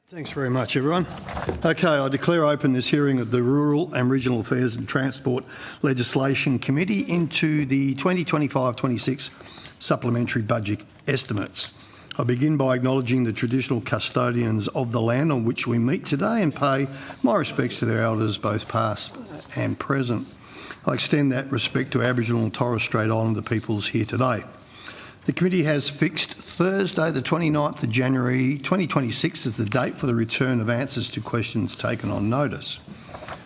Thanks very much, everyone. Okay, I declare open this hearing of the Rural and Regional Affairs and Transport Legislation Committee into the 2025-26 Supplementary Budget Estimates. I begin by acknowledging the traditional custodians of the land on which we meet today and pay my respects to their elders, both past and present. I extend that respect to Aboriginal and Torres Strait Islander peoples here today. The committee has fixed Thursday the 29th of January 2026 as the date for the return of answers to questions taken on notice.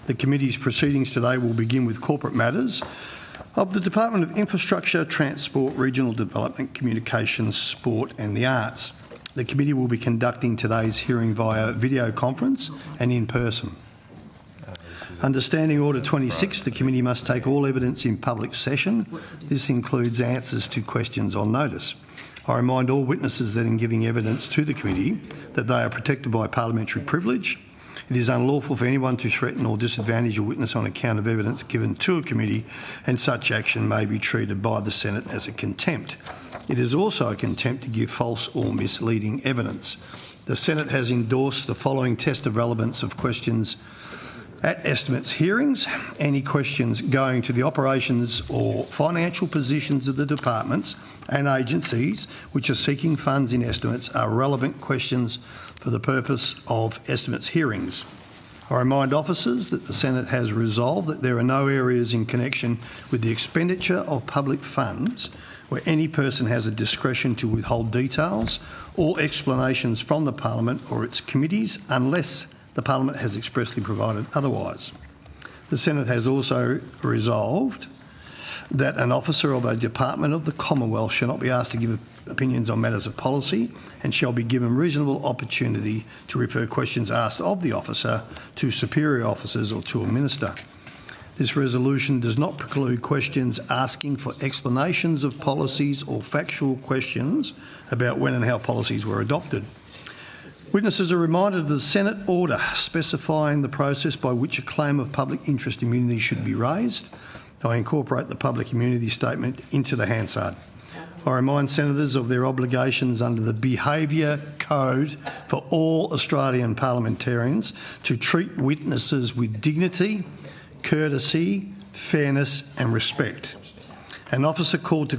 The committee's proceedings today will begin with corporate matters of the Department of Infrastructure, Transport, Regional Development, Communications, Sport and the Arts. The committee will be conducting today's hearing via video conference and in person. Under Standing Order 26, the committee must take all evidence in public session. This includes answers to questions on notice. I remind all witnesses that in giving evidence to the committee that they are protected by parliamentary privilege. It is unlawful for anyone to threaten or disadvantage a witness on account of evidence given to a committee, and such action may be treated by the Senate as a contempt. It is also a contempt to give false or misleading evidence. The Senate has endorsed the following test of relevance of questions at estimates hearings. Any questions going to the operations or financial positions of the departments and agencies which are seeking funds in estimates are relevant questions for the purpose of estimates hearings. I remind officers that the Senate has resolved that there are no areas in connection with the expenditure of public funds where any person has a discretion to withhold details or explanations from the Parliament or its committees unless the Parliament has expressly provided otherwise. The Senate has also resolved that an officer of a department of the Commonwealth shall not be asked to give opinions on matters of policy and shall be given reasonable opportunity to refer questions asked of the officer to superior officers or to a minister. This resolution does not preclude questions asking for explanations of policies or factual questions about when and how policies were adopted. Witnesses are reminded of the Senate order specifying the process by which a claim of public interest immunity should be raised. I incorporate the public immunity statement into the Hansard. I remind senators of their obligations under the Behaviour Code for all Australian parliamentarians to treat witnesses with dignity, courtesy, fairness and respect. An officer called to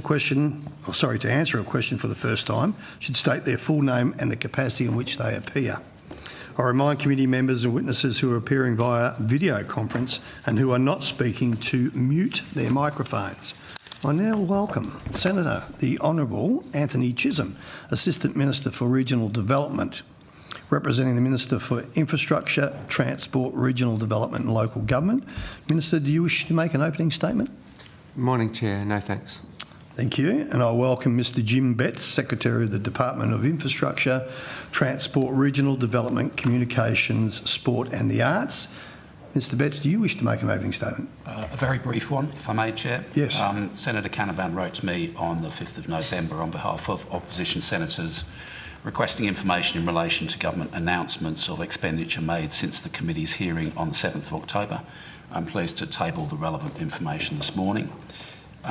answer a question for the first time should state their full name and the capacity in which they appear. I remind committee members and witnesses who are appearing via video conference and who are not speaking to mute their microphones. I now welcome Senator the Honourable Anthony Chisholm, Assistant Minister for Regional Development, representing the Minister for Infrastructure, Transport, Regional Development and Local Government. Minister, do you wish to make an opening statement? Morning, Chair. No, thanks. Thank you. And I welcome Mr Jim Betts, Secretary of the Department of Infrastructure, Transport, Regional Development, Communications, Sport and the Arts. Mr Betts, do you wish to make an opening statement? A very brief one, if I may, Chair. Yes. Senator Canavan wrote to me on the 5th of November on behalf of opposition senators requesting information in relation to government announcements of expenditure made since the committee's hearing on the 7th of October. I'm pleased to table the relevant information this morning.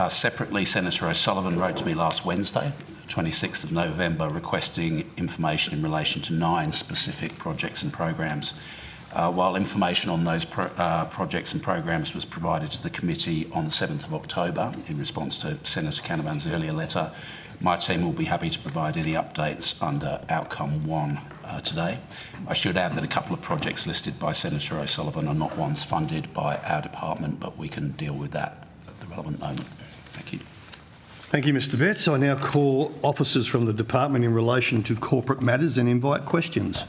Separately, Senator O'Sullivan wrote to me last Wednesday, 26th of November, requesting information in relation to 9 specific projects and programs. While information on those projects and programs was provided to the committee on the 7th of October in response to Senator Canavan's earlier letter, my team will be happy to provide any updates under Outcome 1 today. I should add that a couple of projects listed by Senator O'Sullivan are not ones funded by our department, but we can deal with that at the relevant moment. Thank you. Thank you, Mr Betts. I now call officers from the department in relation to corporate matters and invite questions.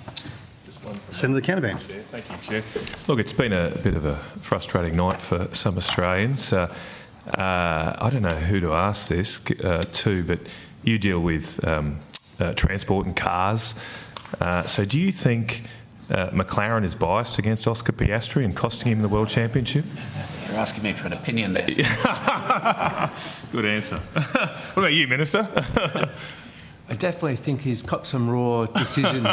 Senator Canavan. Thank you, Chair. Look, it's been a bit of a frustrating night for some Australians. I don't know who to ask this to, but you deal with transport and cars. So do you think McLaren is biased against Oscar Piastri and costing him the World Championship? You're asking me for an opinion there. Good answer. What about you, Minister? I definitely think he's copped some raw decisions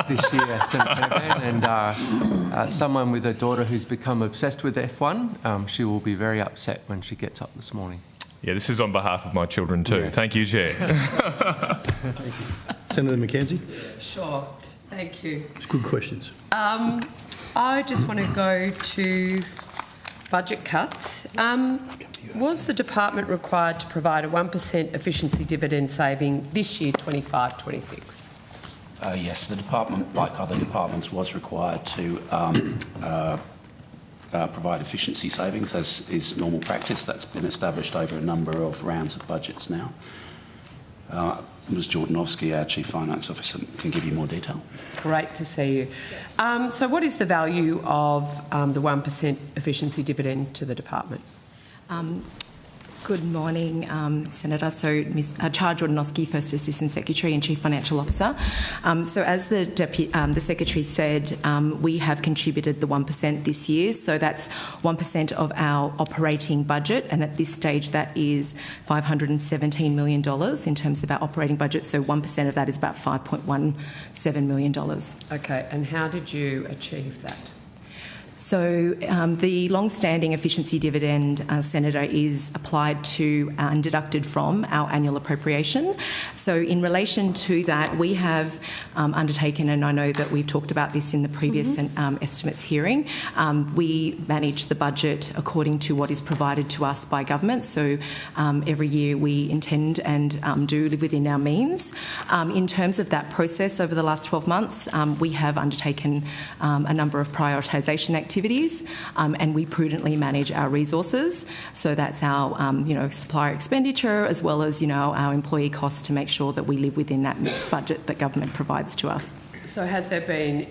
this year, Senator Canavan, and someone with a daughter who's become obsessed with F1, she will be very upset when she gets up this morning. Yeah, this is on behalf of my children too. Yeah. Thank you, Chair. Thank you. Senator McKenzie. Sure. Thank you. It's good questions. I just want to go to budget cuts. Was the department required to provide a 1% efficiency dividend saving this year, 25-26? Yes, the department, like other departments, was required to provide efficiency savings, as is normal practice. That's been established over a number of rounds of budgets now. Ms Jordanovsky, our Chief Finance Officer, can give you more detail. Great to see you. So what is the value of the 1% efficiency dividend to the department? Good morning, Senator. So, Ms. Charles Jordanovsky, First Assistant Secretary and Chief Financial Officer. So, as the Secretary said, we have contributed the 1% this year. So, that's 1% of our operating budget, and at this stage, that is $517 million in terms of our operating budget. So, 1% of that is about $5.17 million. Okay, and how did you achieve that? So the long-standing efficiency dividend, Senator, is applied to and deducted from our annual appropriation. So in relation to that, we have undertaken, and I know that we've talked about this in the previous estimates hearing, we manage the budget according to what is provided to us by government. So every year we intend and do live within our means. In terms of that process over the last 12 months, we have undertaken a number of prioritisation activities, and we prudently manage our resources. So that's our, supplier expenditure, as well as, our employee costs, to make sure that we live within that budget that government provides to us. So has there been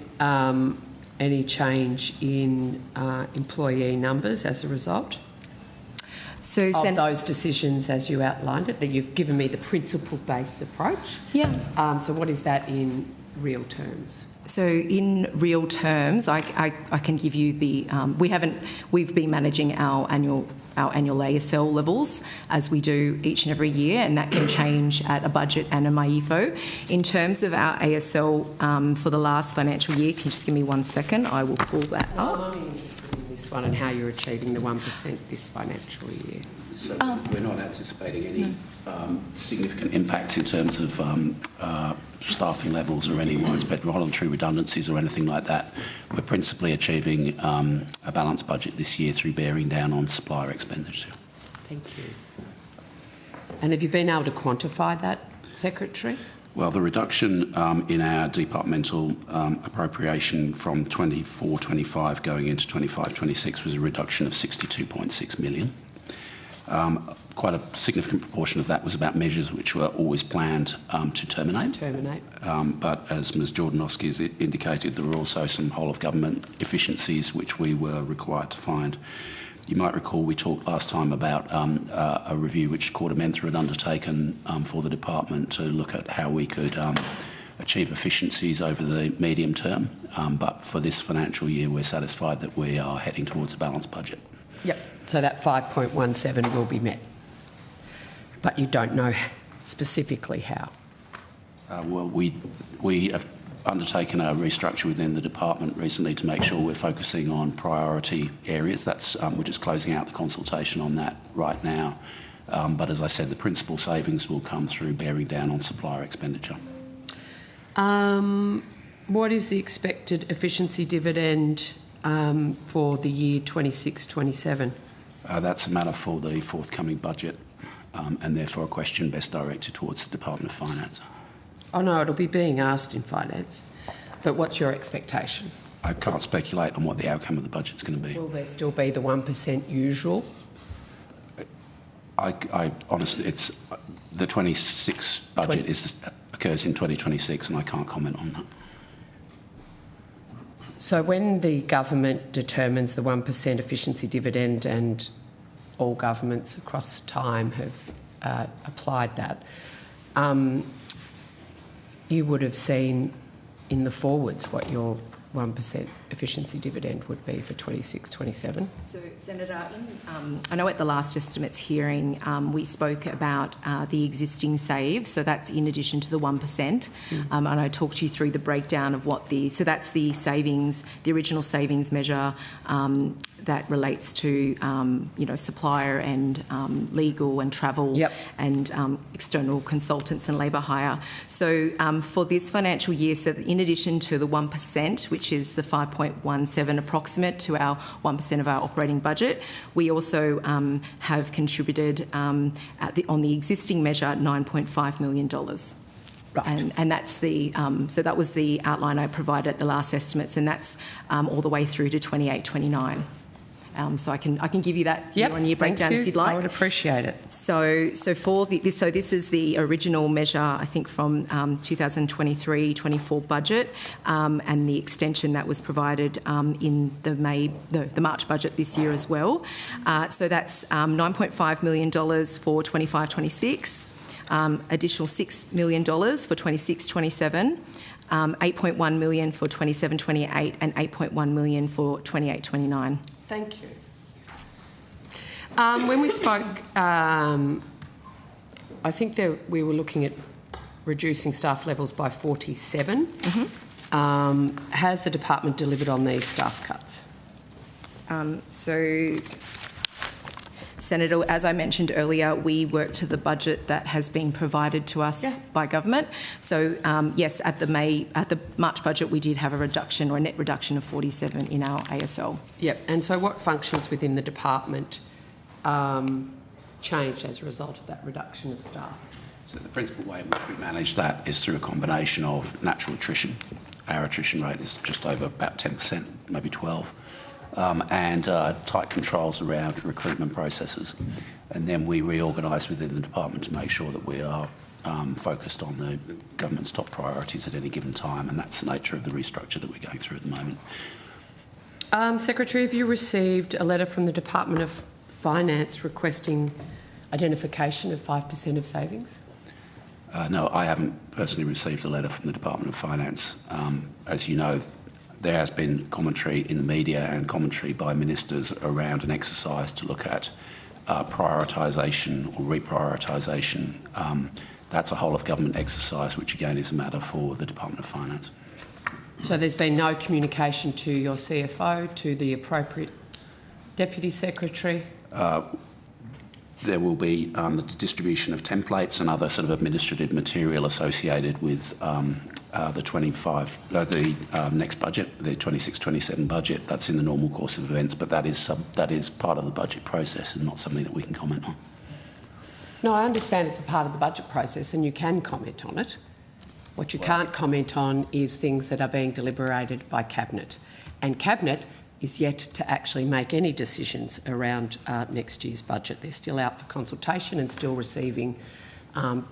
any change in employee numbers as a result of those decisions, as you outlined it? That you've given me the principle-based approach. Yeah. So what is that in real terms? So in real terms, I can give you the we've been managing our annual ASL levels as we do each and every year, and that can change at a budget and a MyEFO. In terms of our ASL for the last financial year, can you just give me 1 second? I will pull that up. I'm only interested in this one and how you're achieving the 1% this financial year. So we're not anticipating any significant impacts in terms of staffing levels or any widespread voluntary redundancies or anything like that. We're principally achieving a balanced budget this year through bearing down on supplier expenditure. Thank you. And have you been able to quantify that, Secretary? Well, the reduction in our departmental appropriation from 24-25 going into 25-26 was a reduction of $62.6 million. Quite a significant proportion of that was about measures which were always planned to terminate. But as Ms Jordanovsky has indicated, there were also some whole-of-government efficiencies which we were required to find. You might recall we talked last time about a review which Court of Mentor had undertaken for the department to look at how we could achieve efficiencies over the medium term. But for this financial year, we're satisfied that we are heading towards a balanced budget. Yep. So that 5.17 will be met. But you don't know specifically how. Well, we have undertaken a restructure within the department recently to make sure we're focusing on priority areas. We're just closing out the consultation on that right now. But as I said, the principal savings will come through bearing down on supplier expenditure. What is the expected efficiency dividend for the year 26-27? That's a matter for the forthcoming budget, and therefore a question best directed towards the Department of Finance. Oh no, it'll be being asked in finance. But what's your expectation? I can't speculate on what the outcome of the budget's going to be. Will there still be the 1% usual? I honestly, it's the 26 budget occurs in 2026, and I can't comment on that. So when the government determines the 1% efficiency dividend, and all governments across time have applied that, you would have seen in the forwards what your 1% efficiency dividend would be for 26-27? So, Senator, I know at the last estimates hearing we spoke about the existing save, so that's in addition to the 1%, and I talked you through the breakdown of what so that's the savings, the original savings measure that relates to supplier and legal and travel and external consultants and labour hire. So for this financial year, so in addition to the 1%, which is the 5.17 approximate to our 1% of our operating budget, we also have contributed on the existing measure $9.5 million. Right. And that's the so that was the outline I provided at the last estimates, and that's all the way through to 28-29. So I can give you that year-on-year breakdown if you'd like. I would appreciate it. So this is the original measure, I think, from 2023-24 budget, and the extension that was provided in the March budget this year as well. So that's $9.5 million for 25-26. Additional $6 million for 26-27, 8.1 million for 27-28, and 8.1 million for 28-29. Thank you. When we spoke, I think we were looking at reducing staff levels by 47. Has the department delivered on these staff cuts? Senator, as I mentioned earlier, we work to the budget that has been provided to us by government. So, yes, at the March budget, we did have a reduction or a net reduction of 47 in our ASL. Yep. And so what functions within the department changed as a result of that reduction of staff? So the principal way in which we manage that is through a combination of natural attrition. Our attrition rate is just over about 10%, maybe 12%. And tight controls around recruitment processes. And then we reorganise within the department to make sure that we are focused on the government's top priorities at any given time, and that's the nature of the restructure that we're going through at the moment. Secretary, have you received a letter from the Department of Finance requesting identification of 5% of savings? No, I haven't personally received a letter from the Department of Finance. As you know, there has been commentary in the media and commentary by ministers around an exercise to look at prioritisation or reprioritisation. That's a whole-of-government exercise, which again is a matter for the Department of Finance. So there's been no communication to your CFO, to the appropriate Deputy Secretary? There will be the distribution of templates and other sort of administrative material associated with the next budget, the 26-27 budget. That's in the normal course of events, but that is part of the budget process and not something that we can comment on. No, I understand it's a part of the budget process and you can comment on it. What you can't comment on is things that are being deliberated by Cabinet. And Cabinet is yet to actually make any decisions around next year's budget. They're still out for consultation and still receiving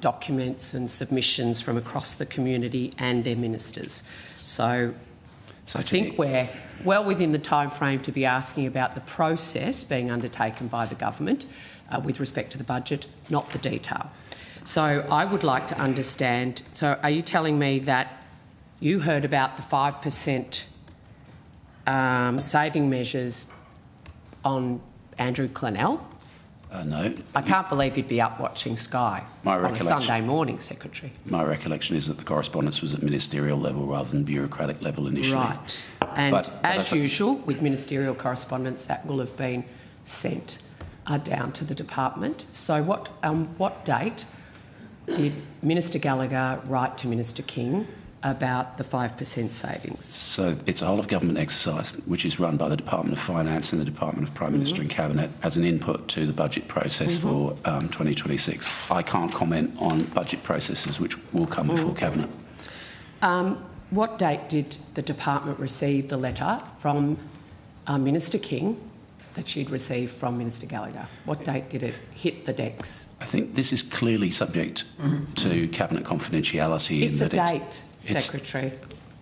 documents and submissions from across the community and their ministers. So I think we're well within the time frame to be asking about the process being undertaken by the government with respect to the budget, not the detail. So I would like to understand, so are you telling me that you heard about the 5% saving measures on Andrew Clennell? No. I can't believe you'd be up watching Sky on a Sunday morning, Secretary. My recollection is that the correspondence was at ministerial level rather than bureaucratic level initially. Right. And as usual, with ministerial correspondence, that will have been sent down to the department. So what date did Minister Gallagher write to Minister King about the 5% savings? So it's a whole-of-government exercise which is run by the Department of Finance and the Department of Prime Minister and Cabinet as an input to the budget process for 2026. I can't comment on budget processes which will come before Cabinet. What date did the department receive the letter from Minister King that she'd received from Minister Gallagher? What date did it hit the decks? I think this is clearly subject to Cabinet confidentiality. It's a date, Secretary.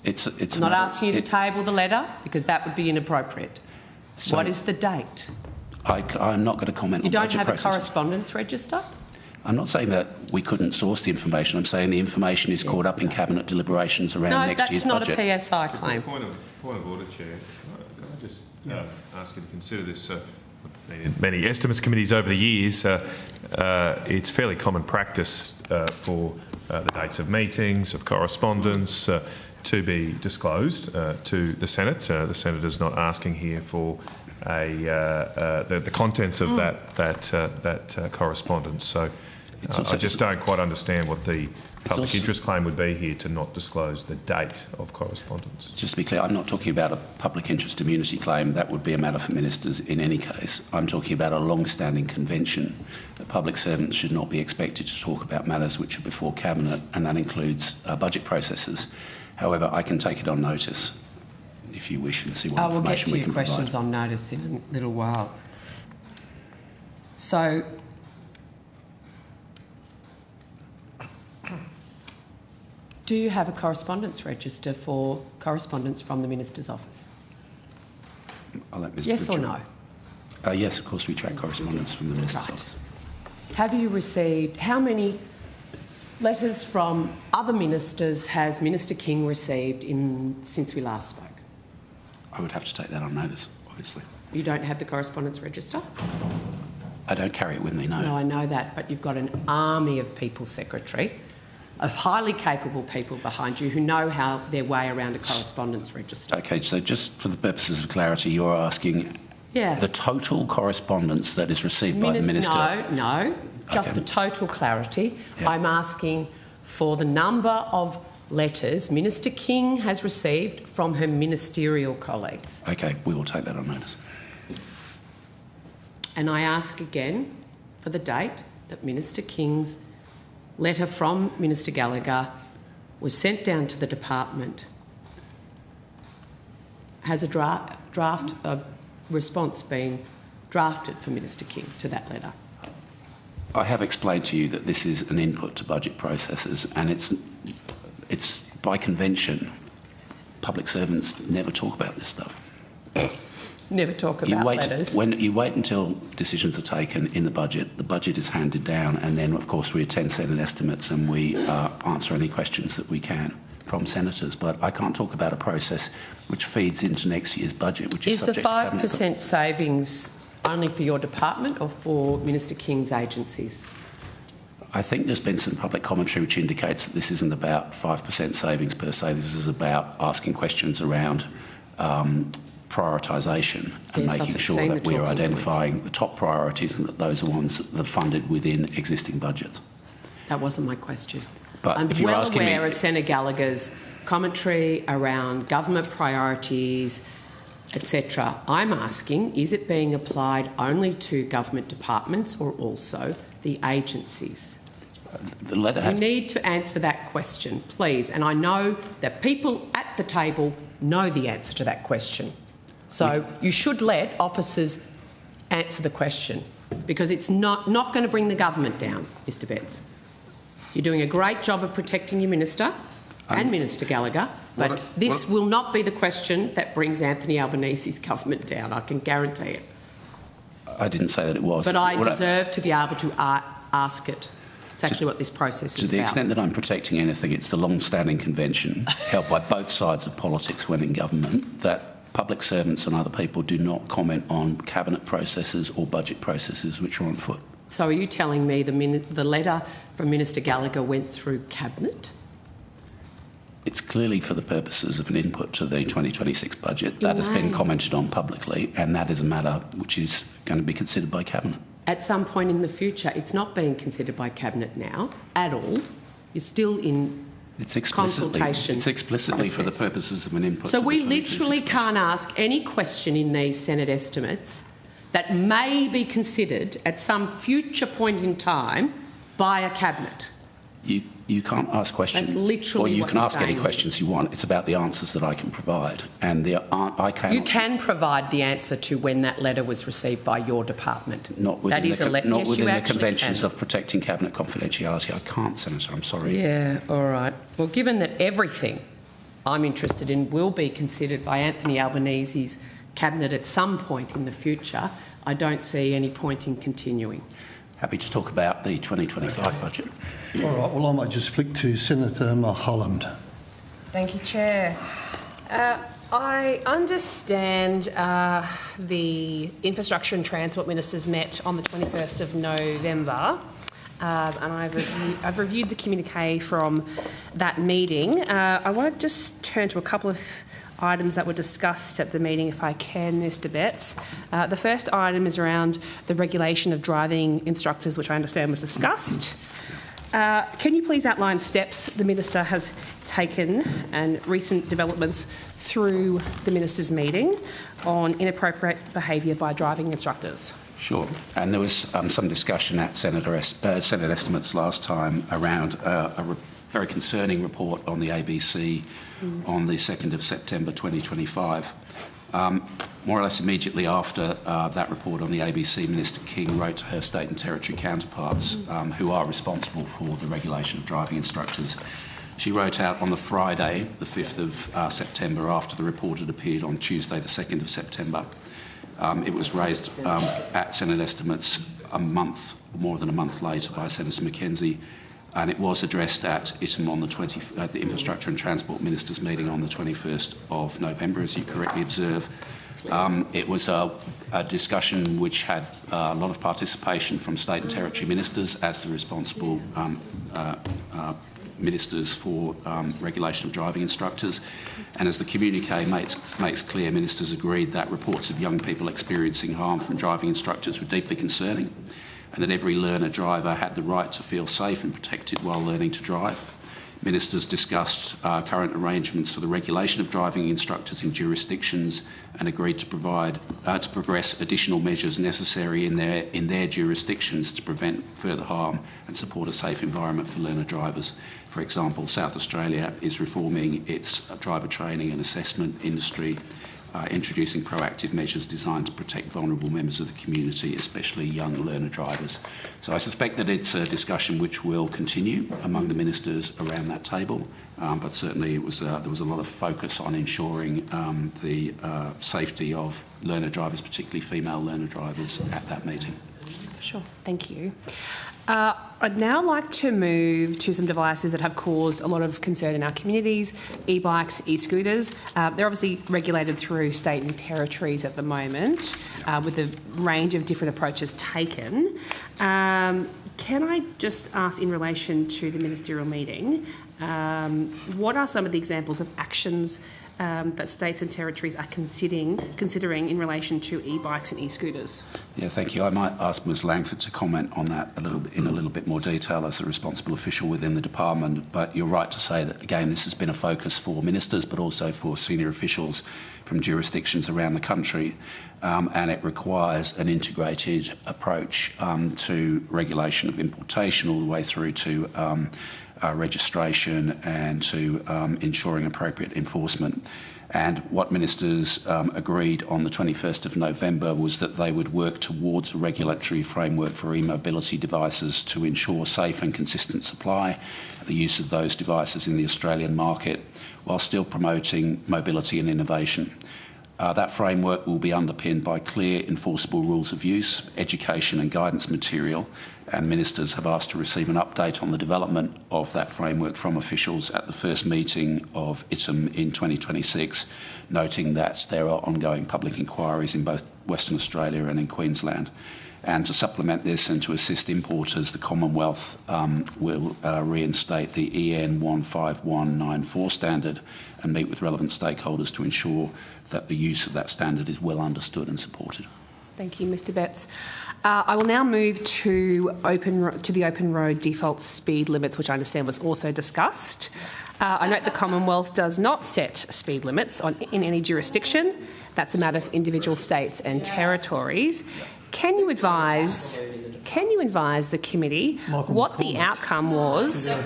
I'm not asking you to table the letter because that would be inappropriate. So what is the date? I'm not going to comment on budget processes. You don't have a correspondence register? I'm not saying that we couldn't source the information. I'm saying the information is caught up in Cabinet deliberations around next year's budget. No, that's not a PSI claim. Point of order, Chair. Can I just ask you to consider this? Many estimates committees over the years, it's fairly common practice for the dates of meetings, of correspondence, to be disclosed to the Senate. The Senator's not asking here for the contents of that correspondence. So I just don't quite understand what the public interest claim would be here to not disclose the date of correspondence. Just to be clear, I'm not talking about a public interest immunity claim. That would be a matter for ministers in any case. I'm talking about a long-standing convention that public servants should not be expected to talk about matters which are before Cabinet, and that includes budget processes. However, I can take it on notice if you wish and see what information we can provide. We'll get to your questions on notice in a little while. So, do you have a correspondence register for correspondence from the Minister's office? I'll let Ms. Yes Bridger. or no? Yes, of course we track correspondence from the Minister's office. Have you received, how many letters from other ministers has Minister King received since we last spoke? I would have to take that on notice, obviously. You don't have the correspondence register? I don't carry it with me, no. No, I know that, but you've got an army of people, Secretary, of highly capable people behind you who know how their way around a correspondence register. Okay, so just for the purposes of clarity, you're asking the total correspondence that is received by the Minister? No, just for total clarity. Yeah. I'm asking for the number of letters Minister King has received from her ministerial colleagues. Okay, we will take that on notice. And I ask again for the date that Minister King's letter from Minister Gallagher was sent down to the department. Has a draft of response been drafted for Minister King to that letter? I have explained to you that this is an input to budget processes, and it's by convention, public servants never talk about this stuff. Never talk about letters. When you wait until decisions are taken in the budget is handed down, and then of course we attend Senate estimates and we answer any questions that we can from senators. But I can't talk about a process which feeds into next year's budget, which is subject to Cabinet. Is the 5% savings only for your department or for Minister King's agencies? I think there's been some public commentary which indicates that this isn't about 5% savings per se. This is about asking questions around prioritisation and making sure that we are identifying the top priorities and that those are ones that are funded within existing budgets. That wasn't my question. But I'm if you're well asking aware me, of Senator Gallagher's commentary around government priorities, etc. I'm asking, is it being applied only to government departments or also the agencies? the letter has... You need to answer that question, please. And I know that people at the table know the answer to that question. So you should let officers answer the question, because it's not going to bring the government down, Mr Betts. You're doing a great job of protecting your minister and Minister Gallagher, but this will not be the question that brings Anthony Albanese's government down, I can guarantee it. I didn't say that it was. But I deserve to be able to ask it. It's actually what this process is about. To the extent that I'm protecting anything, it's the long-standing convention held by both sides of politics when in government that public servants and other people do not comment on cabinet processes or budget processes which are on foot. So are you telling me the letter from Minister Gallagher went through Cabinet? It's clearly for the purposes of an input to the 2026 budget. That has been commented on publicly, and that is a matter which is going to be considered by Cabinet. At some point in the future, it's not being considered by Cabinet now at all. You're still in consultation. It's explicitly process. For the purposes of an input. So to we the literally can't ask any question in these Senate estimates that may be considered at some future point in time by a Cabinet. You can't ask questions. That's literally or you what can you're ask saying. any questions you want. It's about the answers that I can provide, and you can provide the answer to when that letter was received by your department. Not within the conventions can. of protecting Cabinet confidentiality. I can't, Senator. I'm sorry. Yeah, all right. Well, given that everything I'm interested in will be considered by Anthony Albanese's Cabinet at some point in the future, I don't see any point in continuing. Happy to talk about the 2025 budget. All right, well, I might just flick to Senator Mulholland. Thank you, Chair. I understand the Infrastructure and Transport Ministers met on the 21st of November, and I've reviewed the communique from that meeting. I want to just turn to a couple of items that were discussed at the meeting, if I can, Mr. Betts. The first item is around the regulation of driving instructors, which I understand was discussed. Can you please outline steps the Minister has taken and recent developments through the Minister's meeting on inappropriate behaviour by driving instructors? Sure. And there was some discussion at Senate estimates last time around a very concerning report on the ABC on the 2nd of September 2025. More or less immediately after that report on the ABC, Minister King wrote to her state and territory counterparts who are responsible for the regulation of driving instructors. She wrote out on the Friday, the 5th of September, after the report had appeared on Tuesday, the 2nd of September. It was raised at Senate estimates more than a month later by Senator McKenzie, and it was addressed at ITM on the Infrastructure and Transport Ministers meeting on the 21st of November, as you correctly observe. It was a discussion which had a lot of participation from state and territory ministers as the responsible ministers for regulation of driving instructors. And as the communique makes clear, ministers agreed that reports of young people experiencing harm from driving instructors were deeply concerning, and that every learner driver had the right to feel safe and protected while learning to drive. Ministers discussed current arrangements for the regulation of driving instructors in jurisdictions and agreed to progress additional measures necessary in their jurisdictions to prevent further harm and support a safe environment for learner drivers. For example, South Australia is reforming its driver training and assessment industry, introducing proactive measures designed to protect vulnerable members of the community, especially young learner drivers. So I suspect that it's a discussion which will continue among the ministers around that table, but certainly there was a lot of focus on ensuring the safety of learner drivers, particularly female learner drivers, at that meeting. Sure, thank you. I'd now like to move to some devices that have caused a lot of concern in our communities: e-bikes, e-scooters. They're obviously regulated through state and territories at the moment, with a range of different approaches taken. Can I just ask, in relation to the ministerial meeting, what are some of the examples of actions that states and territories are considering in relation to e-bikes and e-scooters? Yeah, thank you. I might ask Ms Langford to comment on that in a little bit more detail as the responsible official within the department. But you're right to say that, again, this has been a focus for ministers, but also for senior officials from jurisdictions around the country, and it requires an integrated approach to regulation of importation all the way through to registration and to ensuring appropriate enforcement. And what ministers agreed on the 21st of November was that they would work towards a regulatory framework for e-mobility devices to ensure safe and consistent supply and the use of those devices in the Australian market, while still promoting mobility and innovation. That framework will be underpinned by clear, enforceable rules of use, education and guidance material, and ministers have asked to receive an update on the development of that framework from officials at the first meeting of ITM in 2026, noting that there are ongoing public inquiries in both Western Australia and in Queensland. And to supplement this and to assist importers, the Commonwealth will reinstate the EN 15194 standard and meet with relevant stakeholders to ensure that the use of that standard is well understood and supported. Thank you, Mr Betts. I will now move to the open road default speed limits, which I understand was also discussed. I note the Commonwealth does not set speed limits in any jurisdiction. That's a matter for individual states and territories. Can you advise the committee what the outcome was?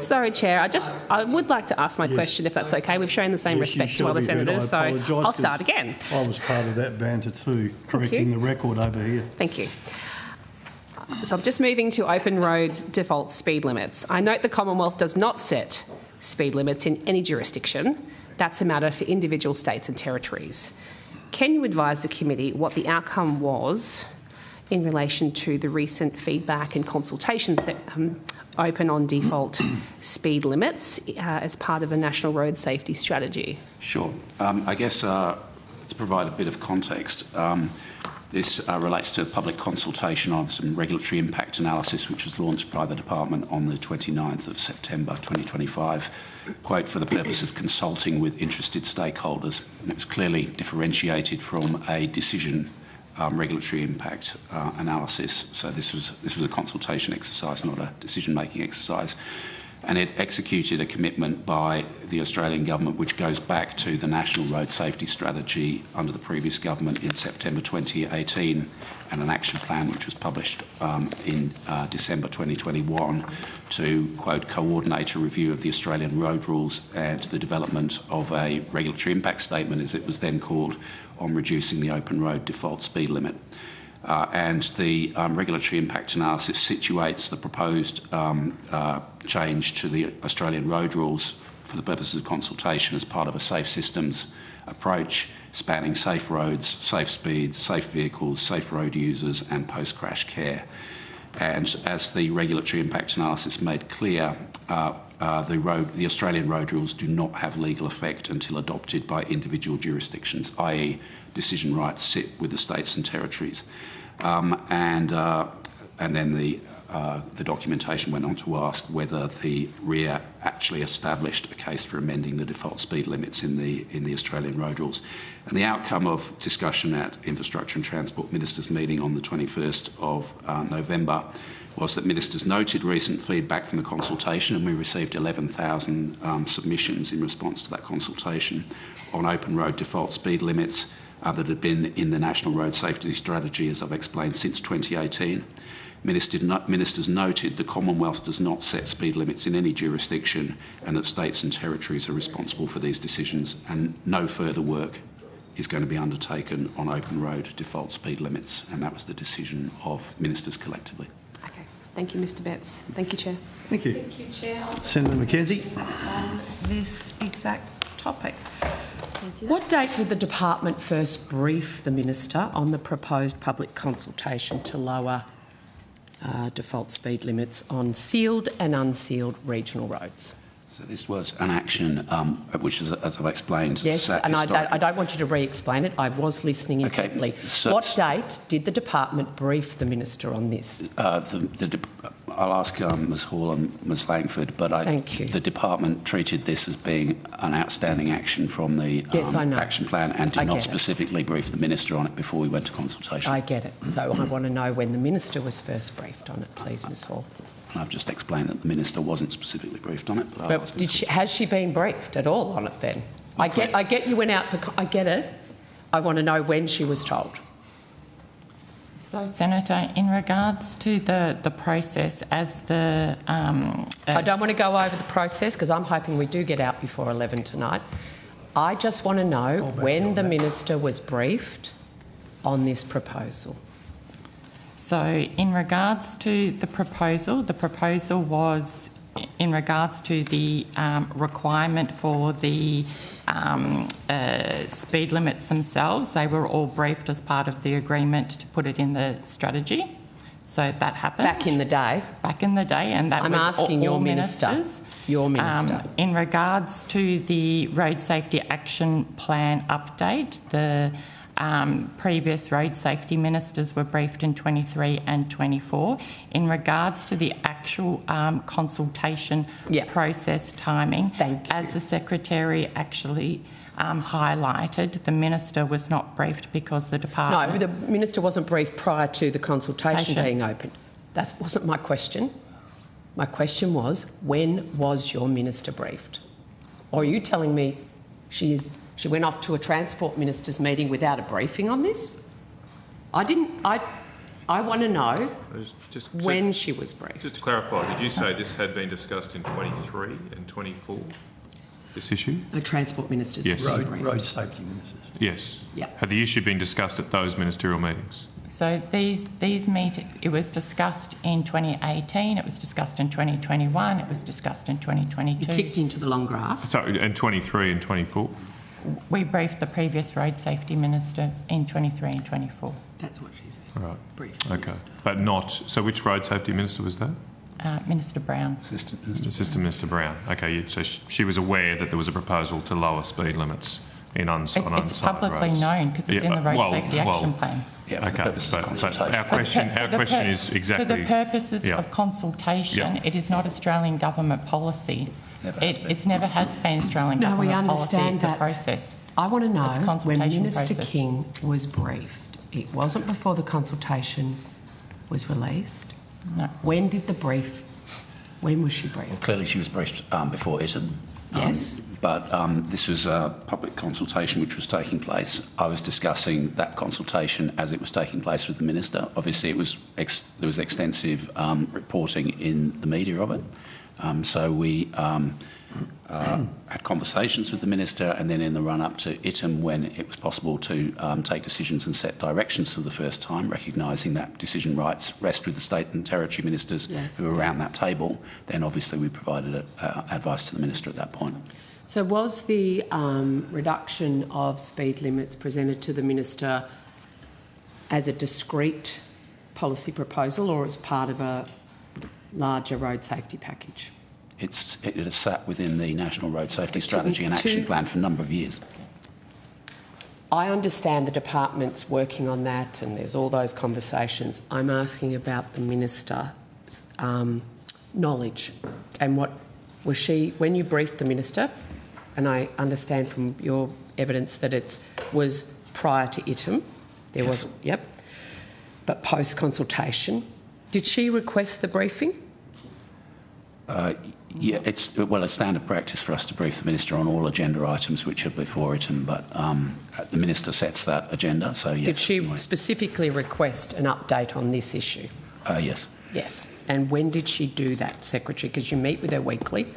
Sorry, Chair, I would like to ask my question, if that's okay. We've shown the same respect to other senators, so I'll start again. I was part of that banter too, correcting the record over here. Thank you. So I'm just moving to open road default speed limits. I note the Commonwealth does not set speed limits in any jurisdiction. That's a matter for individual states and territories. Can you advise the committee what the outcome was in relation to the recent feedback and consultation open on default speed limits as part of the National Road Safety Strategy? Sure. I guess to provide a bit of context, this relates to a public consultation on some regulatory impact analysis which was launched by the Department on the 29th of September 2025, quote, for the purpose of consulting with interested stakeholders. And it was clearly differentiated from a decision regulatory impact analysis. So this was a consultation exercise, not a decision-making exercise. And it executed a commitment by the Australian government which goes back to the National Road Safety Strategy under the previous government in September 2018, and an action plan which was published in December 2021 to, quote, coordinate a review of the Australian road rules and the development of a regulatory impact statement, as it was then called, on reducing the open road default speed limit. And the regulatory impact analysis situates the proposed change to the Australian road rules for the purposes of consultation as part of a safe systems approach spanning safe roads, safe speeds, safe vehicles, safe road users and post-crash care. And as the regulatory impact analysis made clear, the Australian road rules do not have legal effect until adopted by individual jurisdictions, i.e. decision rights sit with the states and territories. And then the documentation went on to ask whether the RIA actually established a case for amending the default speed limits in the Australian road rules. And the outcome of discussion at Infrastructure and Transport Ministers' meeting on the 21st of November was that ministers noted recent feedback from the consultation, and we received 11,000 submissions in response to that consultation on open road default speed limits that had been in the National Road Safety Strategy, as I've explained, since 2018. Ministers noted the Commonwealth does not set speed limits in any jurisdiction and that states and territories are responsible for these decisions, and no further work is going to be undertaken on open road default speed limits, and that was the decision of ministers collectively. Okay. Thank you, Mr Betts. Thank you, Chair. Thank you. Thank you, Chair. Senator Mackenzie. On this exact topic. What date did the department first brief the minister on the proposed public consultation to lower default speed limits on sealed and unsealed regional roads? So this was an action which, as I've explained... Yes, and I don't want you to re-explain it. I was listening intently. Okay, so, what date did the department brief the minister on this? I'll ask Ms Hall and Ms Langford, but Thank you. The department treated this as being an outstanding action from the action plan and did not specifically brief the minister on it before we went to consultation. I get it. So I want to know when the minister was first briefed on it, please, Ms Hall. And I've just explained that the minister wasn't specifically briefed on it. But has she been briefed at all on it then? Okay. I get you went out for... I get it. I want to know when she was told. So, Senator, in regards to the process, as the... I don't want to go over the process because I'm hoping we do get out before 11 tonight. I just want to know when the minister was briefed on this proposal. So, in regards to the proposal was in regards to the requirement for the speed limits themselves. They were all briefed as part of the agreement to put it in the strategy. So that happened. Back in the day? Back in the day, and that I'm was asking all your minister. ministers. Your minister. In regards to the Road Safety Action Plan update, the previous road safety ministers were briefed in 23 and 24. In regards to the actual consultation process timing, as the Secretary actually highlighted, the minister was not briefed because the department... No, the minister wasn't briefed prior to the consultation being opened. That wasn't my question. My question was, when was your minister briefed? Or are you telling me she went off to a Transport Ministers meeting without a briefing on this? I want to know when she was briefed. Just to clarify, did you say this had been discussed in 23 and 24, this issue? The Transport Ministers. Yes. Road safety ministers. Yes. Yeah. Had the issue been discussed at those ministerial meetings? So these meetings, it was discussed in 2018, it was discussed in 2021, it was discussed in 2022. You kicked into the long grass. So, and 23 and 24? We briefed the previous road safety minister in 23 and 24. That's what she said. Right. Briefed. Okay. But not... So which road safety minister was that? Minister Brown. Assistant Minister Brown. Okay, so she was aware that there was a proposal to lower speed limits on unsigned roads. It's publicly known because it's in the Road Safety Action Plan. Yeah, for the Okay, purposes of but consultation. our question is exactly... For the purposes of consultation, it is not Australian government policy. It's never has been Australian government policy. It's a process. I want to know, when Minister process. King was briefed, it wasn't before the consultation was released. No. When was she briefed? Well, clearly she was briefed before ITM. Yes. But this was a public consultation which was taking place. I was discussing that consultation as it was taking place with the Minister. Obviously, there was extensive reporting in the media of it. So we had conversations with the Minister, and then in the run-up to ITM, when it was possible to take decisions and set directions for the first time, recognising that decision rights rest with the state and territory ministers who were around that table, then obviously we provided advice to the Minister at that point. So was the reduction of speed limits presented to the Minister as a discrete policy proposal or as part of a larger road safety package? It has sat within the National Road Safety Strategy and Action Plan for a number of years. I understand the department's working on that and there's all those conversations. I'm asking about the Minister's knowledge and what was she, when you briefed the Minister, and I understand from your evidence that it was prior to ITM, there was, but post-consultation, did she request the briefing? Yeah, it's standard practice for us to brief the Minister on all agenda items which are before ITM, but the Minister sets that agenda, so yes. Did she specifically request an update on this issue? Yes. Yes. And when did she do that, Secretary? Because you meet with her weekly.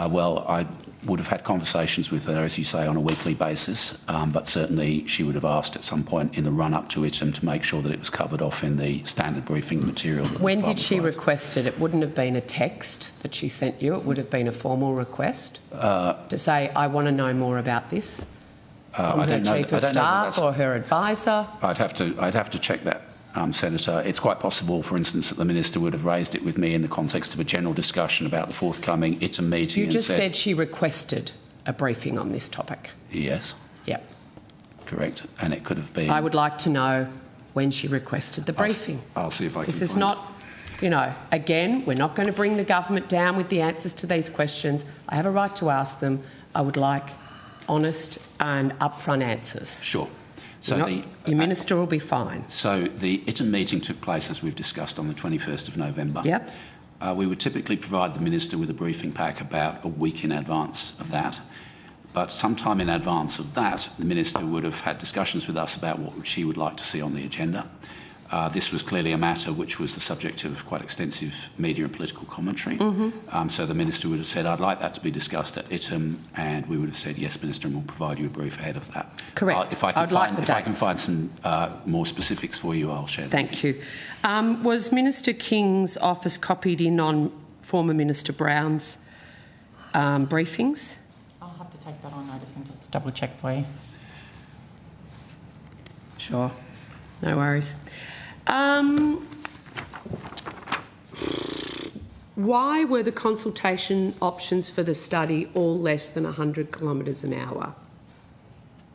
Well, I would have had conversations with her, as you say, on a weekly basis, but certainly she would have asked at some point in the run-up to ITM to make sure that it was covered off in the standard briefing material. When did she request it? It wouldn't have been a text that she sent you. It would have been a formal request to say, I want to know more about this from her Chief of Staff or her advisor. I'd have to check that. Senator, it's quite possible, for instance, that the Minister would have raised it with me in the context of a general discussion about the forthcoming ITM meeting. You just said she requested a briefing on this topic. Yes. Yep. Correct. And it could have been... I would like to know when she requested the briefing. I'll see if I can This is not, again, we're not going to bring the government down with the answers to these questions. I have a right to ask them. I would like honest and upfront answers. Sure. So your Minister will be fine. So the ITM meeting took place, as we've discussed, on the 21st of November. Yep. We would typically provide the Minister with a briefing pack about a week in advance of that. But sometime in advance of that, the Minister would have had discussions with us about what she would like to see on the agenda. This was clearly a matter which was the subject of quite extensive media and political commentary. So the Minister would have said, I'd like that to be discussed at ITM, and we would have said, yes, Minister, and we'll provide you a brief ahead of that. Correct. If I can find some more specifics for you, I'll share them. Thank you. Was Minister King's office copied in on former Minister Brown's briefings? I'll have to take that on notice and just double check for you. Sure. No worries. Why were the consultation options for the study all less than 100 kilometres an hour?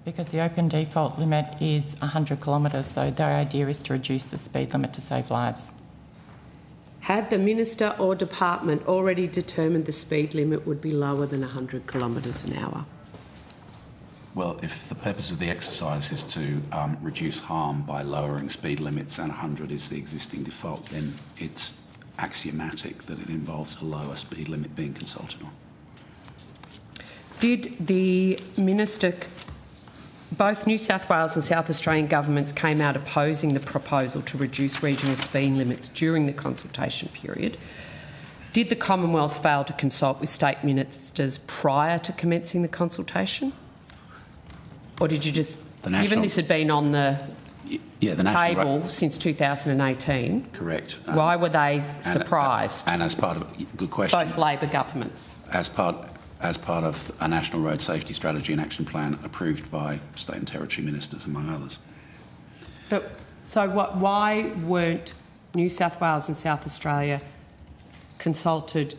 Because the open default limit is 100 kilometres, so their idea is to reduce the speed limit to save lives. Had the Minister or Department already determined the speed limit would be lower than 100 kilometres an hour? Well, if the purpose of the exercise is to reduce harm by lowering speed limits and 100 is the existing default, then it's axiomatic that it involves a lower speed limit being consulted on. Did the Minister... Both New South Wales and South Australian governments came out opposing the proposal to reduce regional speed limits during the consultation period. Did the Commonwealth fail to consult with state ministers prior to commencing the consultation? Or did you just... Given this had been on the table since 2018... Correct. Why were they surprised? And as part of... Good question. Both Labor governments. As part of a National Road Safety Strategy and Action Plan approved by state and territory ministers, among others. But so why weren't New South Wales and South Australia consulted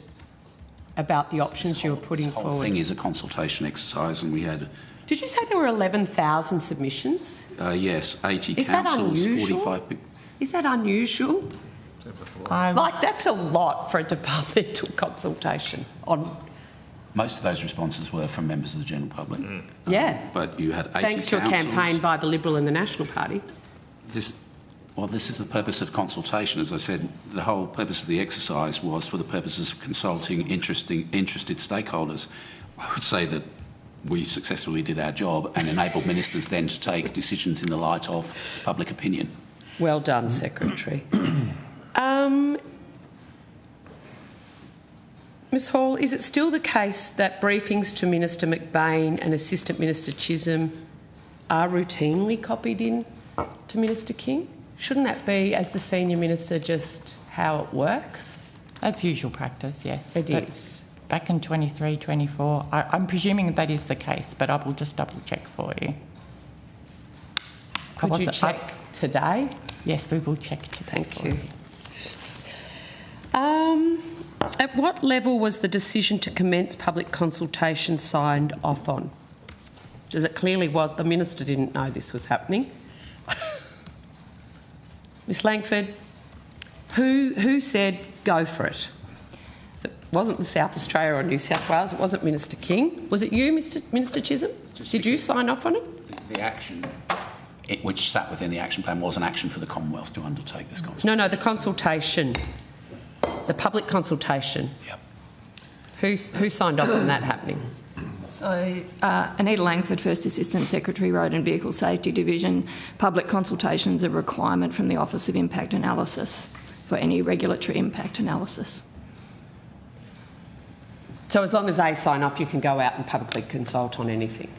about the options you were putting The whole forward? thing is a consultation exercise, and we had, Did you say there were 11,000 submissions? yes, 80 Is that councils, unusual? 45 people. Is that unusual? Like, that's a lot for a departmental consultation on... Most of those responses were from members of the general public. Yeah. But you had 80 Thanks to a councils. campaign by the Liberal and the National Party. This is the purpose of consultation. As I said, the whole purpose of the exercise was for the purposes of consulting interested stakeholders. I would say that we successfully did our job and enabled ministers then to take decisions in the light of public opinion. Well done, Secretary. Ms Hall, is it still the case that briefings to Minister McBain and Assistant Minister Chisholm are routinely copied in to Minister King? Shouldn't that be, as the Senior Minister, just how it works? That's usual practice, yes. It But is. Back in 23, 24, I'm presuming that is the case, but I will just double check for you. Could you check today? Yes, we will check today. Thank you. At what level was the decision to commence public consultation signed off on? Because it clearly was, the Minister didn't know this was happening. Ms Langford, who said go for it? So it wasn't the South Australia or New South Wales, it wasn't Minister King. Was it you, Minister Chisholm? Did you sign off on it? The action, which sat within the action plan, was an action for the Commonwealth to undertake this consultation. No, the consultation. The public consultation. Yep. Who signed off on that happening? So, Anita Langford, First Assistant Secretary, Road and Vehicle Safety Division. Public consultations are a requirement from the Office of Impact Analysis for any regulatory impact analysis. So as long as they sign off, you can go out and publicly consult on anything?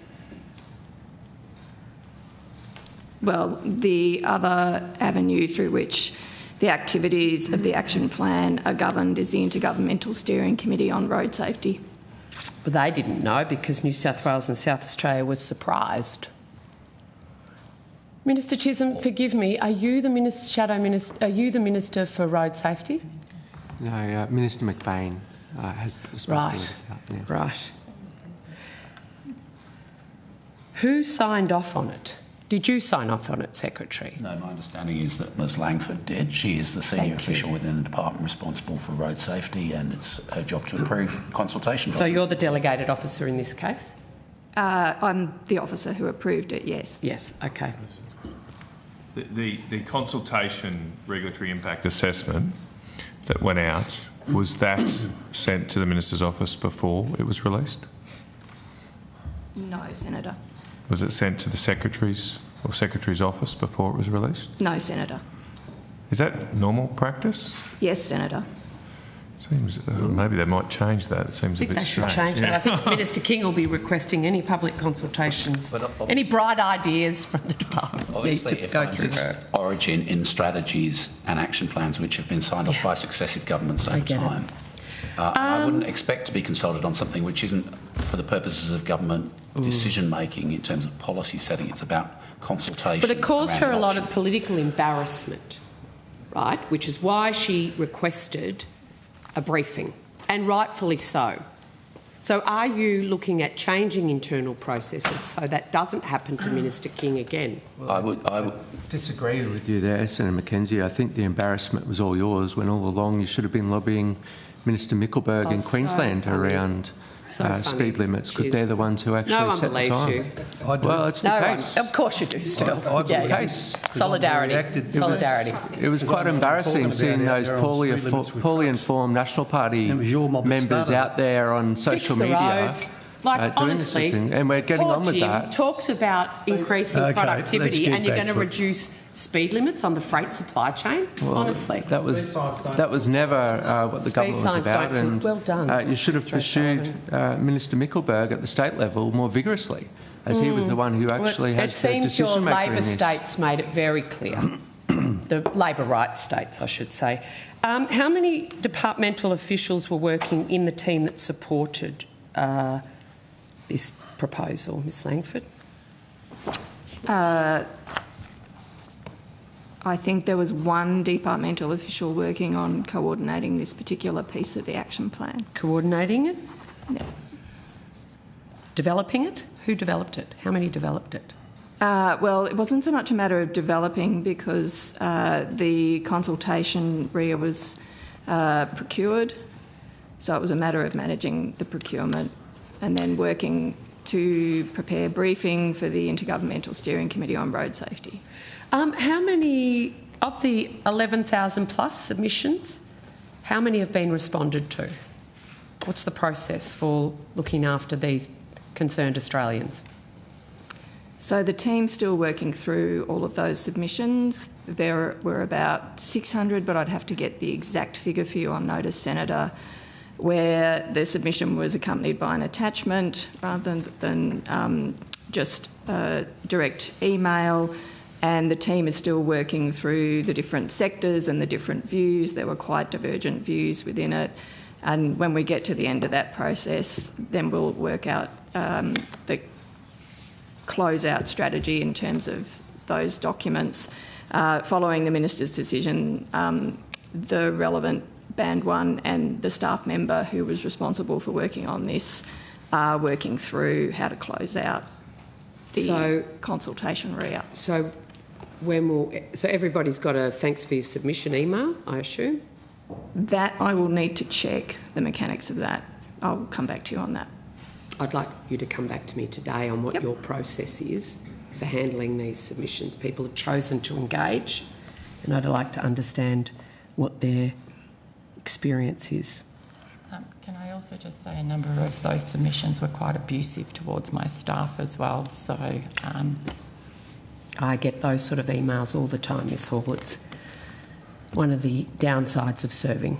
Well, the other avenue through which the activities of the action plan are governed is the Intergovernmental Steering Committee on Road Safety. But they didn't know because New South Wales and South Australia was surprised. Minister Chisholm, forgive me, are you the Minister for Road Safety? No, Minister McBain has the responsibility for that. Yeah. Right. Who signed off on it? Did you sign off on it, Secretary? No, my understanding is that Ms Langford did. She is the senior official within the department responsible for road safety, and it's her job to approve consultation documents. So you're the delegated officer in this case? I'm the officer who approved it, yes. Yes, okay. The consultation regulatory impact assessment that went out, was that sent to the Minister's office before it was released? No, Senator. Was it sent to the Secretary's or Secretary's office before it was released? No, Senator. Is that normal practice? Yes, Senator. Seems maybe they might change that. It seems I a think bit they should strange. change that. I think Minister King will be requesting any public consultations, any bright ideas from the department need Obviously, to it go finds through its her. origin in strategies and action plans which have been signed off by successive governments over get it. time. I wouldn't expect to be consulted on something which isn't for the purposes of government decision-making in terms of policy setting. It's about consultation. But it caused around her a lot adoption. of political embarrassment, right? Which is why she requested a briefing, and rightfully so. So are you looking at changing internal processes so that doesn't happen to Minister King again? I would Disagree with you there, Senator McKenzie. I think the embarrassment was all yours when all along you should have been lobbying Minister Mickelberg in so Queensland funny. around So speed funny. limits, because Jeez. they're the ones who actually No one set the believes time. you. I do. Well, it's the No one. case. Of course you do still. I've Yeah, the yeah. case. Solidarity. Reacted to Solidarity. It was quite I'm embarrassing talking seeing about out those there on speed limits with poorly trucks. informed National Party It was your mob that members started out it. there on Fix social the media roads. Like, doing this sort honestly, of thing. And we're getting poor on with Jim that. talks about increasing Okay, productivity let's get and you're back going to to it. reduce speed limits on the freight supply chain? Honestly. That was never what the Speed government was signs about. don't And well done, you should have Mr. pursued Minister Mickelberg at the state level more vigorously, as he was the one who actually Well, has the it seems your decision maker Labor in this. states made it very clear. The Labor rights states, I should say. How many departmental officials were working in the team that supported this proposal, Ms Langford? I I think there was one departmental official working on coordinating this particular piece of the action plan. Coordinating it? Yeah. Developing it? Who developed it? How many developed it? Well, it wasn't so much a matter of developing because the consultation RIA was procured, so it was a matter of managing the procurement and then working to prepare briefing for the Intergovernmental Steering Committee on Road Safety. How many of the 11,000 plus submissions, how many have been responded to? What's the process for looking after these concerned Australians? So the team's still working through all of those submissions. There were about 600, but I'd have to get the exact figure for you on notice, Senator, where the submission was accompanied by an attachment rather than just direct email. And the team is still working through the different sectors and the different views. There were quite divergent views within it. And when we get to the end of that process, then we'll work out the close-out strategy in terms of those documents. Following the Minister's decision, the relevant Band 1 and the staff member who was responsible for working on this are working through how to close out the consultation RIA. So everybody's got a thanks for your submission email, I assume? That I will need to check the mechanics of that. I'll come back to you on that. I'd like you to come back to me today on what your process is for handling these submissions. People have chosen to engage, and I'd like to understand what their experience is. Can I also just say a number of those submissions were quite abusive towards my staff as well, so... I get those sort of emails all the time, Ms Hall. It's one of the downsides of serving.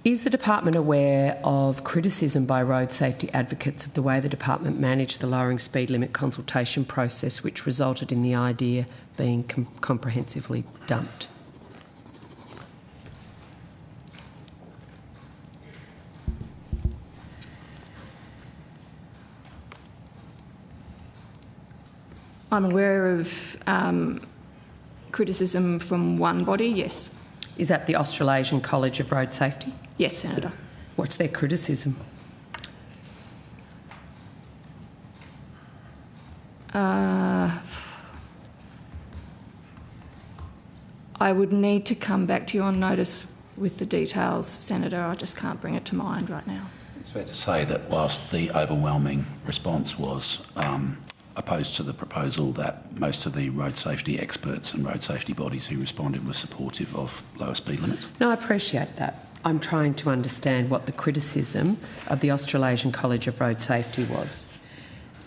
Is the department aware of criticism by road safety advocates of the way the department managed the lowering speed limit consultation process, which resulted in the idea being comprehensively dumped? I'm aware of criticism from one body, yes. Is that the Australasian College of Road Safety? Yes, Senator. What's their criticism? I would need to come back to you on notice with the details, Senator. I just can't bring it to mind right now. It's fair to say that whilst the overwhelming response was opposed to the proposal, that most of the road safety experts and road safety bodies who responded were supportive of lower speed limits. No, I appreciate that. I'm trying to understand what the criticism of the Australasian College of Road Safety was.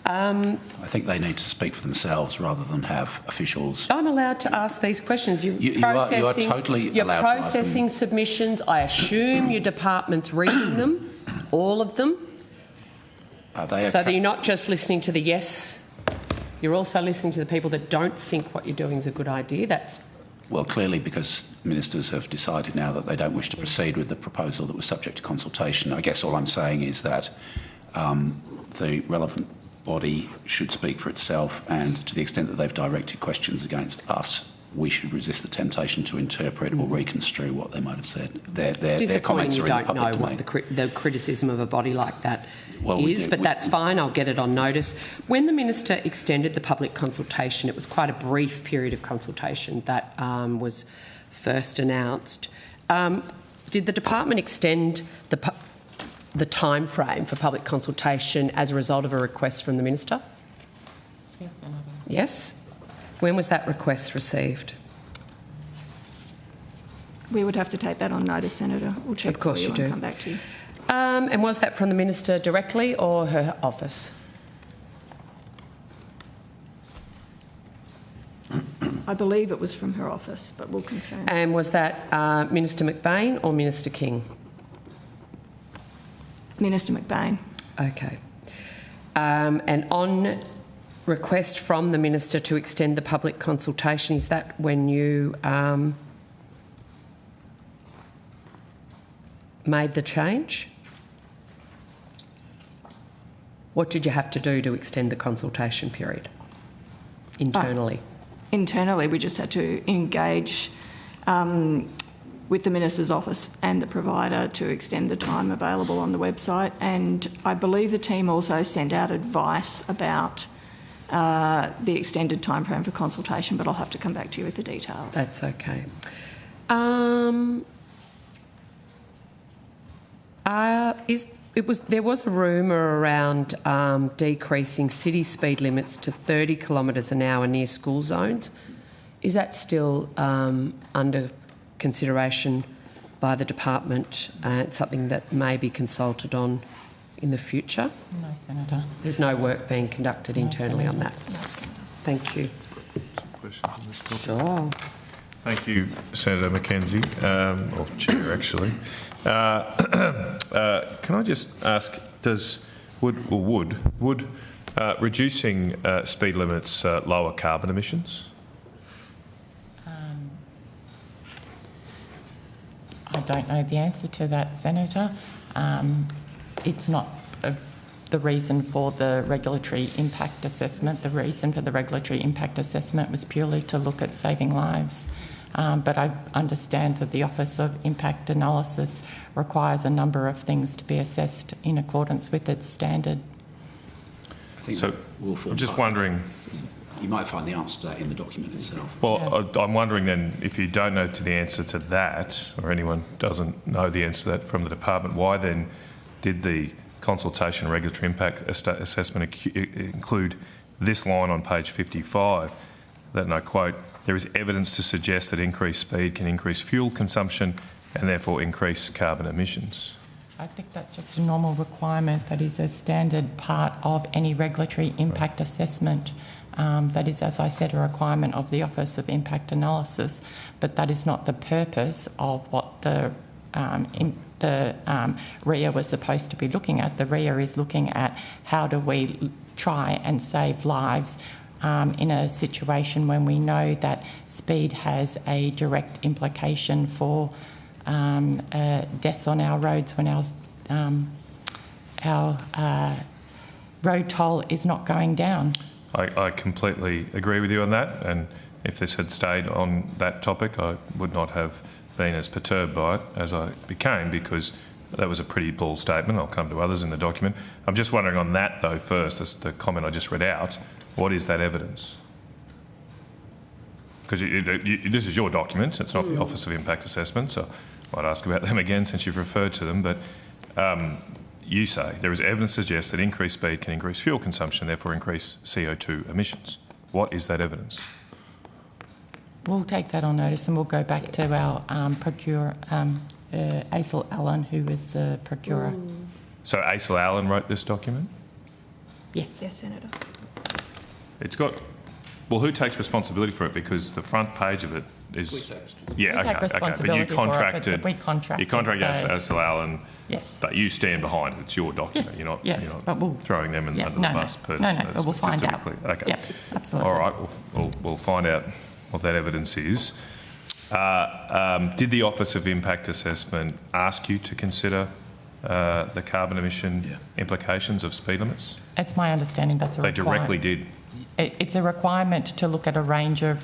I think they need to speak for themselves rather than have officials. I'm allowed to ask these questions. You are totally allowed to ask them. You're processing submissions. I assume your department's reading them, all of them. So that you're not just listening to the yes, you're also listening to the people that don't think what you're doing is a good idea. Well, clearly, because ministers have decided now that they don't wish to proceed with the proposal that was subject to consultation. I guess all I'm saying is that the relevant body should speak for itself, and to the extent that they've directed questions against us, we should resist the temptation to interpret or reconstrue what they might have said. Their comments are in the public domain. What the criticism of a body like that is, but that's fine. I'll get it on notice. When the Minister extended the public consultation, it was quite a brief period of consultation that was first announced. Did the department extend the time frame for public consultation as a result of a request from the Minister? Yes, Senator. Yes? When was that request received? We would have to take that on notice, Senator. We'll check of course for you you do. and come back to you. And was that from the Minister directly or her office? I believe it was from her office, but we'll confirm. And was that Minister McBain or Minister King? Minister McBain. Okay. And on request from the Minister to extend the public consultation, is that when you made the change? What did you have to do to extend the consultation period? internally? Internally, we just had to engage with the Minister's office and the provider to extend the time available on the website. And I believe the team also sent out advice about the extended timeframe for consultation, but I'll have to come back to you with the details. That's okay. There was a rumour around decreasing city speed limits to 30 kilometres an hour near school zones. Is that still under consideration by the department? It's something that may be consulted on in the future? No, Senator. There's no work being conducted internally on that. Thank you. Some questions on this topic? Sure. Thank you, Senator Mackenzie, or Chair, actually. Can I just ask, would reducing speed limits lower carbon emissions? I don't know the answer to that, Senator. It's not the reason for the regulatory impact assessment. The reason for the regulatory impact assessment was purely to look at saving lives. But I understand that the Office of Impact Analysis requires a number of things to be assessed in accordance with its standard. I think So I'm just wondering... You might find the answer to that in the document itself. Well, I'm wondering then, if you don't know the answer to that, or anyone doesn't know the answer to that from the department, why then did the consultation regulatory impact assessment include this line on page 55, that, and I quote, "There is evidence to suggest that increased speed can increase fuel consumption and therefore increase carbon emissions"? I think that's just a normal requirement that is a standard part of any regulatory impact assessment. That is, as I said, a requirement of the Office of Impact Analysis, but that is not the purpose of what the RIA was supposed to be looking at. The RIA is looking at how do we try and save lives in a situation when we know that speed has a direct implication for deaths on our roads when our road toll is not going down. I completely agree with you on that, and if this had stayed on that topic, I would not have been as perturbed by it as I became, because that was a pretty bold statement. I'll come to others in the document. I'm just wondering on that, though, first, that's the comment I just read out, what is that evidence? Because this is your document, it's not the Office of Impact Assessment, so I might ask about them again since you've referred to them, but you say there is evidence to suggest that increased speed can increase fuel consumption, therefore increase CO2 emissions. What is that evidence? We'll take that on notice and we'll go back to our procurer, Aisel Allen, who is the procurer. So Aisel Allen wrote this document? Yes. Yes, Senator. It's got... Well, who takes responsibility for it? Because the front page of it is... Yeah, We take responsibility but you contracted... but we contracted. You contracted so Aisel Allen, yes. but you stand behind it. It's your document. Yes, You're not, yes, you're not but we'll, throwing them under the bus. No, but we'll find out. Okay. Yep, absolutely. All right, we'll find out what that evidence is. Did the Office of Impact Assessment ask you to consider the carbon emission implications of speed limits? It's my understanding that's a requirement. They directly did. It's a requirement to look at a range of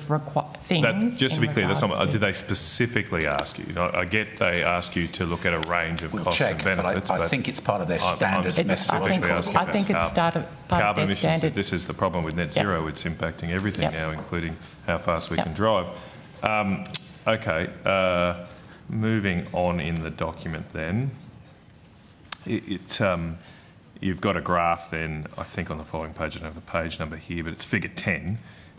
things. Just to be clear, that's not, to... did they specifically ask you? I get they ask you to look at a range of costs and benefits. But I think it's part of their standard methodology. I think it's part of carbon their emissions. standard. This is the problem with net zero. It's impacting everything now, including how fast we can drive. Okay, moving on in the document then. You've got a graph then, I think on the following page, I don't have the page number here, but it's figure 10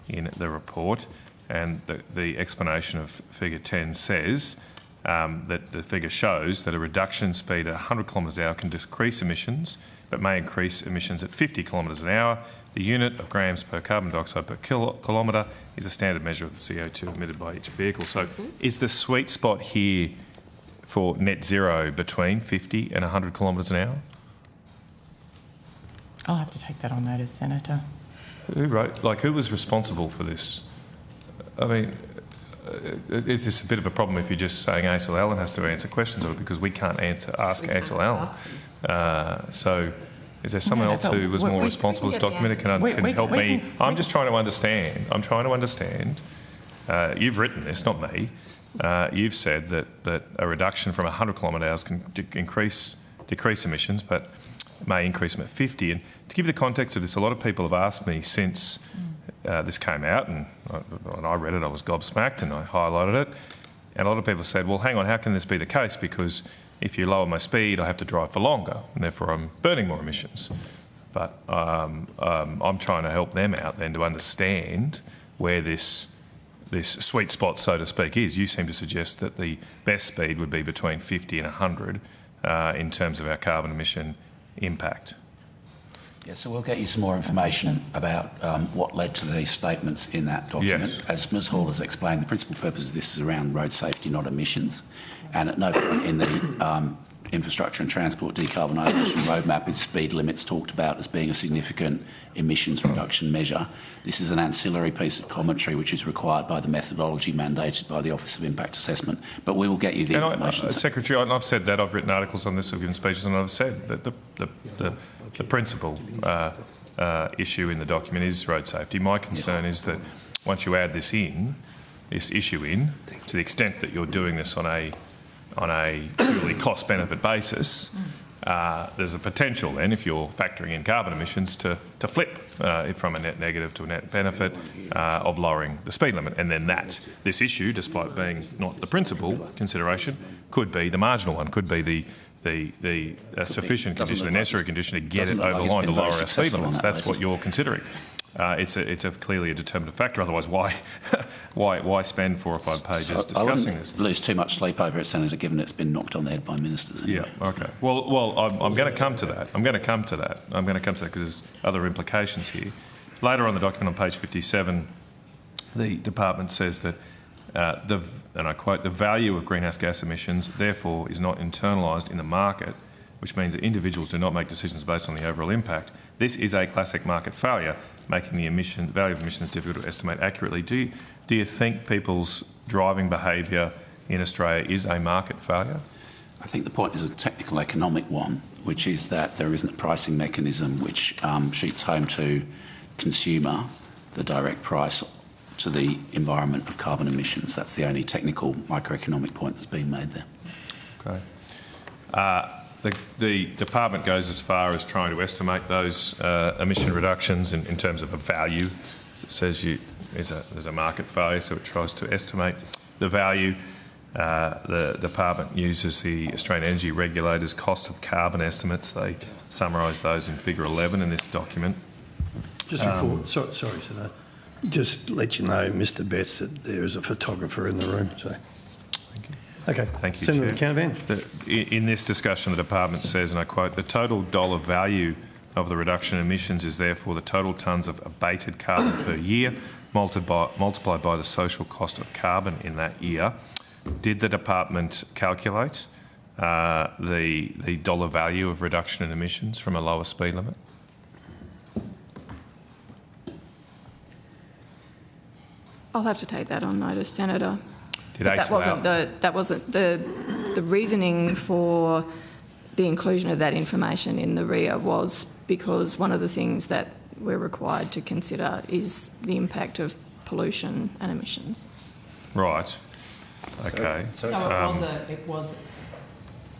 in the report, and the explanation of figure 10 says that the figure shows that a reduction in speed at 100 kilometres an hour can decrease emissions, but may increase emissions at 50 kilometres an hour. The unit of grams per carbon dioxide per kilometre is a standard measure of the CO2 emitted by each vehicle. So is the sweet spot here for net zero between 50 and 100 kilometres an hour? I'll have to take that on notice, Senator. Who who was responsible for this? I mean, is this a bit of a problem if you're just saying Aisel Allen has to answer questions of it, because we can't ask Aisel Allen? So Is there someone else who was more responsible for this document and can help me? I'm just trying to understand. I'm trying to understand. You've written this, not me. You've said that a reduction from 100 kilometre-hours can decrease emissions, but may increase them at 50. And to give you the context of this, a lot of people have asked me since this came out, and when I read it, I was gobsmacked and I highlighted it. And a lot of people said, well, hang on, how can this be the case? Because if you lower my speed, I have to drive for longer, and therefore I'm burning more emissions. But I'm trying to help them out then to understand where this sweet spot, so to speak, is. You seem to suggest that the best speed would be between 50 and 100 in terms of our carbon emission impact. Yeah, so we'll get you some more information about what led to these statements in that document. Yes. As Ms Hall has explained, the principal purpose of this is around road safety, not emissions. And at no point in the infrastructure and transport decarbonisation roadmap is speed limits talked about as being a significant emissions reduction measure. This is an ancillary piece of commentary which is required by the methodology mandated by the Office of Impact Assessment. But we will get you the information. Secretary, I've said that. I've written articles on this, I've given speeches, and I've said that the principal issue in the document is road safety. My concern is that once you add this issue in, to the extent that you're doing this on a purely cost-benefit basis, there's a potential then, if you're factoring in carbon emissions, to flip it from a net negative to a net benefit of lowering the speed limit. And then this issue, despite being not the principal consideration, could be the marginal one, could be the sufficient condition, the necessary condition to get it over the line to lower our speed limits. That's what you're considering. It's clearly a determinative factor. Otherwise, why spend 4 or 5 pages discussing this? Lose too much sleep over it, Senator, given it's been knocked on the head by ministers. Anyway. Yeah. Okay. Well, I'm going to come to that. I'm going to come to that because there's other implications here. Later on the document on page 57, the department says that and I quote, the value of greenhouse gas emissions therefore is not internalised in the market, which means that individuals do not make decisions based on the overall impact. This is a classic market failure, making the value of emissions difficult to estimate accurately. Do you think people's driving behaviour in Australia is a market failure? I think the point is a technical economic one, which is that there isn't a pricing mechanism which sheets home to consumer the direct price to the environment of carbon emissions. That's the only technical microeconomic point that's been made there. Okay. The department goes as far as trying to estimate those emission reductions in terms of a value. It says there's a market failure, so it tries to estimate the value. The department uses the Australian Energy Regulator's cost of carbon estimates. They summarise those in figure 11 in this document. Just before, sorry, Senator. Just let you know, Mr. Betts, that there is a photographer in the room. So, thank you. Okay. Thank you, Senator Chair. In this discussion, the department says, and I quote, the total dollar value of the reduction in emissions is therefore the total tonnes of abated carbon per year multiplied by the social cost of carbon in that year. Did the department calculate the dollar value of reduction in emissions from a lower speed limit? I'll have to take that on notice, Senator. That wasn't the reasoning for the inclusion of that information in the RIA was because one of the things that we're required to consider is the impact of pollution and emissions. Right. Okay. So it was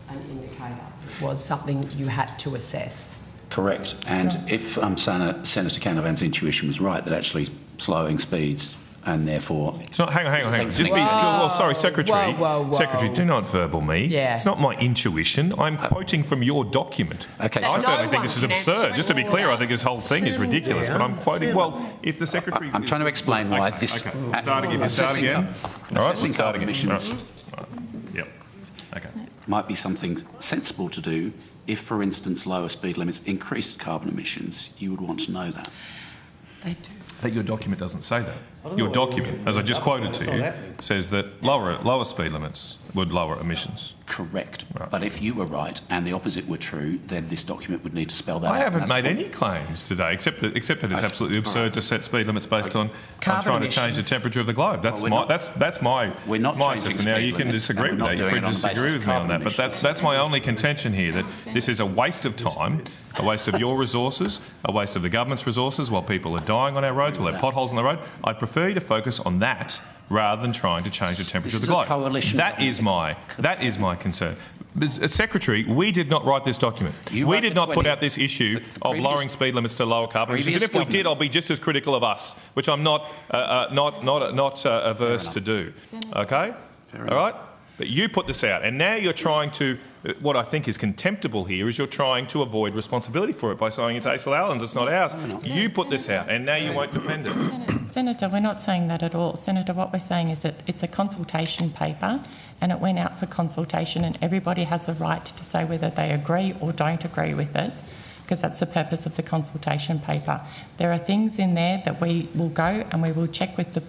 an indicator. It was something you had to assess. Correct. And if Senator Canavan's intuition was right, that actually slowing speeds and therefore... It's not, hang on. Just sorry, Secretary. Whoa. Secretary, do not verbal me. Yeah. It's not my intuition. I'm quoting from your document. Okay. I certainly think this is absurd. Just to be clear, I think this whole thing is ridiculous, but I'm quoting... Well, if the Secretary... I'm trying to explain why this... Okay. We'll start again. Assessing carbon emissions Yep. Okay. might be something sensible to do if, for instance, lower speed limits increased carbon emissions. You would want to know that. They do. That your document doesn't say that. Your document, as I just quoted to you, says that lower speed limits would lower emissions. Correct. Right. But if you were right and the opposite were true, then this document would need to spell that out. I haven't made any claims today, except that it's absolutely absurd to set speed limits based on trying to change the temperature of the globe. That's my system. Now you can disagree with that. You're free to disagree with me on that, but that's my only contention here. That this is a waste of time, a waste of your resources, a waste of the government's resources, while people are dying on our roads, while there are potholes on the road. I'd prefer you to focus on that rather than trying to change the temperature of the globe. That is my concern. Secretary, we did not write this document. We did not put out this issue of lowering speed limits to lower carbon emissions. And if we did, I'll be just as critical of us, which I'm not averse to do. Okay? All right? But you put this out, and now you're trying to. What I think is contemptible here is you're trying to avoid responsibility for it by saying it's Acel Allen's, it's not ours. You put this out, and now you won't defend it. Senator, we're not saying that at all. Senator, what we're saying is that it's a consultation paper, and it went out for consultation, and everybody has a right to say whether they agree or don't agree with it, because that's the purpose of the consultation paper. There are things in there that we will go and we will check with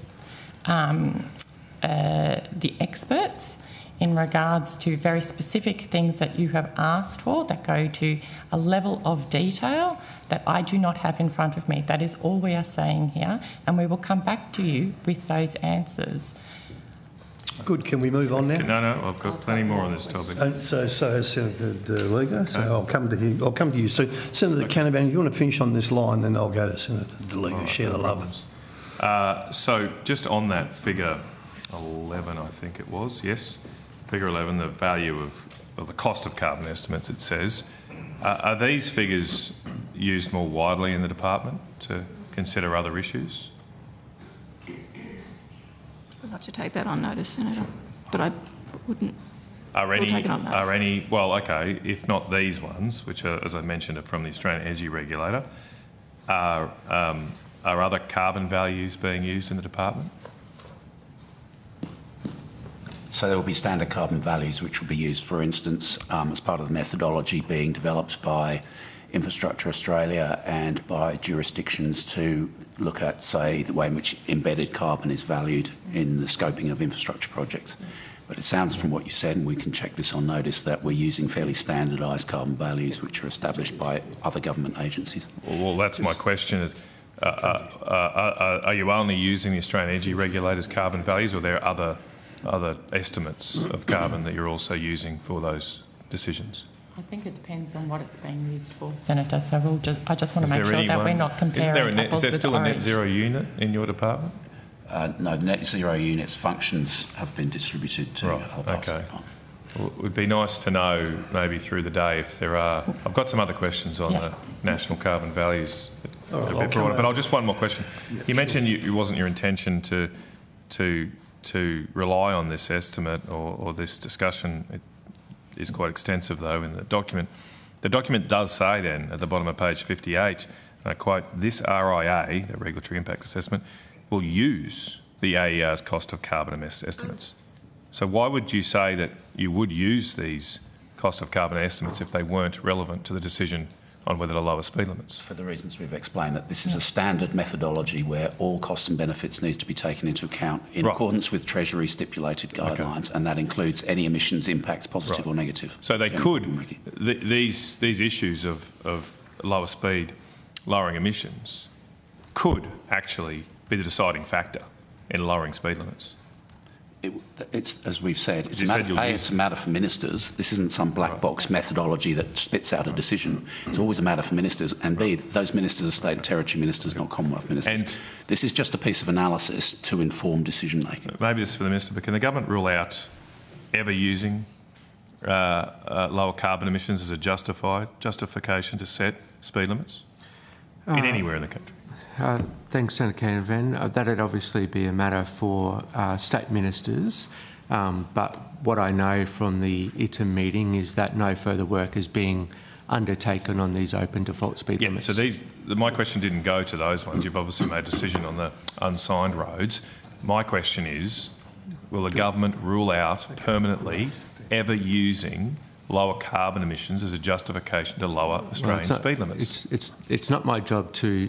the experts in regards to very specific things that you have asked for that go to a level of detail that I do not have in front of me. That is all we are saying here, and we will come back to you with those answers. Good. Can we move on now? No, I've got plenty more on this topic. So has Senator DeLiga. So I'll come to him. I'll come to you. So Senator Canavan, if you want to finish on this line, then I'll go to Senator DeLiga. Share the love. So just on that figure 11, I think it was. Yes. Figure 11, the value of the cost of carbon estimates, it says. Are these figures used more widely in the department to consider other issues? We'll have to take that on notice, Senator, but I wouldn't. Well, okay, if not these ones, which are, as I mentioned, are from the Australian Energy Regulator, are other carbon values being used in the department? So there will be standard carbon values which will be used, for instance, as part of the methodology being developed by Infrastructure Australia and by jurisdictions to look at, say, the way in which embedded carbon is valued in the scoping of infrastructure projects. But it sounds from what you said, and we can check this on notice, that we're using fairly standardised carbon values which are established by other government agencies. Well, that's my question. Is, are you only using the Australian Energy Regulator's carbon values, or are there other estimates of carbon that you're also using for those decisions? I think it depends on what it's being used for, Senator. So I just want to make sure that we're not comparing apples with oranges. Is there still a net zero unit in your department? No, the net zero unit's functions have been distributed to other parts of the department. Well, it would be nice to know, maybe through the day, if there are. I've got some other questions on the national carbon values, but I'll just one more question. You mentioned it wasn't your intention to rely on this estimate or this discussion. It is quite extensive, though, in the document. The document does say then, at the bottom of page 58, and I quote, this RIA, the Regulatory Impact Assessment, will use the AER's cost of carbon estimates. So why would you say that you would use these cost of carbon estimates if they weren't relevant to the decision on whether to lower speed limits? For the reasons we've explained, that this is a standard methodology where all costs and benefits need to be taken into account in accordance with Treasury stipulated guidelines, and that includes any emissions impacts, positive or negative. So they could, these issues of lower speed, lowering emissions, could actually be the deciding factor in lowering speed limits. It's, as we've said, it's a matter for ministers. This isn't some black box methodology that spits out a decision. It's always a matter for ministers, and B, those ministers are state and territory ministers, not Commonwealth ministers. And this is just a piece of analysis to inform decision making. Maybe this is for the minister, but can the government rule out ever using lower carbon emissions as a justification to set speed limits in anywhere in the country? Thanks, Senator Canavan. That would obviously be a matter for state ministers, but what I know from the ITEM meeting is that no further work is being undertaken on these open default speed limits. So my question didn't go to those ones. You've obviously made a decision on the unsigned roads. My question is, will the government rule out permanently ever using lower carbon emissions as a justification to lower Australian speed limits. It's not my job to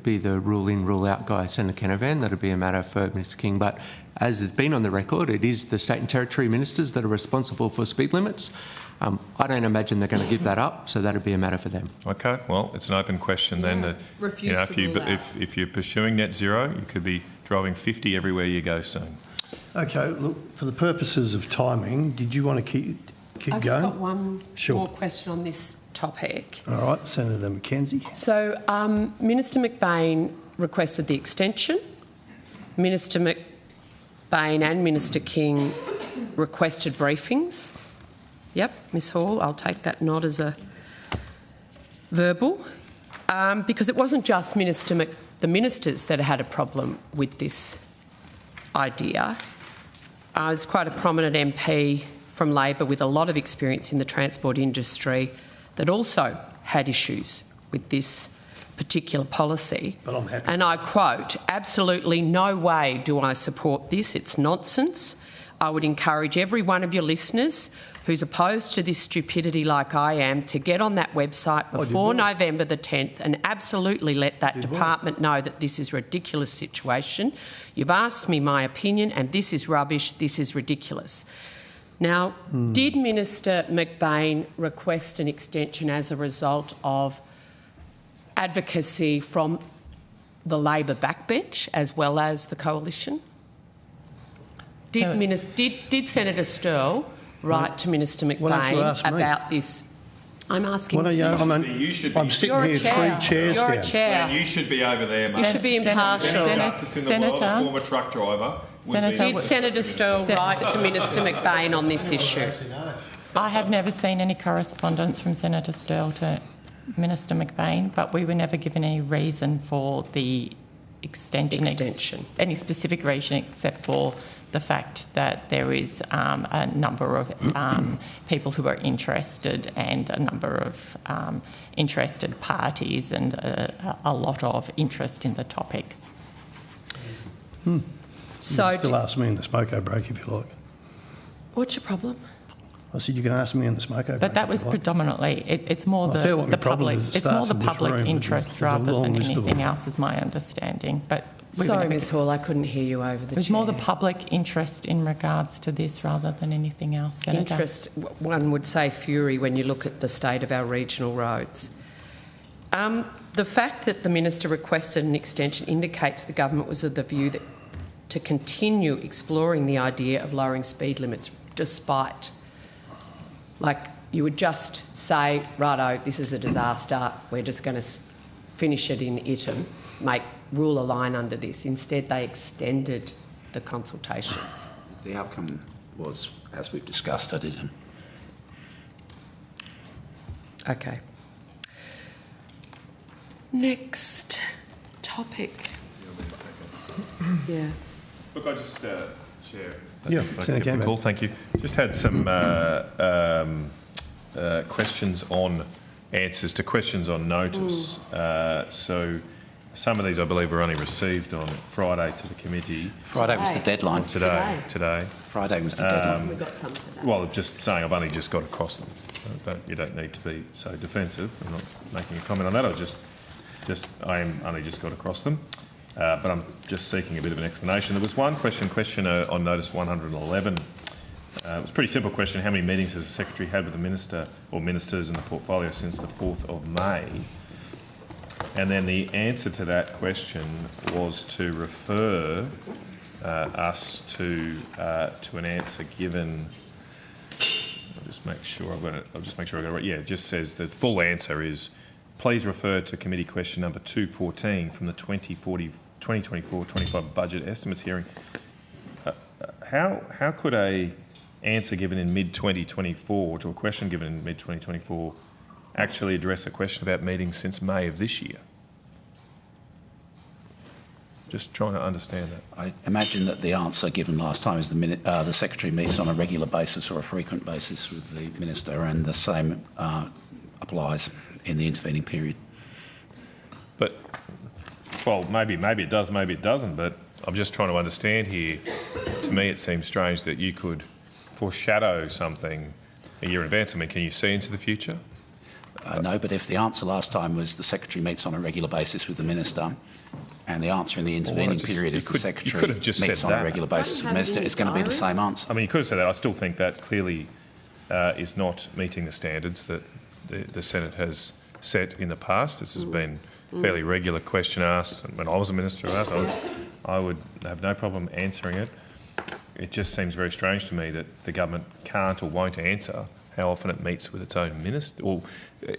be the rule in, rule out guy, Senator Canavan. That'll be a matter for Mr King. But as has been on the record, it is the state and territory ministers that are responsible for speed limits. I don't imagine they're going to give that up, so that'll be a matter for them. Okay, well, it's an open question then. If you're pursuing net zero, you could be driving 50 everywhere you go soon. Okay, look, for the purposes of timing, did you want to keep I've going? just got one more question on this topic. All right, Senator McKenzie. So Minister McBain requested the extension. Minister McBain and Minister King requested briefings. Yep, Ms Hall, I'll take that nod as a verbal. Because it wasn't just the ministers that had a problem with this idea. There's quite a prominent MP from Labor with a lot of experience in the transport industry that also had issues with this particular policy. But I'm happy. And I quote, "Absolutely no way do I support this. It's nonsense. I would encourage every one of your listeners who's opposed to this stupidity like I am to get on that website before November the 10th and absolutely let that department know that this is a ridiculous situation. You've asked me my opinion and this is rubbish, this is ridiculous." Now, did Minister McBain request an extension as a result of advocacy from the Labor backbench as well as the coalition? Did Senator Sterle write to Minister McBain about this? I'm asking. I'm sitting here 3 chairs You're down. a chair. You should be over there, mate. You should be impartial. Senator, former truck driver. Did Senator Sterle write to Minister McBain on this issue? I have never seen any correspondence from Senator Sterle to Minister McBain, but we were never given any reason for the extension. Any specific reason except for the fact that there is a number of people who are interested and a number of interested parties and a lot of interest in the topic. So you can still ask me in the smoko break if you like. What's your problem? I said you can ask me in the smoko break. But that was predominantly, it's more the public, it's more the public interest rather than anything else, is my understanding. But sorry, Ms Hall, I couldn't hear you over the chair. It was more the public interest in regards to this rather than anything else, Senator. Interest, one would say fury when you look at the state of our regional roads. The fact that the Minister requested an extension indicates the government was of the view that to continue exploring the idea of lowering speed limits despite, like, you would just say, righto, this is a disaster, we're just going to finish it in item, rule a line under this. Instead, they extended the consultations. The outcome was, as we've discussed, I didn't. Okay. Next topic. Yeah. Look, I just, Chair. Cool, thank you. Just had some questions on answers to questions on notice. So some of these, I believe, were only received on Friday to the committee. Friday was the deadline. Today. Friday was the deadline. We got some today. Well, just saying, I've only just got across them. You don't need to be so defensive. I'm not making a comment on that. I only just got across them. But I'm just seeking a bit of an explanation. There was one question on notice 111. It was a pretty simple question. How many meetings has the Secretary had with the Minister or Ministers in the portfolio since the 4th of May? And then the answer to that question was to refer us to an answer given. I'll just make sure I got it right. Yeah, it just says the full answer is, please refer to committee question number 214 from the 2024-25 budget estimates hearing. How could a answer given in mid-2024 to a question given in mid-2024 actually address a question about meetings since May of this year? Just trying to understand that. I imagine that the answer given last time is the Secretary meets on a regular basis or a frequent basis with the Minister, and the same applies in the intervening period. But, well, maybe it does, maybe it doesn't, but I'm just trying to understand here. To me, it seems strange that you could foreshadow something a year in advance. I mean, can you see into the future? No, but if the answer last time was the Secretary meets on a regular basis with the Minister, and the answer in the intervening period is the Secretary meets on a regular basis with the Minister, it's going to be the same answer. I mean, you could have said that. I still think that clearly is not meeting the standards that the Senate has set in the past. This has been a fairly regular question asked. When I was a Minister, I would have no problem answering it. It just seems very strange to me that the government can't or won't answer how often it meets with its own minister. Or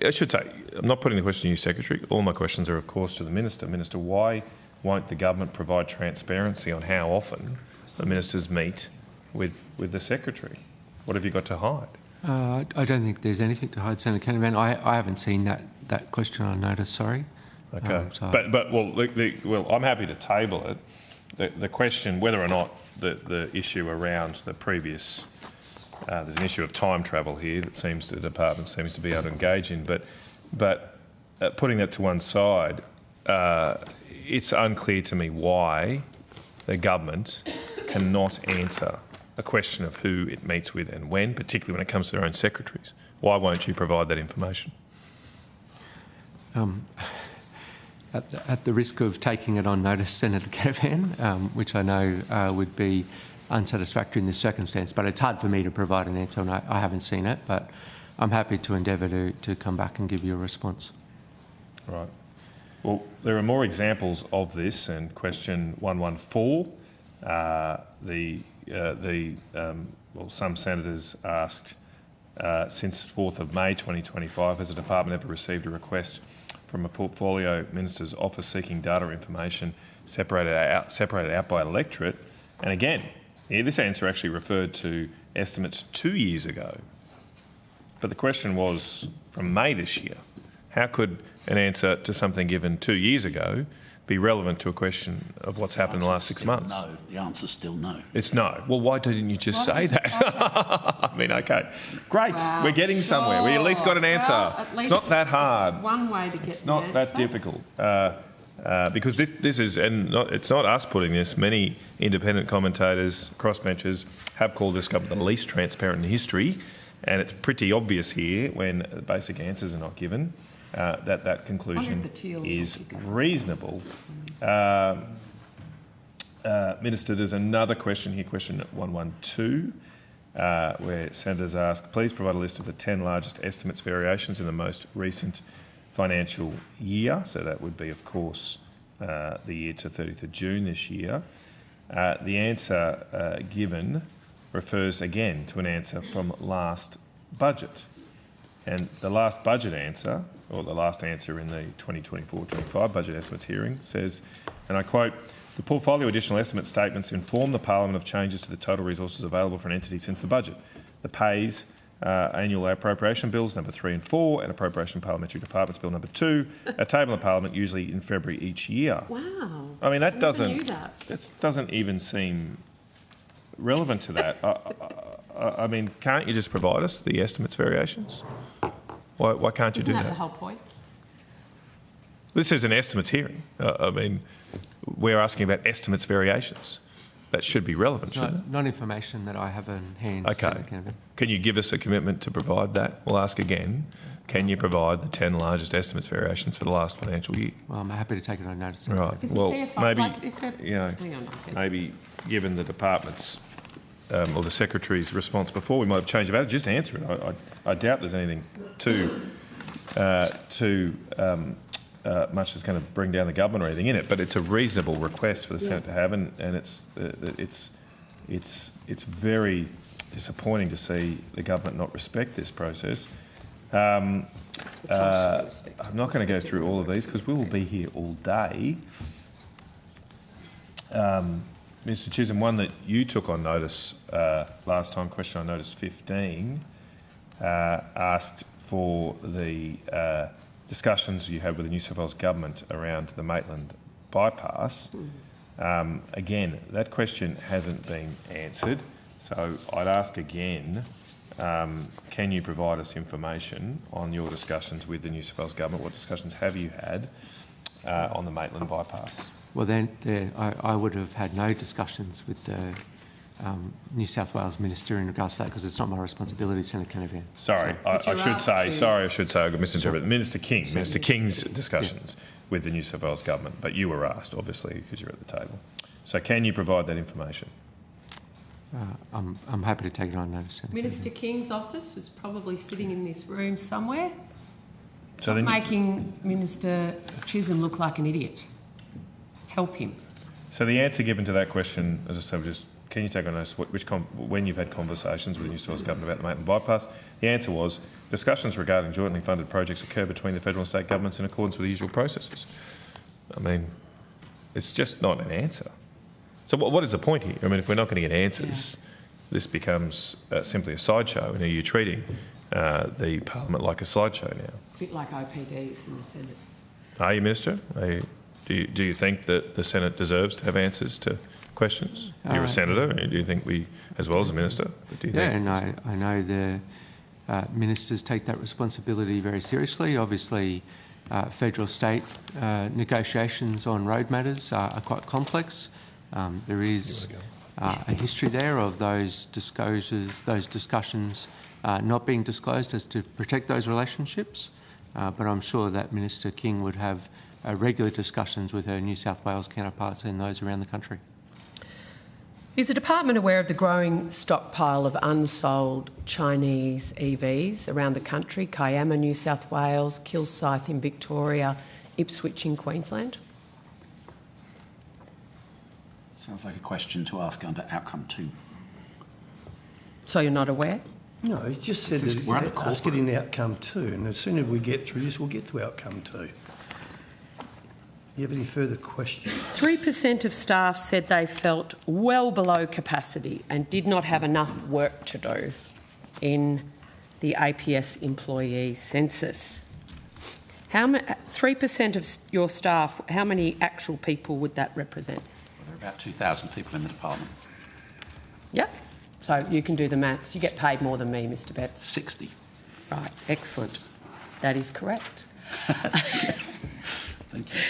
I should say, I'm not putting the question to you, Secretary. All my questions are, of course, to the Minister. Minister, why won't the government provide transparency on how often the ministers meet with the Secretary? What have you got to hide? I don't think there's anything to hide, Senator Canavan. I haven't seen that question on notice, sorry. Okay. Well, I'm happy to table it. The question, whether or not the issue around the previous... there's an issue of time travel here that the department seems to be able to engage in, but putting that to one side, it's unclear to me why the government cannot answer a question of who it meets with and when, particularly when it comes to their own secretaries. Why won't you provide that information? At the risk of taking it on notice, Senator Canavan, which I know would be unsatisfactory in this circumstance, but it's hard for me to provide an answer, and I haven't seen it, but I'm happy to endeavour to come back and give you a response. Right. Well, there are more examples of this, and question 114, some senators asked, since 4th of May 2025, has the department ever received a request from a portfolio minister's office seeking data information separated out by electorate? And again, this answer actually referred to estimates 2 years ago. But the question was from May this year. How could an answer to something given 2 years ago be relevant to a question of what's happened in the last 6 months? No. The answer's still no. It's no. Well, why didn't you just say that? I mean, okay. Great. Wow, we're getting somewhere. We at least got an answer. Well, it's not that hard. This is one way to get It's not that difficult. Because this is, and it's not us putting this, many independent commentators, crossbenchers, have called this government the least transparent in history, and it's pretty obvious here when basic answers are not given that conclusion is reasonable. Minister, there's another question here, question 112, where senators ask, please provide a list of the 10 largest estimates variations in the most recent financial year. So that would be, of course, the year to 30th of June this year. The answer given refers again to an answer from last budget. And the last budget answer, or the last answer in the 2024-25 budget estimates hearing says, and I quote, the portfolio additional estimate statements inform the Parliament of changes to the total resources available for an entity since the budget. The pays annual appropriation bills number 3 and 4 and appropriation parliamentary departments bill number 2 are tabled in Parliament usually in February each year. Wow. I mean, that doesn't even seem relevant to that. I mean, can't you just provide us the estimates variations? Why can't you do that? Isn't that the whole point? This is an estimates hearing. I mean, we're asking about estimates variations. That should be relevant, shouldn't it? Not information that I have in hand. Okay. Can you give us a commitment to provide that? We'll ask again. Can you provide the 10 largest estimates variations for the last financial year? Well, I'm happy to take it on notice. Right. Is well, the CFO, maybe, hang on, maybe given the department's or the Secretary's response before, we might have changed about it. Just answer it. I doubt there's anything too much that's going to bring down the government or anything in it, but it's a reasonable request for the Senate to have, and it's very disappointing to see the government not respect this process. I'm not going to go through all of these because we will be here all day. Mr. Chisholm, one that you took on notice last time, question on notice 15, asked for the discussions you had with the New South Wales government around the Maitland bypass. Again, that question hasn't been answered, so I'd ask again, can you provide us information on your discussions with the New South Wales government? What discussions have you had on the Maitland bypass? Well, then I would have had no discussions with the New South Wales Minister in regards to that, because it's not my responsibility, Senator Canavan. Sorry, I should say, I got misinterpreted. Minister King's discussions with the New South Wales government, but you were asked, obviously, because you're at the table. So can you provide that information? I'm happy to take it on notice, Senator Minister King's office is probably sitting in this room somewhere. So Stop making Minister Chisholm look like an idiot. Help him. So the answer given to that question, as I said, was just, can you take on notice when you've had conversations with the New South Wales government about the Maitland bypass? The answer was, discussions regarding jointly funded projects occur between the federal and state governments in accordance with the usual processes. I mean, it's just not an answer. So what is the point here? I mean, if we're not going to get answers, this becomes simply a sideshow, and are you treating the Parliament like a sideshow now? A bit like OPDs in the Senate. Are you, Minister? Do you think that the Senate deserves to have answers to questions? You're a senator. Do you think we, as well as a minister, do you think? And I know the ministers take that responsibility very seriously. Obviously, federal-state negotiations on road matters are quite complex. There is a history there of those disclosures, those discussions not being disclosed as to protect those relationships. But I'm sure that Minister King would have regular discussions with her New South Wales counterparts and those around the country. Is the department aware of the growing stockpile of unsold Chinese EVs around the country? Kiama, New South Wales, Kilsyth in Victoria, Ipswich in Queensland? Sounds like a question to ask under outcome 2. So you're not aware? No, he just said that we're under ask it in outcome 2, and as soon as we get through this, we'll get to outcome 2. Do you have any further questions? 3% of staff said they felt well below capacity and did not have enough work to do in the APS employee census. 3% of your staff, how many actual people would that represent? Well, there are about 2,000 people in the department. Yep. So you can do the maths. You get paid more than me, Mr Betts. 60. Right, excellent. That is correct. Thank you.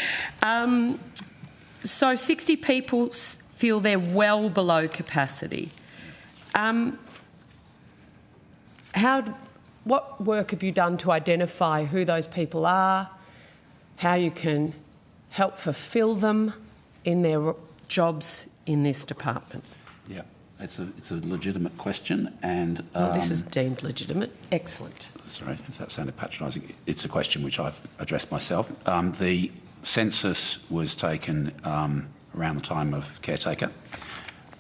So 60 people feel they're well below capacity. What work have you done to identify who those people are, how you can help fulfil them in their jobs in this department? Yeah, it's a legitimate question, and this is deemed legitimate. Excellent. Sorry if that sounded patronising. It's a question which I've addressed myself. The census was taken around the time of caretaker,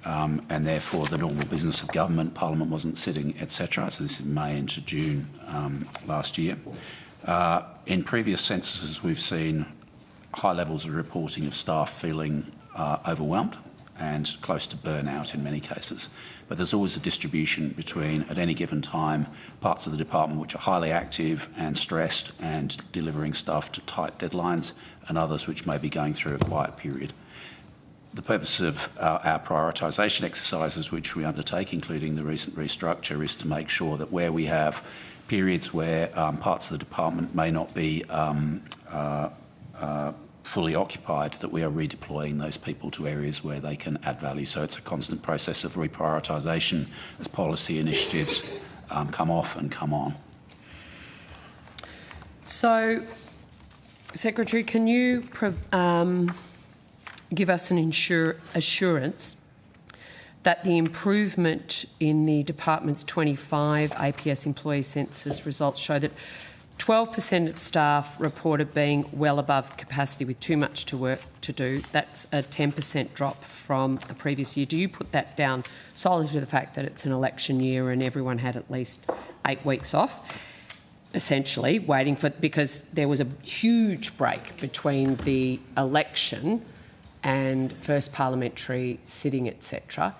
and therefore the normal business of government, Parliament wasn't sitting, etc. So this is May into June last year. In previous censuses, we've seen high levels of reporting of staff feeling overwhelmed and close to burnout in many cases. But there's always a distribution between, at any given time, parts of the department which are highly active and stressed and delivering stuff to tight deadlines, and others which may be going through a quiet period. The purpose of our prioritisation exercises which we undertake, including the recent restructure, is to make sure that where we have periods where parts of the department may not be fully occupied, that we are redeploying those people to areas where they can add value. So it's a constant process of reprioritisation as policy initiatives come off and come on. So, Secretary, can you give us an assurance that the improvement in the department's 25 APS employee census results show that 12% of staff reported being well above capacity with too much work to do? That's a 10% drop from the previous year. Do you put that down solely to the fact that it's an election year and everyone had at least 8 weeks off, essentially waiting for, because there was a huge break between the election and first parliamentary sitting, etc.?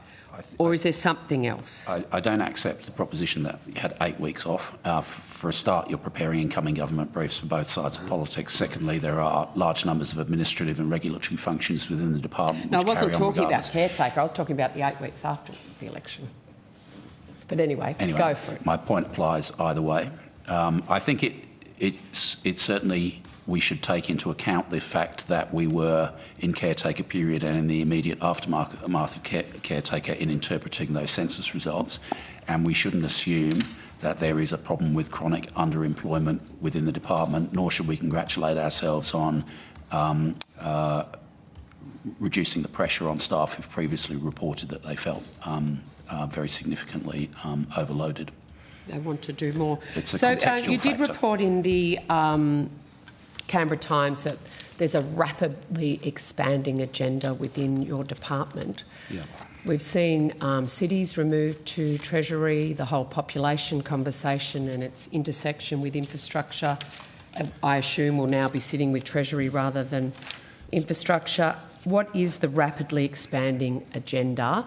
Or is there something else? I don't accept the proposition that you had 8 weeks off. For a start, you're preparing incoming government briefs for both sides of politics. Secondly, there are large numbers of administrative and regulatory functions within the department. No, I wasn't talking about caretaker. I was talking about the 8 weeks after the election. But anyway, go for it. My point applies either way. I think it certainly we should take into account the fact that we were in caretaker period and in the immediate aftermath of caretaker in interpreting those census results, and we shouldn't assume that there is a problem with chronic underemployment within the department, nor should we congratulate ourselves on reducing the pressure on staff who've previously reported that they felt very significantly overloaded. They want to do more. It's a so contextual you did factor. report in the Canberra Times that there's a rapidly expanding agenda within your department. Yeah. We've seen cities removed to Treasury, the whole population conversation and its intersection with infrastructure, I assume, will now be sitting with Treasury rather than infrastructure. What is the rapidly expanding agenda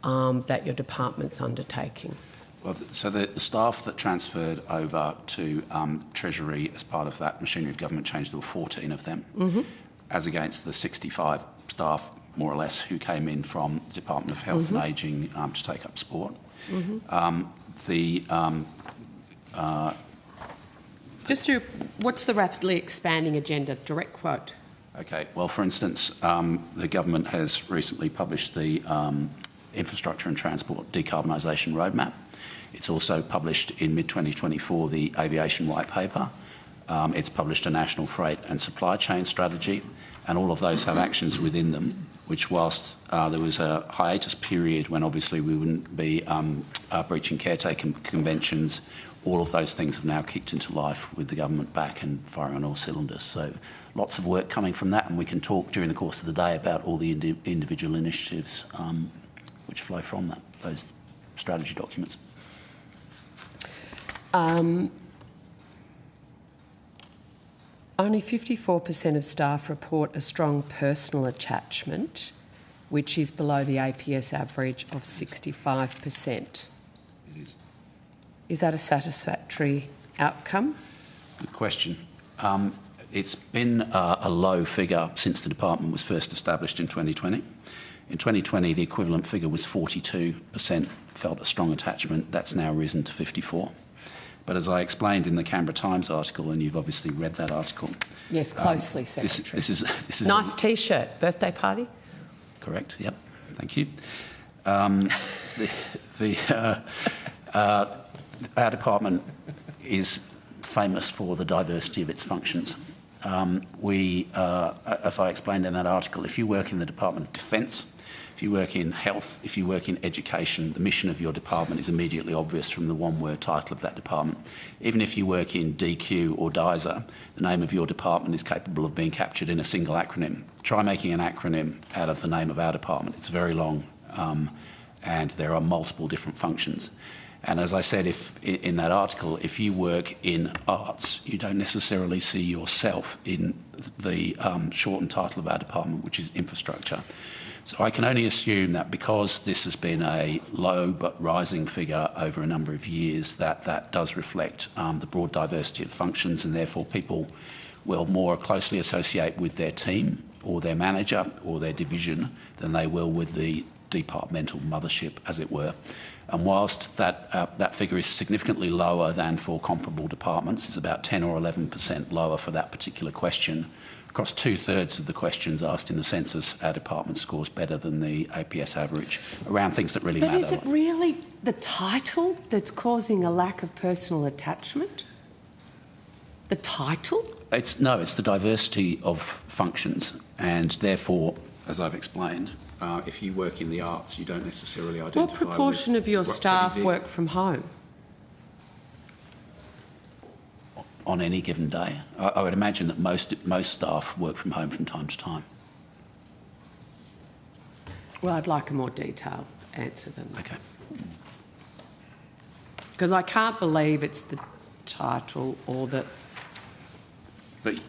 that your department's undertaking? Well, so the staff that transferred over to Treasury as part of that machinery of government change, there were 14 of them, as against the 65 staff, more or less, who came in from the Department of Health and Ageing to take up sport. What's the rapidly expanding agenda? Direct quote. Okay, well, for instance, the government has recently published the Infrastructure and Transport Decarbonisation Roadmap. It's also published in mid-2024 the Aviation White Paper. It's published a National Freight and Supply Chain Strategy, and all of those have actions within them, which whilst there was a hiatus period when obviously we wouldn't be breaching caretaker conventions, all of those things have now kicked into life with the government back and firing on all cylinders. So lots of work coming from that, and we can talk during the course of the day about all the individual initiatives which flow from those strategy documents. Only 54% of staff report a strong personal attachment, which is below the APS average of 65%. It is. Is that a satisfactory outcome? Good question. It's been a low figure since the department was first established in 2020. In 2020, the equivalent figure was 42% felt a strong attachment. That's now risen to 54%. But as I explained in the Canberra Times article, and you've obviously read that article. Yes, closely, Secretary. This is nice T-shirt. Birthday party? Correct, yep. Thank you. Our department is famous for the diversity of its functions. As I explained in that article, if you work in the Department of Defence, if you work in health, if you work in education, the mission of your department is immediately obvious from the one-word title of that department. Even if you work in DQ or DISA, the name of your department is capable of being captured in a single acronym. Try making an acronym out of the name of our department. It's very long, and there are multiple different functions. And as I said in that article, if you work in arts, you don't necessarily see yourself in the shortened title of our department, which is infrastructure. So I can only assume that because this has been a low but rising figure over a number of years, that does reflect the broad diversity of functions, and therefore people will more closely associate with their team or their manager or their division than they will with the departmental mothership, as it were. And whilst that figure is significantly lower than for comparable departments, it's about 10 or 11% lower for that particular question. Across 2/3 of the questions asked in the census, our department scores better than the APS average around things that really matter. But is it really the title that's causing a lack of personal attachment? The title? It's the diversity of functions, and therefore, as I've explained, if you work in the arts, you don't necessarily identify What proportion of your staff work from home? On any given day. I would imagine that most staff work from home from time to time. Well, I'd like a more detailed answer than that. Okay. Because I can't believe it's the title or the...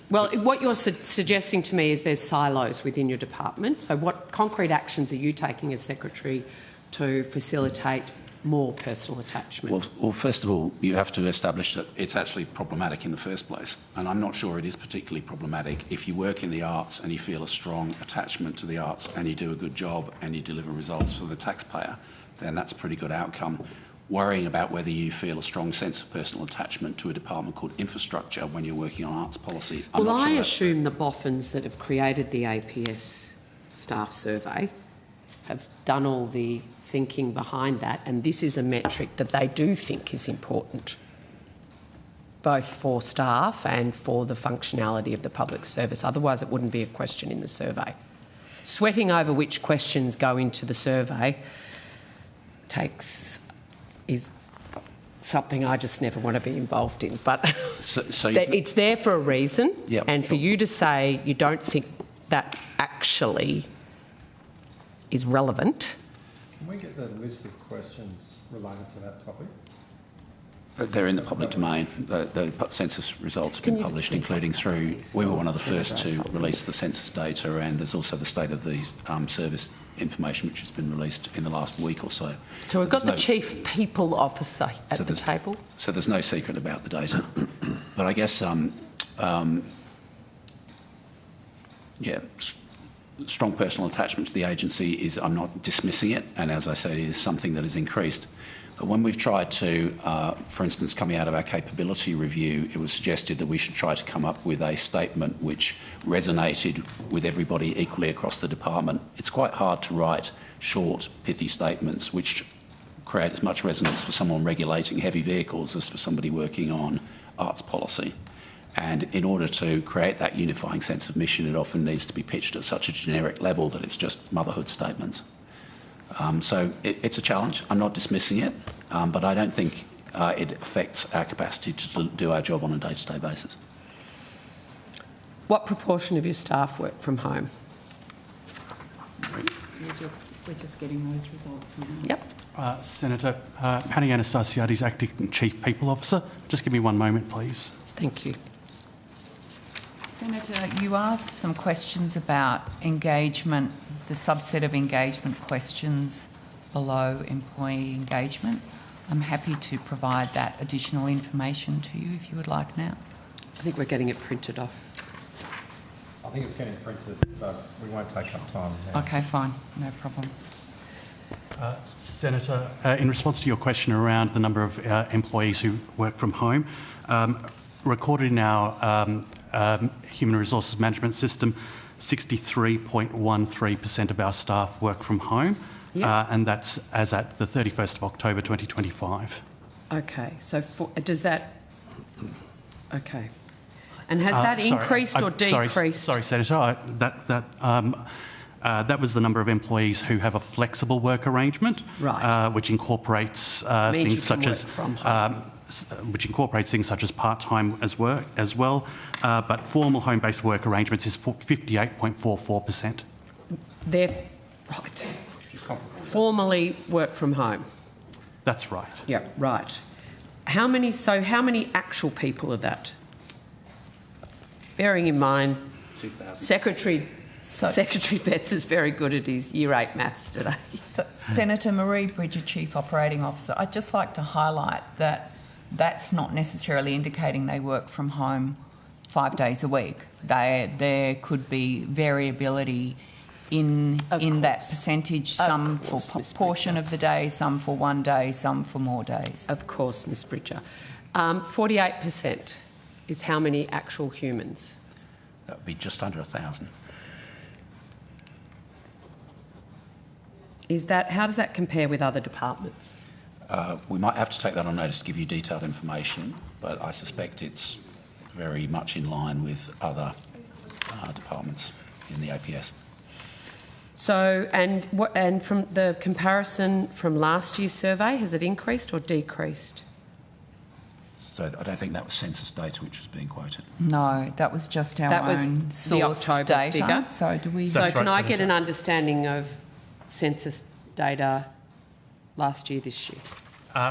what you're suggesting to me is there's silos within your department. So what concrete actions are you taking as Secretary to facilitate more personal attachment? Well, first of all, you have to establish that it's actually problematic in the first place. And I'm not sure it is particularly problematic. If you work in the arts and you feel a strong attachment to the arts and you do a good job and you deliver results for the taxpayer, then that's a pretty good outcome. worrying about whether you feel a strong sense of personal attachment to a department called infrastructure when you're working on arts policy. Well, I assume the boffins that have created the APS staff survey have done all the thinking behind that, and this is a metric that they do think is important, both for staff and for the functionality of the public service. Otherwise, it wouldn't be a question in the survey. Sweating over which questions go into the survey is something I just never want to be involved in. But it's there for a reason, and for you to say you don't think that actually is relevant. Can we get the list of questions related to that topic? They're in the public domain. The census results have been published, including through... We were one of the first to release the census data, and there's also the state of the service information which has been released in the last week or so. So we've got the Chief People Officer at the table. So there's no secret about the data. But I guess, strong personal attachment to the agency is... I'm not dismissing it, and as I said, it is something that has increased. But when we've tried to, for instance, coming out of our capability review, it was suggested that we should try to come up with a statement which resonated with everybody equally across the department. It's quite hard to write short, pithy statements which create as much resonance for someone regulating heavy vehicles as for somebody working on arts policy. And in order to create that unifying sense of mission, it often needs to be pitched at such a generic level that it's just motherhood statements. So it's a challenge. I'm not dismissing it, but I don't think it affects our capacity to do our job on a day-to-day basis. What proportion of your staff work from home? We're just getting those results now. Yep. Senator, Pani Anastasiades, Acting Chief People Officer. Just give me one moment, please. Thank you. Senator, you asked some questions about engagement, the subset of engagement questions below employee engagement. I'm happy to provide that additional information to you if you would like now. I think we're getting it printed off. I think it's getting printed, but we won't take up time now. Okay, fine, no problem. Senator, in response to your question around the number of employees who work from home, recorded in our human resources management system, 63.13% of our staff work from home, and that's as at the 31st of October 2025. Okay, so does that... Okay. And has that increased or decreased? Sorry, Senator, that was the number of employees who have a flexible work arrangement, right, which incorporates things such as part-time as well, but formal home-based work arrangements is 58.44%. They're right. Formally work from home. That's right. Yeah, right. How many actual people are that? Bearing in mind, 2,000. Secretary Betts is very good at his Year 8 maths today. So, Senator Marie Bridger, Chief Operating Officer, I'd just like to highlight that that's not necessarily indicating they work from home 5 days a week. There could be variability in that percentage, some for a portion of the day, some for 1 day, some for more days. Of course, Ms Bridger. 48% is how many actual humans? That would be just under 1,000. How does that compare with other departments? We might have to take that on notice to give you detailed information, but I suspect it's very much in line with other departments in the APS. So, and from the comparison from last year's survey, has it increased or decreased? So I don't think that was census data which was being quoted. No, that was just our own sourced data. Figure. So do we? So can I get an understanding of census data last year, this year?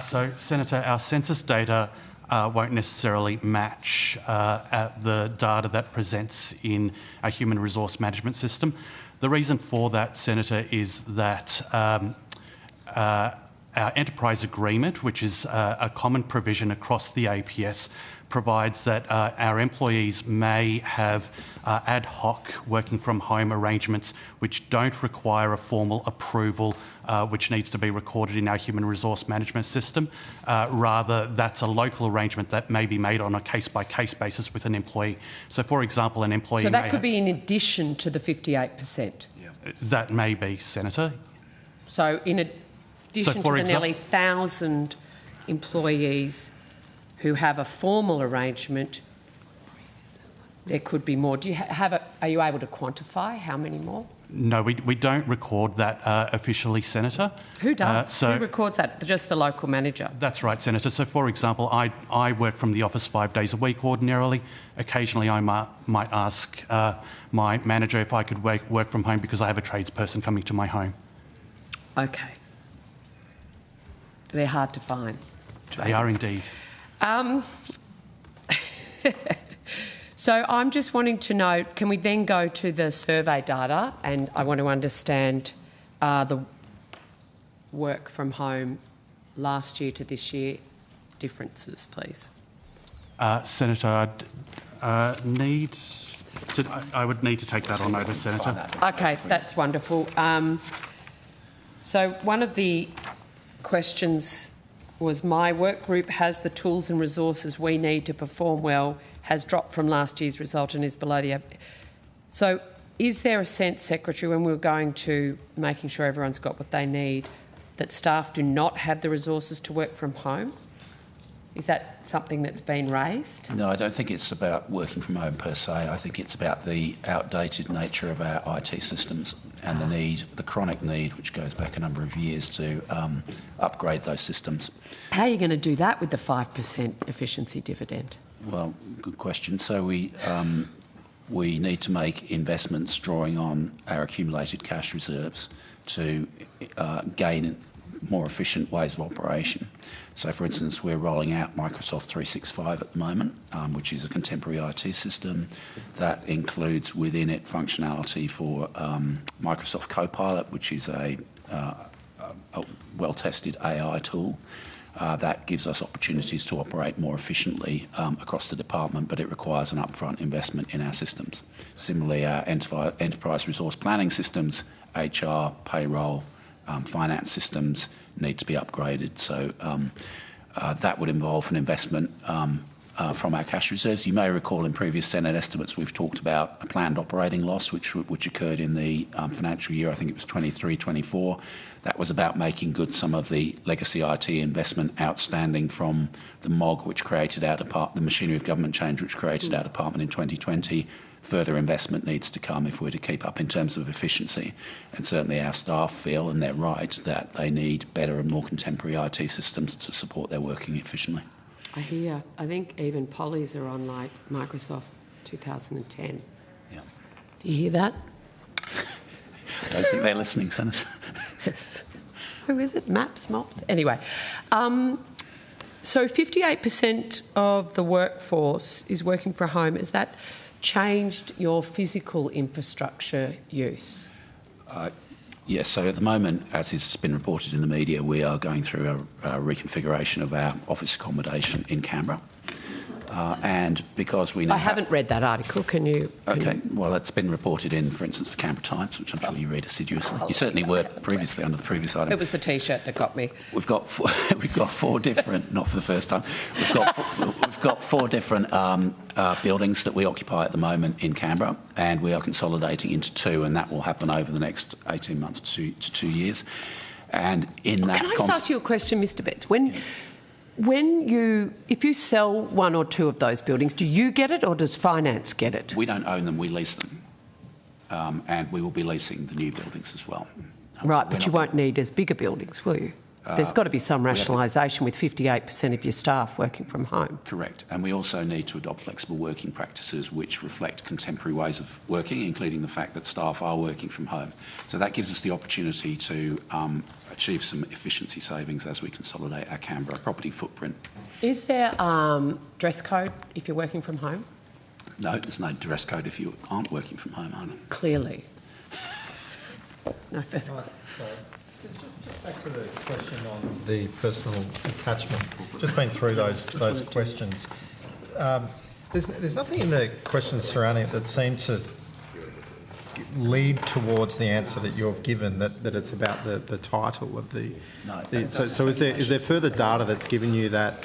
So, Senator, our census data won't necessarily match the data that presents in our human resource management system. The reason for that, Senator, is that our enterprise agreement, which is a common provision across the APS, provides that our employees may have ad hoc working from home arrangements which don't require a formal approval which needs to be recorded in our human resource management system. Rather, that's a local arrangement that may be made on a case-by-case basis with an employee. So, for example, an employee So that could be in addition to the 58%? That may be, Senator. So in addition to the nearly 1,000 employees who have a formal arrangement, there could be more. Do you are you able to quantify how many more? No, we don't record that officially, Senator. Who does? Who records that? Just the local manager? That's right, Senator. So, for example, I work from the office 5 days a week ordinarily. Occasionally I might ask my manager if I could work from home because I have a tradesperson coming to my home. Okay. They're hard to find. They are indeed. So I'm just wanting to know, can we then go to the survey data, and I want to understand the work from home last year to this year differences, please. Senator, I would need to take that on notice, Senator. Okay, that's wonderful. So one of the questions was, my work group has the tools and resources we need to perform well, has dropped from last year's result and is below the average. So is there a sense, Secretary, when we're going to making sure everyone's got what they need, that staff do not have the resources to work from home? Is that something that's been raised? No, I don't think it's about working from home per se. I think it's about the outdated nature of our IT systems and the chronic need, which goes back a number of years, to upgrade those systems. How are you going to do that with the 5% efficiency dividend? Well, good question. So we need to make investments drawing on our accumulated cash reserves to gain more efficient ways of operation. So, for instance, we're rolling out Microsoft 365 at the moment, which is a contemporary IT system that includes within it functionality for Microsoft Copilot, which is a well-tested AI tool. That gives us opportunities to operate more efficiently across the department, but it requires an upfront investment in our systems. Similarly, our enterprise resource planning systems, HR, payroll, finance systems need to be upgraded. So that would involve an investment from our cash reserves. You may recall in previous Senate estimates we've talked about a planned operating loss which occurred in the financial year, I think it was 23-24. That was about making good some of the legacy IT investment outstanding from the MOG, which created our department, the machinery of government change, which created our department in 2020. Further investment needs to come if we're to keep up in terms of efficiency. And certainly our staff feel, and they're right, that they need better and more contemporary IT systems to support their working efficiently. I hear. I think even Polly's are on like Microsoft 2010. Yeah. Do you hear that? I don't think they're listening, Senator. Yes. Who is it? Maps, Mops? Anyway. So 58% of the workforce is working from home. Has that changed your physical infrastructure use? Yes, so at the moment, as has been reported in the media, we are going through a reconfiguration of our office accommodation in Canberra. And because we now... I haven't read that article. Can you... Well, it's been reported in, for instance, the Canberra Times, which I'm sure you read assiduously. You certainly were previously under the previous item. It was the T-shirt that got me. We've got four different, not for the first time, we've got four different buildings that we occupy at the moment in Canberra, and we are consolidating into two, and that will happen over the next 18 months to 2 years. And in that... Can I just ask you a question, Mr. Betts? If you sell one or two of those buildings, do you get it or does finance get it? We don't own them, we lease them. And we will be leasing the new buildings as well. Right, but you won't need as bigger buildings, will you? There's got to be some rationalisation with 58% of your staff working from home. Correct. And we also need to adopt flexible working practices which reflect contemporary ways of working, including the fact that staff are working from home. So that gives us the opportunity to achieve some efficiency savings as we consolidate our Canberra property footprint. Is there dress code if you're working from home? No, there's no dress code if you aren't working from home, either. Clearly. No further. Back to the question on the personal attachment. Just been through those questions. There's nothing in the questions surrounding it that seem to lead towards the answer that you've given, that it's about the title of the... No. So is there further data that's given you that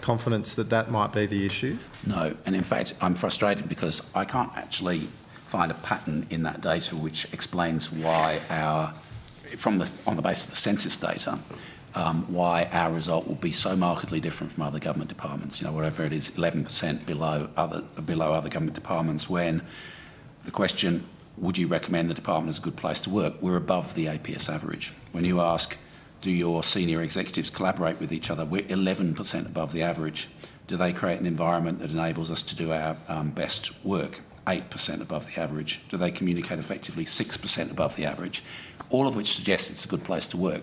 confidence that might be the issue? No, and in fact I'm frustrated because I can't actually find a pattern in that data which explains why on the basis of the census data, why our result will be so markedly different from other government departments. You know, whatever it is, 11% below other government departments. When the question, would you recommend the department as a good place to work? We're above the APS average. When you ask, do your senior executives collaborate with each other? We're 11% above the average. Do they create an environment that enables us to do our best work? 8% above the average. Do they communicate effectively? 6% above the average. All of which suggests it's a good place to work.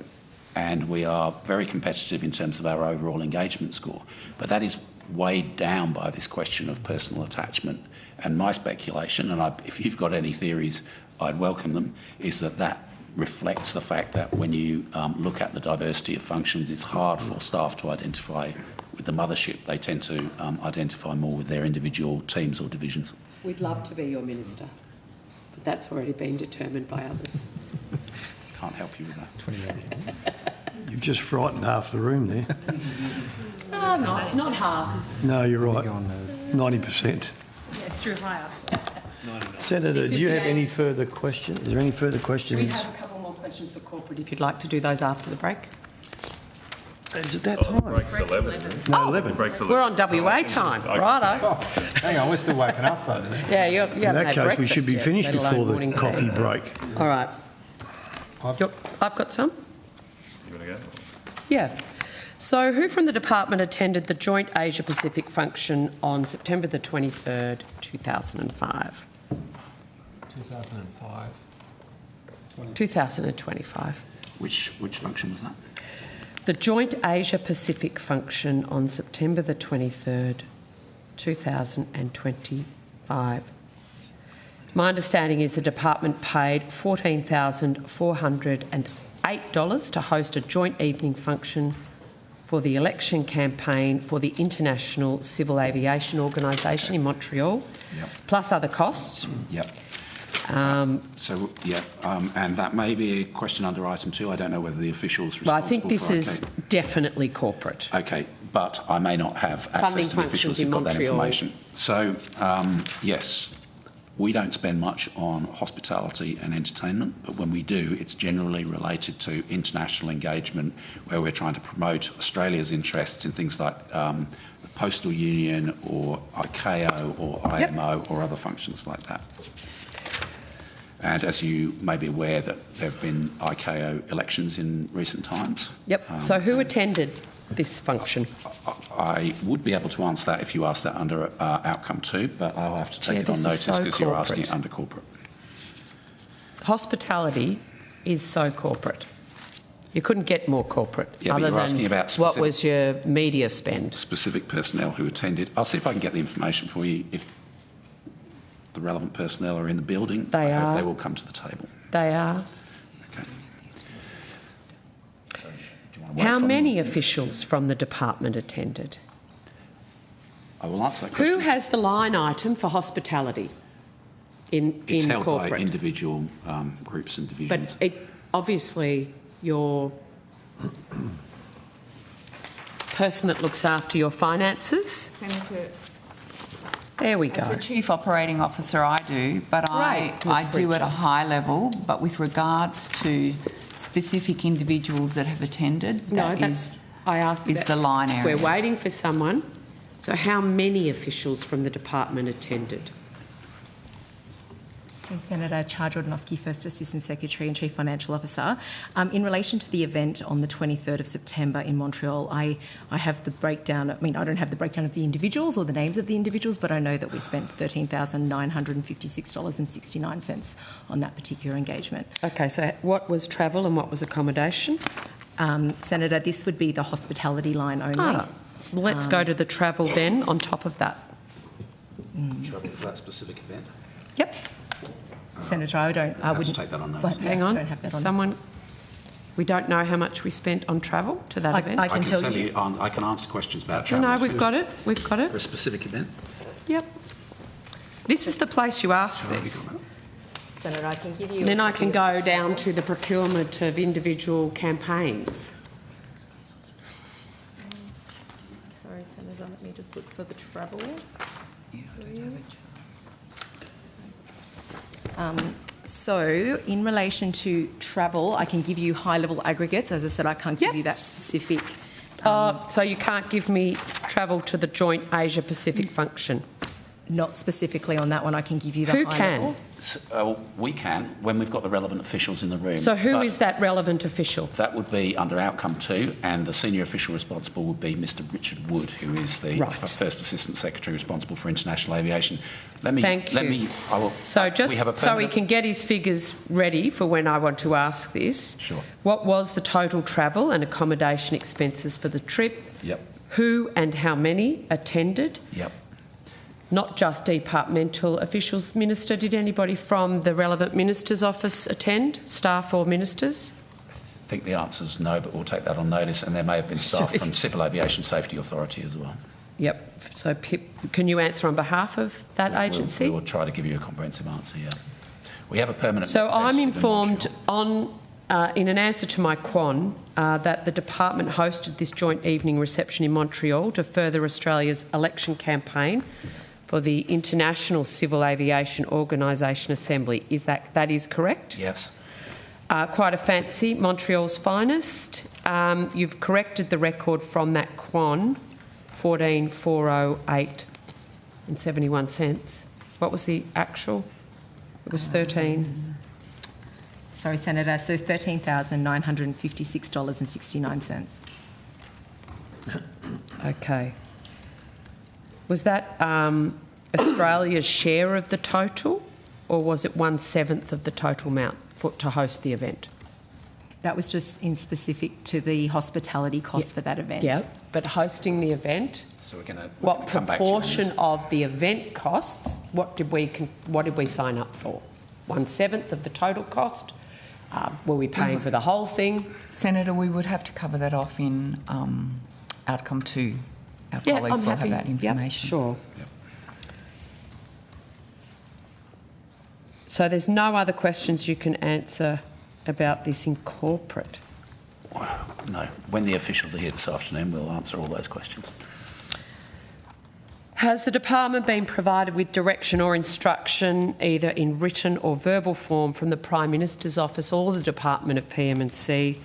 And we are very competitive in terms of our overall engagement score. But that is weighed down by this question of personal attachment. And my speculation, and if you've got any theories, I'd welcome them, is that reflects the fact that when you look at the diversity of functions, it's hard for staff to identify with the mothership. They tend to identify more with their individual teams or divisions. We'd love to be your minister, but that's already been determined by others. Can't help you with that. 20 minutes. You've just frightened half the room there. Oh, not half. No, you're right. 90%. Yes, true, higher. Senator, do you have any further questions? Is there any further questions? We have a couple more questions for corporate if you'd like to do those after the break. Is it that time? Break's 11. No, 11. We're on WA time. Righto. Hang on, we're still waking up though. Yeah, you In that case, we should be finished before the coffee break. All right. I've got some. You want to go? Yeah. So who from the department attended the joint Asia-Pacific function on September the 23rd, 2005? 2005. 2025. Which function was that? The joint Asia-Pacific function on September the 23rd, 2025. My understanding is the department paid $14,408 to host a joint evening function for the election campaign for the International Civil Aviation Organisation in Montreal, plus other costs. Yep. And that may be a question under item 2. I don't know whether the officials responsible. Well, I think this is definitely corporate. Okay, but I may not have access to the officials who've got that information. So, yes, we don't spend much on hospitality and entertainment, but when we do, it's generally related to international engagement where we're trying to promote Australia's interests in things like the Postal Union or ICAO or IMO or other functions like that. And as you may be aware, that there have been ICAO elections in recent times. Yep. So who attended this function? I would be able to answer that if you ask that under outcome 2, but I'll have to take it on notice because you're asking it under corporate. Hospitality is so corporate. You couldn't get more corporate. Yeah, other but you're asking than about what was your media spend? Specific personnel who attended. I'll see if I can get the information for you. If the relevant personnel are in the building, I hope they will come to the table. They are. Okay. How many officials from the department attended? I will answer that question. Who has the line item for hospitality in corporate? It's held by individual groups and divisions. But obviously your person that looks after your finances. Senator, there we go. as the Chief Operating Officer, I do, but I do at a high level. But with regards to specific individuals that have attended, that is the line area. We're waiting for someone. So how many officials from the department attended? So Senator Char-Jordanowski, First Assistant Secretary and Chief Financial Officer. In relation to the event on the 23rd of September in Montreal, I have the breakdown. I mean, I don't have the breakdown of the individuals or the names of the individuals, but I know that we spent $13,956.69 on that particular engagement. Okay, so what was travel and what was accommodation? Senator, this would be the hospitality line only. Well, let's go to the travel then on top of that. Travel for that specific event? Yep. Senator, I wouldn't take that on notice. Hang on. Don't have that on. Someone. We don't know how much we spent on travel to that event. I can tell you. I can answer questions about travel. No, we've got it. We've got it. For a specific event? Yep. This is the place you ask this. Senator, I can give you... Then I can go down to the procurement of individual campaigns. Sorry, Senator, let me just look for the travel. So, in relation to travel, I can give you high-level aggregates. As I said, I can't give you that specific... So you can't give me travel to the joint Asia-Pacific function? Not specifically on that one. I can give you the high level. We can, when we've got the relevant officials in the room. So who is that relevant official? That would be under outcome 2, and the senior official responsible would be Mr Richard Wood, who is the First Assistant Secretary responsible for international aviation. Thank you. So he can get his figures ready for when I want to ask this. Sure. What was the total travel and accommodation expenses for the trip? Yep. Who and how many attended? Yep. Not just departmental officials, Minister. Did anybody from the relevant minister's office attend, staff or ministers? I think the answer is no, but we'll take that on notice, and there may have been staff from Civil Aviation Safety Authority as well. Yep. So Pip, can you answer on behalf of that agency? We will try to give you a comprehensive answer, yeah. We have a permanent... So I'm informed in an answer to my quon that the department hosted this joint evening reception in Montreal to further Australia's election campaign for the International Civil Aviation Organisation Assembly. That is correct? Yes. Quite a fancy, Montreal's finest. You've corrected the record from that quon, 14,408 and 71 cents. What was the actual? It was 13. Sorry, Senator. So $13,956.69. Okay. Was that Australia's share of the total, or was it 1/7 of the total amount to host the event? That was just in specific to the hospitality costs for that event. Yeah, but hosting the event, so what proportion of the event costs, what did we sign up for? 1/7 of the total cost? Were we paying for the whole thing? Senator, we would have to cover that off in outcome 2. Our colleagues will have that information. Yep, sure. Yep. So there's no other questions you can answer about this in corporate? No. When the officials are here this afternoon, we'll answer all those questions. Has the department been provided with direction or instruction, either in written or verbal form, from the Prime Minister's office or the Department of PM&C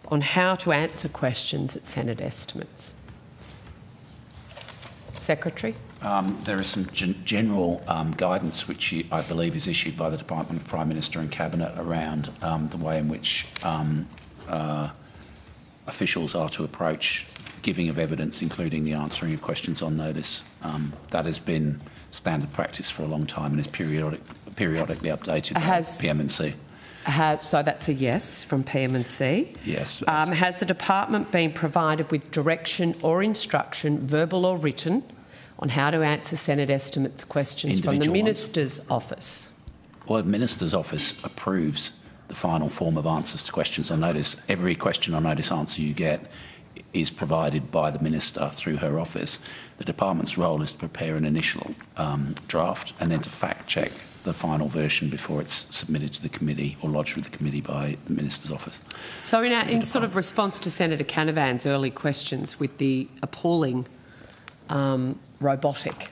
on how to answer questions at Senate estimates? Secretary? There is some general guidance which I believe is issued by the Department of Prime Minister and Cabinet around the way in which officials are to approach giving of evidence, including the answering of questions on notice. That has been standard practice for a long time and is periodically updated by PM&C. So that's a yes from PM&C. Yes. Has the department been provided with direction or instruction, verbal or written, on how to answer Senate estimates questions from the Minister's office? Well, the Minister's office approves the final form of answers to questions on notice. Every question on notice answer you get is provided by the Minister through her office. The department's role is to prepare an initial draft and then to fact-check the final version before it's submitted to the committee or lodged with the committee by the Minister's office. So in sort of response to Senator Canavan's early questions with the appalling robotic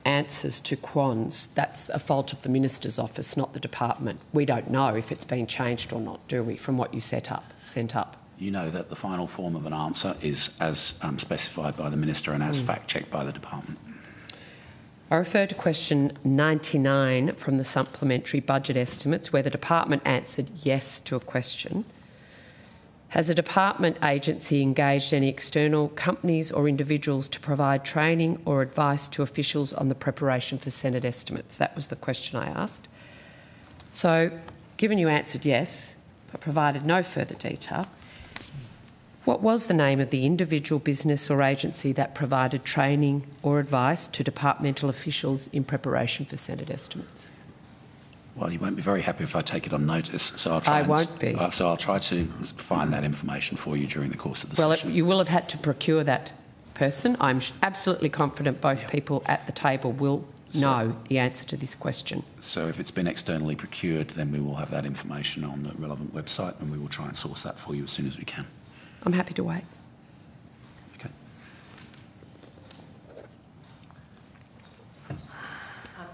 answers to quons, that's a fault of the Minister's office, not the department. We don't know if it's been changed or not, do we, from what you sent up? You know that the final form of an answer is as specified by the Minister and as fact-checked by the department. I refer to question 99 from the supplementary budget estimates, where the department answered yes to a question. Has a department agency engaged any external companies or individuals to provide training or advice to officials on the preparation for Senate estimates? That was the question I asked. So, given you answered yes, but provided no further detail, what was the name of the individual business or agency that provided training or advice to departmental officials in preparation for Senate estimates? Well, you won't be very happy if I take it on notice, so I'll try. I won't be. So I'll try to find that information for you during the course of the session. Well, you will have had to procure that person. I'm absolutely confident both people at the table will know the answer to this question. So if it's been externally procured, then we will have that information on the relevant website, and we will try and source that for you as soon as we can. I'm happy to wait. Okay.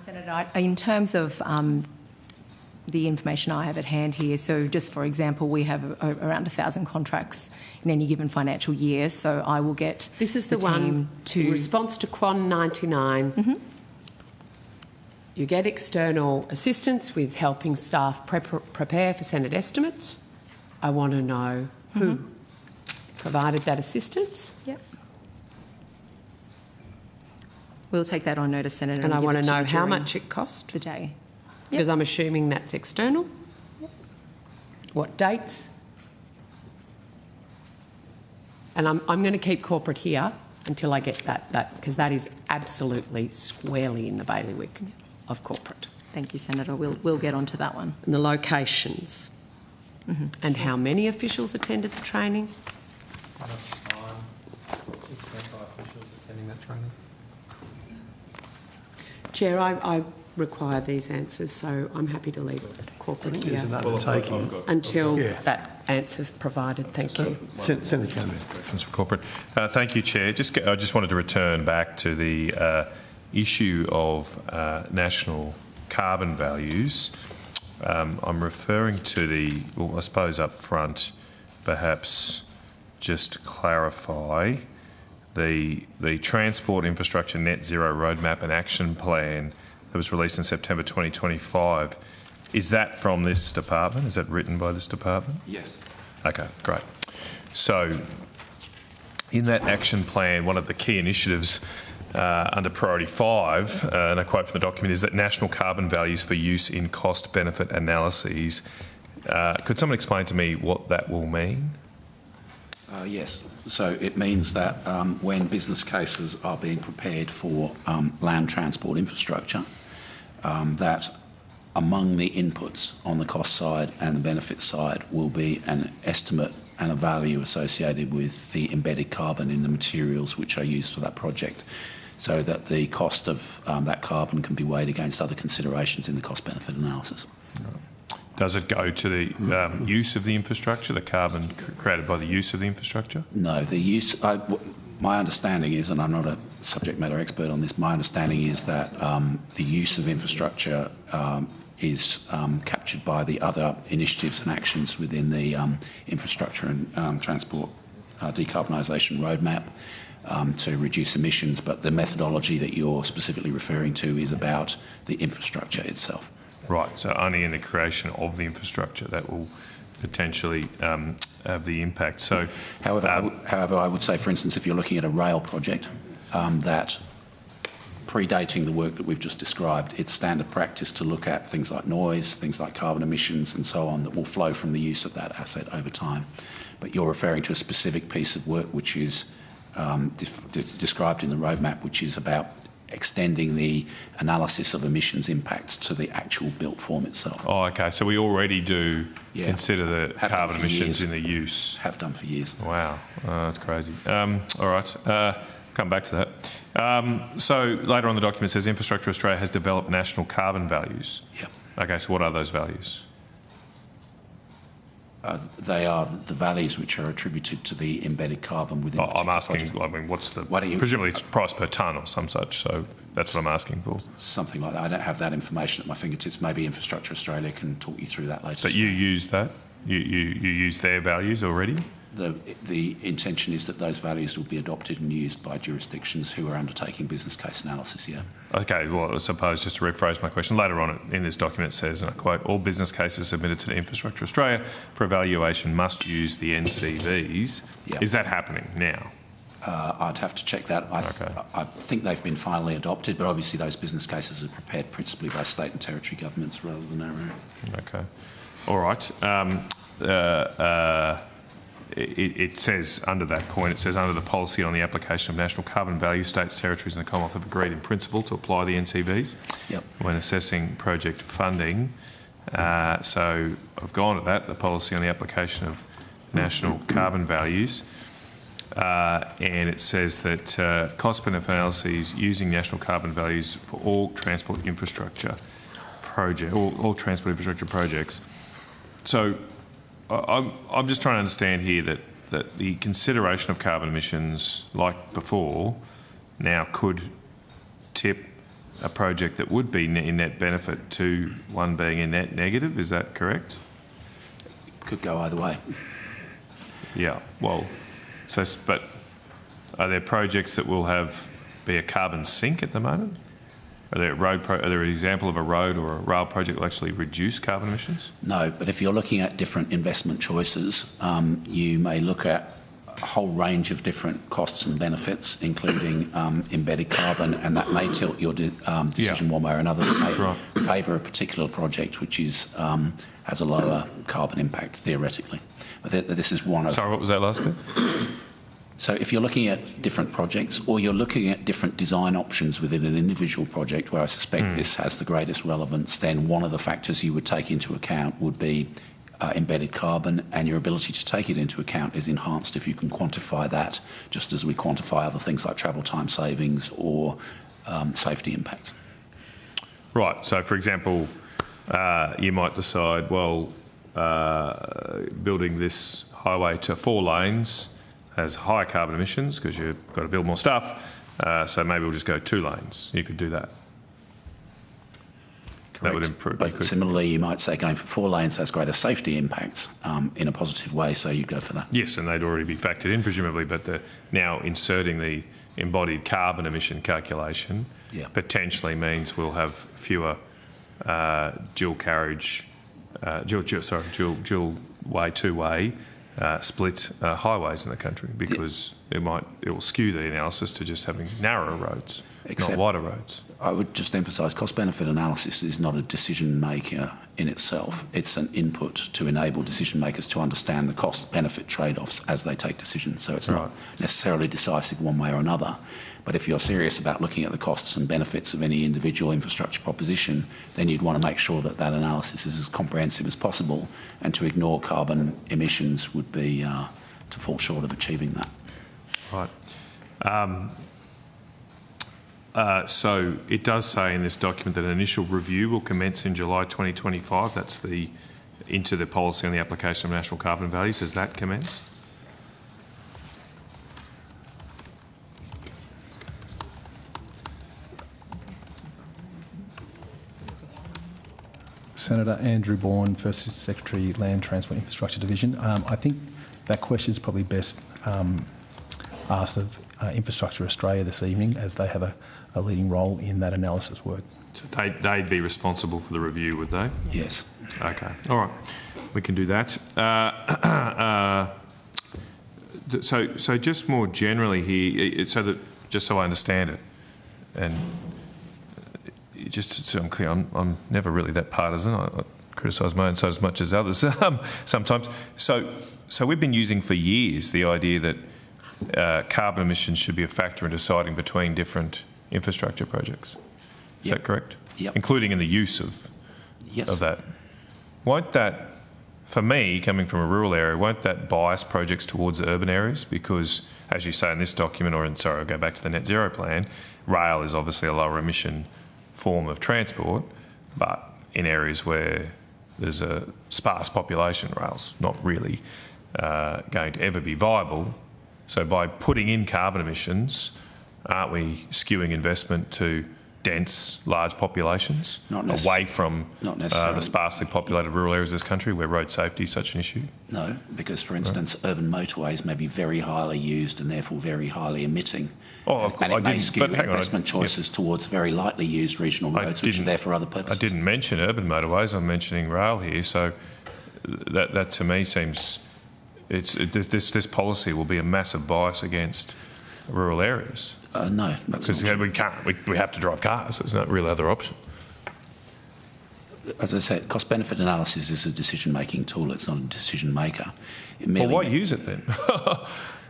Senator, in terms of the information I have at hand here, so just for example, we have around 1,000 contracts in any given financial year, so I will get this is the one in response to Quan 99. Mm-hmm. You get external assistance with helping staff prepare for Senate estimates. I want to know who provided that assistance. Yep. We'll take that on notice, Senator. And I want to know how much it cost. The day. Because I'm assuming that's external. Yep. What dates? And I'm going to keep corporate here until I get that because that is absolutely squarely in the bailiwick of corporate. Thank you, Senator. We'll get onto that one. And the locations. And how many officials attended the training? How much time is spent by officials attending that training? Chair, I require these answers, so I'm happy to leave corporate here until that answer's provided. Thank you. Senator Cameron. Questions for corporate. Thank you, Chair. I just wanted to return back to the issue of national carbon values. I'm referring to well, I suppose up front, perhaps just clarify the Transport Infrastructure Net Zero Roadmap and Action Plan that was released in September 2025. Is that from this department? Is that written by this department? Yes. Okay, great. So in that action plan, one of the key initiatives under Priority 5, and I quote from the document, is that national carbon values for use in cost-benefit analyses. Could someone explain to me what that will mean? Yes. So it means that when business cases are being prepared for land transport infrastructure, that among the inputs on the cost side and the benefit side will be an estimate and a value associated with the embedded carbon in the materials which are used for that project, so that the cost of that carbon can be weighed against other considerations in the cost-benefit analysis. Does it go to the use of the infrastructure, the carbon created by the use of the infrastructure? No, the use. My understanding is, and I'm not a subject matter expert on this, my understanding is that the use of infrastructure is captured by the other initiatives and actions within the infrastructure and transport decarbonisation roadmap to reduce emissions, but the methodology that you're specifically referring to is about the infrastructure itself. Right, so only in the creation of the infrastructure that will potentially have the impact. So, however, I would say, for instance, if you're looking at a rail project, that predating the work that we've just described, it's standard practice to look at things like noise, things like carbon emissions and so on that will flow from the use of that asset over time. But you're referring to a specific piece of work which is described in the roadmap, which is about extending the analysis of emissions impacts to the actual built form itself. Oh, okay. So we already do consider the carbon emissions in the use. Have done for years. Wow, that's crazy. All right, come back to that. So later on the document says Infrastructure Australia has developed national carbon values. Yep. Okay, so what are those values? They are the values which are attributed to the embedded carbon within. I'm asking. I mean, what's the? Presumably, it's price per tonne or some such. So that's what I'm asking for. Something like that. I don't have that information at my fingertips. Maybe Infrastructure Australia can talk you through that later. But you use that. You use their values already. The intention is that those values will be adopted and used by jurisdictions who are undertaking business case analysis, yeah. Okay, well, I suppose just to rephrase my question, later on in this document it says, and I quote, all business cases submitted to Infrastructure Australia for evaluation must use the NCVs. Yep. Is that happening now? I'd have to check that. I think they've been finally adopted, but obviously those business cases are prepared principally by state and territory governments rather than our own. Okay. All right. it says under that point, it says under the policy on the application of national carbon value, states, territories and the Commonwealth have agreed in principle to apply the NCVs when assessing project funding. So I've gone to that, the policy on the application of national carbon values, and it says that cost-benefit analyses using national carbon values for all transport infrastructure all transport infrastructure projects. So I'm just trying to understand here that the consideration of carbon emissions, like before, now could tip a project that would be in net benefit to one being in net negative. Is that correct? Could go either way. Yeah. Well, but are there projects that will be a carbon sink at the moment? Are there an example of a road or a rail project that will actually reduce carbon emissions? No, but if you're looking at different investment choices, you may look at a whole range of different costs and benefits, including embedded carbon, and that may tilt your decision one way or another. It may favour a particular project which has a lower carbon impact theoretically. But this is one of... Sorry, what was that last bit? So if you're looking at different projects or you're looking at different design options within an individual project where I suspect this has the greatest relevance, then one of the factors you would take into account would be embedded carbon, and your ability to take it into account is enhanced if you can quantify that, just as we quantify other things like travel time savings or safety impacts. Right. So, for example, you might decide, well, building this highway to 4 lanes has higher carbon emissions because you've got to build more stuff, so maybe we'll just go 2 lanes. You could do that. Correct. That would improve. But similarly, you might say going for 4 lanes has greater safety impacts in a positive way, so you'd go for that. Yes, and they'd already be factored in, presumably, but now inserting the embodied carbon emission calculation potentially means we'll have fewer dual way, two-way split highways in the country, because it will skew the analysis to just having narrower roads, not wider roads. I would just emphasise cost-benefit analysis is not a decision maker in itself. It's an input to enable decision makers to understand the cost-benefit trade-offs as they take decisions. So it's not necessarily decisive one way or another. But if you're serious about looking at the costs and benefits of any individual infrastructure proposition, then you'd want to make sure that that analysis is as comprehensive as possible, and to ignore carbon emissions would be to fall short of achieving that. Right. So it does say in this document that an initial review will commence in July 2025. That's into the policy on the application of national carbon values. Has that commenced? Senator Andrew Bourne, First Assistant Secretary, Land Transport Infrastructure Division. I think that question is probably best asked of Infrastructure Australia this evening, as they have a leading role in that analysis work. So they'd be responsible for the review, would they? Yes. Okay. All right. We can do that. So just more generally here, just so I understand it, and just so I'm clear, I'm never really that partisan. I criticise my own side as much as others sometimes. So we've been using for years the idea that carbon emissions should be a factor in deciding between different infrastructure projects. Is that correct? Yep. Including in the use of that. Won't that, for me, coming from a rural area, won't that bias projects towards the urban areas? Because, as you say in this document, I'll go back to the net zero plan, rail is obviously a lower emission form of transport, but in areas where there's a sparse population, rail's not really going to ever be viable. So by putting in carbon emissions, aren't we skewing investment to dense, large populations away from the sparsely populated rural areas of this country where road safety is such an issue? No, because, for instance, urban motorways may be very highly used and therefore very highly emitting. And it may skew investment choices towards very lightly used regional roads, which are there for other purposes. I didn't mention urban motorways, I'm mentioning rail here, so that to me seems... This policy will be a massive bias against rural areas. No, that's because we have to drive cars. There's not really other option. as I said, cost-benefit analysis is a decision-making tool. It's not a decision-maker. Well, why use it then?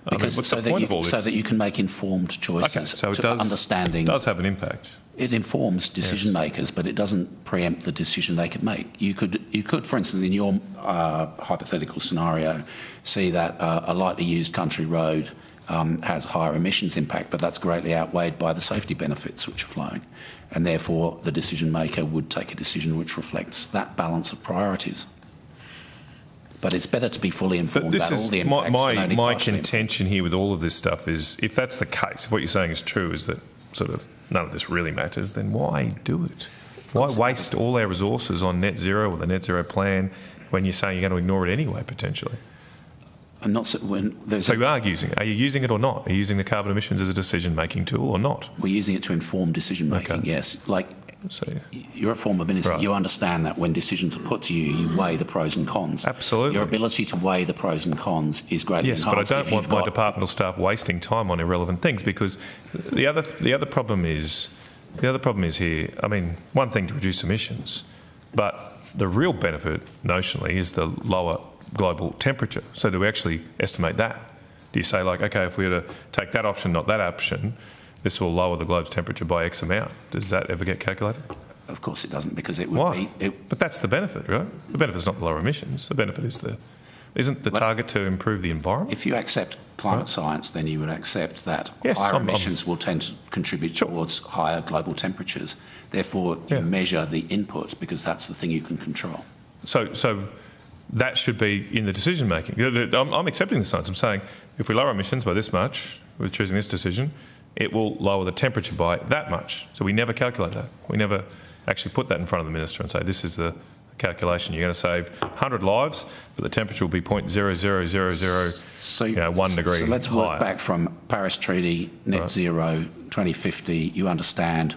Because so that you can make informed choices. Okay, so it does have an impact. It informs decision makers, but it doesn't preempt the decision they could make. You could, for instance, in your hypothetical scenario, see that a lightly used country road has higher emissions impact, but that's greatly outweighed by the safety benefits which are flowing, and therefore the decision maker would take a decision which reflects that balance of priorities. But it's better to be fully informed about all the impacts. My contention here with all of this stuff is, if that's the case, if what you're saying is true, is that sort of none of this really matters, then why do it? Why waste all our resources on net zero or the net zero plan when you're saying you're going to ignore it anyway, potentially? I'm not. So you are using it. Are you using it or not? Are you using the carbon emissions as a decision-making tool or not? We're using it to inform decision-making, yes. You're a former minister. Right. You understand that when decisions are put to you, you weigh the pros and cons. Absolutely. Your ability to weigh the pros and cons is greatly enhanced. Yes, but I don't want my departmental staff wasting time on irrelevant things, because the other problem is here. I mean, one thing to reduce emissions, but the real benefit notionally is the lower global temperature. So do we actually estimate that? Do you say, like, okay, if we were to take that option, not that option, this will lower the globe's temperature by X amount? Does that ever get calculated? Of course it doesn't, because it would be... But that's the benefit, right? The benefit is not the lower emissions. The benefit is isn't the target to improve the environment? If you accept climate science, then you would accept that higher emissions will tend to contribute towards higher global temperatures. Therefore, you measure the input, because that's the thing you can control. So that should be in the decision making. I'm accepting the science. I'm saying if we lower emissions by this much, we're choosing this decision, it will lower the temperature by that much. So we never calculate that. We never actually put that in front of the minister and say, this is the calculation. You're going to save 100 lives, but the temperature will be 0.00001 degree higher. So let's work back from Paris Treaty, net zero, 2050. You understand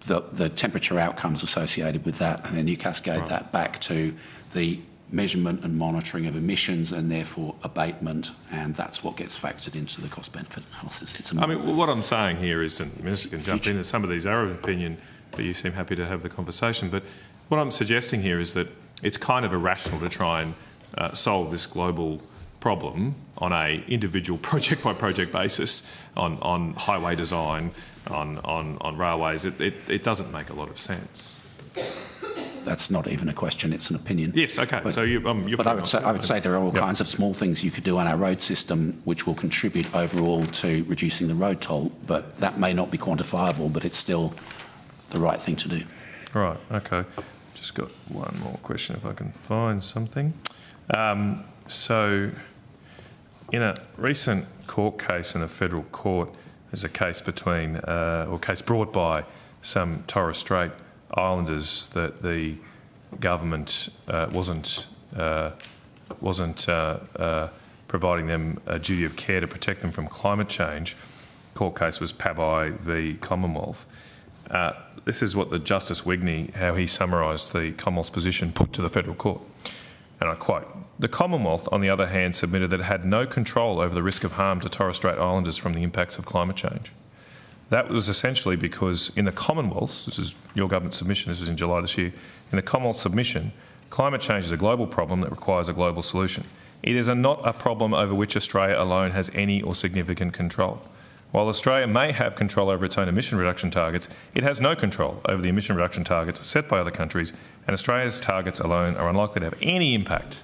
the temperature outcomes associated with that, and then you cascade that back to the measurement and monitoring of emissions, and therefore abatement, and that's what gets factored into the cost-benefit analysis. What I'm saying here is, and the Minister can jump in, some of these are of opinion, but you seem happy to have the conversation, but what I'm suggesting here is that it's kind of irrational to try and solve this global problem on a individual project-by-project basis, on highway design, on railways. It doesn't make a lot of sense. That's not even a question, it's an opinion. Yes, okay. But, so but I would say there are all kinds of small things you could do on our road system which will contribute overall to reducing the road toll, but that may not be quantifiable, but it's still the right thing to do. Right, okay. Just got one more question if I can find something. So in a recent court case in a federal court, there's a case between, or case brought by some Torres Strait Islanders that the government wasn't providing them a duty of care to protect them from climate change. Court case was Pabai v Commonwealth. This is what the Justice Wigney, how he summarised the Commonwealth's position put to the federal court. And I quote, "The Commonwealth, on the other hand, submitted that it had no control over the risk of harm to Torres Strait Islanders from the impacts of climate change. That was essentially because in the Commonwealth, this is your government submission, this was in July this year, in the Commonwealth submission, climate change is a global problem that requires a global solution. It is not a problem over which Australia alone has any or significant control. While Australia may have control over its own emission reduction targets, it has no control over the emission reduction targets set by other countries, and Australia's targets alone are unlikely to have any impact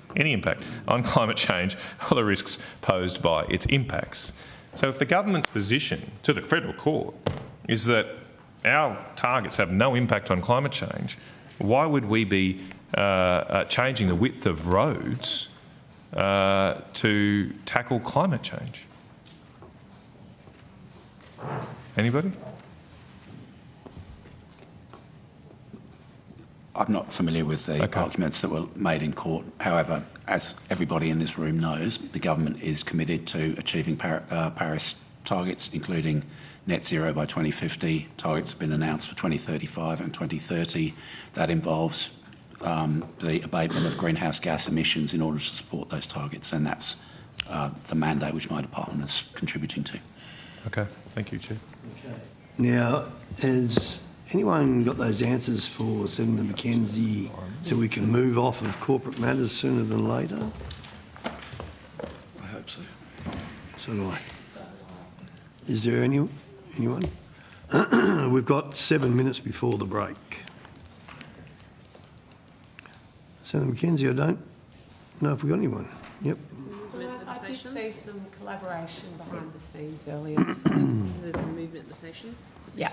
on climate change or the risks posed by its impacts." So if the government's position to the federal court is that our targets have no impact on climate change, why would we be changing the width of roads to tackle climate change? Anybody? I'm not familiar with the arguments that were made in court. However, as everybody in this room knows, the government is committed to achieving Paris targets, including net zero by 2050. Targets have been announced for 2035 and 2030. That involves the abatement of greenhouse gas emissions in order to support those targets, and that's the mandate which my department is contributing to. Okay, thank you, Chair. Okay. Now, has Anyone got those answers for Senator McKenzie so we can move off of corporate matters sooner than later? I hope so. So do I. Is there anyone? We've got 7 minutes before the break. Senator McKenzie, I don't know if we've got anyone. Yep. I did see some collaboration behind the scenes earlier. So There's some movement at the station. yeah.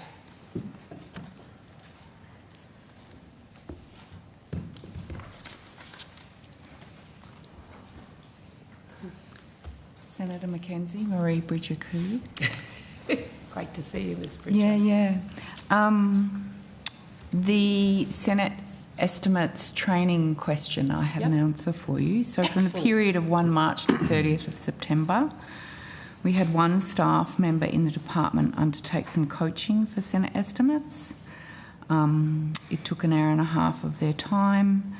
Senator McKenzie, Marie Bridger-Coo. Great to see you, Ms. Bridger. Yeah. The Senate estimates training question, I have an answer for you. So from the period of 1 March to 30th of September, we had one staff member in the department undertake some coaching for Senate estimates. It took an hour and a half of their time.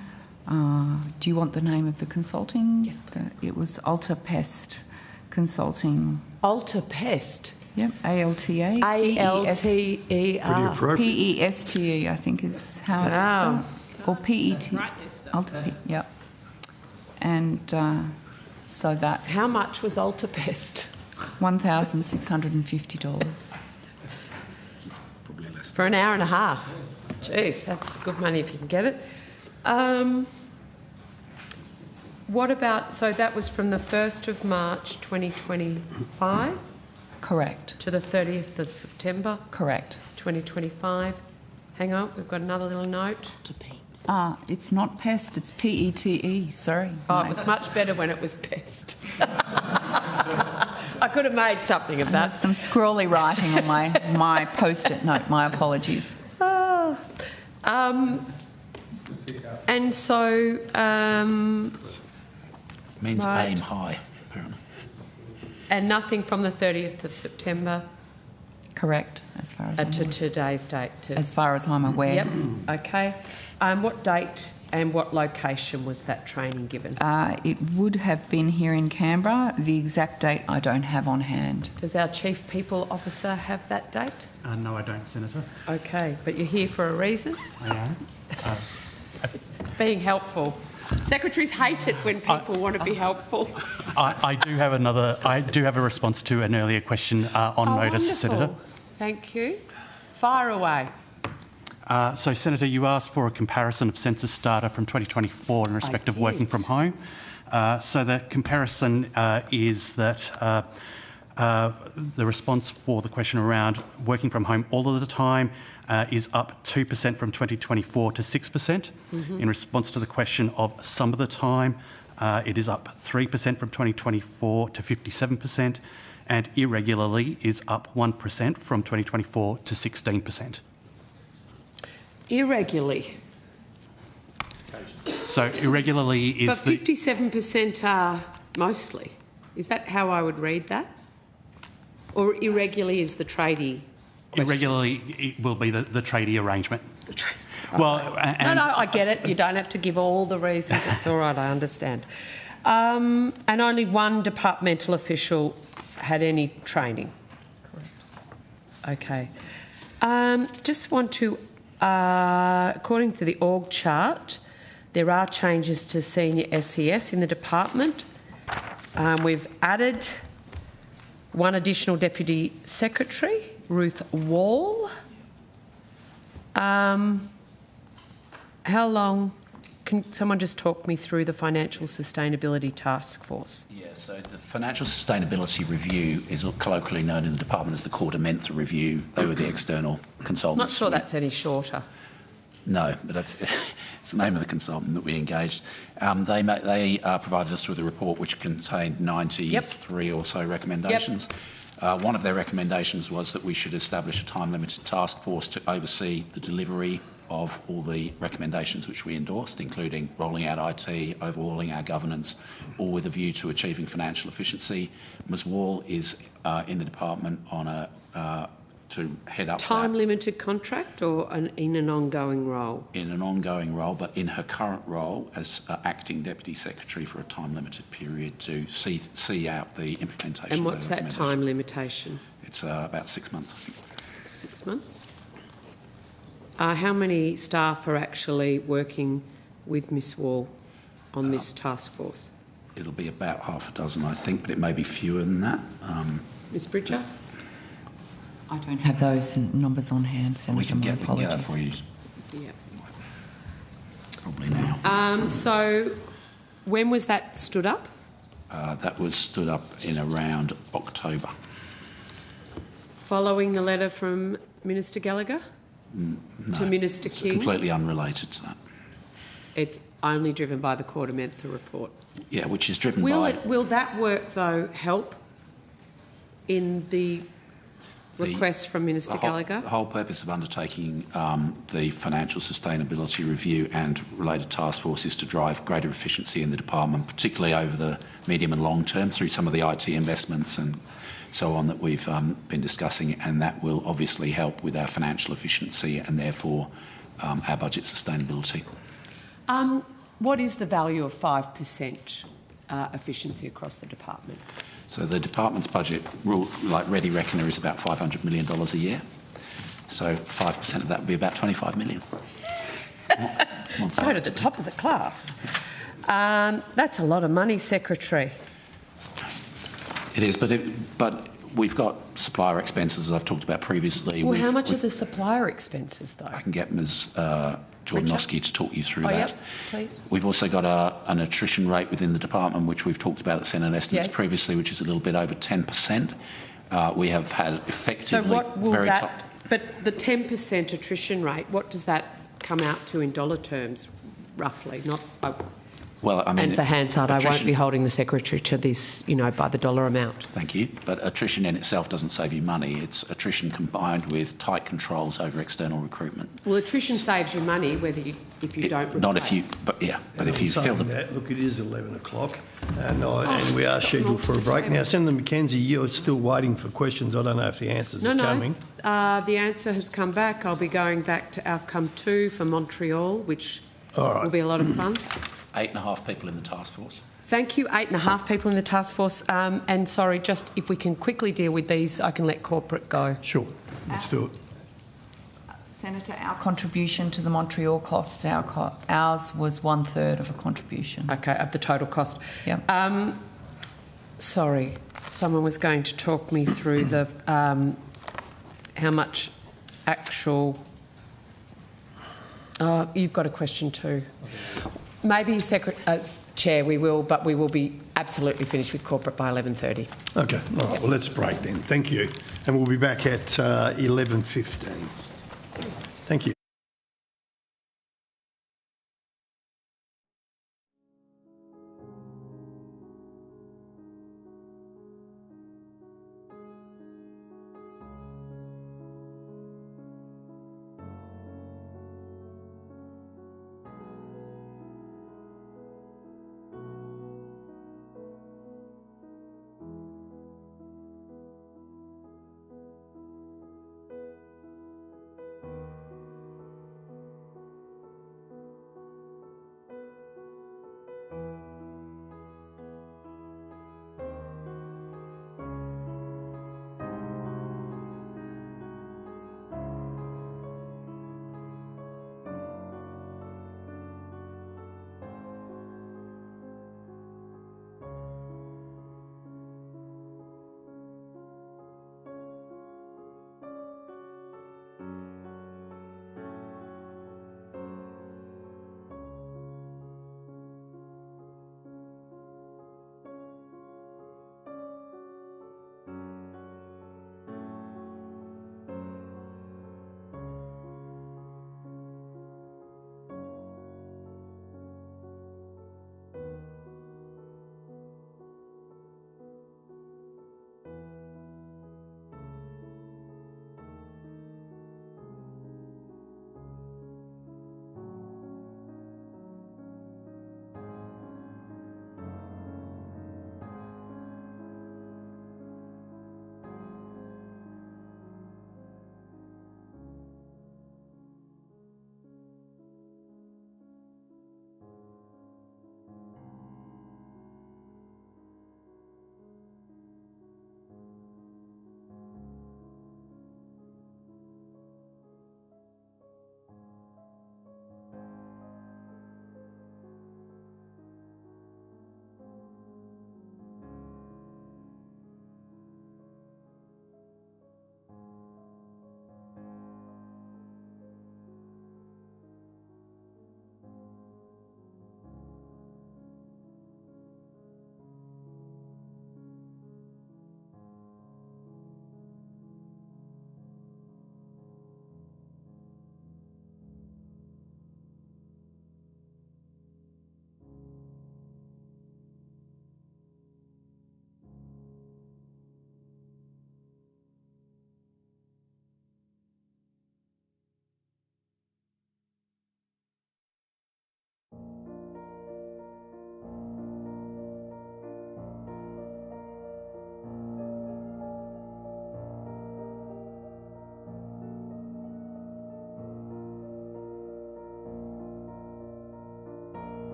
Do you want the name of the consulting? Yes, please. It was Alta Pest Consulting. Alta Pest. Yep, ALTA. ALTER. PESTE, I think is how it's spelled. Or PET. Alta P, yep. And so that... How much was Alta Pest? $1,650. For an hour and a half. Jeez, that's good money if you can get it. What about, so that was from the 1st of March 2025? Correct. To the 30th of September? Correct. 2025. Hang on, we've got another little note. It's not pest, it's PETE, sorry. Oh, it was much better when it was pest. I could have made something of that. Some scrawly writing on my post-it note, my apologies. And so... Means right. aim high, apparently. And nothing from the 30th of September? Correct, as far as I'm to aware. today's date? As far as I'm aware. Yep, okay. What date and what location was that training given? It would have been here in Canberra. The exact date I don't have on hand. Does our Chief People Officer have that date? No, I don't, Senator. Okay, but you're here for a reason? I am. Being helpful. Secretaries hate it when people want to be helpful. I do have a response to an earlier question on notice, wonderful. Senator. Thank you. Fire away. So, Senator, you asked for a comparison of census data from 2024 in respect of working from home. So the comparison is that the response for the question around working from home all of the time is up 2% from 2024 to 6%. In response to the question of some of the time, it is up 3% from 2024 to 57%, and irregularly is up 1% from 2024 to 16%. Irregularly. So irregularly is but 57% are mostly. Is that how I would read that? Or irregularly is the tradie question? Irregularly it will be the tradie arrangement. Well, no, I get it. You don't have to give all the reasons. It's all right, I understand. And only one departmental official had any training? Correct. Okay. Just want to, according to the org chart, there are changes to senior SES in the department. We've added one additional Deputy Secretary, Ruth Wall. How long? Can someone just talk me through the Financial Sustainability Task Force? Yeah, so the Financial Sustainability Review is colloquially known in the department as the Quarter-Mentha Review. They were the external consultants. Not sure that's any shorter. No, but it's the name of the consultant that we engaged. They provided us with a report which contained 93 or so recommendations. One of their recommendations was that we should establish a time-limited task force to oversee the delivery of all the recommendations which we endorsed, including rolling out IT, overhauling our governance, all with a view to achieving financial efficiency. Ms Wall is in the department on to head up time-limited contract or in an ongoing role? In an ongoing role, but in her current role as acting Deputy Secretary for a time-limited period to see out the implementation. And what's that time limitation? It's about 6 months, I think. 6 months? How many staff are actually working with Miss Wall on this task force? It'll be about half a dozen, I think, but it may be fewer than that. Ms Bridger? I don't have those numbers on hand, Senator. We can get apologies. for you. Yeah. Probably now. So when was that stood up? That was stood up in around October. Following the letter from Minister Gallagher? No, to Minister it's King? completely unrelated to that. It's only driven by the Court-Mentha report. Yeah, which is driven by... Will that work, though, help in the request from Minister Gallagher? The whole purpose of undertaking the financial sustainability review and related task force is to drive greater efficiency in the department, particularly over the medium and long term through some of the IT investments and so on that we've been discussing, and that will obviously help with our financial efficiency and therefore our budget sustainability. What is the value of 5% efficiency across the department? So the department's budget, like Ready Reckoner, is about $500 million a year. So 5% of that would be about 25 million. Right at the top of the class. That's a lot of money, Secretary. It is, but we've got supplier expenses, as I've talked about previously. Well, how much are the supplier expenses, though? I can get Ms Jordanowski to talk you through that. Yep, please. We've also got an attrition rate within the department, which we've talked about at Senate estimates previously, which is a little bit over 10%. We have had effectively But the 10% attrition rate, what does that come out to in dollar terms, roughly? Well, I mean, and for Hansard, I won't be holding the Secretary to this, by the dollar amount. Thank you. But attrition in itself doesn't save you money. It's attrition combined with tight controls over external recruitment. Well, attrition saves you money if you don't replace. Not if you, but yeah. But if you feel look, it is 11 o'clock, and we are scheduled for a break now. Senator McKenzie, you're still waiting for questions. I don't know if the answers are coming. No. The answer has come back. I'll be going back to outcome 2 for Montreal, which will be a lot of fun. 8.5 people in the task force. Thank you. 8.5 people in the task force. And sorry, just if we can quickly deal with these, I can let corporate go. Sure. Let's do it. Senator, our contribution to the Montreal costs, ours was 1/3 of a contribution. Okay, of the total cost. Yeah. Sorry, someone was going to talk me through the how much actual... you've got a question too. Maybe, Chair, we will be absolutely finished with corporate by 11:30. Okay, all right, well, let's break then. Thank you. And we'll be back at 11:15. Thank you.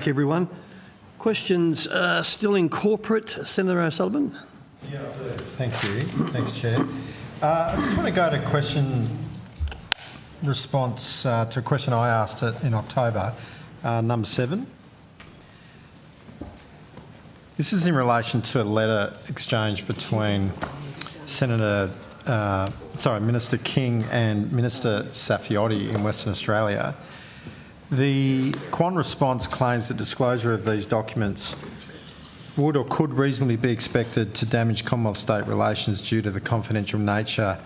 Everyone. Questions still in corporate? Senator O'Sullivan? Yeah, I do. Thank you. Thanks, Chair. I just want to go to question response to a question I asked in October, number 7. This is in relation to a letter exchange between Minister King and Minister Saffioti in Western Australia. The Quan response claims that disclosure of these documents would or could reasonably be expected to damage Commonwealth-state relations due to the confidential nature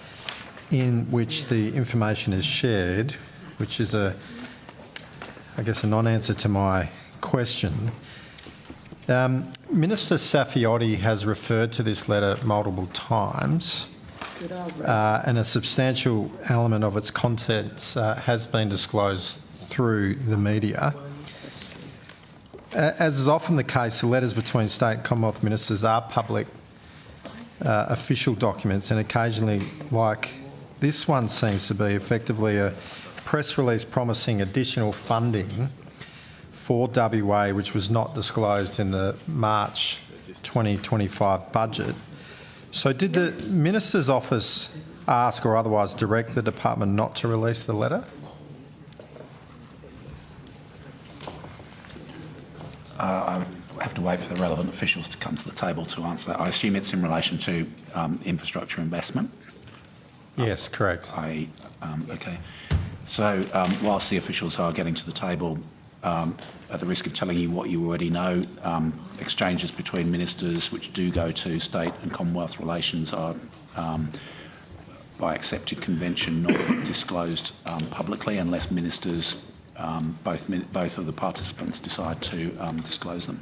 in which the information is shared, which is I guess a non-answer to my question. Minister Saffioti has referred to this letter multiple times, and a substantial element of its contents has been disclosed through the media. As is often the case, the letters between state and Commonwealth ministers are public official documents, and occasionally, like this one seems to be, effectively a press release promising additional funding for WA, which was not disclosed in the March 2025 budget. So did the Minister's office ask or otherwise direct the department not to release the letter? I would have to wait for the relevant officials to come to the table to answer that. I assume it's in relation to infrastructure investment? Yes, correct. Okay. So whilst the officials are getting to the table, at the risk of telling you what you already know, exchanges between ministers which do go to state and Commonwealth relations are, by accepted convention, not disclosed publicly unless ministers, both of the participants, decide to disclose them.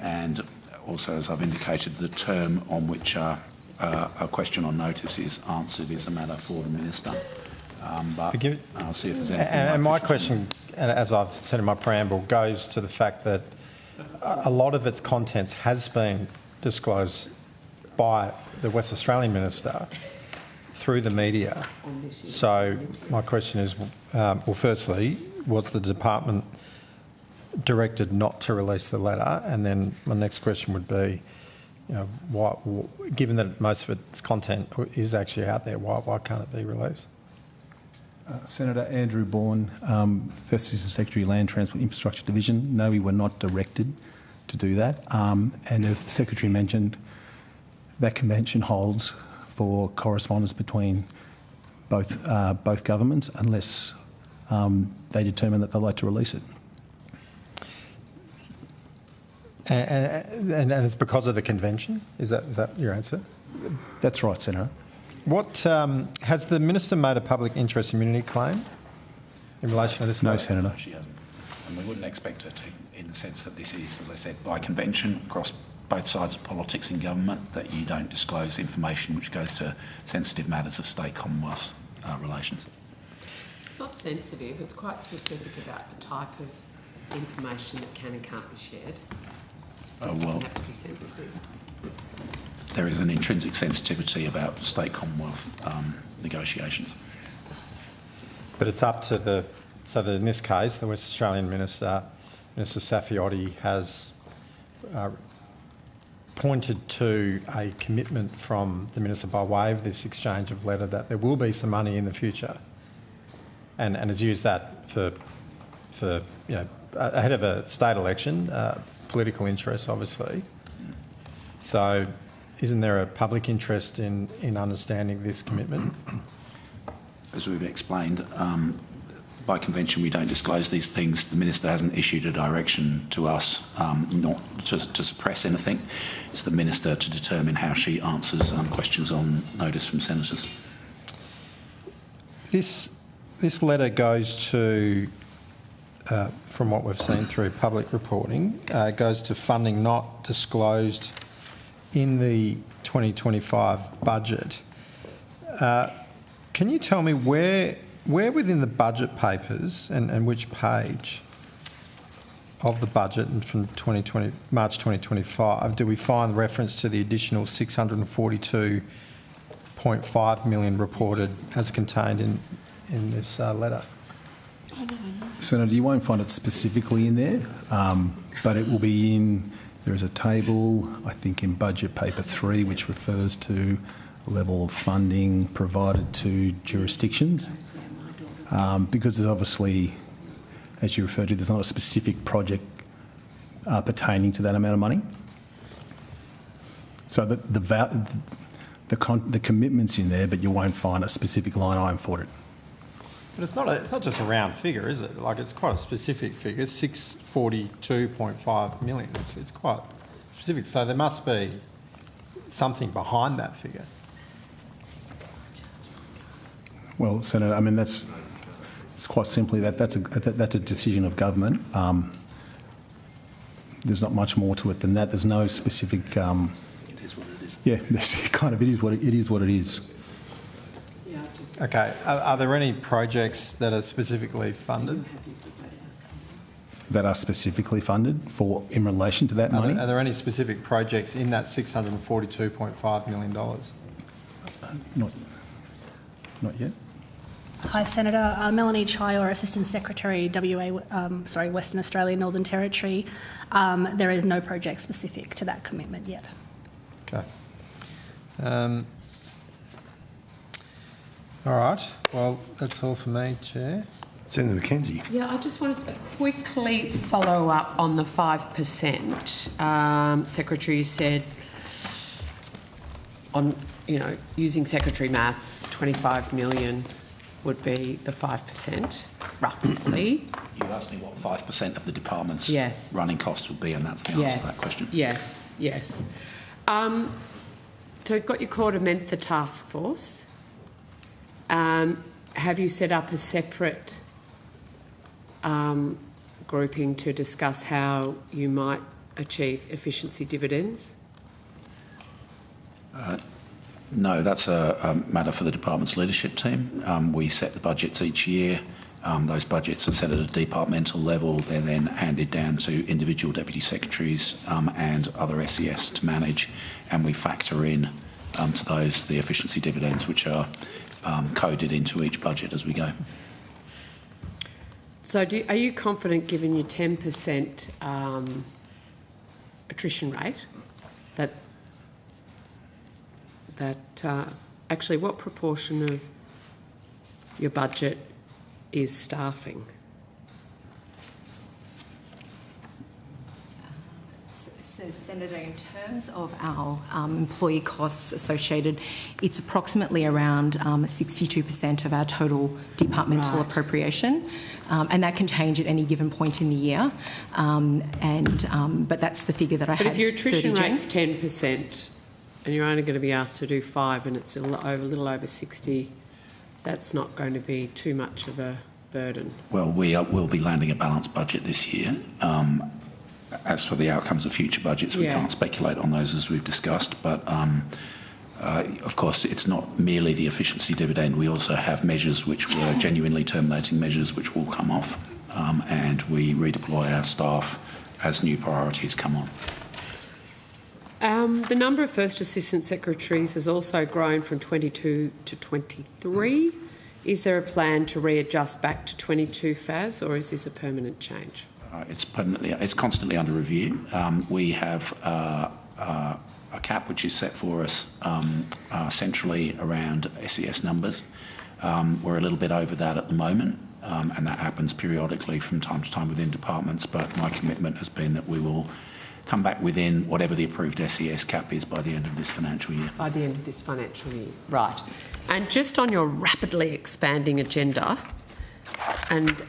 And also, as I've indicated, the term on which a question on notice is answered is a matter for the minister. But I'll see if there's anything. And my question, as I've said in my preamble, goes to the fact that a lot of its contents has been disclosed by the West Australian minister through the media. So my question is, well, firstly, was the department directed not to release the letter? And then my next question would be, you know, given that most of its content is actually out there, why can't it be released? Senator Andrew Bourne, First Assistant Secretary, Land Transport Infrastructure Division. No, we were not directed to do that. And as the Secretary mentioned, that convention holds for correspondence between both governments unless they determine that they'd like to release it. And it's because of the convention? Is that your answer? That's right, Senator. What has the minister made a public interest immunity claim in relation to this? No, Senator. No, she hasn't. And we wouldn't expect her to, in the sense that this is, as I said, by convention across both sides of politics in government, that you don't disclose information which goes to sensitive matters of state-Commonwealth relations. It's not sensitive, it's quite specific about the type of information that can and can't be shared. It doesn't have to be sensitive. There is an intrinsic sensitivity about state-Commonwealth negotiations. But it's up to so that in this case, the West Australian Minister, Minister Saffioti, has pointed to a commitment from the Minister by way of this exchange of letter that there will be some money in the future, and has used that for you know, ahead of a state election, political interest, obviously. So isn't there a public interest in understanding this commitment? As we've explained, by convention we don't disclose these things. The Minister hasn't issued a direction to us not to suppress anything. It's the Minister to determine how she answers questions on notice from senators. This letter goes to, from what we've seen through public reporting, goes to funding not disclosed in the 2025 budget. Can you tell me where within the budget papers and which page of the budget and from March 2025 do we find reference to the additional $642.5 million reported as contained in this letter? Senator, you won't find it specifically in there, but it will be in. There is a table, I think, in Budget Paper 3, which refers to the level of funding provided to jurisdictions. Because there's obviously, as you referred to, there's not a specific project pertaining to that amount of money. So the commitment's in there, but you won't find a specific line item for it. But it's not just a round figure, is it? Like, it's quite a specific figure, 642.5 million. It's quite specific. So there must be something behind that figure. Well, Senator, I mean, it's quite simply that's a decision of government. There's not much more to it than that. There's no specific. It is what it is. Yeah, it is what it is. Okay. Are there any projects that are specifically funded? That are specifically funded in relation to that money? Are there any specific projects in that $642.5 million? Not yet. Hi, Senator. Melanie Chyor, Assistant Secretary, Western Australia, Northern Territory. There is no project specific to that commitment yet. Okay. All right. Well, that's all for me, Chair. Senator McKenzie. Yeah, I just wanted to quickly follow up on the 5%. Secretary said, using secretary maths, 25 million would be the 5%, roughly. You asked me what 5% of the department's running costs would be, and that's the answer to that question. Yes. So you've got your Court of Mentha task force. Have you set up a separate grouping to discuss how you might achieve efficiency dividends? No, that's a matter for the department's leadership team. We set the budgets each year. Those budgets are set at a departmental level. They're then handed down to individual deputy secretaries and other SES to manage, and we factor in to those the efficiency dividends, which are coded into each budget as we go. So are you confident, given your 10% attrition rate, that actually what proportion of your budget is staffing? So, Senator, in terms of our employee costs associated, it's approximately around 62% of our total departmental appropriation, and that can change at any given point in the year. But that's the figure that I had. But if your attrition rate's 10%, and you're only going to be asked to do 5, and it's a little over 60, that's not going to be too much of a burden. Well, we'll be landing a balanced budget this year. As for the outcomes of future budgets, we can't speculate on those, as we've discussed, but of course it's not merely the efficiency dividend. We also have measures which were genuinely terminating measures which will come off, and we redeploy our staff as new priorities come on. The number of First Assistant Secretaries has also grown from 22 to 23. Is there a plan to readjust back to 22 FAS, or is this a permanent change? It's constantly under review. We have a cap which is set for us centrally around SES numbers. We're a little bit over that at the moment, and that happens periodically from time to time within departments, but my commitment has been that we will come back within whatever the approved SES cap is by the end of this financial year. By the end of this financial year, right. And just on your rapidly expanding agenda, and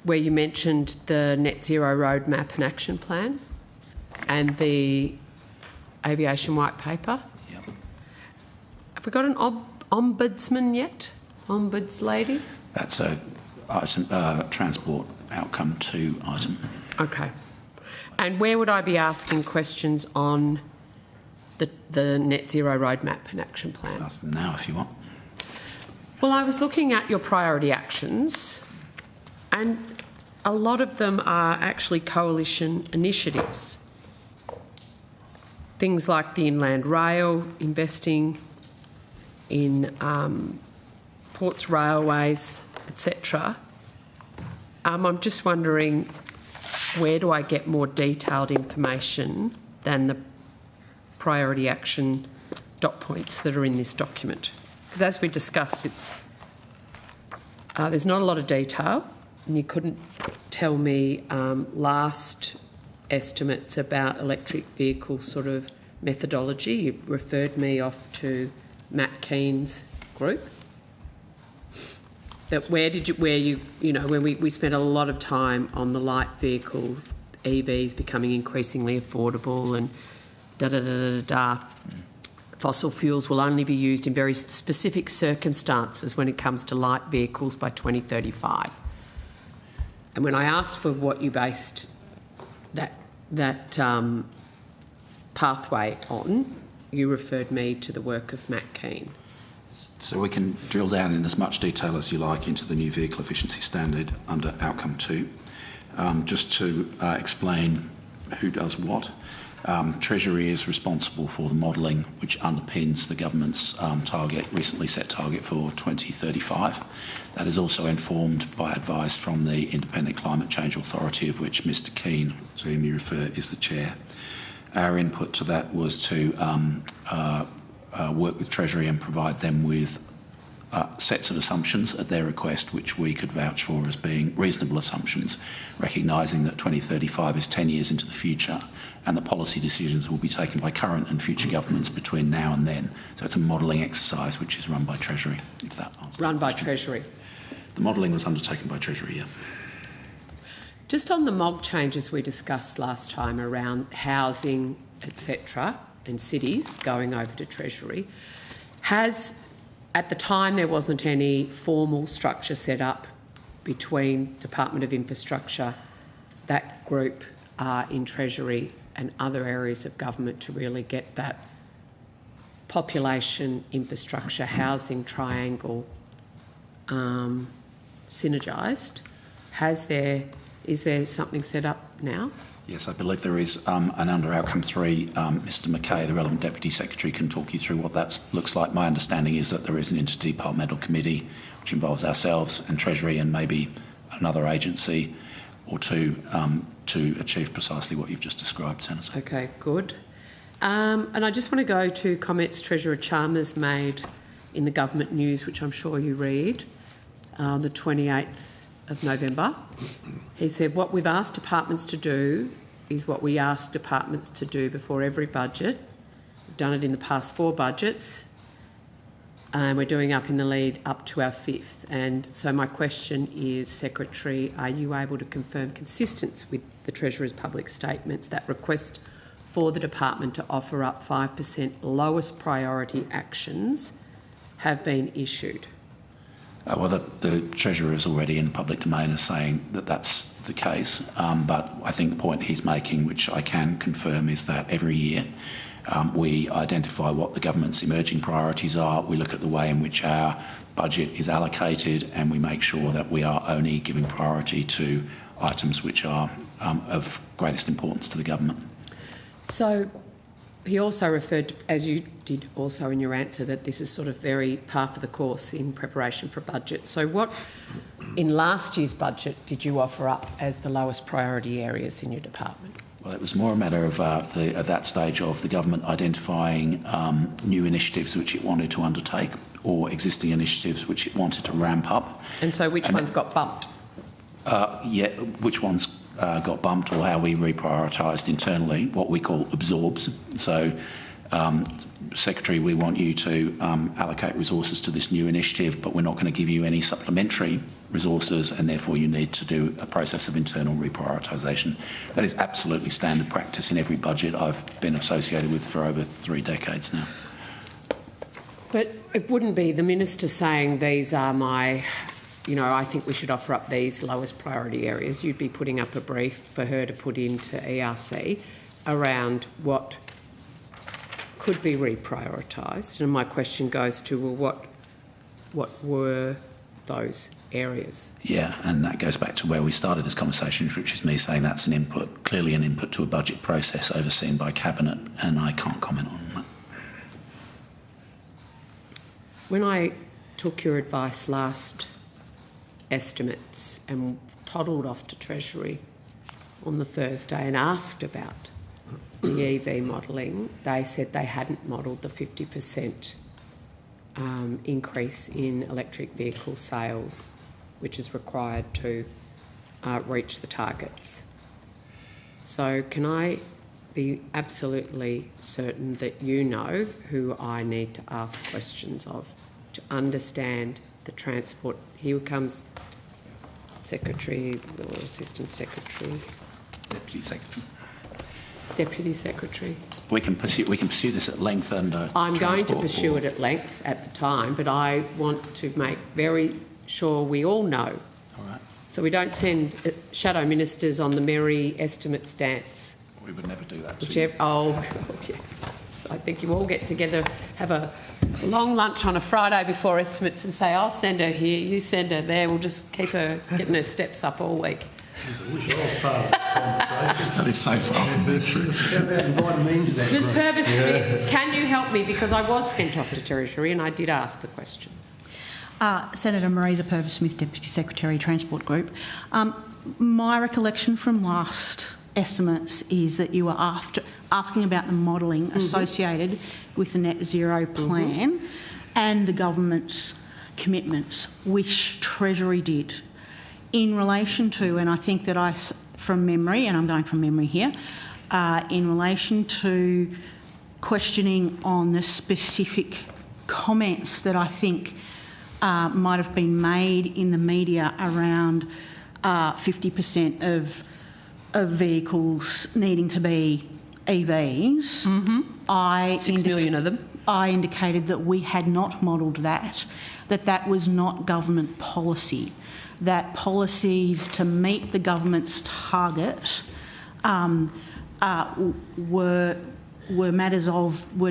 where you mentioned the Net Zero Roadmap and Action Plan and the Aviation White Paper. Yep. Have we got an ombudsman yet? Ombuds lady? That's a transport outcome 2 item. Okay. And where would I be asking questions on the Net Zero Roadmap and Action Plan? Ask them now if you want. Well, I was looking at your priority actions, and a lot of them are actually coalition initiatives. Things like the Inland Rail, investing in ports, railways, etc. I'm just wondering, where do I get more detailed information than the priority action dot points that are in this document? Because as we discussed, there's not a lot of detail, and you couldn't tell me last estimates about electric vehicle sort of methodology. You referred me off to Matt Keen's group. That when we spent a lot of time on the light vehicles, EVs becoming increasingly affordable and fossil fuels will only be used in very specific circumstances when it comes to light vehicles by 2035. And when I asked for what you based that pathway on, you referred me to the work of Matt Keen. So we can drill down in as much detail as you like into the new vehicle efficiency standard under outcome 2. Just to explain who does what. Treasury is responsible for the modelling which underpins the government's recently set target for 2035. That is also informed by advice from the Independent Climate Change Authority, of which Mr Keen, to whom you refer, is the chair. Our input to that was to work with Treasury and provide them with sets of assumptions at their request, which we could vouch for as being reasonable assumptions, recognising that 2035 is 10 years into the future and the policy decisions will be taken by current and future governments between now and then. So it's a modelling exercise which is run by Treasury, if that answers Run the by question. Treasury. The modelling was undertaken by Treasury, yeah. Just on the MOG changes we discussed last time around housing, etc., and cities going over to Treasury, at the time there wasn't any formal structure set up between Department of Infrastructure, that group in Treasury and other areas of government to really get that population, infrastructure, housing triangle synergised. Is there something set up now? Yes, I believe there is, and under outcome 3, Mr Mackay, the relevant Deputy Secretary, can talk you through what that looks like. My understanding is that there is an interdepartmental committee which involves ourselves and Treasury and maybe another agency or two to achieve precisely what you've just described, Senator. Okay, good. And I just want to go to comments Treasurer Chalmers made in the Government News, which I'm sure you read, the 28th of November. He said, what we've asked departments to do is what we ask departments to do before every budget. We've done it in the past 4 budgets and we're doing up in the lead up to our 5th. And so my question is, Secretary, are you able to confirm consistency with the Treasurer's public statements that request for the department to offer up 5% lowest priority actions have been issued? Well, the Treasurer is already in the public domain as saying that that's the case, but I think the point he's making, which I can confirm, is that every year we identify what the government's emerging priorities are, we look at the way in which our budget is allocated, and we make sure that we are only giving priority to items which are of greatest importance to the government. So he also referred to, as you did also in your answer, that this is sort of very par for the course in preparation for budget. So what, in last year's budget, did you offer up as the lowest priority areas in your department? Well, it was more a matter of at that stage of the government identifying new initiatives which it wanted to undertake or existing initiatives which it wanted to ramp up. And so which ones got bumped? Yeah, which ones got bumped or how we reprioritised internally, what we call absorbs. So, Secretary, we want you to allocate resources to this new initiative, but we're not going to give you any supplementary resources, and therefore you need to do a process of internal reprioritisation. That is absolutely standard practice in every budget I've been associated with for over 3 decades now. But it wouldn't be the Minister saying these are my, I think we should offer up these lowest priority areas. You'd be putting up a brief for her to put into ERC around what could be reprioritised. And my question goes to, well, what were those areas? Yeah, and that goes back to where we started this conversation, which is me saying that's an input, clearly an input to a budget process overseen by Cabinet, and I can't comment on that. When I took your advice last estimates and toddled off to Treasury on the Thursday and asked about the EV modelling, they said they hadn't modelled the 50% increase in electric vehicle sales, which is required to reach the targets. So can I be absolutely certain that you know who I need to ask questions of to understand the transport? Here comes Secretary or Assistant Secretary. Deputy Secretary. Deputy Secretary. We can pursue this at length under I'm going to Transport pursue Board. it at length at the time, but I want to make very sure we all know. All right. So we don't send shadow ministers on the merry estimates dance. We would never do that. Whichever, yes. I think you all get together, have a long lunch on a Friday before estimates and say, I'll send her here, you send her there. We'll just keep her getting her steps up all week. That is so far from the truth. Ms Purvis-Smith, can you help me? Because I was sent off to Treasury and I did ask the questions. Senator Marisa Purvis-Smith, Deputy Secretary, Transport Group. My recollection from last estimates is that you were asking about the modelling associated with the net zero plan and the government's commitments, which Treasury did in relation to, and I think that from memory, and I'm going from memory here, in relation to questioning on the specific comments that I think might have been made in the media around 50% of vehicles needing to be EVs. 6 million of them. I indicated that we had not modelled that was not government policy, that policies to meet the government's target were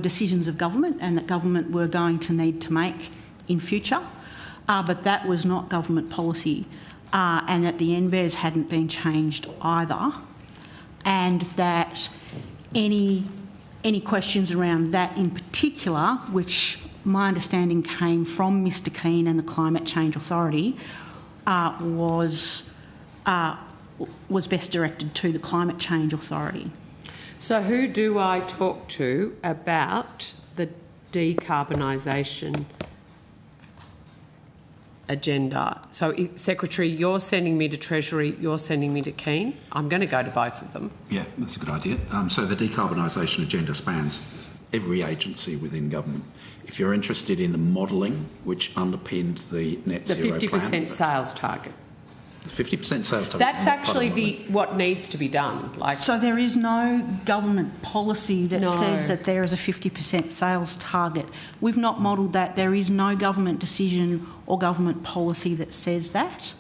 decisions of government and that government were going to need to make in future, but that was not government policy. And that the NVES hadn't been changed either, and that any questions around that in particular, which my understanding came from Mr Keane and the Climate Change Authority, was best directed to the Climate Change Authority. So who do I talk to about the decarbonisation agenda? So, Secretary, you're sending me to Treasury, you're sending me to Keane. I'm going to go to both of them. Yeah, that's a good idea. So the decarbonisation agenda spans every agency within government. If you're interested in the modelling which underpinned the net zero the 50% plan, sales target. 50% sales target. That's actually what needs to be done. So there is no government policy that says that there is a 50% sales target. We've not modelled that. There is no government decision or government policy that says that.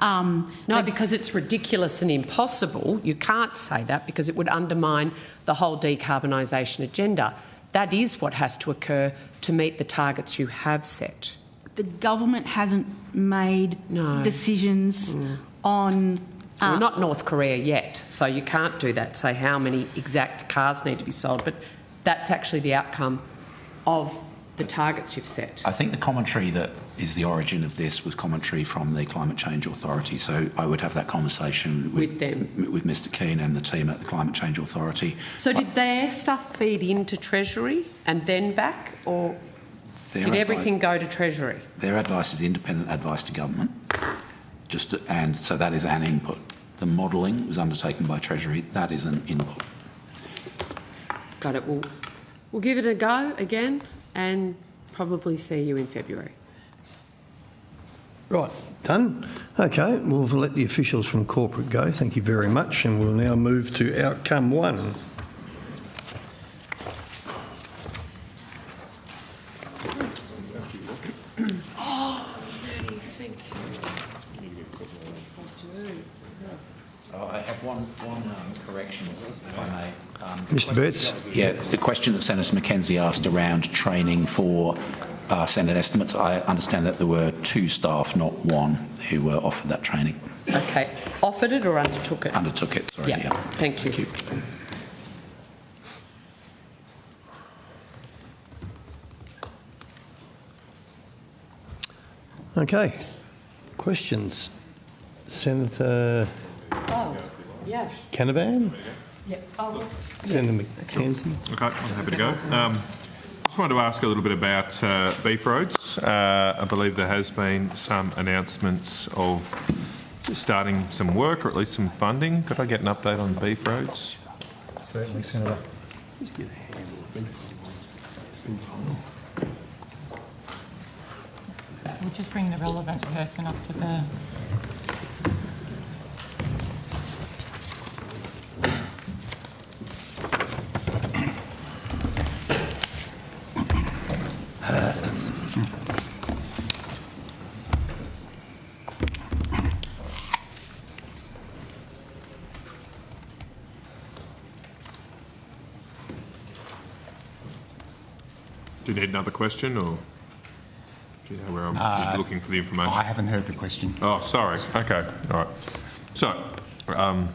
No, because it's ridiculous and impossible. You can't say that because it would undermine the whole decarbonisation agenda. That is what has to occur to meet the targets you have set. The government hasn't made decisions on... We're not North Korea yet, so you can't do that, say how many exact cars need to be sold, but that's actually the outcome of the targets you've set. I think the commentary that is the origin of this was commentary from the Climate Change Authority, so I would have that conversation with them, with Mr Keane and the team at the Climate Change Authority. So did their stuff feed into Treasury and then back, or did everything go to Treasury? Their advice is independent advice to government, and so that is an input. The modelling was undertaken by Treasury, that is an input. Got it. We'll give it a go again and probably see you in February. Right, done. Okay, we'll let the officials from corporate go. Thank you very much, and we'll now move to outcome one. I have one correction, if I may. Mr Betts? Yeah, the question that Senator Mackenzie asked around training for Senate estimates, I understand that there were 2 staff, not 1, who were offered that training. Okay. Offered it or undertook it? Undertook it, sorry. Yeah. Thank you. Thank you. Okay. Questions? Senator Yes. Canavan? Yep. Oh, Senator McKenzie? Okay, I'm happy to go. Just wanted to ask a little bit about beef roads. I believe there has been some announcements of starting some work, or at least some funding. Could I get an update on beef roads? Certainly, Senator. We'll just bring the relevant person up to the... Do you need another question, or do you know where I'm just looking for the information? I haven't heard the question. Oh, sorry. Okay, all right. So, I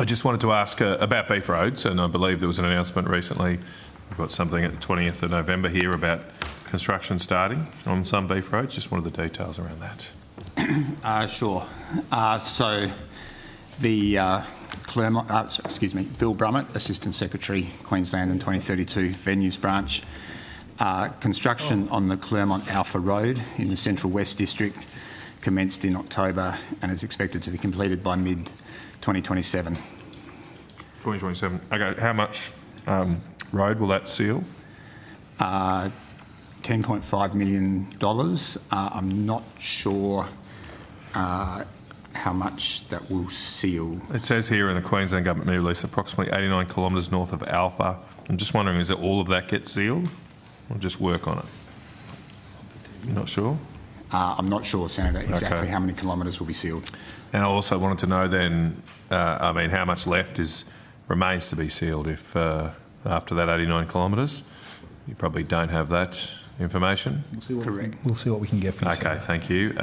just wanted to ask about beef roads, and I believe there was an announcement recently. We've got something at the 20th of November here about construction starting on some beef roads. Just wanted the details around that. Sure. So, the Clermont, Bill Brummett, Assistant Secretary, Queensland and 2032 Venues Branch. Construction on the Clermont Alpha Road in the Central West District commenced in October and is expected to be completed by mid-2027. 2027. Okay, how much road will that seal? $10.5 million. I'm not sure how much that will seal. It says here in the Queensland Government media release approximately 89 kilometres north of Alpha. I'm just wondering, is it all of that get sealed, or just work on it? You're not sure? I'm not sure, Senator, exactly how many kilometres will be sealed. And I also wanted to know then, how much left remains to be sealed if after that 89 kilometres? You probably don't have that information. Correct. We'll see what we can get for you. Okay, thank you.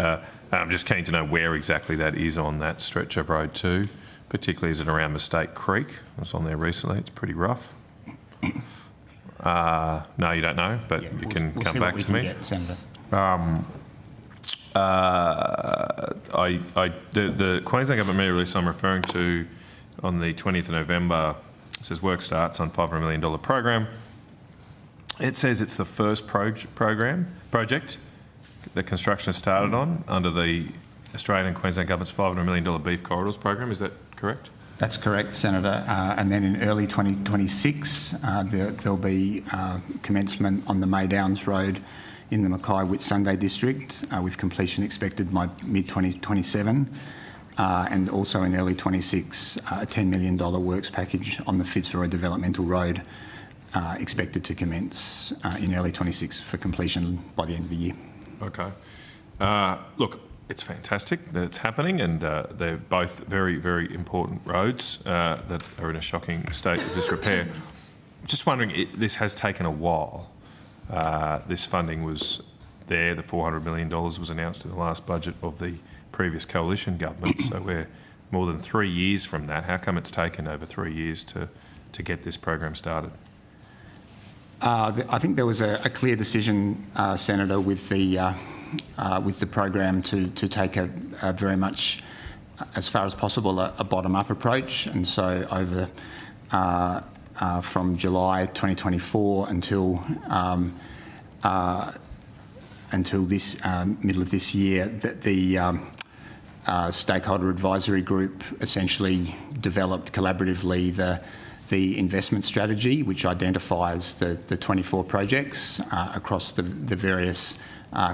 I'm just keen to know where exactly that is on that stretch of road too, particularly is it around Mistake Creek? I was on there recently, it's pretty rough. No, you don't know, but you can come back to me. The Queensland Government media release I'm referring to on the 20th of November, it says work starts on $500 million program. It says it's the first project that construction started on under the Australian and Queensland Government's $500 million beef corridors program. Is that correct? That's correct, Senator. And then in early 2026, there'll be commencement on the Maydowns Road in the Mackay-Whitsunday district, with completion expected by mid-2027. And also in early 26, a $10 million works package on the Fitzroy Developmental Road, expected to commence in early 26 for completion by the end of the year. Okay. Look, it's fantastic that it's happening, and they're both very, very important roads that are in a shocking state of disrepair. Just wondering, this has taken a while. This funding was there, the $400 million was announced in the last budget of the previous coalition government, so we're more than 3 years from that. How come it's taken over 3 years to get this program started? I think there was a clear decision, Senator, with the program to take a very much, as far as possible, a bottom-up approach, and so over from July 2024 until this middle of this year, the stakeholder advisory group essentially developed collaboratively the investment strategy, which identifies the 24 projects across the various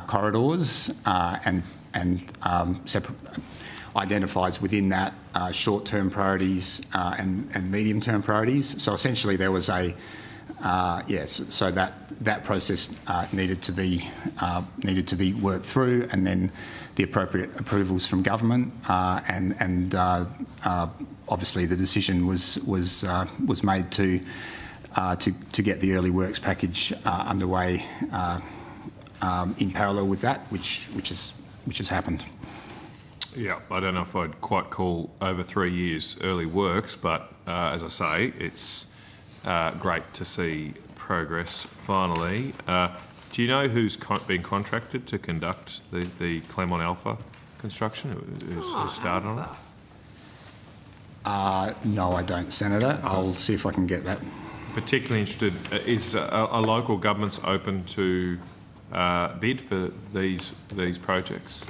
corridors and identifies within that short-term priorities and medium-term priorities. So essentially, there was so that process needed to be worked through, and then the appropriate approvals from government, and obviously the decision was made to get the early works package underway in parallel with that, which has happened. Yeah, I don't know if I'd quite call over 3 years early works, but as I say, it's great to see progress finally. Do you know who's been contracted to conduct the Clermont Alpha construction? Who's started on it? No, I don't, Senator. I'll see if I can get that. Particularly interested, is are local governments open to bid for these projects?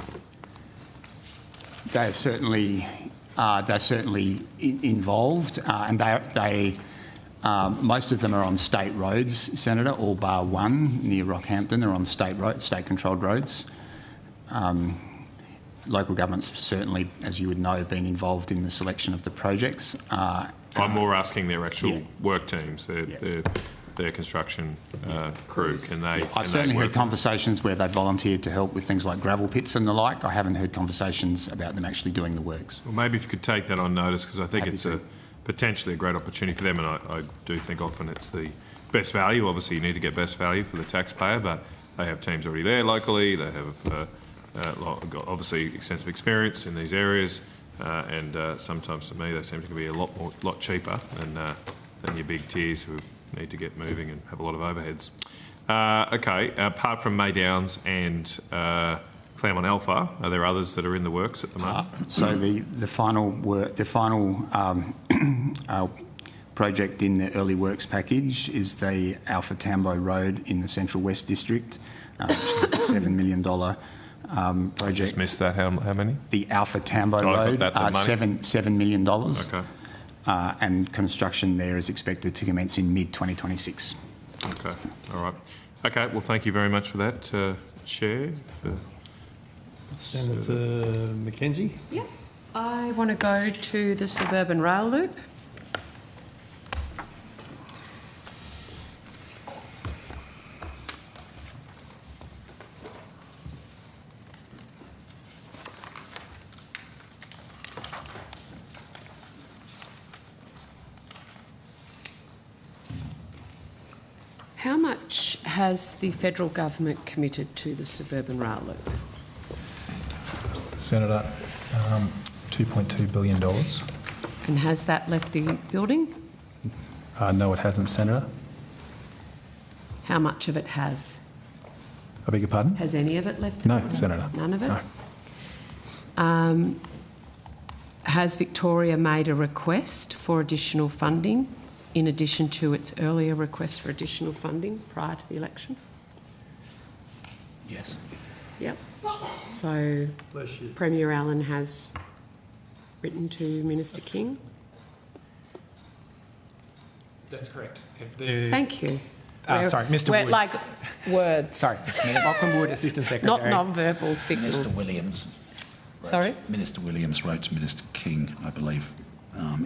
They're certainly involved, and they most of them are on state roads, Senator, all bar one near Rockhampton are on state-controlled roads. Local governments certainly, as you would know, have been involved in the selection of the projects. I'm more asking their actual work teams, their construction crew. Can they? I've certainly heard conversations where they volunteered to help with things like gravel pits and the like. I haven't heard conversations about them actually doing the works. Well, maybe if you could take that on notice, because I think it's potentially a great opportunity for them, and I do think often it's the best value. Obviously, you need to get best value for the taxpayer, but they have teams already there locally. They have got obviously extensive experience in these areas, and sometimes to me they seem to be a lot cheaper than your big tiers who need to get moving and have a lot of overheads. Okay, apart from May Downs and Claremont Alpha, are there others that are in the works at the moment? So the final project in the early works package is the Alpha Tambo Road in the Central West District, which is a $7 million project. Just missed that. How many? The Alpha Tambo Road, $7 million. Okay. And construction there is expected to commence in mid-2026. Okay, all right. Okay, well, thank you very much for that, Chair. Senator Mackenzie? Yep. I want to go to the suburban rail loop. How much has the federal government committed to the suburban rail loop? Senator, $2.2 billion. And has that left the building? No, it hasn't, Senator. How much of it has? I beg your pardon? Has any of it left the No, building? Senator. None of it? No. Has Victoria made a request for additional funding in addition to its earlier request for additional funding prior to the election? Yes. Yep. So Premier Allen has written to Minister King. That's correct. Thank you. Sorry, Mr. Wood. Like words. Sorry, Lachlan Wood, Assistant Secretary. Not non-verbal signals. Minister Williams. Sorry? Minister Williams wrote to Minister King, I believe,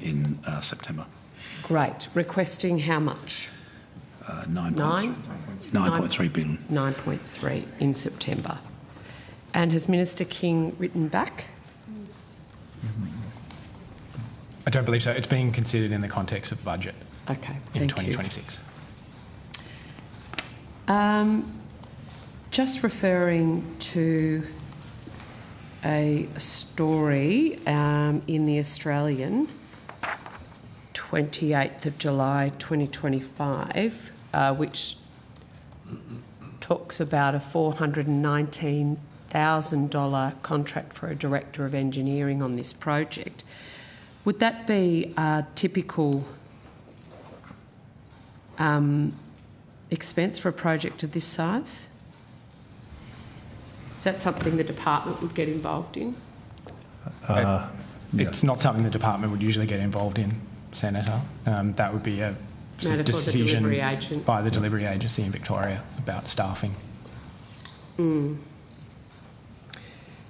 in September. Great. Requesting how much? 9.3 billion. 9.3 in September. And has Minister King written back? I don't believe so. It's being considered in the context of budget. Okay, in thank 2026. Just referring to a story in the Australian, 28th of July 2025, which talks about a $419,000 contract for a Director of Engineering on this project. Would that be a typical expense for a project of this size? Is that something the department would get involved in? It's not something the department would usually get involved in, Senator. That would be a decision by the delivery agency in Victoria about staffing.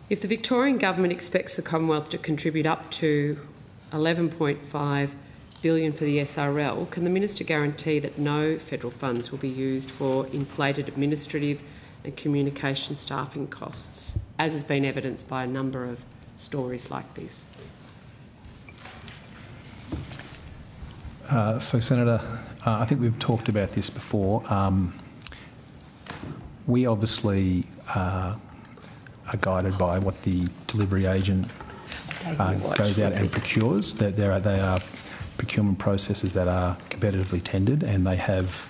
If the Victorian government expects the Commonwealth to contribute up to $11.5 billion for the SRL, can the Minister guarantee that no federal funds will be used for inflated administrative and communication staffing costs, as has been evidenced by a number of stories like this? So, Senator, I think we've talked about this before. We obviously are guided by what the delivery agent goes out and procures. They are procurement processes that are competitively tendered, and they have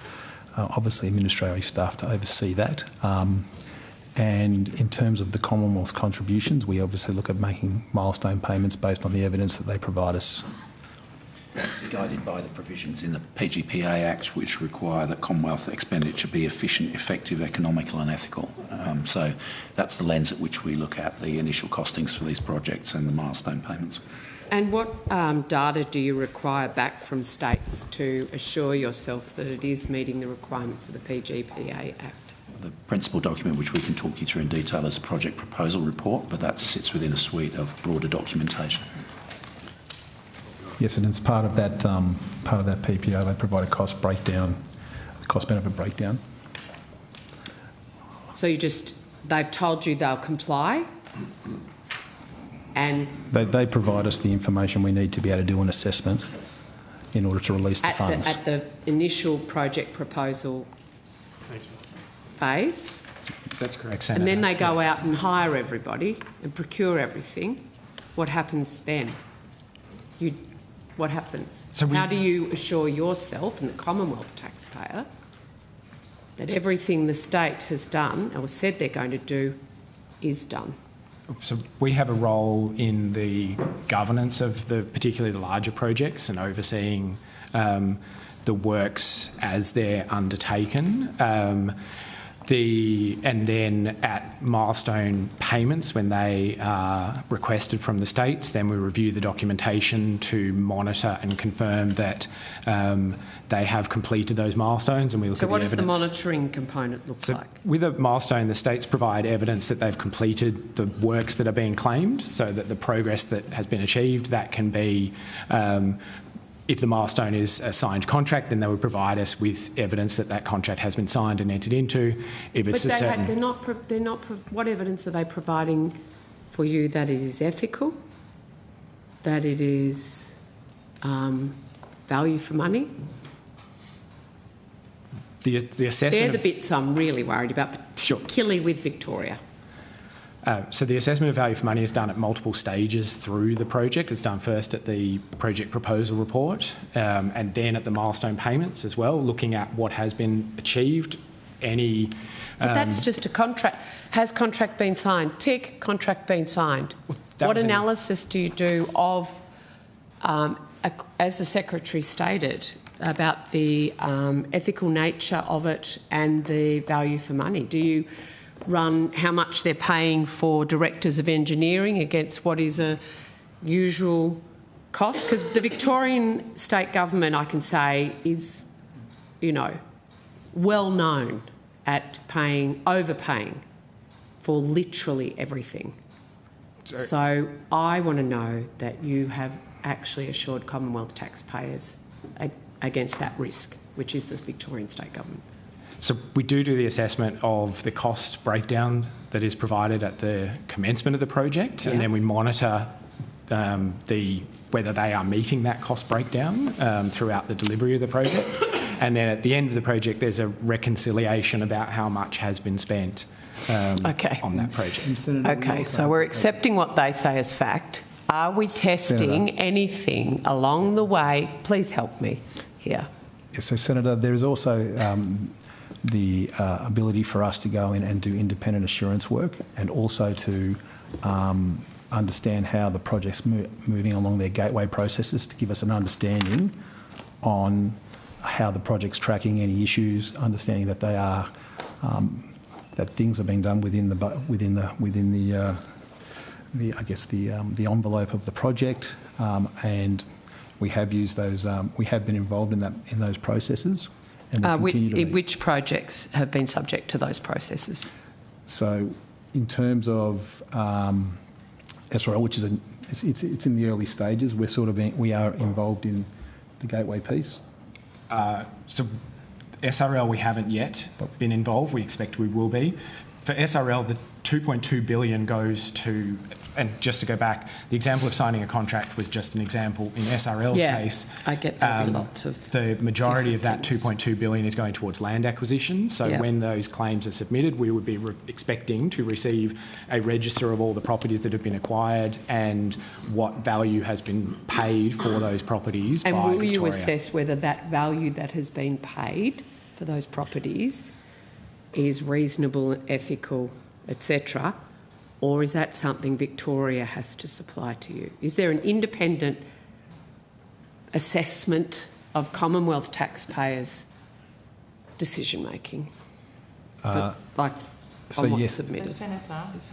obviously administrative staff to oversee that. And in terms of the Commonwealth's contributions, we obviously look at making milestone payments based on the evidence that they provide us. Guided by the provisions in the PGPA Act, which require that Commonwealth expenditure be efficient, effective, economical and ethical. So that's the lens at which we look at the initial costings for these projects and the milestone payments. And what data do you require back from states to assure yourself that it is meeting the requirements of the PGPA Act? The principal document, which we can talk you through in detail, is a project proposal report, but that sits within a suite of broader documentation. Yes, and as part of that PPO, they provide a cost benefit breakdown. So they've told you they'll comply, and they provide us the information we need to be able to do an assessment in order to release the funds. At the initial project proposal phase. That's correct, Senator. And then they go out and hire everybody and procure everything. What happens then? What happens? How do you assure yourself and the Commonwealth taxpayer that everything the state has done or said they're going to do is done? So we have a role in the governance of particularly the larger projects and overseeing the works as they're undertaken. And then at milestone payments, when they are requested from the states, then we review the documentation to monitor and confirm that they have completed those milestones, and we look at the evidence. So what does the monitoring component look like? With a milestone, the states provide evidence that they've completed the works that are being claimed, so that the progress that has been achieved, that can be if the milestone is a signed contract, then they would provide us with evidence that that contract has been signed and entered into. If it's what evidence are they providing for you that it is ethical, that it is value for money? The assessment. They're the bits I'm really worried about, particularly with Victoria. So the assessment of value for money is done at multiple stages through the project. It's done first at the project proposal report and then at the milestone payments as well, looking at what has been achieved, But that's just a contract. Has contract been signed? Tick, contract been signed. What analysis do you do of, as the Secretary stated, about the ethical nature of it and the value for money? Do you run how much they're paying for directors of engineering against what is a usual cost? Because the Victorian state government, I can say, is, well known at overpaying for literally everything. So I want to know that you have actually assured Commonwealth taxpayers against that risk, which is the Victorian state government. So we do the assessment of the cost breakdown that is provided at the commencement of the project, and then we monitor whether they are meeting that cost breakdown throughout the delivery of the project. And then at the end of the project, there's a reconciliation about how much has been spent on that project. Okay, so we're accepting what they say as fact. Are we testing anything along the way? Please help me here. Yes, so Senator, there is also the ability for us to go in and do independent assurance work, and also to understand how the project's moving along their gateway processes, to give us an understanding on how the project's tracking, any issues, understanding that they are that things are being done within the envelope of the project, and we have used those. We have been involved in those processes. And which projects have been subject to those processes? So, in terms of SRL, which is it's in the early stages, we are involved in the gateway piece. So, SRL we haven't yet been involved. We expect we will be. For SRL, the 2.2 billion goes to, and just to go back, the example of signing a contract was just an example. In SRL's case, I get that lots of the majority of that 2.2 billion is going towards land acquisition. So when those claims are submitted, we would be expecting to receive a register of all the properties that have been acquired and what value has been paid for those properties by Victoria. And will you assess whether that value that has been paid for those properties is reasonable, ethical etc., or is that something Victoria has to supply to you? Is there an independent assessment of Commonwealth taxpayers' decision-making? Like So on what's yes. submitted? So,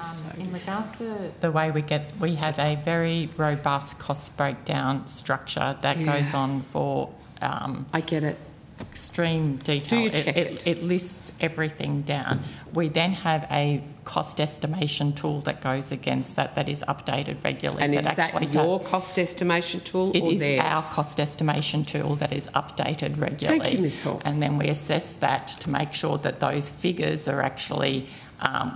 Senator, in regards to the way we have a very robust cost breakdown structure that goes on for I get it. Extreme detail. Do you check it? It lists everything down. We then have a cost estimation tool that goes against that is updated regularly. And is that your cost estimation tool It or is theirs? our cost estimation tool that is updated regularly. Thank you, Ms Hall. And then we assess that to make sure that those figures are actually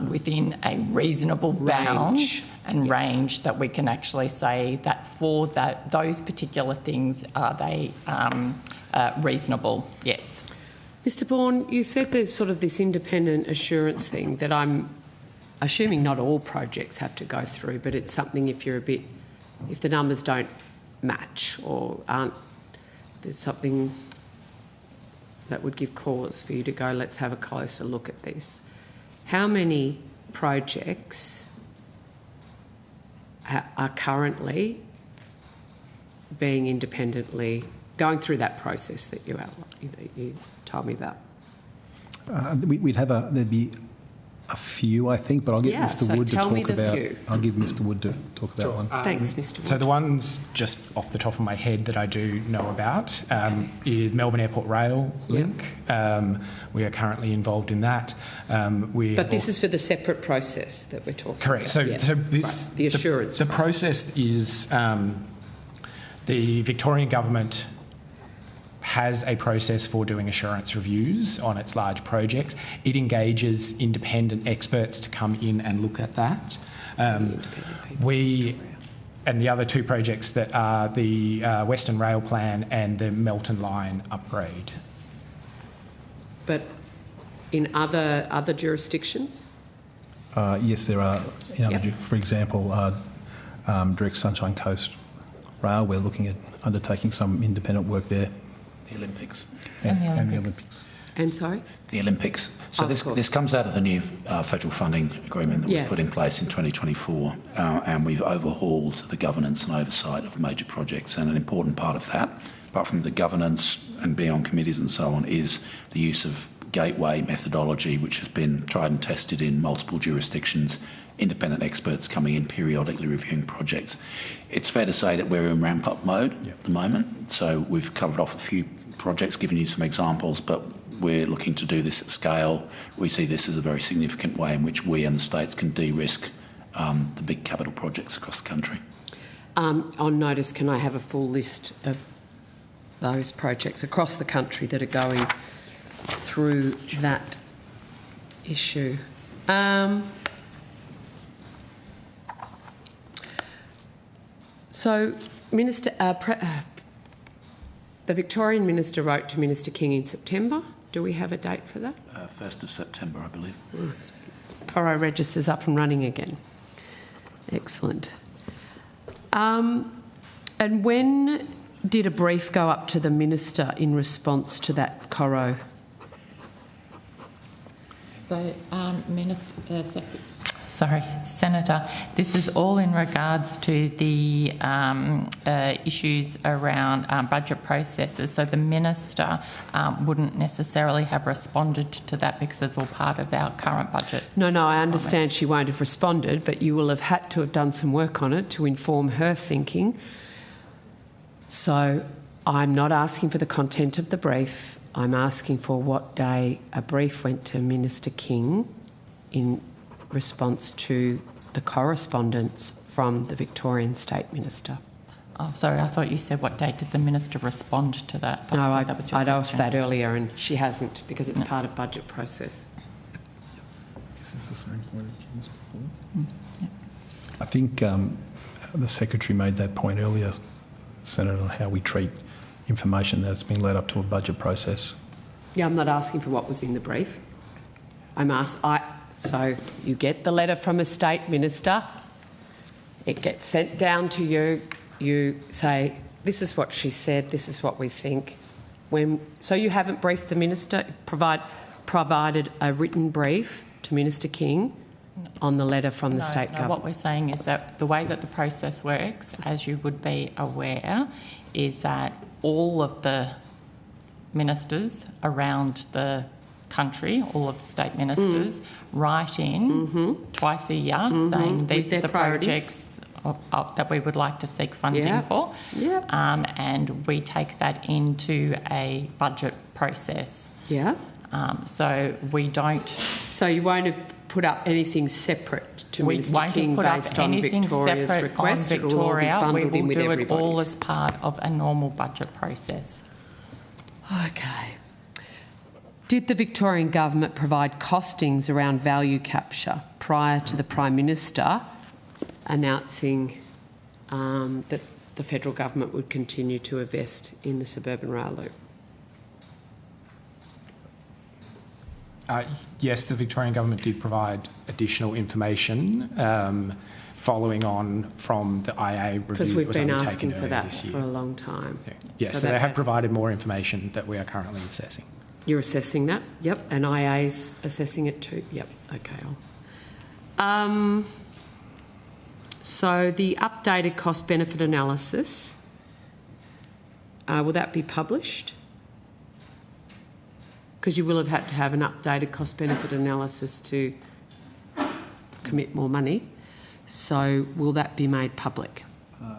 within a reasonable bound and range that we can actually say that for those particular things, are they reasonable? Yes. Mr Bourne, you said there's sort of this independent assurance thing that I'm assuming not all projects have to go through, but it's something if the numbers don't match or there's something that would give cause for you to go, let's have a closer look at this. How many projects are currently being independently going through that process that you outlined, that you told me about? There'd be a few, I think, but I'll get Mr. Wood to talk about. I'll give Mr. Wood to talk about one. Thanks, Mr. Wood. So the ones just off the top of my head that I do know about is Melbourne Airport Rail link. We are currently involved in that. But this is for the separate process that we're talking correct. about. So this the assurance. The process is the Victorian government has a process for doing assurance reviews on its large projects. It engages independent experts to come in and look at that. And the other two projects that are the Western Rail Plan and the Melton Line upgrade. But in other jurisdictions? Yes, there are. For example, Direct Sunshine Coast Rail, we're looking at undertaking some independent work there. The Olympics. And the Olympics. And sorry? The Olympics. So this comes out of the new federal funding agreement that was put in place in 2024, and we've overhauled the governance and oversight of major projects. And an important part of that, apart from the governance and being on committees and so on, is the use of gateway methodology, which has been tried and tested in multiple jurisdictions, independent experts coming in periodically reviewing projects. It's fair to say that we're in ramp-up mode at the moment, so we've covered off a few projects, given you some examples, but we're looking to do this at scale. We see this as a very significant way in which we and the states can de-risk the big capital projects across the country. On notice, can I have a full list of those projects across the country that are going through that issue? So, Minister, the Victorian Minister wrote to Minister King in September. Do we have a date for that? 1st of September, I believe. Coro Register's up and running again. Excellent. And when did a brief go up to the Minister in response to that Coro? So, Senator, this is all in regards to the issues around budget processes. So the Minister wouldn't necessarily have responded to that because it's all part of our current budget. No, I understand she won't have responded, but you will have had to have done some work on it to inform her thinking. So I'm not asking for the content of the brief. I'm asking for what day a brief went to Minister King in response to the correspondence from the Victorian State Minister. Oh, sorry, I thought you said what date did the Minister respond to that? No, I'd asked that earlier and she hasn't because it's part of budget process. This is the same point as before. I think the Secretary made that point earlier, Senator, on how we treat information that's been led up to a budget process. Yeah, I'm not asking for what was in the brief. So you get the letter from a state minister, it gets sent down to you, you say, this is what she said, this is what we think. So you haven't briefed the minister, provided a written brief to Minister King on the letter from the state government? What we're saying is that the way that the process works, as you would be aware, is that all of the ministers around the country, all of the state ministers, write in twice a year saying these are the projects that we would like to seek funding for. And we take that into a budget process. So we don't... So you won't have put up anything separate to Mr King based on Victoria's request? On Victoria, we will do it all everybody's? as part of a normal budget process. Okay. Did the Victorian government provide costings around value capture prior to the Prime Minister announcing that the federal government would continue to invest in the suburban rail loop? Yes, the Victorian government did provide additional information following on from the IA review. Because we've been asking for that this year. for a long time. Yes, so they have provided more information that we are currently assessing. You're assessing that? Yep. And IA's assessing it too? Yep. Okay. So the updated cost-benefit analysis, will that be published? Because you will have had to have an updated cost-benefit analysis to commit more money. So will that be made public?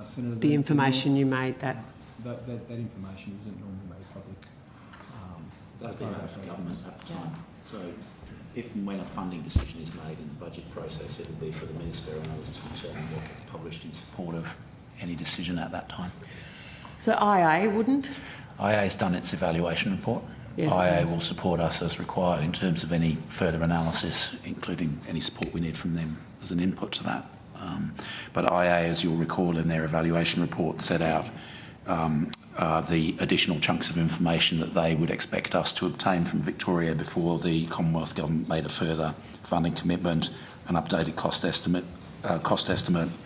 Senator, the information you made that information isn't normally made public. That'll be made for government at the time. So if and when a funding decision is made in the budget process, it'll be for the Minister and others to determine what gets published in support of any decision at that time. So IA wouldn't? IA has done its evaluation report. Yes, IA will support us as required in terms of any further analysis, including any support we need from them as an input to that. But IA, as you'll recall in their evaluation report, set out the additional chunks of information that they would expect us to obtain from Victoria before the Commonwealth Government made a further funding commitment, an updated cost estimate,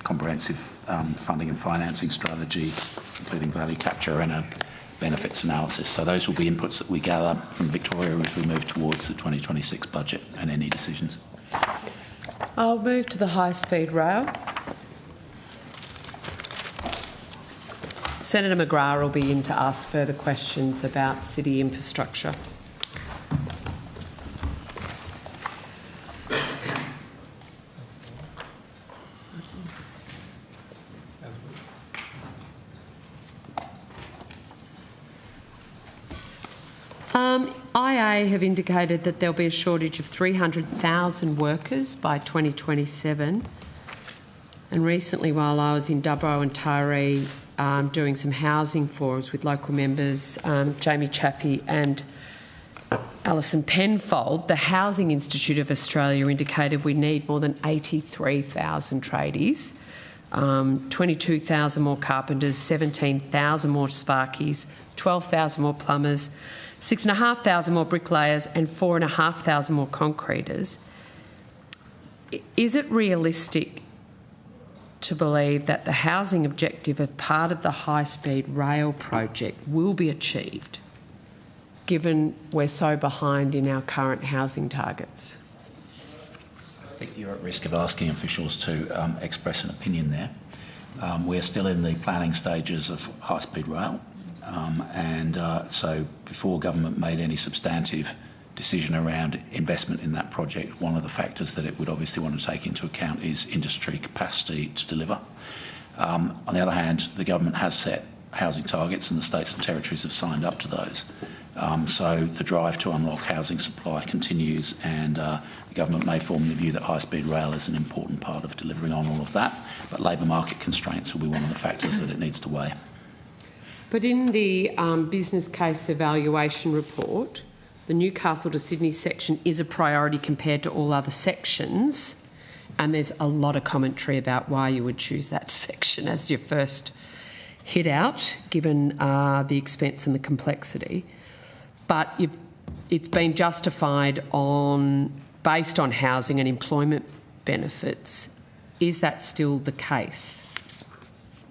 comprehensive funding and financing strategy, including value capture and a benefits analysis. So those will be inputs that we gather from Victoria as we move towards the 2026 budget and any decisions. I'll move to the high-speed rail. Senator McGrath will be in to ask further questions about city infrastructure. IA have indicated that there'll be a shortage of 300,000 workers by 2027. And recently, while I was in Dubbo and Taree doing some housing forums with local members, Jamie Chaffey and Alison Penfold, the Housing Institute of Australia indicated we need more than 83,000 tradies, 22,000 more carpenters, 17,000 more sparkies, 12,000 more plumbers, 6,500 more bricklayers and 4,500 more concreters. Is it realistic to believe that the housing objective of part of the high-speed rail project will be achieved, given we're so behind in our current housing targets? I think you're at risk of asking officials to express an opinion there. We're still in the planning stages of high-speed rail. So before government made any substantive decision around investment in that project, one of the factors that it would obviously want to take into account is industry capacity to deliver. On the other hand, the government has set housing targets and the states and territories have signed up to those. So the drive to unlock housing supply continues, and the government may form the view that high-speed rail is an important part of delivering on all of that, but labour market constraints will be one of the factors that it needs to weigh. But in the business case evaluation report, the Newcastle to Sydney section is a priority compared to all other sections, and there's a lot of commentary about why you would choose that section as your first hit out, given the expense and the complexity. But it's been justified based on housing and employment benefits. Is that still the case?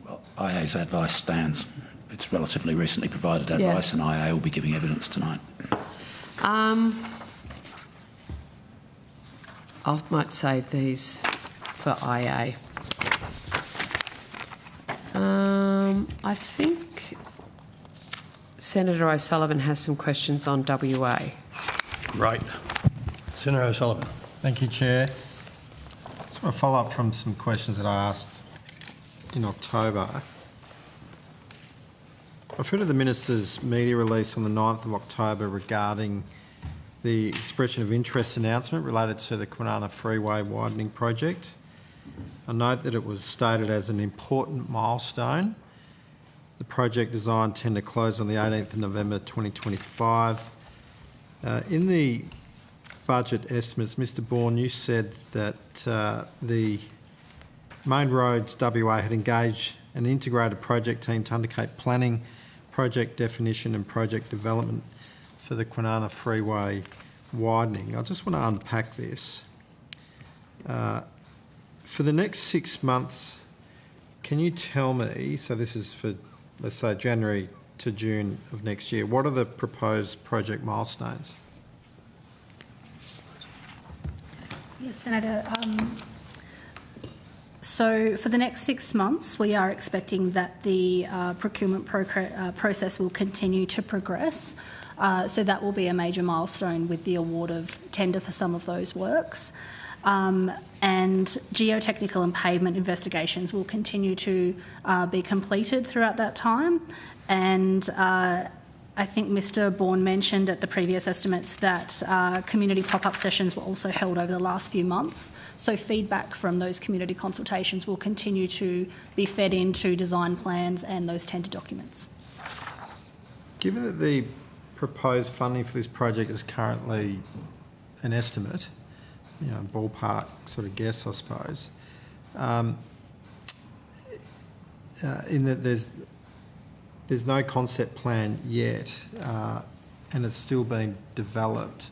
Well, IA's advice stands. It's relatively recently provided advice, and IA will be giving evidence tonight. I might save these for IA. I think Senator O'Sullivan has some questions on WA. Great. Senator O'Sullivan. Thank you, Chair. I just want to follow up from some questions that I asked in October. I've heard of the Minister's media release on the 9th of October regarding the expression of interest announcement related to the Kwinana Freeway widening project. I note that it was stated as an important milestone. The project design tender closed on the 18th of November 2025. In the budget estimates, Mr Bourne, you said that the Main Roads WA had engaged an integrated project team to undertake planning, project definition and project development for the Kwinana Freeway widening. I just want to unpack this. For the next 6 months, can you tell me, so this is for, let's say, January to June of next year, what are the proposed project milestones? Yes, Senator. So for the next 6 months, we are expecting that the procurement process will continue to progress. So that will be a major milestone with the award of tender for some of those works. And geotechnical and pavement investigations will continue to be completed throughout that time. And I think Mr Bourne mentioned at the previous estimates that community pop-up sessions were also held over the last few months. So feedback from those community consultations will continue to be fed into design plans and those tender documents. Given that the proposed funding for this project is currently an estimate, you know, ballpark sort of guess, I suppose, in that there's no concept plan yet, and it's still being developed.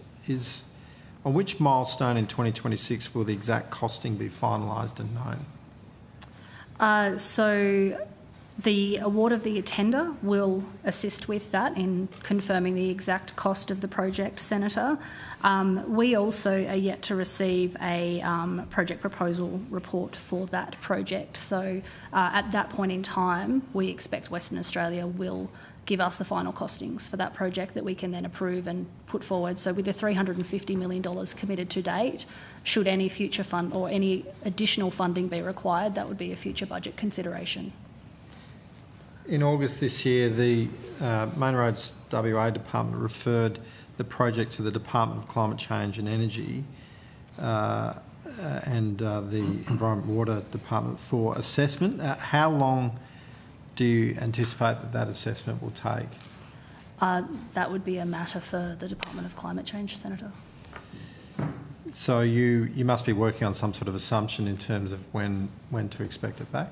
On which milestone in 2026 will the exact costing be finalised and known? So the award of the tender will assist with that in confirming the exact cost of the project, Senator. We also are yet to receive a project proposal report for that project. So at that point in time, we expect Western Australia will give us the final costings for that project that we can then approve and put forward. So with the $350 million committed to date, should any future fund or any additional funding be required, that would be a future budget consideration. In August this year, the Main Roads WA Department referred the project to the Department of Climate Change and Energy and the Environment Water Department for assessment. How long do you anticipate that assessment will take? That would be a matter for the Department of Climate Change, Senator. So you must be working on some sort of assumption in terms of when to expect it back?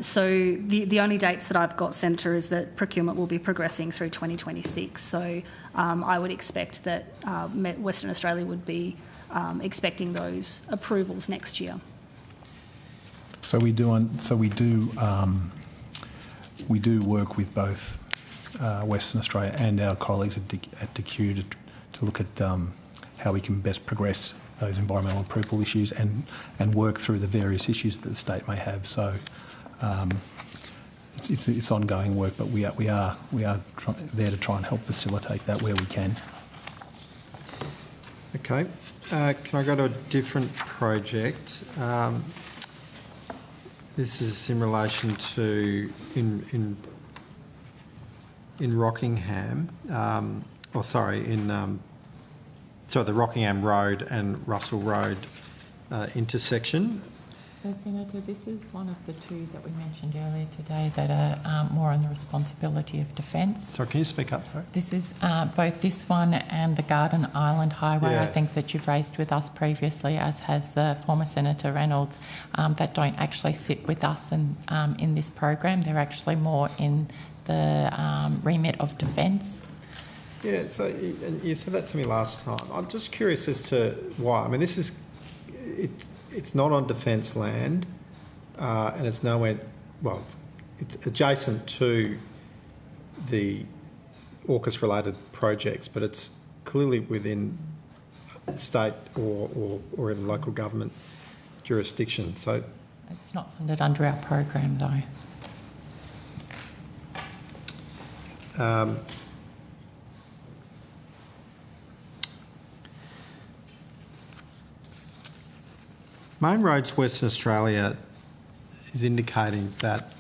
So the only dates that I've got, Senator, is that procurement will be progressing through 2026. So I would expect that Western Australia would be expecting those approvals next year. So we do work with both Western Australia and our colleagues at DQ to look at how we can best progress those environmental approval issues and work through the various issues that the state may have. So it's ongoing work, but we are there to try and help facilitate that where we can. Okay. Can I go to a different project? This is in relation to in Rockingham. The Rockingham Road and Russell Road intersection. So, Senator, this is one of the two that we mentioned earlier today that are more on the responsibility of defence. Sorry, can you speak up, sorry? This is both this one and the Garden Island Highway, Yeah. I think, that you've raised with us previously, as has the former Senator Reynolds, that don't actually sit with us in this program. They're actually more in the remit of defence. Yeah, so you said that to me last time. I'm just curious as to why. I mean, it's not on defence land, and it's nowhere. Well, it's adjacent to the AUKUS-related projects, but it's clearly within state or even local government jurisdiction. So it's not funded under our program, though. Main Roads Western Australia is indicating that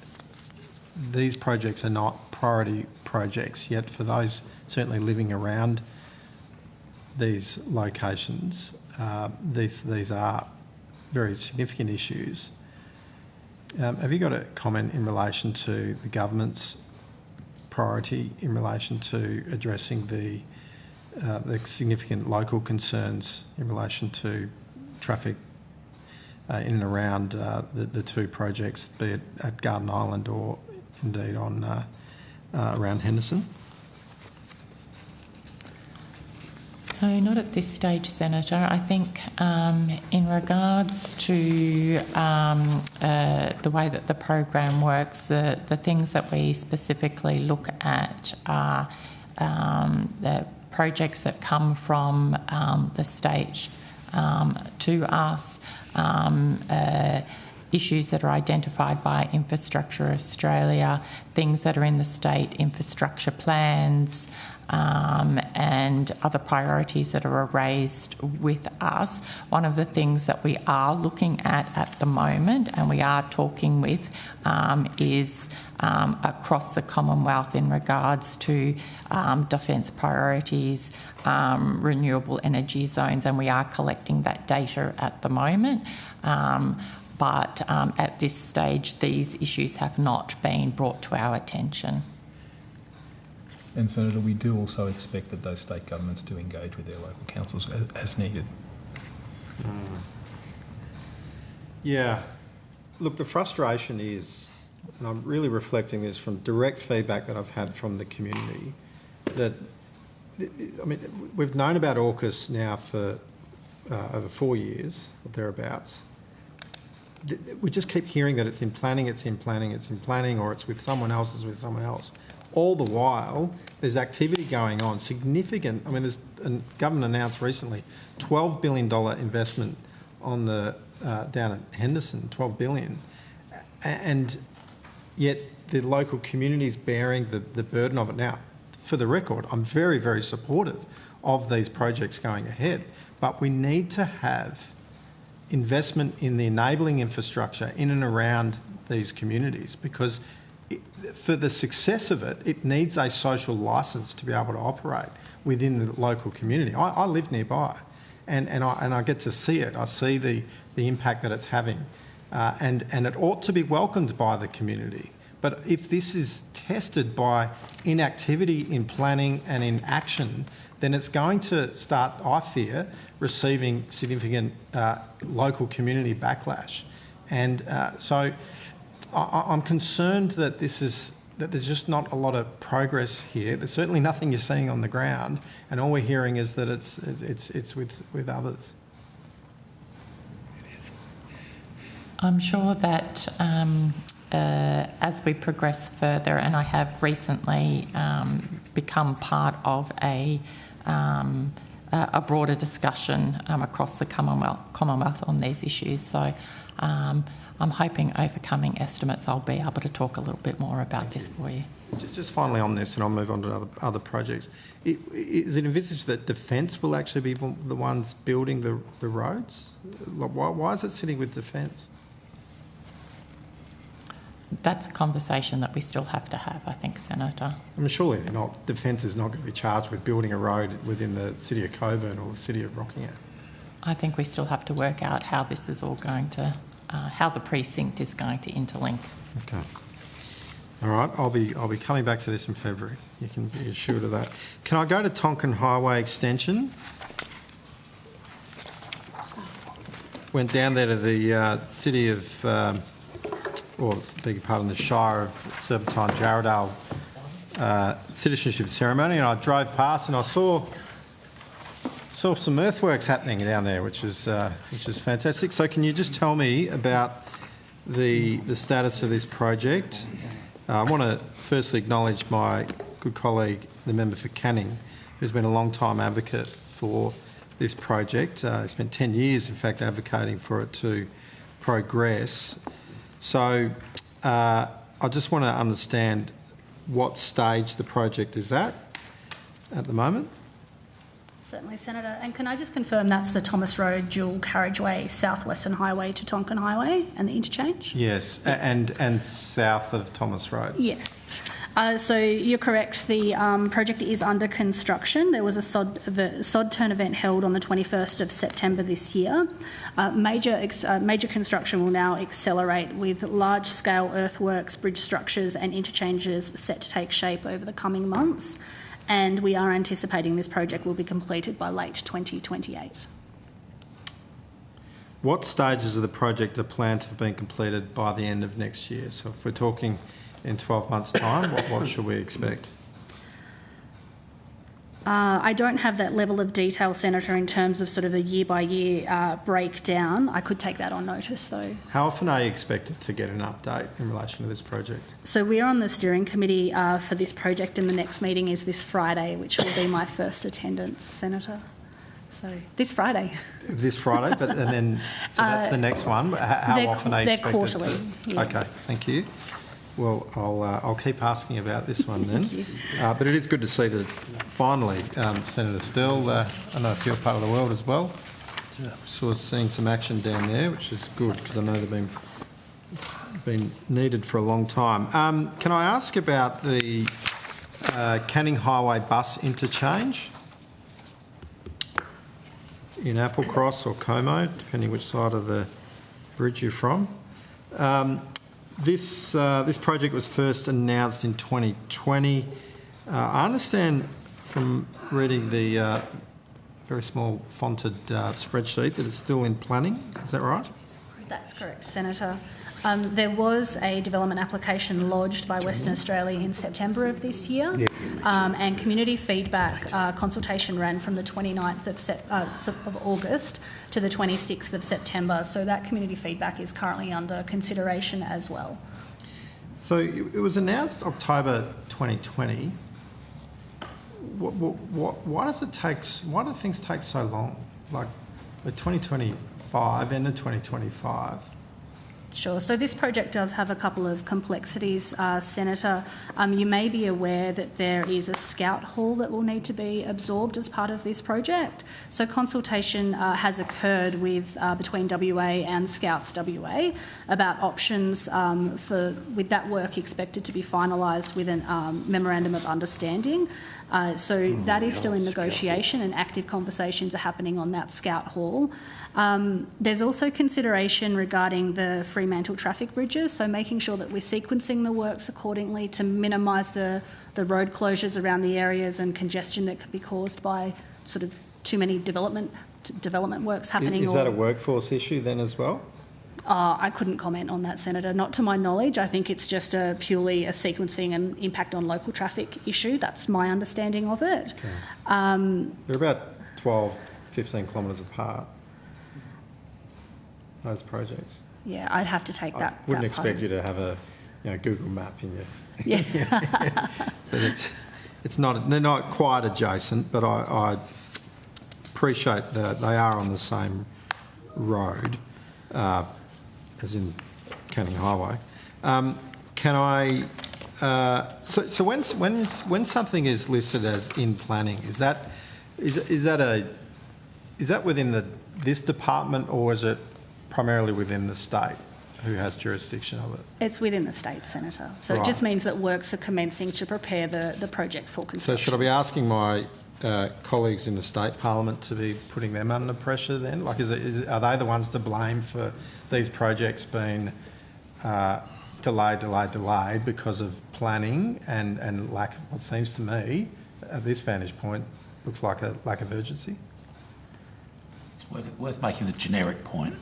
these projects are not priority projects, yet for those certainly living around these locations, these are very significant issues. Have you got a comment in relation to the government's priority in relation to addressing the significant local concerns in relation to traffic in and around the two projects, be it at Garden Island or indeed on around Henderson? No, not at this stage, Senator. I think in regards to the way that the program works, the things that we specifically look at are the projects that come from the state to us, issues that are identified by Infrastructure Australia, things that are in the state infrastructure plans, and other priorities that are raised with us. One of the things that we are looking at the moment, and we are talking with, is across the Commonwealth in regards to defence priorities, renewable energy zones, and we are collecting that data at the moment. But at this stage, these issues have not been brought to our attention. And Senator, we do also expect that those state governments do engage with their local councils as needed. Yeah. Look, the frustration is, and I'm really reflecting this from direct feedback that I've had from the community, that, I mean, we've known about AUKUS now for over 4 years, or thereabouts. We just keep hearing that it's in planning, it's in planning, it's in planning, or it's with someone else, it's with someone else. All the while, there's activity going on, significant. I mean, there's a government announced recently $12 billion investment on the down at Henderson, $12 billion, and yet the local community is bearing the burden of it. Now, for the record, I'm very, very supportive of these projects going ahead, but we need to have investment in the enabling infrastructure in and around these communities, because for the success of it, it needs a social licence to be able to operate within the local community. I live nearby, and I get to see it. I see the impact that it's having, and it ought to be welcomed by the community. But if this is tested by inactivity in planning and in action, then it's going to start, I fear, receiving significant local community backlash. And so I'm concerned that that there's just not a lot of progress here. There's certainly nothing you're seeing on the ground, and all we're hearing is that it's with others. It is. I'm sure that as we progress further, and I have recently become part of a broader discussion across the Commonwealth on these issues. So I'm hoping over coming estimates I'll be able to talk a little bit more about this for you. Just finally on this, and I'll move on to other projects. Is it envisaged that Defence will actually be the ones building the roads? Why is it sitting with Defence? That's a conversation that we still have to have, I think, Senator. I mean, surely they're not. Defence is not going to be charged with building a road within the city of Coburn or the city of Rockingham. I think we still have to work out how this is all going to, how the precinct is going to interlink. Okay. All right. I'll be coming back to this in February. You can be assured of that. Can I go to Tonkin Highway Extension? Went down there to the city of. Or beg your pardon, the Shire of Serpentine Jarrahdale citizenship ceremony, and I drove past and I saw some earthworks happening down there, which is fantastic. So can you just tell me about the status of this project? I want to firstly acknowledge my good colleague, the member for Canning, who's been a long-time advocate for this project. He spent 10 years, in fact, advocating for it to progress. So I just want to understand what stage the project is at the moment. Certainly, Senator. And can I just confirm that's the Thomas Road dual carriageway, Southwestern Highway to Tonkin Highway and the interchange? Yes. And south of Thomas Road. Yes. So you're correct. The project is under construction. There was a sod turn event held on the 21st of September this year. Major construction will now accelerate with large-scale earthworks, bridge structures and interchanges set to take shape over the coming months. And we are anticipating this project will be completed by late 2028. What stages of the project are planned to have been completed by the end of next year? So if we're talking in 12 months' time, what should we expect? I don't have that level of detail, Senator, in terms of sort of a year-by-year breakdown. I could take that on notice, though. How often are you expected to get an update in relation to this project? So we're on the steering committee for this project, and the next meeting is this Friday, which will be my first attendance, Senator. So this Friday. This Friday, so that's the next one. How often are you expected? They're quarterly. Yeah. Okay, thank you. Well, I'll keep asking about this one then. Thank you. But it is good to see that finally, Senator Still, I know it's your part of the world as well. Sort of seeing some action down there, which is good because I know they've been needed for a long time. Can I ask about the Canning Highway bus interchange in Applecross or Como, depending which side of the bridge you're from? This project was first announced in 2020. I understand from reading the very small fonted spreadsheet that it's still in planning. Is that right? That's correct, Senator. There was a development application lodged by Western Australia in September of this year, and community feedback consultation ran from the 29th of August to the 26th of September. So that community feedback is currently under consideration as well. So it was announced October 2020. Why does it take? Why do things take so long? Like the 2025, end of 2025. Sure. So this project does have a couple of complexities, Senator. You may be aware that there is a scout hall that will need to be absorbed as part of this project. So consultation has occurred with between WA and Scouts WA about options with that work expected to be finalised with a memorandum of understanding. So that is still in negotiation and active conversations are happening on that scout hall. There's also consideration regarding the Fremantle traffic bridges, so making sure that we're sequencing the works accordingly to minimise the road closures around the areas and congestion that could be caused by sort of too many development works happening. Is that a workforce issue then as well? I couldn't comment on that, Senator. Not to my knowledge. I think it's just purely a sequencing and impact on local traffic issue. That's my understanding of it. Okay. They're about 12, 15 kilometres apart, those projects. Yeah, I'd have to take that. I wouldn't expect you to have a Google map in your... Yeah. But it's not, they're not quite adjacent, but I appreciate that they are on the same road, as in Canning Highway. Can I... So when something is listed as in planning, is that within this department, or is it primarily within the state who has jurisdiction of it? It's within the state, Senator. So Right. It just means that works are commencing to prepare the project for construction. So should I be asking my colleagues in the state parliament to be putting them under pressure then? Like, are they the ones to blame for these projects being delayed because of planning and lack, what seems to me, at this vantage point, looks like a lack of urgency? It's worth making the generic point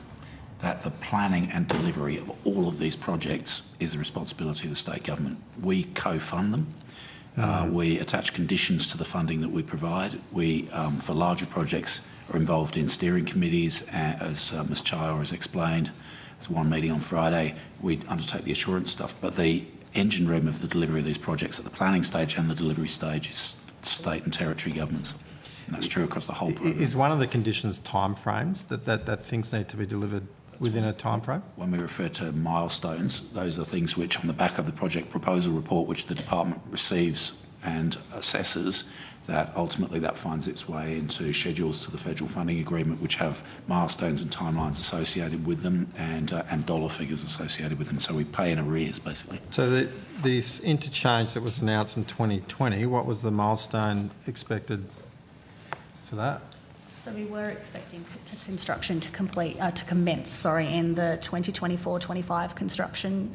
that the planning and delivery of all of these projects is the responsibility of the state government. We co-fund them. We attach conditions to the funding that we provide. We, for larger projects, are involved in steering committees, as Ms Chaya has explained. There's one meeting on Friday. We undertake the assurance stuff, but the engine room of the delivery of these projects at the planning stage and the delivery stage is state and territory governments. And that's true across the whole programme. Is one of the conditions timeframes, that things need to be delivered within a timeframe? When we refer to milestones, those are things which, on the back of the project proposal report, which the department receives and assesses, that ultimately that finds its way into schedules to the federal funding agreement, which have milestones and timelines associated with them and dollar figures associated with them. So we pay in arrears, basically. So this interchange that was announced in 2020, what was the milestone expected for that? So we were expecting construction to commence in the 2024-25 construction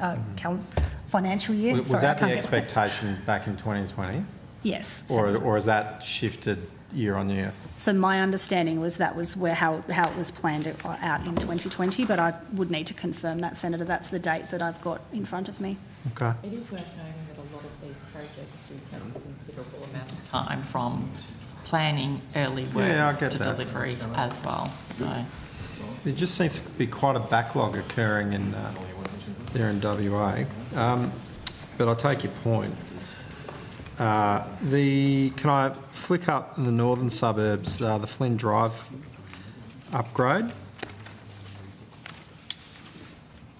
financial year. Was that the expectation back in 2020? Yes. Or has that shifted year on year? So my understanding was that was how it was planned out in 2020, but I would need to confirm that, Senator. That's the date that I've got in front of me. Okay. It is worth noting that a lot of these projects do take a considerable amount of time from planning early works to delivery as well. So there just seems to be quite a backlog occurring in there in WA. But I take your point. Can I flick up in the northern suburbs, the Flynn Drive upgrade?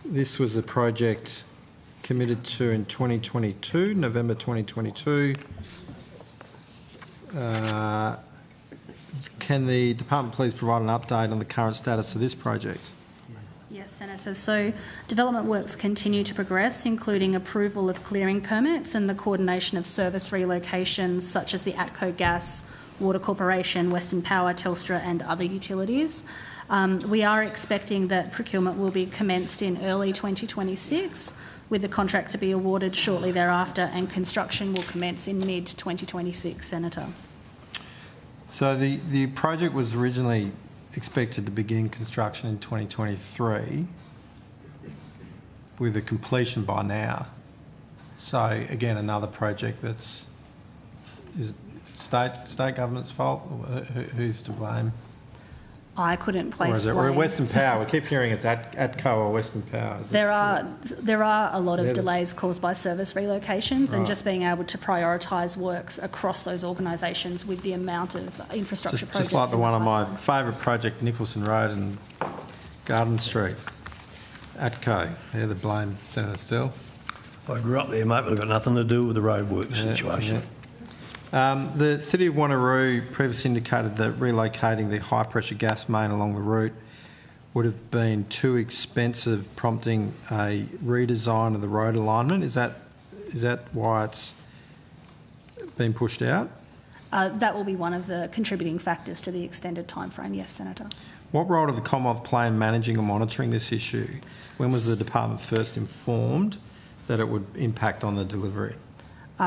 This was a project committed to in 2022, November 2022. Can the department please provide an update on the current status of this project? Yes, Senator. So development works continue to progress, including approval of clearing permits and the coordination of service relocations such as the ATCO Gas, Water Corporation, Western Power, Telstra and other utilities. We are expecting that procurement will be commenced in early 2026, with the contract to be awarded shortly thereafter, and construction will commence in mid-2026, Senator. So the project was originally expected to begin construction in 2023 with a completion by now. So again, another project is it state government's fault? Who's to blame? I couldn't place blame. Or Western Power? We keep hearing it's ATCO or Western Power. There are a lot of delays caused by service relocations, and just being able to prioritise works across those organisations with the amount of infrastructure projects. Just like one of my favourite project, Nicholson Road and Garden Street. ATCO, they're the blame, Senator Steele. I grew up there, mate, but I've got nothing to do with the roadworks situation. Yeah. The City of Wanneroo previously indicated that relocating the high-pressure gas main along the route would have been too expensive, prompting a redesign of the road alignment. Is that why it's been pushed out? That will be one of the contributing factors to the extended timeframe, yes, Senator. What role did the Commonwealth play in managing or monitoring this issue? When was the department first informed that it would impact on the delivery?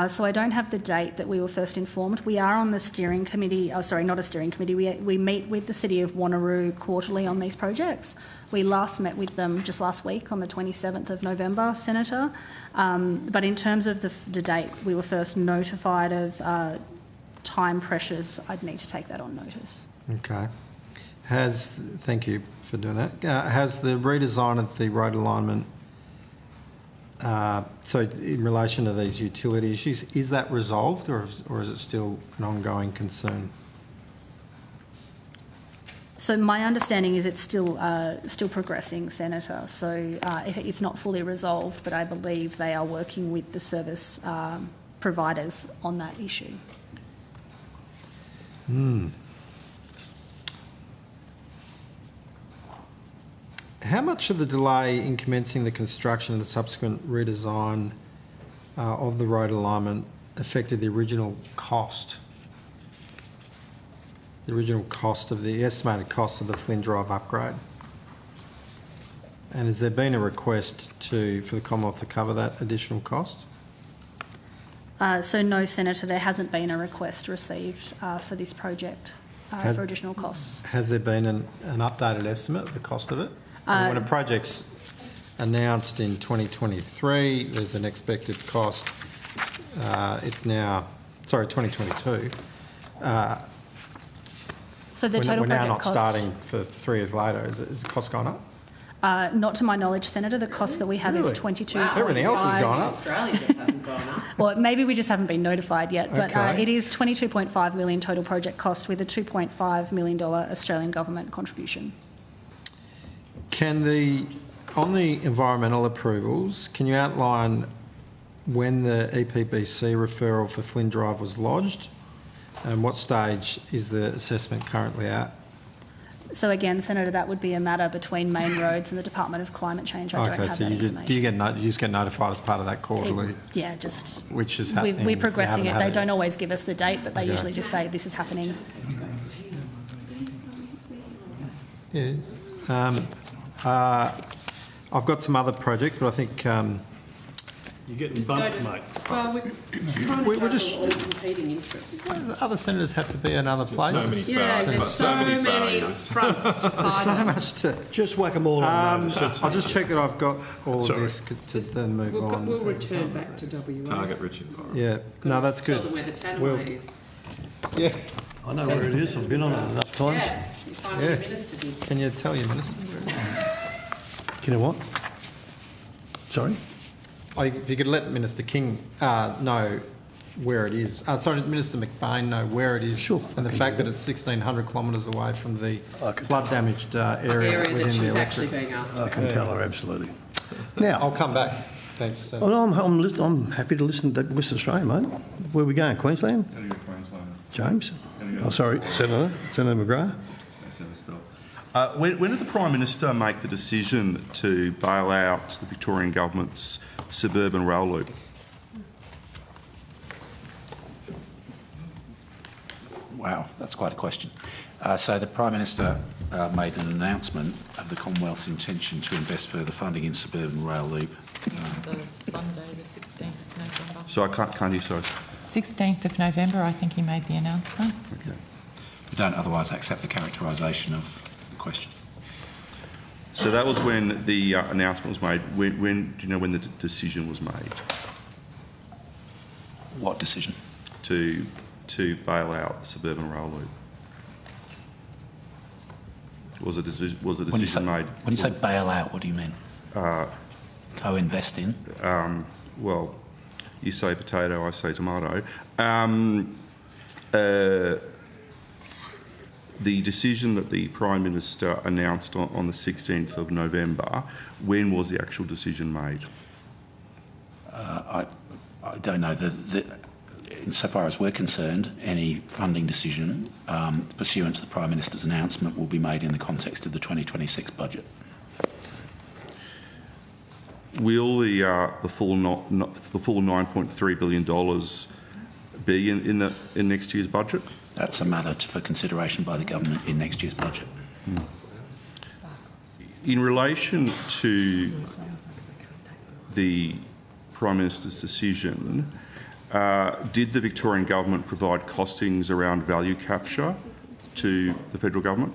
So I don't have the date that we were first informed. We are on the steering committee, not a steering committee, we meet with the City of Wanneroo quarterly on these projects. We last met with them just last week on the 27th of November, Senator. But in terms of the date we were first notified of time pressures, I'd need to take that on notice. Okay. Thank you for doing that. Has the redesign of the road alignment, so in relation to these utility issues, is that resolved or is it still an ongoing concern? So my understanding is it's still progressing, Senator. So it's not fully resolved, but I believe they are working with the service providers on that issue. How much of the delay in commencing the construction and the subsequent redesign of the road alignment affected the original cost? The estimated cost of the Flynn Drive upgrade? And has there been a request for the Commonwealth to cover that additional cost? So no, Senator, there hasn't been a request received for this project for additional costs. Has there been an updated estimate of the cost of it? When a project's announced in 2023, there's an expected cost. It's now, 2022. So the total we're now project not cost, starting for 3 years later. Is the cost gone up? Not to my knowledge, Senator. The cost that we have is 22. Wow. Everything else has gone up. Australia hasn't gone up. Well, maybe we just haven't been notified yet, but Okay. it is 22.5 million total project cost with a $2.5 million Australian government contribution. On the environmental approvals, can you outline when the EPBC referral for Flynn Drive was lodged and what stage is the assessment currently at? So again, Senator, that would be a matter between Main Roads and the Department of Climate Change. I don't have that information. Do you just get notified as part of that quarterly? Yeah, just... Which is happening? We're progressing it. You haven't They had don't always give us the date, but they Okay. usually just say this is happening. Yeah. I've got some other projects, but I think... You're getting bumped, mate. Well, we're just... all competing interests. Other senators have to be in other places. There's so many fronts to fight So on. much to... Just whack them all on. I'll just check that I've got all of this to then move on. We'll return back to WA. Target rich environment. Yeah, no, that's Tell good. them where the We'll- Tanaway is. Yeah. I know where it is. I've been on it enough times. Yeah, you find Yeah. the minister did. Can you tell your minister? You know what? Sorry? If you could let Minister King know where it is. Sorry, Minister McBain know where it is. Sure. And the fact that it's 1,600 kilometres away from the flood-damaged area Area within that the she's electorate. actually being asked I about. can tell her, absolutely. I'll Now, come back. Thanks. I'm happy to listen to West Australia, mate. Where are we going? Queensland? James? Oh, sorry, Senator McGrath. When did the Prime Minister make the decision to bail out the Victorian Government's suburban rail loop? Wow, that's quite a question. So the Prime Minister made an announcement of the Commonwealth's intention to invest further funding in suburban rail loop. The Sunday, the 16th of November. So I can't you, sorry? 16th of November, I think he made the announcement. Okay. We don't otherwise accept the characterisation of the question. So that was when the announcement was made. When do you know when the decision was made What decision? to bail out the suburban rail loop? Was a decision made? When you say bail out, what do you mean? Co-invest in? Well, you say potato, I say tomato. The decision that the Prime Minister announced on the 16th of November, when was the actual decision made? I don't know. Insofar as we're concerned, any funding decision pursuant to the Prime Minister's announcement will be made in the context of the 2026 budget. Will the full $9.3 billion be in next year's budget? That's a matter for consideration by the government in next year's budget. In relation to the Prime Minister's decision, did the Victorian Government provide costings around value capture to the federal government?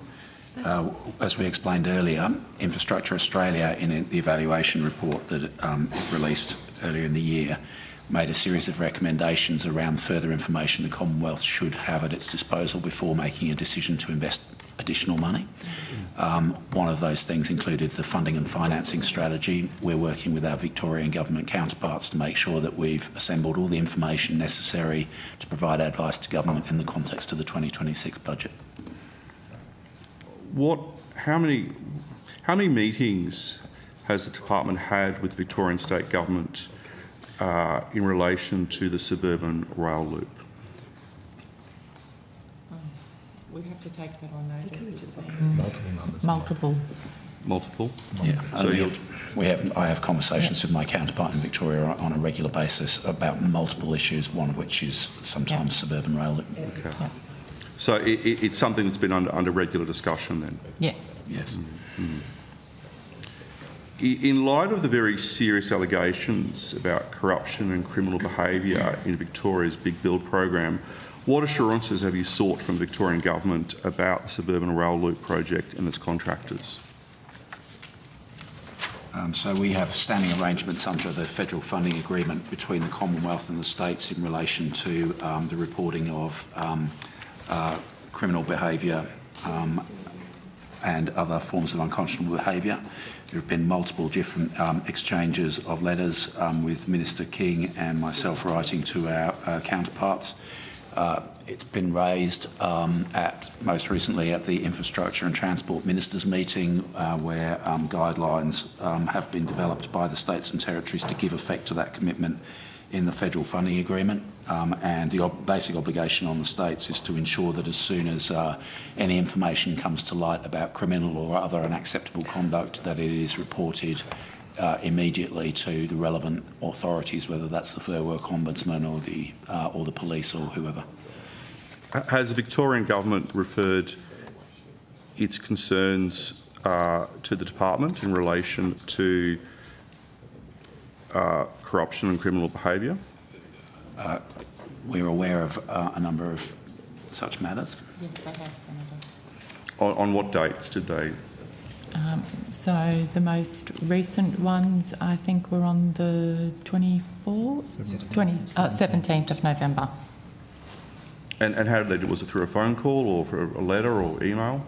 As we explained earlier, Infrastructure Australia, in the evaluation report that it released earlier in the year, made a series of recommendations around further information the Commonwealth should have at its disposal before making a decision to invest additional money. One of those things included the funding and financing strategy. We're working with our Victorian Government counterparts to make sure that we've assembled all the information necessary to provide advice to government in the context of the 2026 budget. How many meetings has the department had with Victorian State Government in relation to the suburban rail loop? We have to take that on notice. Multiple numbers. Multiple? Yeah. So I have conversations with my counterpart in Victoria on a regular basis about multiple issues, one of which is sometimes suburban rail loop. Okay. So it's something that's been under regular discussion then? Yes. Yes. Mm-hmm. In light of the very serious allegations about corruption and criminal behaviour in Victoria's Big Build program, what assurances have you sought from the Victorian Government about the suburban rail loop project and its contractors? So we have standing arrangements under the federal funding agreement between the Commonwealth and the states in relation to the reporting of criminal behaviour and other forms of unconscionable behaviour. There have been multiple different exchanges of letters with Minister King and myself writing to our counterparts. It's been raised most recently at the Infrastructure and Transport Ministers meeting where guidelines have been developed by the states and territories to give effect to that commitment in the federal funding agreement, and the basic obligation on the states is to ensure that as soon as any information comes to light about criminal or other unacceptable conduct, that it is reported immediately to the relevant authorities, whether that's the Fair Work Ombudsman or the police or whoever. Has the Victorian Government referred its concerns to the Department in relation to corruption and criminal behaviour? We're aware of a number of such matters. Yes, they have, Senator. On what dates did they? So the most recent ones, I think, were on the 17th of November. And how did they do? Was it through a phone call or through a letter or email?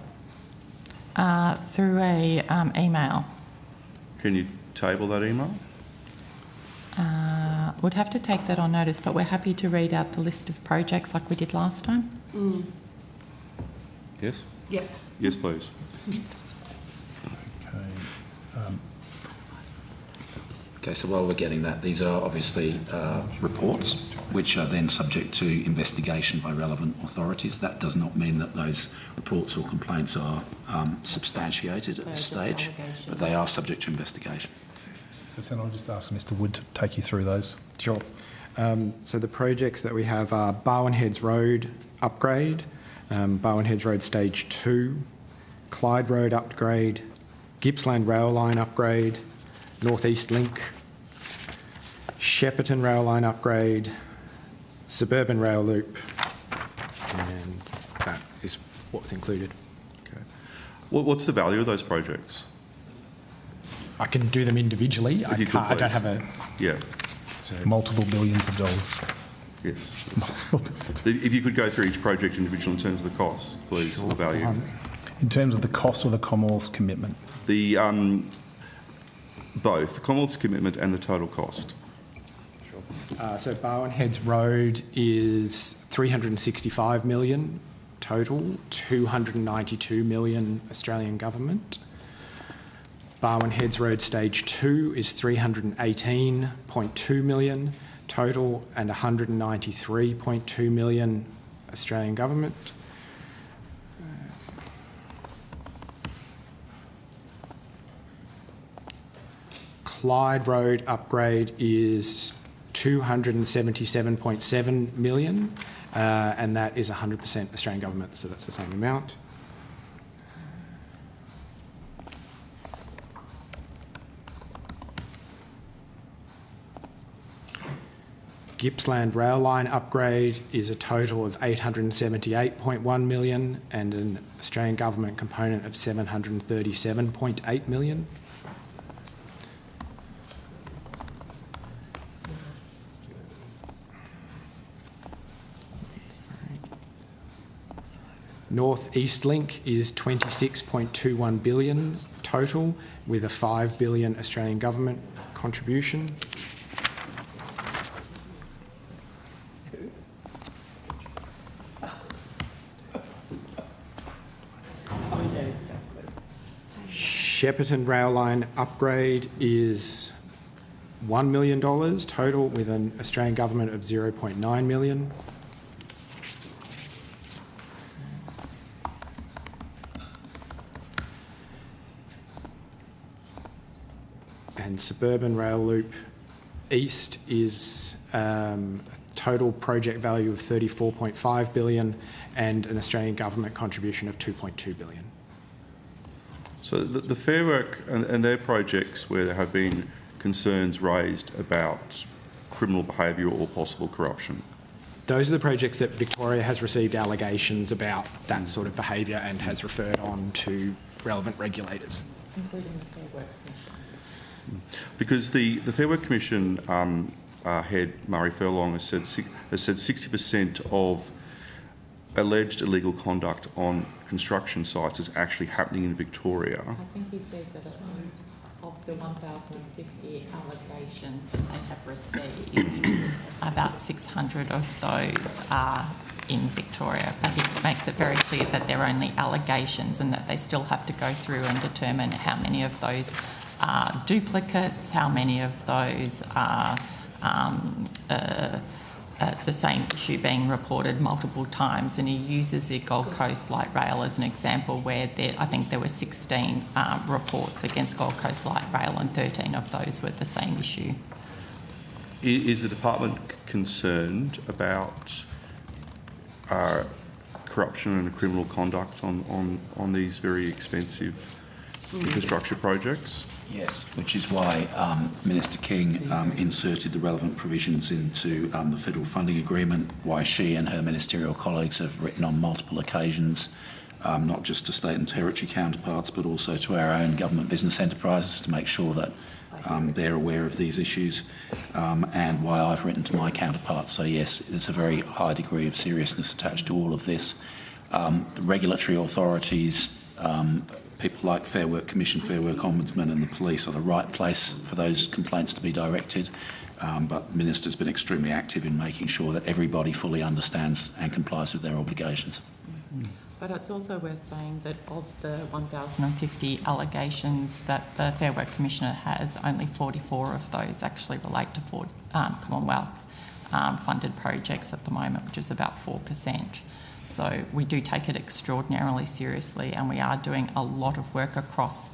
Through a email. Can you table that email? Would have to take that on notice, but we're happy to read out the list of projects like we did last time. Yes? Yep. Yes, please. Okay, so while we're getting that, these are obviously reports which are then subject to investigation by relevant authorities. That does not mean that those reports or complaints are substantiated at this stage, but they are subject to investigation. So, Senator, I'll just ask Mr Wood to take you through those. Sure. So the projects that we have are Barwon Heads Road upgrade, Barwon Heads Road Stage 2, Clyde Road upgrade, Gippsland Rail Line upgrade, North East Link, Shepparton Rail Line upgrade, Suburban Rail Loop, and that is what's included. Okay. What's the value of those projects? I can do them individually. I don't have a... Yeah. So multiple billions of dollars. Yes. If you could go through each project individually in terms of the cost, please, sure. The value. In terms of the cost or the Commonwealth's commitment? The both, the Commonwealth's commitment and the total cost. So Barwon Heads Road is 365 million total, 292 million Australian government. Barwon Heads Road Stage 2 is 318.2 million total and 193.2 million Australian government. Clyde Road upgrade is 277.7 million, and that is 100% Australian government, so that's the same amount. Gippsland Rail Line upgrade is a total of 878.1 million and an Australian government component of 737.8 million. North East Link is 26.21 billion total, with a 5 billion Australian government contribution. Shepparton Rail Line upgrade is $1 million total, with an Australian government of 0.9 million. And Suburban Rail Loop East is a total project value of 34.5 billion and an Australian government contribution of 2.2 billion. So the Fair Work and their projects where there have been concerns raised about criminal behaviour or possible corruption? Those are the projects that Victoria has received allegations about that sort of behaviour and has referred on to relevant regulators. Including the Fair Work Commission. Because the Fair Work Commission head, Murray Furlong, has said 60% of alleged illegal conduct on construction sites is actually happening in Victoria? I think he says that of the 1,050 allegations that they have received, about 600 of those are in Victoria. But he makes it very clear that they're only allegations and that they still have to go through and determine how many of those are duplicates, how many of those are the same issue being reported multiple times. And he uses the Gold Coast Light Rail as an example where I think there were 16 reports against Gold Coast Light Rail and 13 of those were the same issue. Is the department concerned about corruption and criminal conduct on these very expensive infrastructure projects? Yes, which is why Minister King inserted the relevant provisions into the federal funding agreement, why she and her ministerial colleagues have written on multiple occasions, not just to state and territory counterparts, but also to our own government business enterprises to make sure that they're aware of these issues, and why I've written to my counterparts. So yes, there's a very high degree of seriousness attached to all of this. The regulatory authorities, people like Fair Work Commission, Fair Work Ombudsman and the police are the right place for those complaints to be directed. But the Minister's been extremely active in making sure that everybody fully understands and complies with their obligations. But it's also worth saying that of the 1,050 allegations that the Fair Work Commissioner has, only 44 of those actually relate to Commonwealth funded projects at the moment, which is about 4%. So we do take it extraordinarily seriously, and we are doing a lot of work across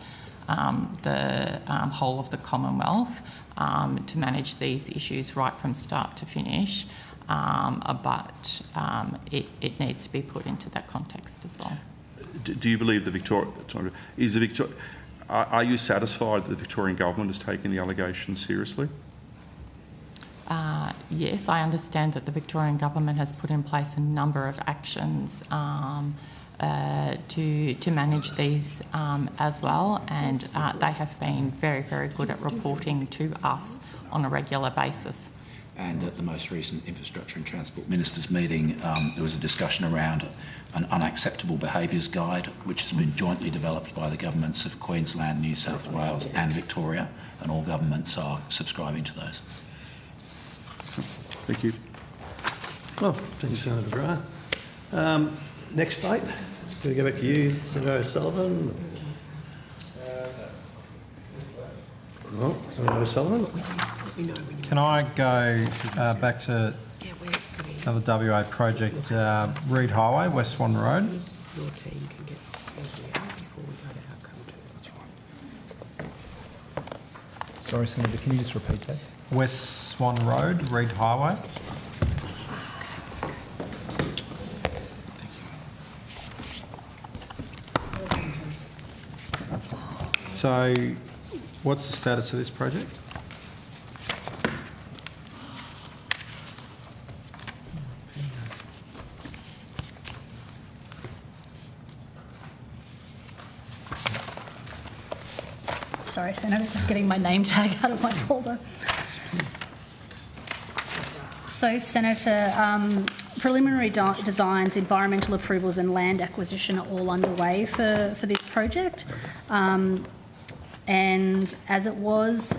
the whole of the Commonwealth to manage these issues right from start to finish. But it needs to be put into that context as well. Do you believe are you satisfied that the Victorian government has taken the allegations seriously? Yes, I understand that the Victorian government has put in place a number of actions to manage these as well, and they have been very, very good at reporting to us on a regular basis. And at the most recent Infrastructure and Transport Ministers meeting, there was a discussion around an unacceptable behaviours guide, which has been jointly developed by the governments of Queensland, New South Wales and Victoria, and all governments are subscribing to those. Thank you. Well, thank you, Senator Breyer. Next date, it's going to go back to you, Senator O'Sullivan. Oh, Senator O'Sullivan. Can I go back to another WA project, Reid Highway, West Swan Road? Sorry, Senator, can you just repeat that? West Swan Road, Reid Highway. So, what's the status of this project? Sorry, Senator, just getting my name tag out of my folder. So, Senator, preliminary designs, environmental approvals and land acquisition are all underway for this project. And as it was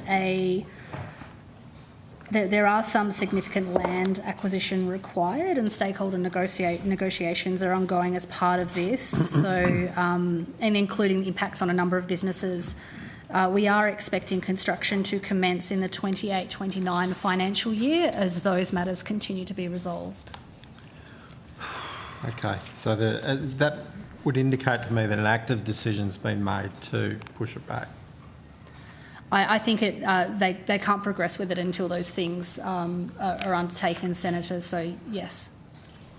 there are some significant land acquisition required, and stakeholder negotiations are ongoing as part of this. So, and including the impacts on a number of businesses. We are expecting construction to commence in the 28-29 financial year as those matters continue to be resolved. Okay, so that would indicate to me that an active decision's been made to push it back. I think they can't progress with it until those things are undertaken, Senator, so yes.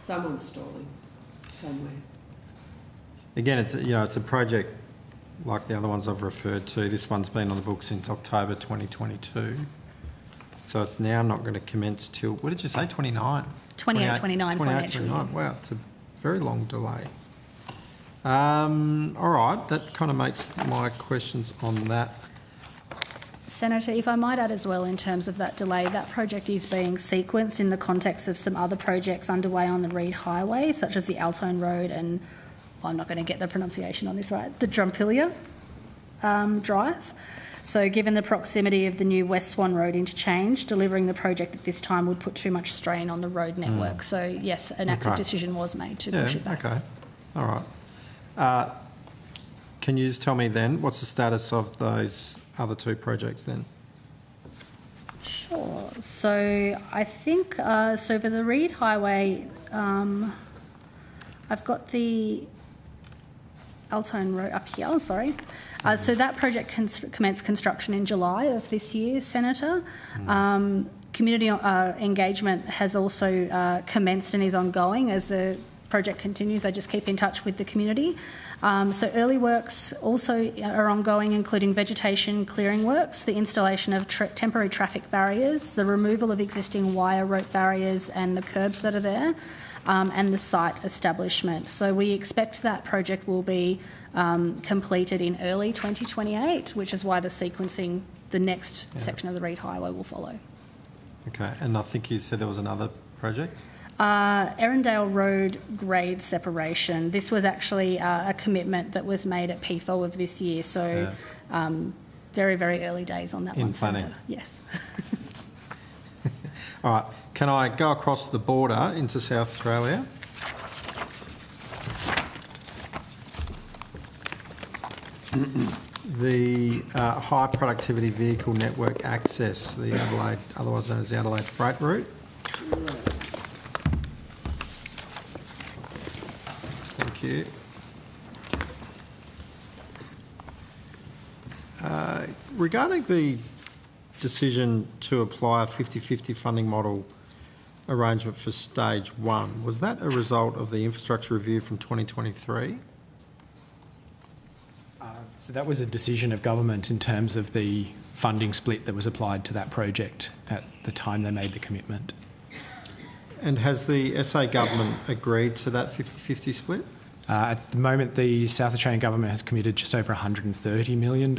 Someone's stalling somewhere. Again, it's a project like the other ones I've referred to. This one's been on the book since October 2022. So it's now not going to commence till, what did you say, 29? 28-29 financial year. Wow, it's a very long delay. All right, that kind of makes my questions on that Senator, if I might add as well, in terms of that delay, that project is being sequenced in the context of some other projects underway on the Reid Highway, such as the Altone Road and, I'm not going to get the pronunciation on this right, the Drumpilia Drive. So given the proximity of the new West Swan Road interchange, delivering the project at this time would put too much strain on the road network. So yes, an active decision was made to push it back. Okay, all right. Can you just tell me then, what's the status of those other two projects then? Sure. So I think, so for the Reid Highway, I've got the Altone Road up here, sorry. So that project commenced construction in July of this year, Senator. Community engagement has also commenced and is ongoing as the project continues. They just keep in touch with the community. So early works also are ongoing, including vegetation clearing works, the installation of temporary traffic barriers, the removal of existing wire rope barriers and the curbs that are there, and the site establishment. So we expect that project will be completed in early 2028, which is why the sequencing, the next section of the Reid Highway will follow. Okay, and I think you said there was another project? Erindale Road grade separation. This was actually a commitment that was made at PFO of this year, so very, very early days on that one. In planning? Senator. Yes. All right, can I go across the border into South Australia? The high productivity vehicle network access, the Adelaide, otherwise known as the Adelaide Freight Route. Thank you. Regarding the decision to apply a 50-50 funding model arrangement for stage 1, was that a result of the infrastructure review from 2023? So that was a decision of government in terms of the funding split that was applied to that project at the time they made the commitment. And has the SA government agreed to that 50-50 split? At the moment, the South Australian government has committed just over $130 million.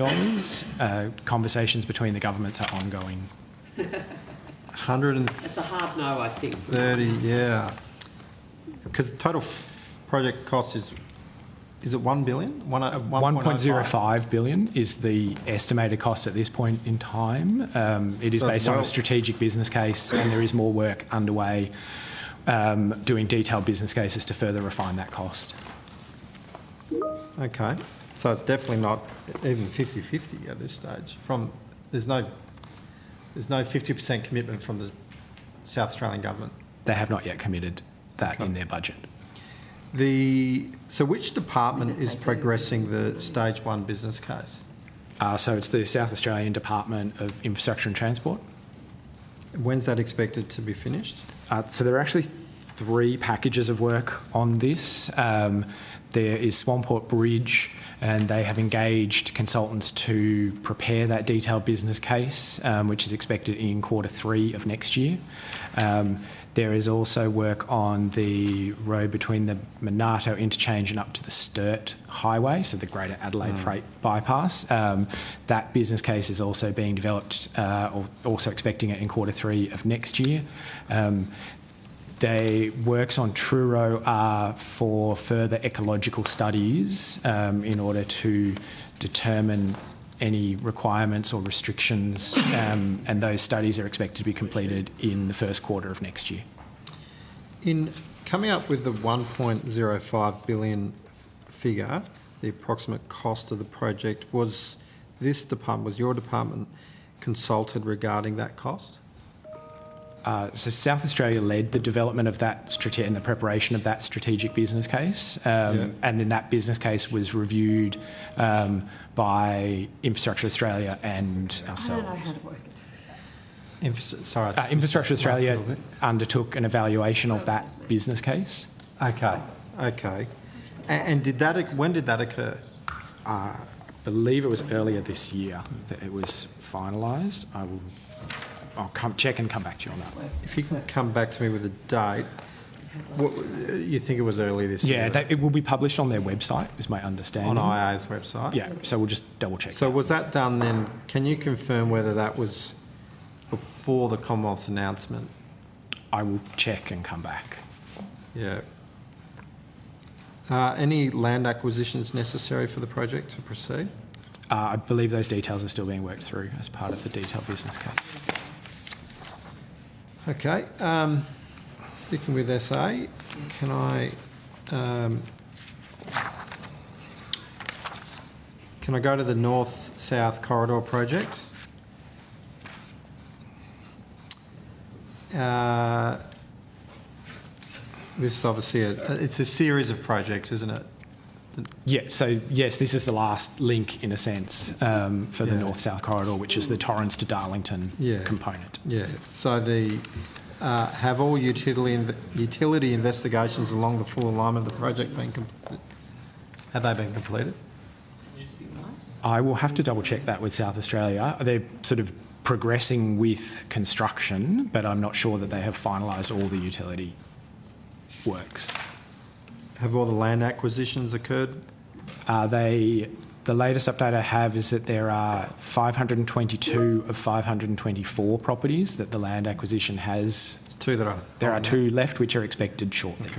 Conversations between the governments are ongoing. 130, It's a hard no, I think. yeah. Because total project cost is it 1 billion? 1.05 billion is the estimated cost at this point in time. It is based on a strategic business case, and there is more work underway doing detailed business cases to further refine that cost. Okay, so it's definitely not even 50-50 at this stage. There's no 50% commitment from the South Australian government. They have not yet committed that in their budget. So which department is progressing the stage 1 business case? So it's the South Australian Department of Infrastructure and Transport. When's that expected to be finished? So there are actually 3 packages of work on this. There is Swanport Bridge, and they have engaged consultants to prepare that detailed business case, which is expected in Q3 of next year. There is also work on the road between the Monarto interchange and up to the Sturt Highway, so the Greater Adelaide Freight Bypass. That business case is also being developed, or also expecting it in Q3 of next year. The works on Truro are for further ecological studies in order to determine any requirements or restrictions, and those studies are expected to be completed in the first quarter of next year. In coming up with the 1.05 billion figure, the approximate cost of the project, was your department consulted regarding that cost? So South Australia led the development of that and the preparation of that strategic business case, and then that business case was reviewed by Infrastructure Australia and ourselves. I don't know how to work it. Infrastructure Australia undertook an evaluation of that business case. Okay. And when did that occur? I believe it was earlier this year that it was finalised. I'll check and come back to you on that. If you can come back to me with a date. You think it was early this year? Yeah, it will be published on their website, is my understanding. On IA's website? Yeah, so we'll just double check. So was that done then? Can you confirm whether that was before the Commonwealth's announcement? I will check and come back. Yeah. Any land acquisitions necessary for the project to proceed? I believe those details are still being worked through as part of the detailed business case. Okay. Sticking with SA, can I go to the North-South Corridor project? This is obviously it's a series of projects, isn't it? Yeah, so yes, this is the last link in a sense for the North-South Corridor, which is the Torrens to Darlington component. Yeah, so the have all utility investigations along the full alignment of the project been completed? Have they been completed? I will have to double check that with South Australia. They're sort of progressing with construction, but I'm not sure that they have finalised all the utility works. Have all the land acquisitions occurred? The latest update I have is that there are 522 of 524 properties that the land acquisition has. There are two left, which are expected shortly.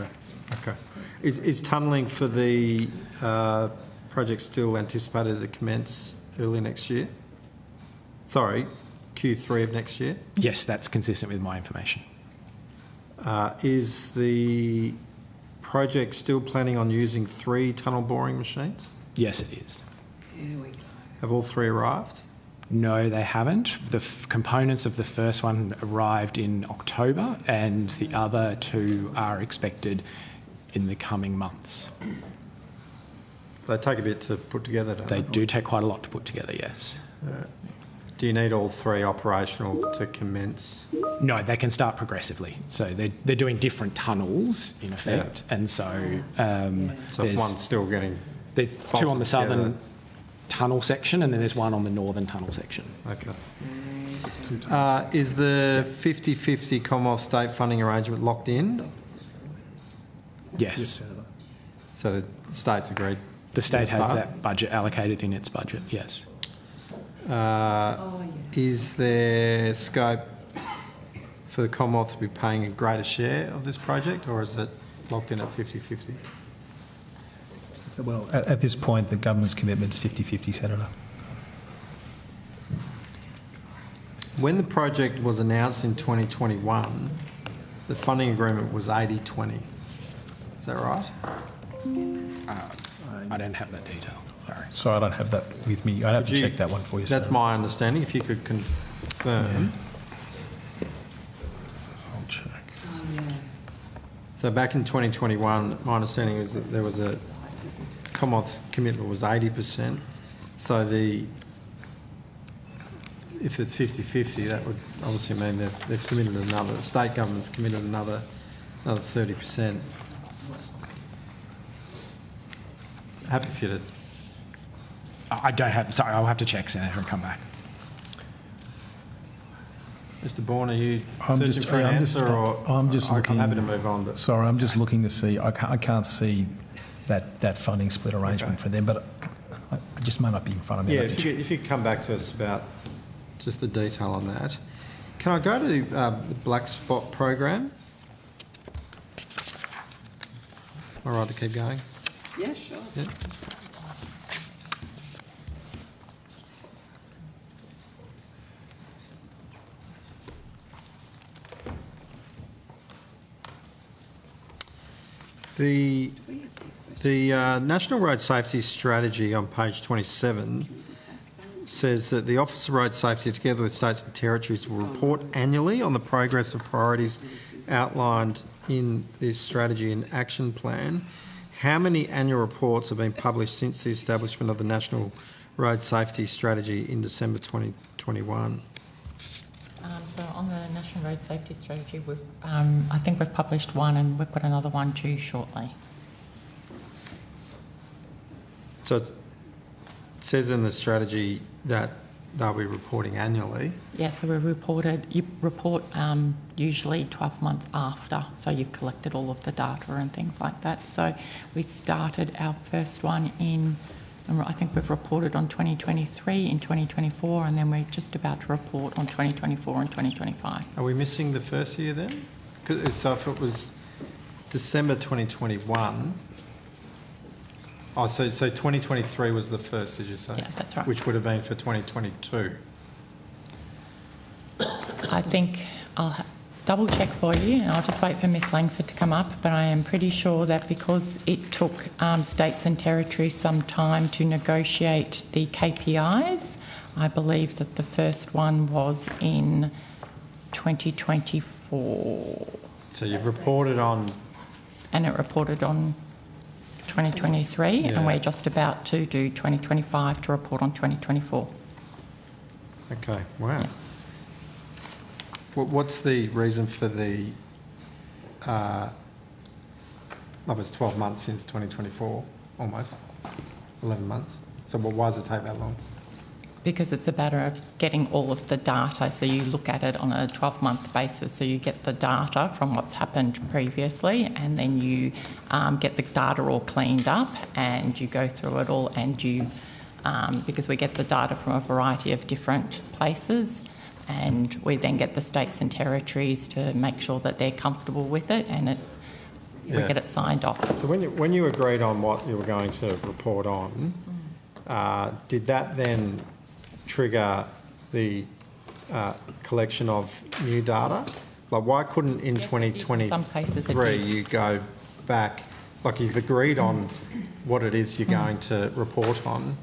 Okay. Is tunnelling for the project still anticipated to commence early next year? Sorry, Q3 of next year? Yes, that's consistent with my information. Is the project still planning on using 3 tunnel boring machines? Yes, it is. Have all 3 arrived? No, they haven't. The components of the first one arrived in October and the other 2 are expected in the coming months. They take a bit to put together, don't they? They do take quite a lot to put together, yes. Do you need all 3 operational to commence? No, they can start progressively. So they're doing different tunnels in effect, and so so if one's still getting. There's 2 on the southern tunnel section, and then there's 1 on the northern tunnel section. Okay. Is the 50-50 Commonwealth state funding arrangement locked in? Yes. So the state's agreed. The state has that budget allocated in its budget. Yes. Is there scope for the Commonwealth to be paying a greater share of this project, or is it locked in at 50-50? Well, at this point, the government's commitment is 50-50, Senator. When the project was announced in 2021, the funding agreement was 80-20. Is that right? I don't have that detail. Sorry, I don't have that with me. I'd have to check that one for you, That's Senator. my understanding. If you could confirm. I'll check. So back in 2021, my understanding was that there was a Commonwealth commitment was 80%. So if it's 50-50, that would obviously mean they've committed another. The state government's committed another 30%. Happy for you to. I don't have. Sorry, I'll have to check, Senator, and come back. Mr. Bourne, are you I'm searching for an answer, or I'm just looking. I'm happy to move on. But sorry, I'm just looking to see. I can't see that funding split arrangement for them, but I just may not be in front of me. Yeah, if you come back to us about just the detail on that. Can I go to the Black Spot program? All right to keep going? Yeah, sure. Yeah. The National Road Safety Strategy on page 27 says that the Office of Road Safety, together with states and territories, will report annually on the progress of priorities outlined in this strategy and action plan. How many annual reports have been published since the establishment of the National Road Safety Strategy in December 2021? So on the National Road Safety Strategy, I think we've published 1 and we've got another one due shortly. So it says in the strategy that they'll be reporting annually. Yes, so you report usually 12 months after, so you've collected all of the data and things like that. So we started our first one I think we've reported on 2023 in 2024, and then we're just about to report on 2024 and 2025. Are we missing the first year then? So if it was December 2021, so 2023 was the first, did you say? Yeah, that's right. Which would have been for 2022. I think I'll double check for you, and I'll just wait for Ms Langford to come up, but I am pretty sure that because it took states and territories some time to negotiate the KPIs, I believe that the first one was in 2024. So you've reported on... And it reported on 2023, and we're just about to do 2025 to report on 2024. Okay, wow. Yeah. What's the reason for the... it was 12 months since 2024, almost, 11 months. So why does it take that long? Because it's a matter of getting all of the data. So you look at it on a 12-month basis. So you get the data from what's happened previously, and then you get the data all cleaned up, and you go through it all, and you, because we get the data from a variety of different places, and we then get the states and territories to make sure that they're comfortable with it, and we get it signed off. So when you agreed on what you were going to report on, did that then trigger the collection of new data? Like, why couldn't in 2023 you go back, like you've agreed on what it is you're going to report on,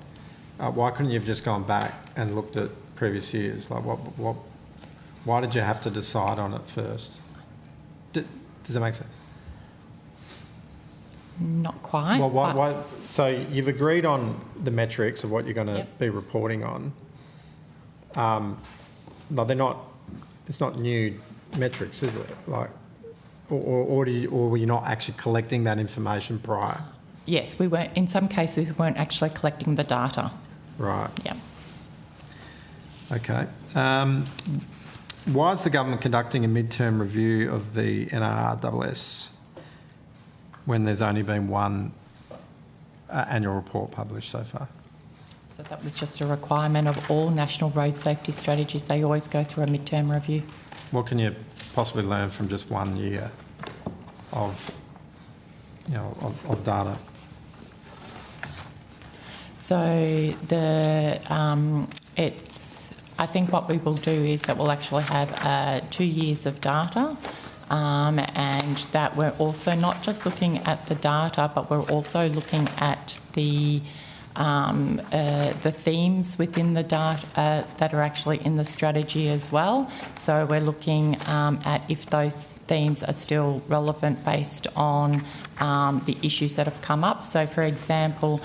why couldn't you have just gone back and looked at previous years? Like, why did you have to decide on it first? Does that make sense? Not quite. Well, why, so you've agreed on the metrics of what you're going to be reporting on. No, they're not. It's not new metrics, is it? Like, or were you not actually collecting that information prior? Yes, we were. In some cases, we weren't actually collecting the data. Right. Yeah. Okay. Why is the government conducting a midterm review of the NRRSS when there's only been one annual report published so far? So that was just a requirement of all national road safety strategies. They always go through a midterm review. What can you possibly learn from just 1 year of data? So I think what we will do is that we'll actually have 2 years of data, and that we're also not just looking at the data, but we're also looking at the themes within the data that are actually in the strategy as well. So we're looking at if those themes are still relevant based on the issues that have come up. So, for example,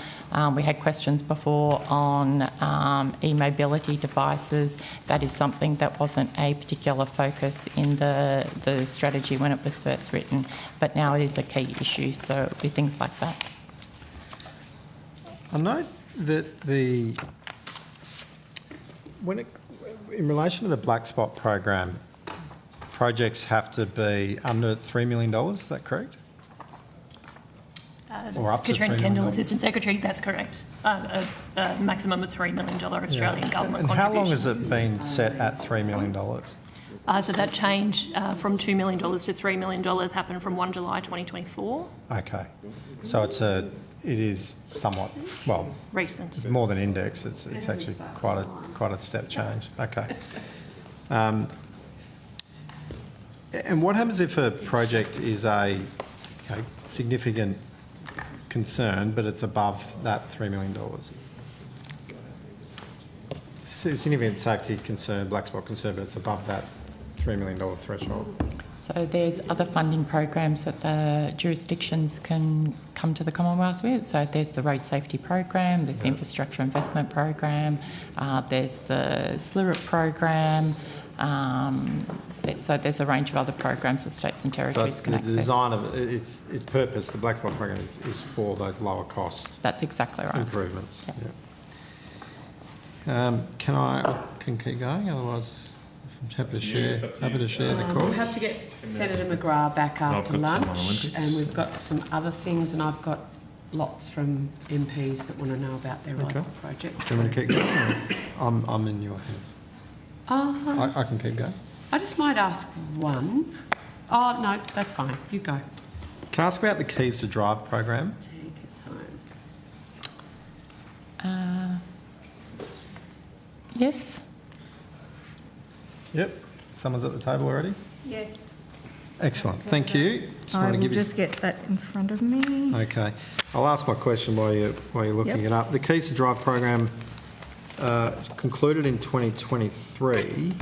we had questions before on e-mobility devices. That is something that wasn't a particular focus in the strategy when it was first written, but now it is a key issue, so it'll be things like that. I note that in relation to the Black Spot program, projects have to be under $3 million, is that correct? Or up to $3 million? Kendall, Assistant Secretary, that's correct. A maximum of $3 million Australian government and contribution. how long has it been set at $3 million? So that change from $2 million to $3 million happened from 1 July 2024. Okay. So it is somewhat, well, recent. It's more than index. It's actually quite a step change. Okay. And what happens if a project is a significant concern, but it's above that $3 million? Significant safety concern, black spot concern, but it's above that $3 million threshold. So there's other funding programs that the jurisdictions can come to the Commonwealth with. So there's the road safety program, there's the infrastructure investment program, there's the SLIRIP program. So there's a range of other programs that states and territories can access. The design of its purpose, the black spot program, is for those lower cost. That's exactly right. Improvements. Yep. I can keep going, otherwise I'm happy to share the call. We'll have to get Senator McGrath back after lunch, and we've got some other things, and I've got lots from MPs that want to know about their local projects. Do you want me to keep going? I'm in your hands. I can keep going. I just might ask one. Oh, no, that's fine. You go. Can I ask about the Keys to Drive program? Take us home. Yes. Yep. Someone's at the table already? Yes. Excellent. Thank you. I will just get that in front of me. Okay. I'll ask my question while you're looking it up. The Keys to Drive program concluded in 2023.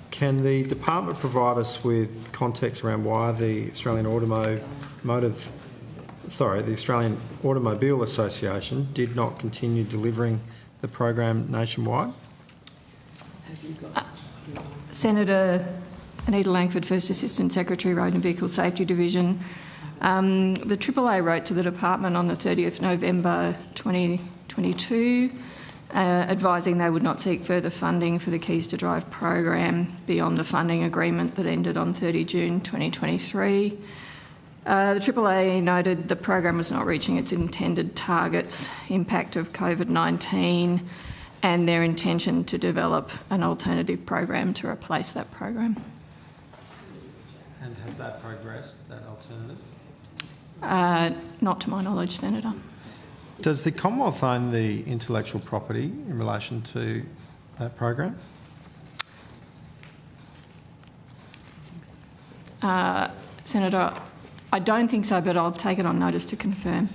Can the department provide us with context around why the Australian Automobile Association did not continue delivering the program nationwide? Senator Anita Langford, First Assistant Secretary, Road and Vehicle Safety Division. The AAA wrote to the department on the 30th November 2022 advising they would not seek further funding for the Keys to Drive program beyond the funding agreement that ended on 30 June 2023. The AAA noted the program was not reaching its intended targets, impact of COVID-19 and their intention to develop an alternative program to replace that program. And has that progressed, that alternative? Not to my knowledge, Senator. Does the Commonwealth own the intellectual property in relation to that program? Senator, I don't think so, but I'll take it on notice to confirm.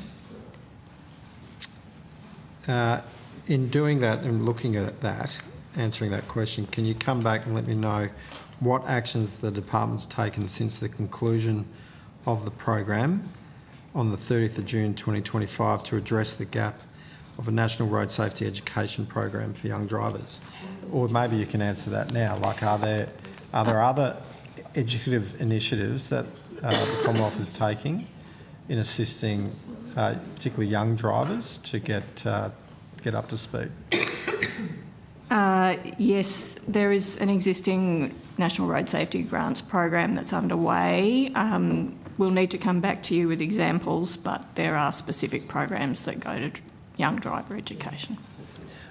In doing that and looking at that, answering that question, can you come back and let me know what actions the department's taken since the conclusion of the program on the 30th of June 2025 to address the gap of a national road safety education program for young drivers? Or maybe you can answer that now. Like, are there other educative initiatives that the Commonwealth is taking in assisting particularly young drivers to get up to speed? Yes, there is an existing National Road Safety Grants program that's underway. We'll need to come back to you with examples, but there are specific programs that go to young driver education.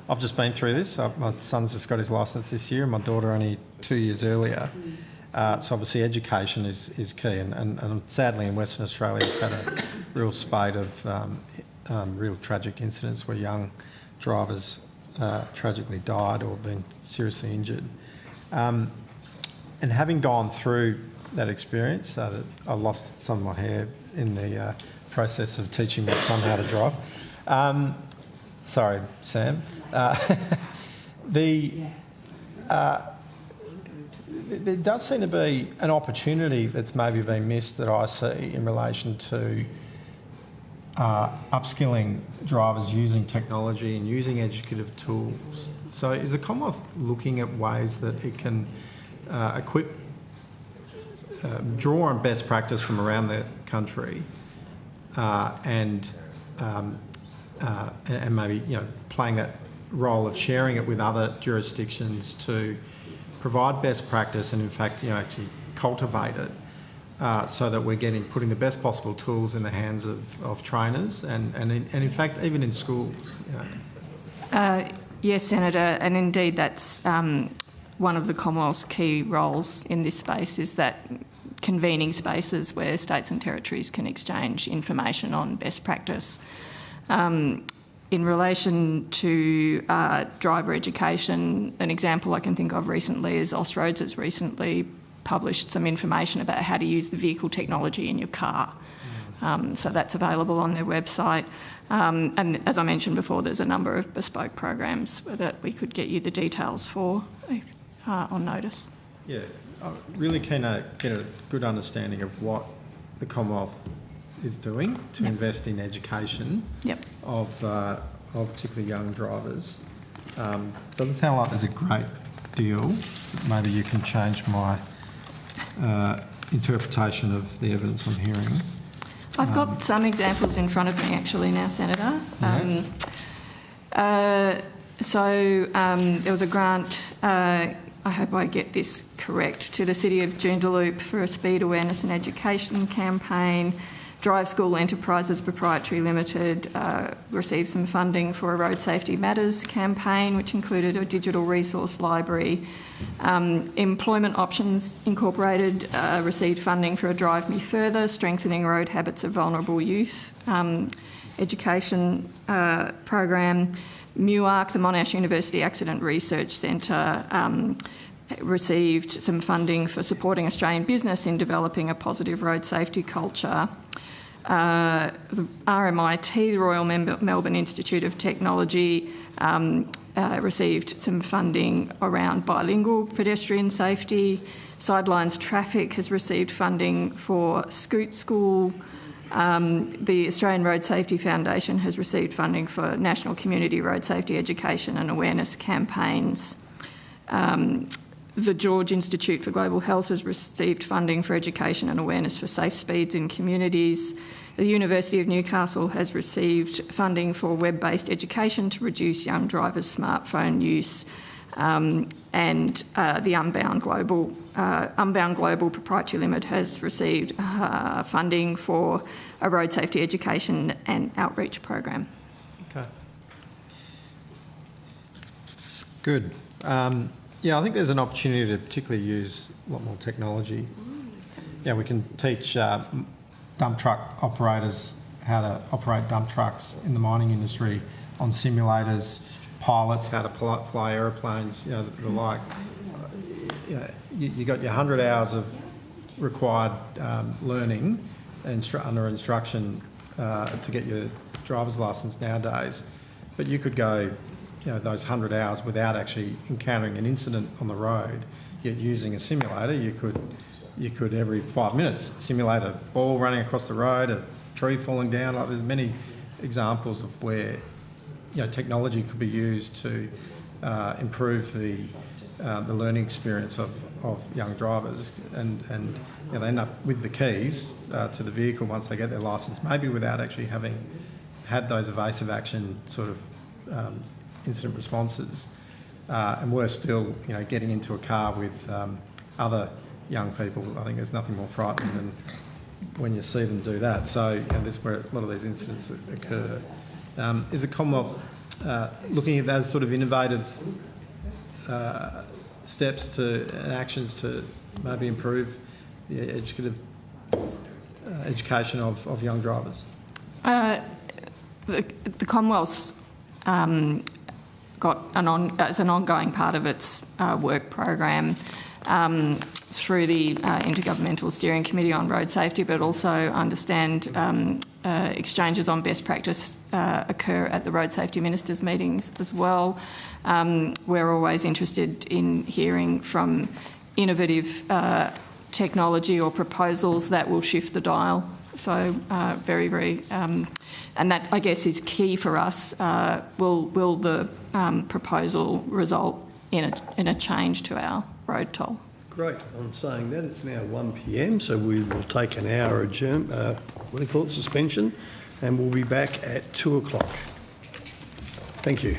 I've just been through this. My son's just got his licence this year and my daughter only 2 years earlier. So obviously education is key, and sadly in Western Australia we've had a real spate of real tragic incidents where young drivers tragically died or been seriously injured. And having gone through that experience, so that I lost some of my hair in the process of teaching my son how to drive. Sorry, Sam. There does seem to be an opportunity that's maybe been missed that I see in relation to upskilling drivers using technology and using educative tools. So is the Commonwealth looking at ways that it can draw on best practice from around the country and maybe playing that role of sharing it with other jurisdictions to provide best practice and in fact actually cultivate it so that we're putting the best possible tools in the hands of trainers and in fact even in schools? Yes, Senator, and indeed that's one of the Commonwealth's key roles in this space, is that convening spaces where states and territories can exchange information on best practice. In relation to driver education, an example I can think of recently is Austroads has recently published some information about how to use the vehicle technology in your car. So that's available on their website. And as I mentioned before, there's a number of bespoke programs that we could get you the details for on notice. Yeah, I'm really keen to get a good understanding of what the Commonwealth is doing to invest in education of particularly young drivers. Doesn't sound like there's a great deal. Maybe you can change my interpretation of the evidence I'm hearing. I've got some examples in front of me actually now, Senator. So there was a grant, I hope I get this correct, to the City of Joondalup for a speed awareness and education campaign. Drive School Enterprises Proprietary Limited received some funding for a Road Safety Matters campaign, which included a digital resource library. Employment Options Incorporated received funding for a Drive Me Further, Strengthening Road Habits of Vulnerable Youth education program. MUARC, the Monash University Accident Research Centre, received some funding for supporting Australian business in developing a positive road safety culture. The RMIT, the Royal Melbourne Institute of Technology, received some funding around bilingual pedestrian safety. Sidelines Traffic has received funding for Scoot School. The Australian Road Safety Foundation has received funding for national community road safety education and awareness campaigns. The George Institute for Global Health has received funding for education and awareness for safe speeds in communities. The University of Newcastle has received funding for web-based education to reduce young drivers' smartphone use. And the Unbound Global Proprietary Limited has received funding for a road safety education and outreach program. Okay. Good. Yeah, I think there's an opportunity to particularly use a lot more technology. Yeah, we can teach dump truck operators how to operate dump trucks in the mining industry on simulators, pilots how to fly aeroplanes, you know, the like. You know, you got your 100 hours of required learning and under instruction to get your driver's licence nowadays, but you could go, you know, those 100 hours without actually encountering an incident on the road. Yet using a simulator, you could every 5 minutes simulate a ball running across the road, a tree falling down. Like, there's many examples of where, you know, technology could be used to improve the learning experience of young drivers, and you know, they end up with the keys to the vehicle once they get their licence, maybe without actually having had those evasive action sort of incident responses, and worse still, you know, getting into a car with other young people. I think there's nothing more frightening than when you see them do that. So, you know, that's where a lot of these incidents occur. Is the Commonwealth looking at those sort of innovative steps and actions to maybe improve the education of young drivers? The Commonwealth's got as an ongoing part of its work program through the Intergovernmental Steering Committee on Road Safety, but also understand exchanges on best practice occur at the Road Safety Ministers' meetings as well. We're always interested in hearing from innovative technology or proposals that will shift the dial. So very, very, and that, I guess, is key for us. Will the proposal result in a change to our road toll? Great. On saying that, it's now 1 p.m, so we will take an hour suspension, and we'll be back at 2 o'clock. Thank you.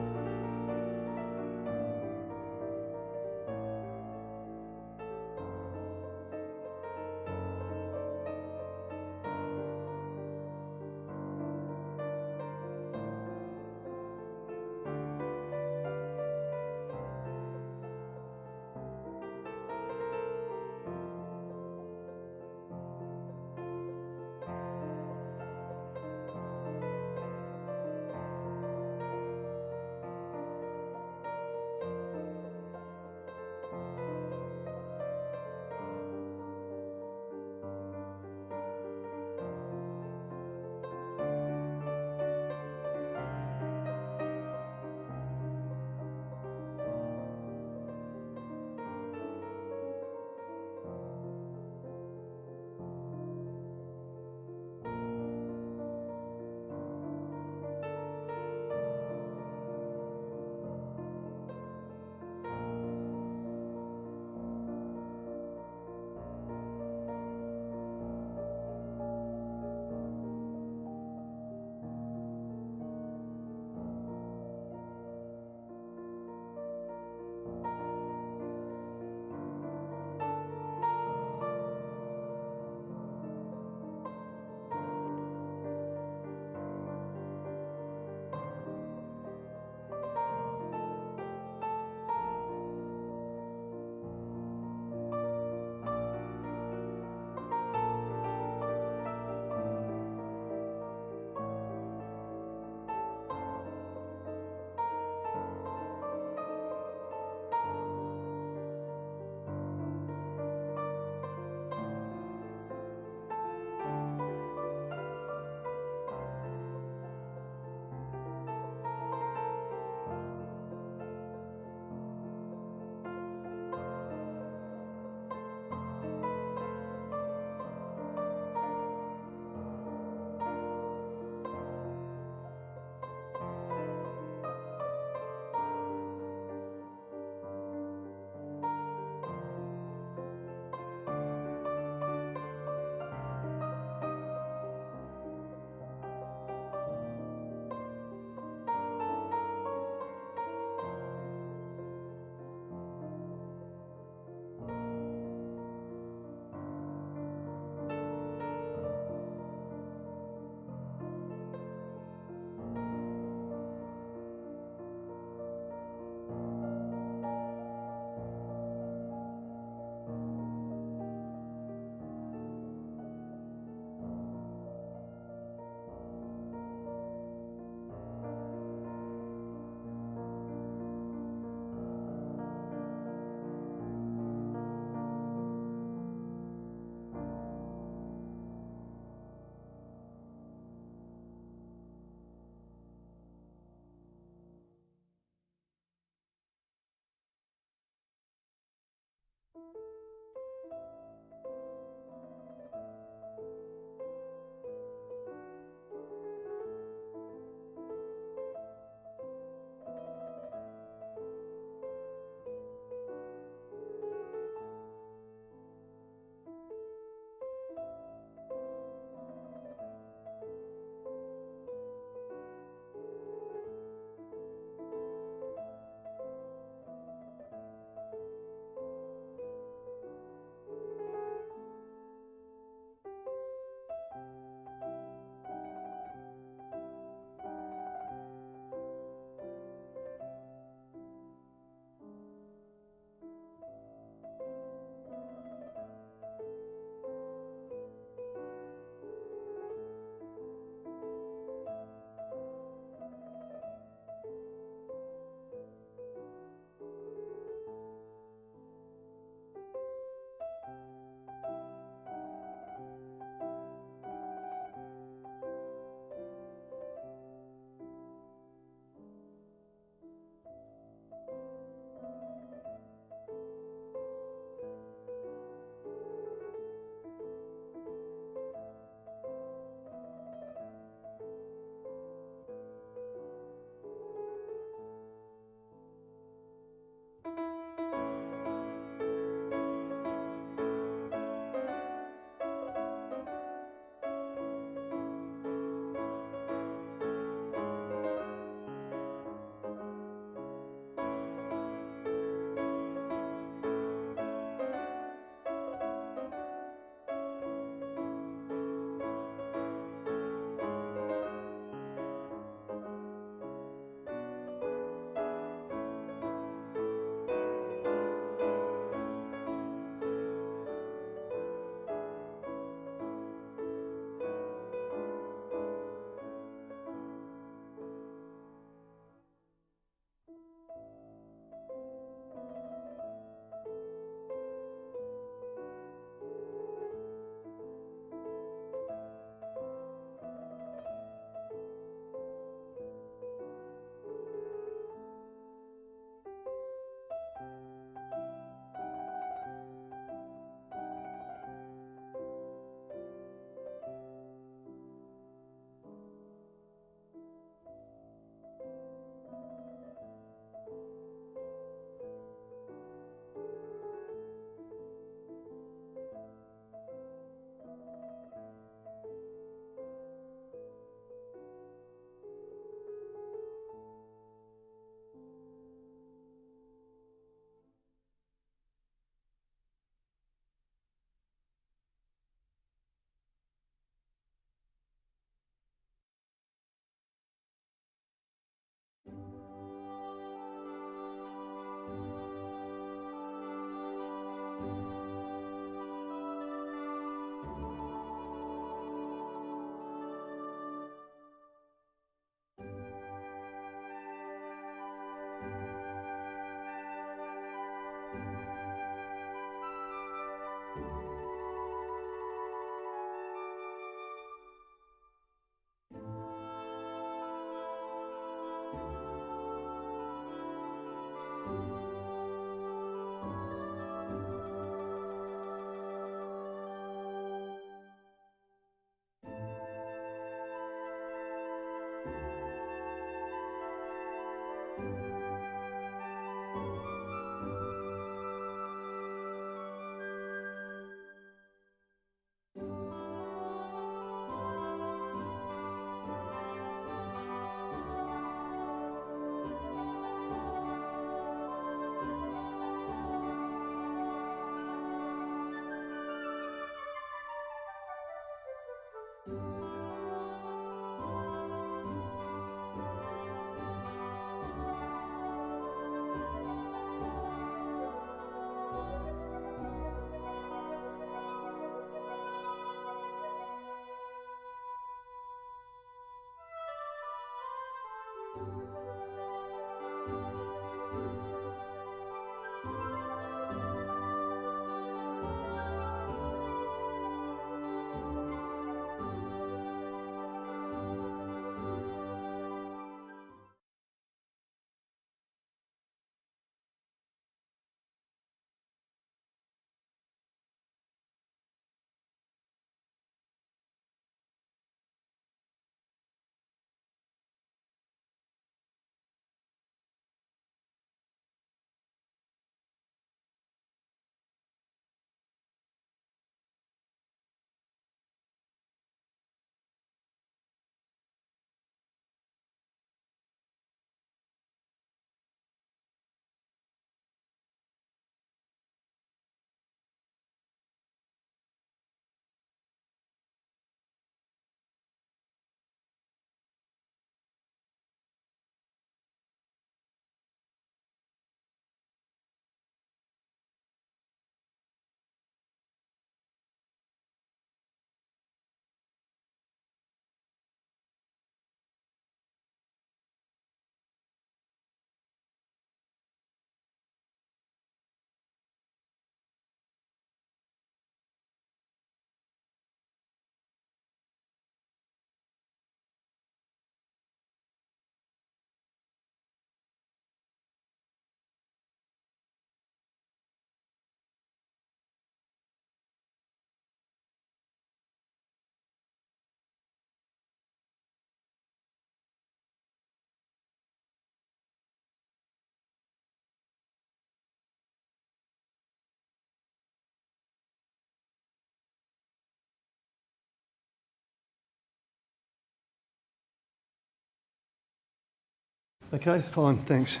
Okay, fine, thanks.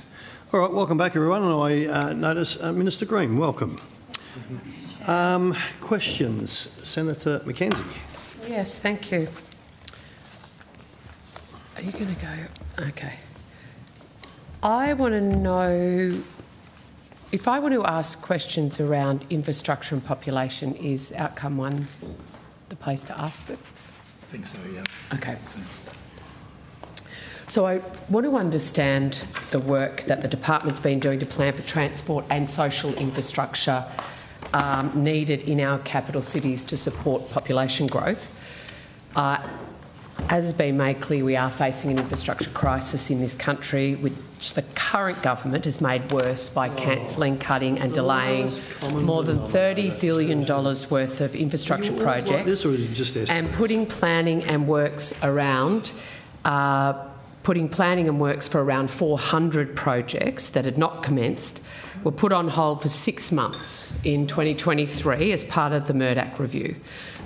All right, welcome back, everyone. And I notice Minister Green, welcome. Questions? Senator Mackenzie. Yes, thank you. Are you going to go? Okay. I want to know, if I want to ask questions around infrastructure and population, is outcome one the place to ask them? I think so, yeah. Okay. So I want to understand the work that the department's been doing to plan for transport and social infrastructure needed in our capital cities to support population growth. As has been made clear, we are facing an infrastructure crisis in this country, which the current government has made worse by cancelling, cutting and delaying more than $30 billion worth of infrastructure projects and putting planning and works around for around 400 projects that had not commenced were put on hold for 6 months in 2023 as part of the Murdoch review.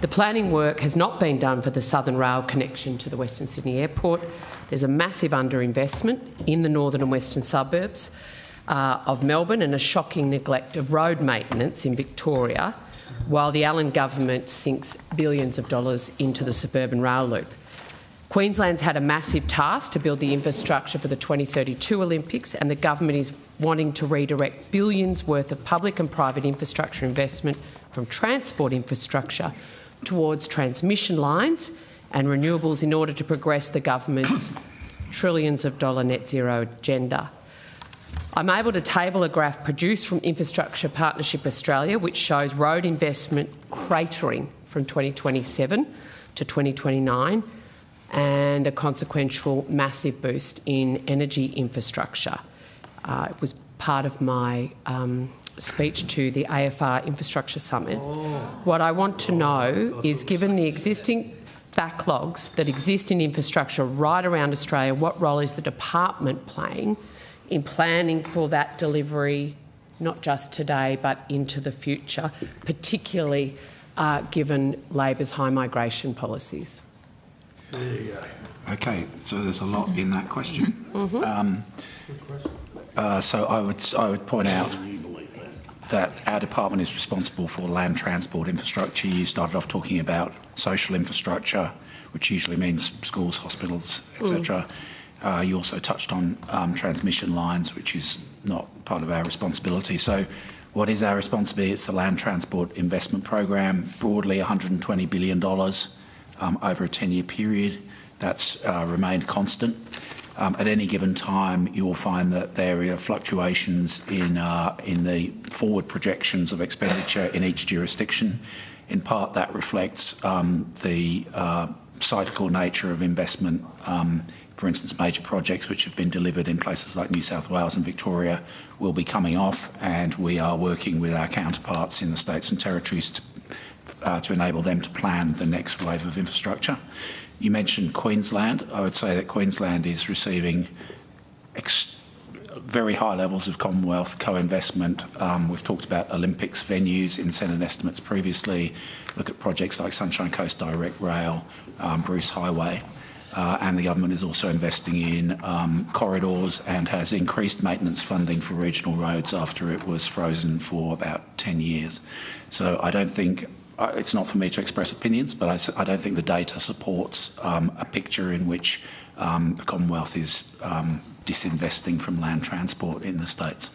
The planning work has not been done for the Southern Rail connection to the Western Sydney Airport. There's a massive underinvestment in the northern and western suburbs of Melbourne and a shocking neglect of road maintenance in Victoria, while the Allen government sinks billions of dollars into the suburban rail loop. Queensland's had a massive task to build the infrastructure for the 2032 Olympics, and the government is wanting to redirect billions worth of public and private infrastructure investment from transport infrastructure towards transmission lines and renewables in order to progress the government's trillions of dollar net zero agenda. I'm able to table a graph produced from Infrastructure Partnership Australia which shows road investment cratering from 2027 to 2029 and a consequential massive boost in energy infrastructure. It was part of my speech to the AFR Infrastructure Summit. What I want to know is, given the existing backlogs that exist in infrastructure right around Australia, what role is the department playing in planning for that delivery, not just today but into the future, particularly given Labor's high migration policies? There you go. Okay, so there's a lot in that question. So I would point out that our department is responsible for land transport infrastructure. You started off talking about social infrastructure, which usually means schools, hospitals, etc. You also touched on transmission lines, which is not part of our responsibility. So what is our responsibility? It's the Land Transport Investment Program, broadly $120 billion over a 10-year period. That's remained constant. At any given time, you will find that there are fluctuations in the forward projections of expenditure in each jurisdiction. In part, that reflects the cyclical nature of investment. For instance, major projects which have been delivered in places like New South Wales and Victoria will be coming off, and we are working with our counterparts in the states and territories to enable them to plan the next wave of infrastructure. You mentioned Queensland. I would say that Queensland is receiving very high levels of Commonwealth co-investment. We've talked about Olympics venues in Senate estimates previously. Look at projects like Sunshine Coast Direct Rail, Bruce Highway. And the government is also investing in corridors and has increased maintenance funding for regional roads after it was frozen for about 10 years. So I don't think, it's not for me to express opinions, but I don't think the data supports a picture in which the Commonwealth is disinvesting from land transport in the states.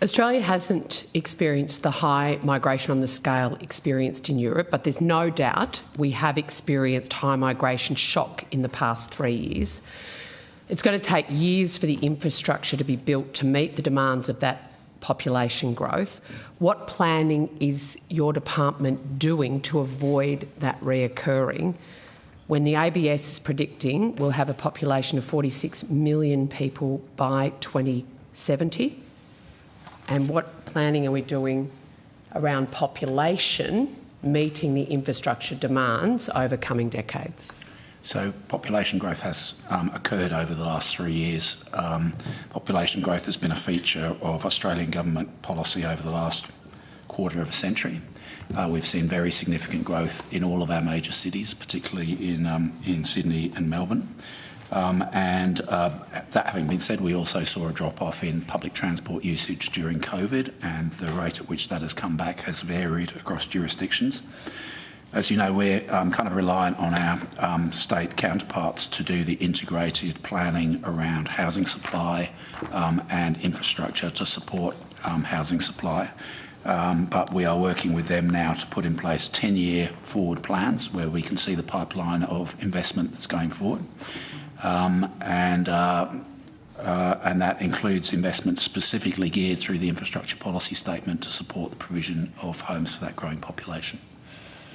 Australia hasn't experienced the high migration on the scale experienced in Europe, but there's no doubt we have experienced high migration shock in the past 3 years. It's going to take years for the infrastructure to be built to meet the demands of that population growth. What planning is your department doing to avoid that reoccurring when the ABS is predicting we'll have a population of 46 million people by 2070? And what planning are we doing around population meeting the infrastructure demands over coming decades? So population growth has occurred over the last 3 years. Population growth has been a feature of Australian government policy over the last quarter of a century. We've seen very significant growth in all of our major cities, particularly in Sydney and Melbourne. That having been said, we also saw a drop-off in public transport usage during COVID, and the rate at which that has come back has varied across jurisdictions. As you know, we're kind of reliant on our state counterparts to do the integrated planning around housing supply and infrastructure to support housing supply. But we are working with them now to put in place 10-year forward plans where we can see the pipeline of investment that's going forward. And that includes investments specifically geared through the infrastructure policy statement to support the provision of homes for that growing population.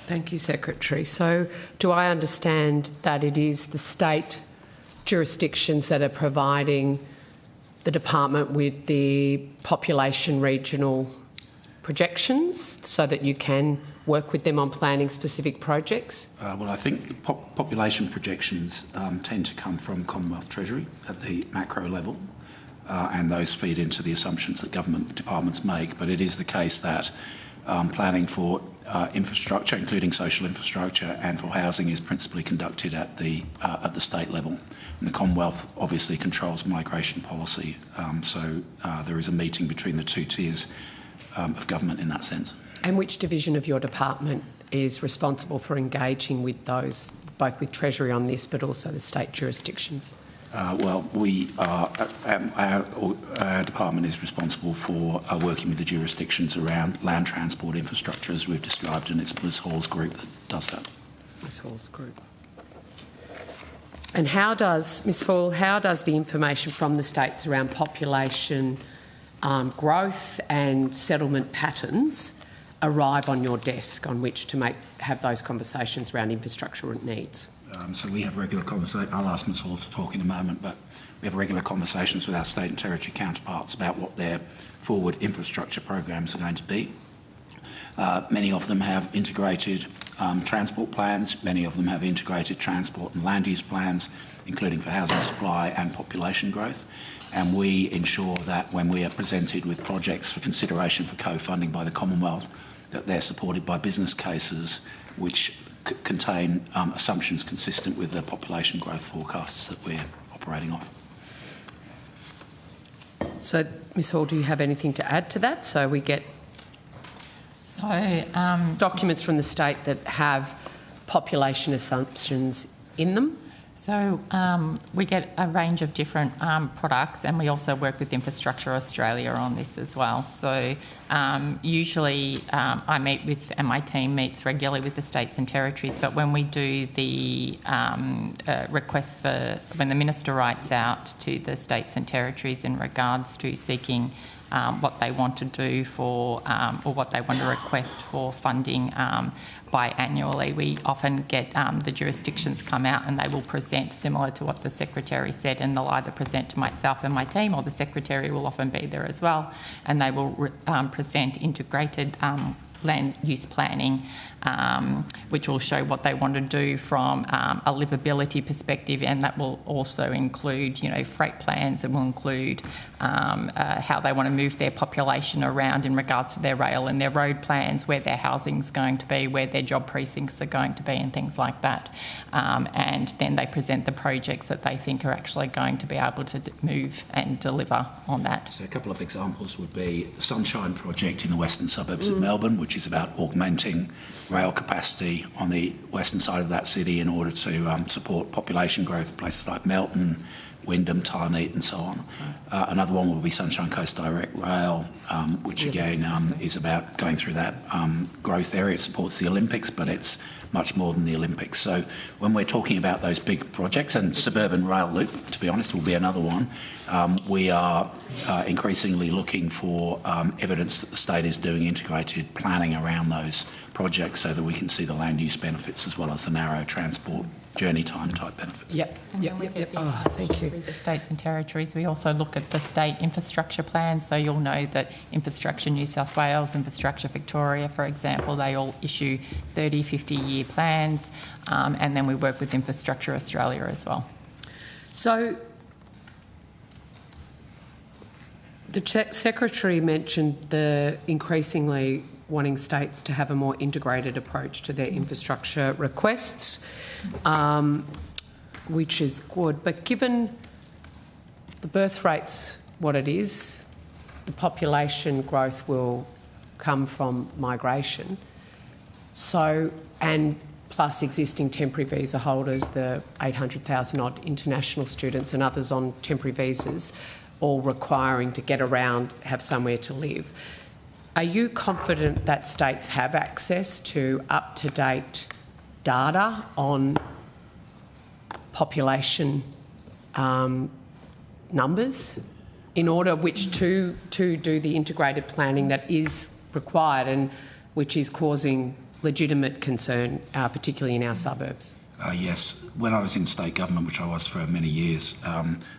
Thank you, Secretary. So do I understand that it is the state jurisdictions that are providing the department with the population regional projections so that you can work with them on planning specific projects? Well, I think population projections tend to come from Commonwealth Treasury at the macro level, and those feed into the assumptions that government departments make. But it is the case that planning for infrastructure, including social infrastructure, and for housing is principally conducted at the state level. And the Commonwealth obviously controls migration policy, so there is a meeting between the two tiers of government in that sense. And which division of your department is responsible for engaging with those, both with Treasury on this, but also the state jurisdictions? Well, we are, our department is responsible for working with the jurisdictions around land transport infrastructure, as we've described, and it's Ms Hall's group that does that. Ms Hall's group. And how does, Ms Hall, how does the information from the states around population growth and settlement patterns arrive on your desk on which to have those conversations around infrastructure needs? So we have regular conversations. I'll ask Ms Hall to talk in a moment, but we have regular conversations with our state and territory counterparts about what their forward infrastructure programs are going to be. Many of them have integrated transport plans. Many of them have integrated transport and land use plans, including for housing supply and population growth. And we ensure that when we are presented with projects for consideration for co-funding by the Commonwealth, that they're supported by business cases which contain assumptions consistent with the population growth forecasts that we're operating off. So, Ms Hall, do you have anything to add to that? So we get documents from the state that have population assumptions in them? So we get a range of different products, and we also work with Infrastructure Australia on this as well. So usually I meet with, and my team meets regularly with the states and territories, but when we do the request for, when the Minister writes out to the states and territories in regards to seeking what they want to do for, or what they want to request for funding biannually, we often get the jurisdictions come out and they will present similar to what the Secretary said, and they'll either present to myself and my team, or the Secretary will often be there as well, and they will present integrated land use planning, which will show what they want to do from a livability perspective, and that will also include, you know, freight plans, and will include how they want to move their population around in regards to their rail and their road plans, where their housing's going to be, where their job precincts are going to be, and things like that. And then they present the projects that they think are actually going to be able to move and deliver on that. So a couple of examples would be the Sunshine Project in the western suburbs of Melbourne, which is about augmenting rail capacity on the western side of that city in order to support population growth in places like Melton, Wyndham, Tarneet and so on. Another one will be Sunshine Coast Direct Rail, which again is about going through that growth area. It supports the Olympics, but it's much more than the Olympics. So when we're talking about those big projects, and Suburban Rail Loop, to be honest, will be another one, we are increasingly looking for evidence that the state is doing integrated planning around those projects so that we can see the land use benefits as well as the narrow transport journey time type benefits. Yep. Oh, thank you. With the states and territories, we also look at the state infrastructure plans. So you'll know that Infrastructure New South Wales, Infrastructure Victoria, for example, they all issue 30, 50-year plans, and then we work with Infrastructure Australia as well. So the Secretary mentioned the increasingly wanting states to have a more integrated approach to their infrastructure requests. which is good. But given the birth rate's what it is, the population growth will come from migration. So, and plus existing temporary visa holders, the 800,000 odd international students and others on temporary visas, all requiring to get around, have somewhere to live. Are you confident that states have access to up-to-date data on population numbers in order which to do the integrated planning that is required and which is causing legitimate concern, particularly in our suburbs? Yes. When I was in state government, which I was for many years,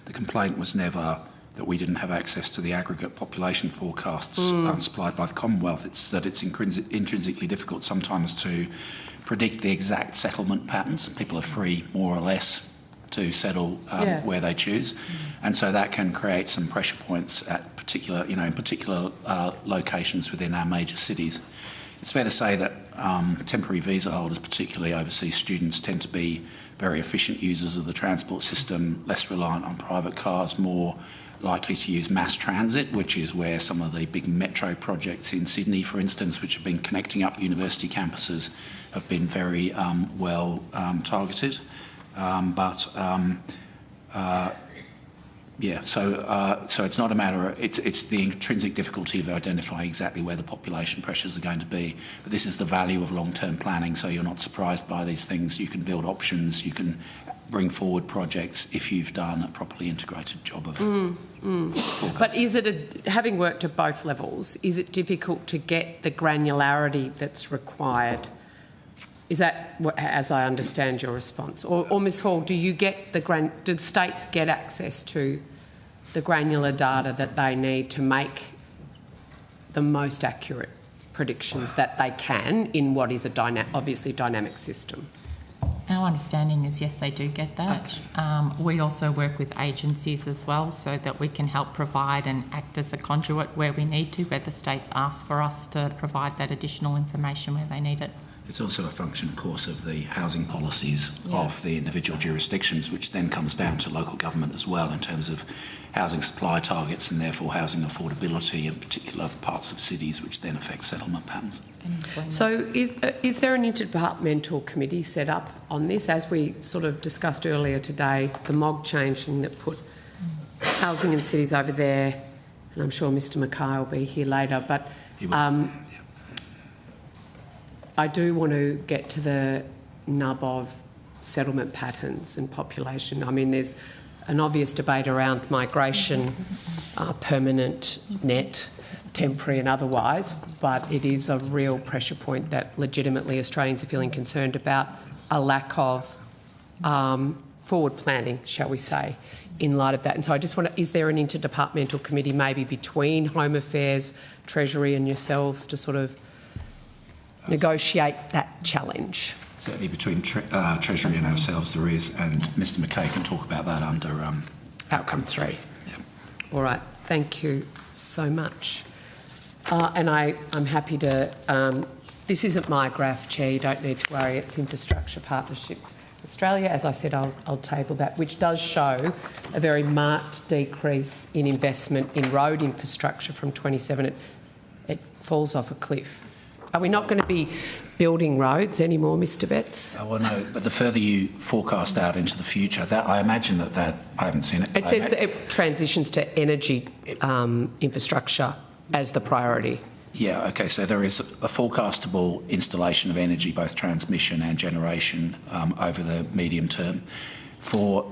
the complaint was never that we didn't have access to the aggregate population forecasts supplied by the Commonwealth. It's that it's intrinsically difficult sometimes to predict the exact settlement patterns. People are free, more or less, to settle where they choose, and so that can create some pressure points at particular, in particular locations within our major cities. It's fair to say that temporary visa holders, particularly overseas students, tend to be very efficient users of the transport system, less reliant on private cars, more likely to use mass transit, which is where some of the big metro projects in Sydney, for instance, which have been connecting up university campuses, have been very well targeted. So it's not a matter of, it's the intrinsic difficulty of identifying exactly where the population pressures are going to be. But this is the value of long-term planning, so you're not surprised by these things. You can build options, you can bring forward projects if you've done a properly integrated job of forecasting. But is it, having worked at both levels, is it difficult to get the granularity that's required? Is that, as I understand your response? Or Ms Hall, do states get access to the granular data that they need to make the most accurate predictions that they can in what is a obviously dynamic system? Our understanding is yes, they do get that. Okay. We also work with agencies as well so that we can help provide and act as a conduit where we need to, where the states ask for us to provide that additional information where they need it. It's also a function, of course, of the housing policies of the individual jurisdictions, which then comes down to local government as well in terms of housing supply targets and therefore housing affordability in particular parts of cities, which then affect settlement patterns. So is there an interdepartmental committee set up on this? As we sort of discussed earlier today, the MOG changing that put housing in cities over there, and I'm sure Mr Mackay will be here later, but I do want to get to the nub of settlement patterns and population. I mean, there's an obvious debate around migration, permanent, net, temporary and otherwise, but it is a real pressure point that legitimately Australians are feeling concerned about a lack of forward planning, shall we say, in light of that. And so I just want to, is there an interdepartmental committee maybe between Home Affairs, Treasury and yourselves to sort of negotiate that challenge? Certainly between Treasury and ourselves there is, and Mr Mackay can talk about that under outcome 3. Yeah. All right, thank you so much. And I'm happy to, this isn't my graph, Chair, you don't need to worry, it's Infrastructure Partnership Australia. As I said, I'll table that, which does show a very marked decrease in investment in road infrastructure from 27. It falls off a cliff. Are we not going to be building roads anymore, Mr Betts? Well, no, but the further you forecast out into the future, that I imagine that I haven't seen it. It says that it transitions to energy infrastructure as the priority. Yeah, okay, so there is a forecastable installation of energy, both transmission and generation, over the medium term. For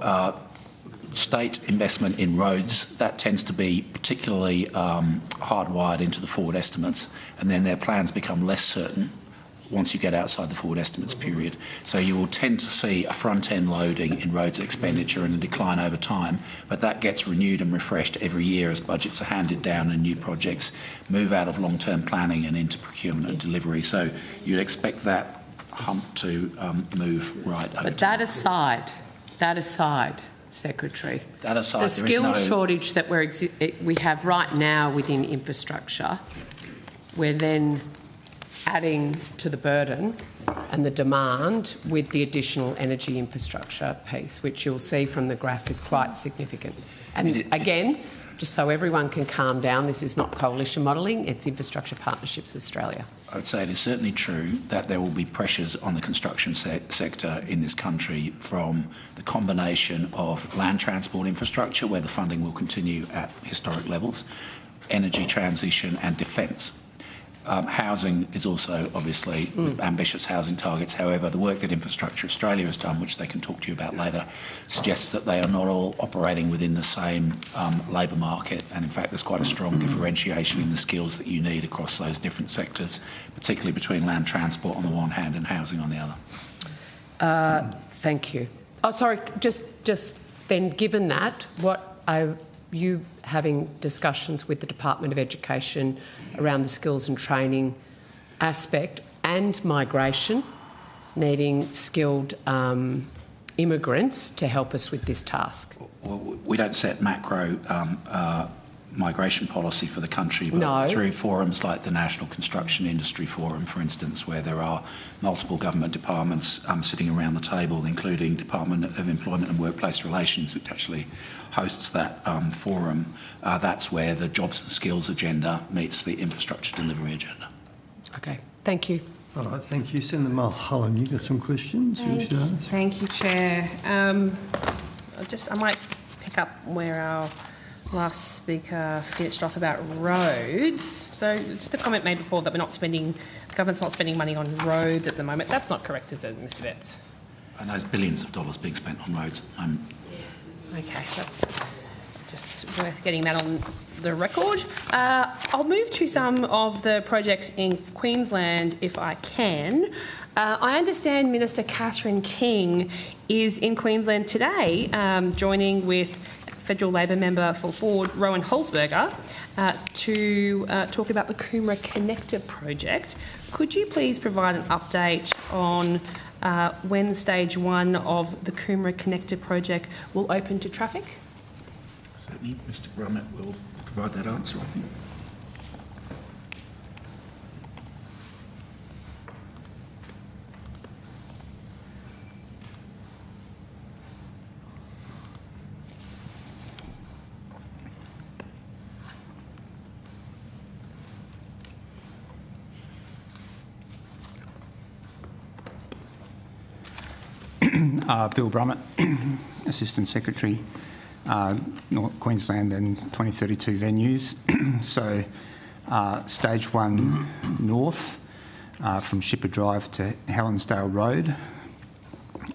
state investment in roads, that tends to be particularly hardwired into the forward estimates, and then their plans become less certain once you get outside the forward estimates period. So you will tend to see a front-end loading in roads expenditure and a decline over time, but that gets renewed and refreshed every year as budgets are handed down and new projects move out of long-term planning and into procurement and delivery. So you'd expect that hump to move right over But that aside, Secretary, that aside, the skill shortage that we have right now within infrastructure, we're then adding to the burden and the demand with the additional energy infrastructure piece, which you'll see from the graph is quite significant. And again, just so everyone can calm down, this is not coalition modelling, it's Infrastructure Partnerships Australia. I would say it is certainly true that there will be pressures on the construction sector in this country from the combination of land transport infrastructure, where the funding will continue at historic levels, energy transition and defence. Housing is also obviously with ambitious housing targets. However, the work that Infrastructure Australia has done, which they can talk to you about later, suggests that they are not all operating within the same labour market, and in fact there's quite a strong differentiation in the skills that you need across those different sectors, particularly between land transport on the one hand and housing on the other. Thank you. Oh, sorry, just then, given that, what are you having discussions with the Department of Education around the skills and training aspect and migration, needing skilled immigrants to help us with this task? Well, we don't set macro migration policy for the country, but through forums like the National Construction Industry Forum, for instance, where there are multiple government departments sitting around the table, including Department of Employment and Workplace Relations, which actually hosts that forum, that's where the jobs and skills agenda meets the infrastructure delivery agenda. Okay, thank you. All right, thank you. Senator Mulholland, you got some questions? Thank you, Chair. I might pick up where our last speaker finished off about roads. So just a comment made before that the government's not spending money on roads at the moment. That's not correct, is it, Mr. Betts? And there's billions of dollars being spent on roads at the moment. Yes. Okay, that's just worth getting that on the record. I'll move to some of the projects in Queensland if I can. I understand Minister Catherine King is in Queensland today, joining with Federal Labor member for Ford, Rowan Holzberger, to talk about the Coomera Connector project. Could you please provide an update on when stage 1 of the Coomera Connector project will open to traffic? Certainly, Mr. Brummett will provide that answer, I think. Bill Brummett, Assistant Secretary, Queensland and 2032 venues. So stage 1 north from Shipper Drive to Helensdale Road.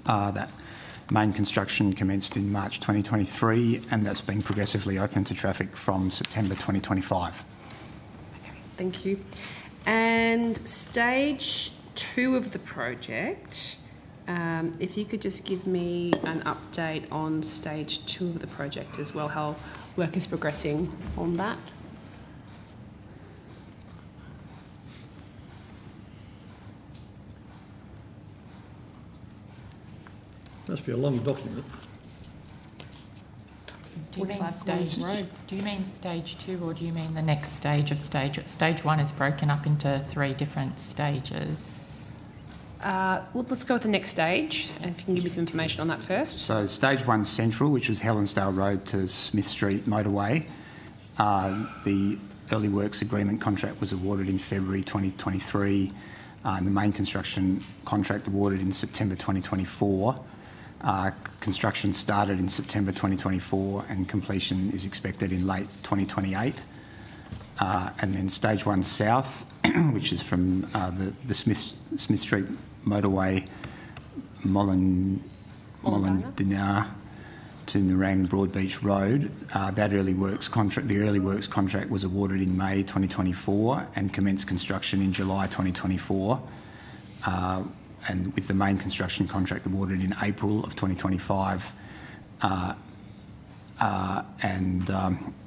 That main construction commenced in March 2023 and that's been progressively open to traffic from September 2025. Okay, thank you. And stage 2 of the project, if you could just give me an update on stage 2 of the project as well, how work is progressing on that. Must be a long document. Do you mean stage 2 or do you mean the next stage of stage? Stage 1 is broken up into 3 different stages. Well, let's go with the next stage, and if you can give me some information on that first. So stage 1 central, which is Helensdale Road to Smith Street motorway. The early works agreement contract was awarded in February 2023. And the main construction contract awarded in September 2024. Construction started in September 2024 and completion is expected in late 2028. And then stage 1 south, which is from the Smith Street motorway, Mollendina to Nerang Broadbeach Road. The early works contract was awarded in May 2024 and commenced construction in July 2024. And with the main construction contract awarded in April of 2025 and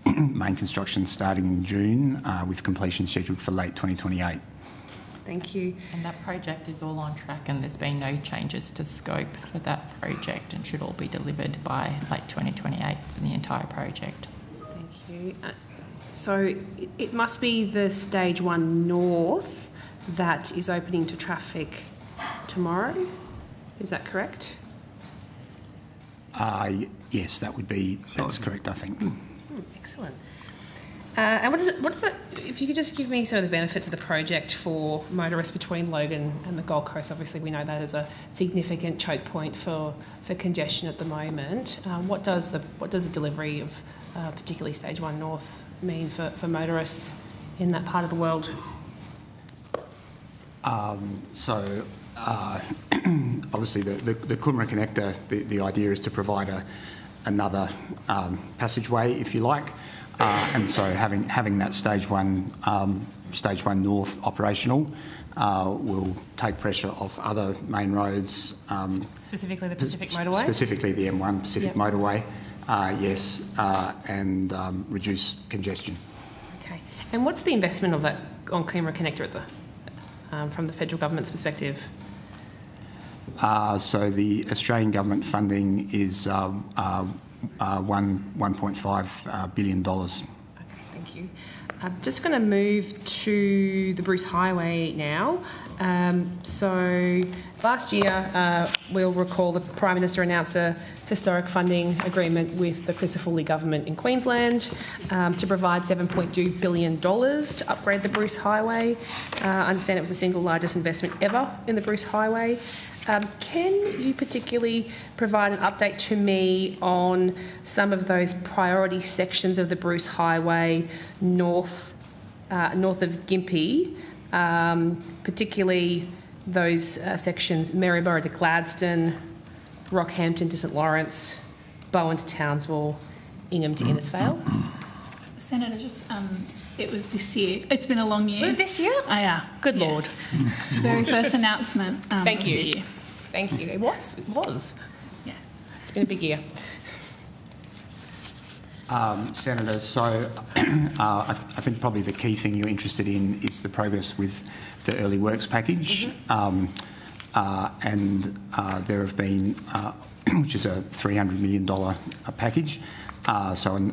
main construction starting in June with completion scheduled for late 2028. Thank you. And that project is all on track and there's been no changes to scope for that project and should all be delivered by late 2028 for the entire project. Thank you. So it must be the stage 1 north that is opening to traffic tomorrow. Is that correct? Yes, that's correct, I think. Excellent. And what does that, if you could just give me some of the benefits of the project for motorists between Logan and the Gold Coast? Obviously, we know that is a significant choke point for congestion at the moment. What does the delivery of particularly Stage 1 North mean for motorists in that part of the world? Obviously the Coomera connector, the idea is to provide another passageway, if you like, and so having that Stage 1 North operational will take pressure off other main roads. Specifically the Pacific Motorway? Specifically the M1 Pacific Motorway, yes, and reduce congestion. Okay. And what's the investment of that on Coomera connector from the federal government's perspective? So the Australian government funding is $1.5 billion. Okay, thank you. I'm just going to move to the Bruce Highway now. So last year, we'll recall the Prime Minister announced a historic funding agreement with the Christopher Lee government in Queensland to provide $7.2 billion to upgrade the Bruce Highway. I understand it was the single largest investment ever in the Bruce Highway. Can you particularly provide an update to me on some of those priority sections of the Bruce Highway north of Gympie, particularly those sections Maryborough to Gladstone, Rockhampton to St Lawrence, Bowen to Townsville, Ingham to Innisfail? Senator, it was this year. It's been a long year. Was it this year? Oh, yeah. Good Lord. Very first announcement. Thank you. Of the year. Thank you. It was. Yes. It's been a big year. Senator, so I think probably the key thing you're interested in is the progress with the early works package. And there have been, which is a $300 million package, so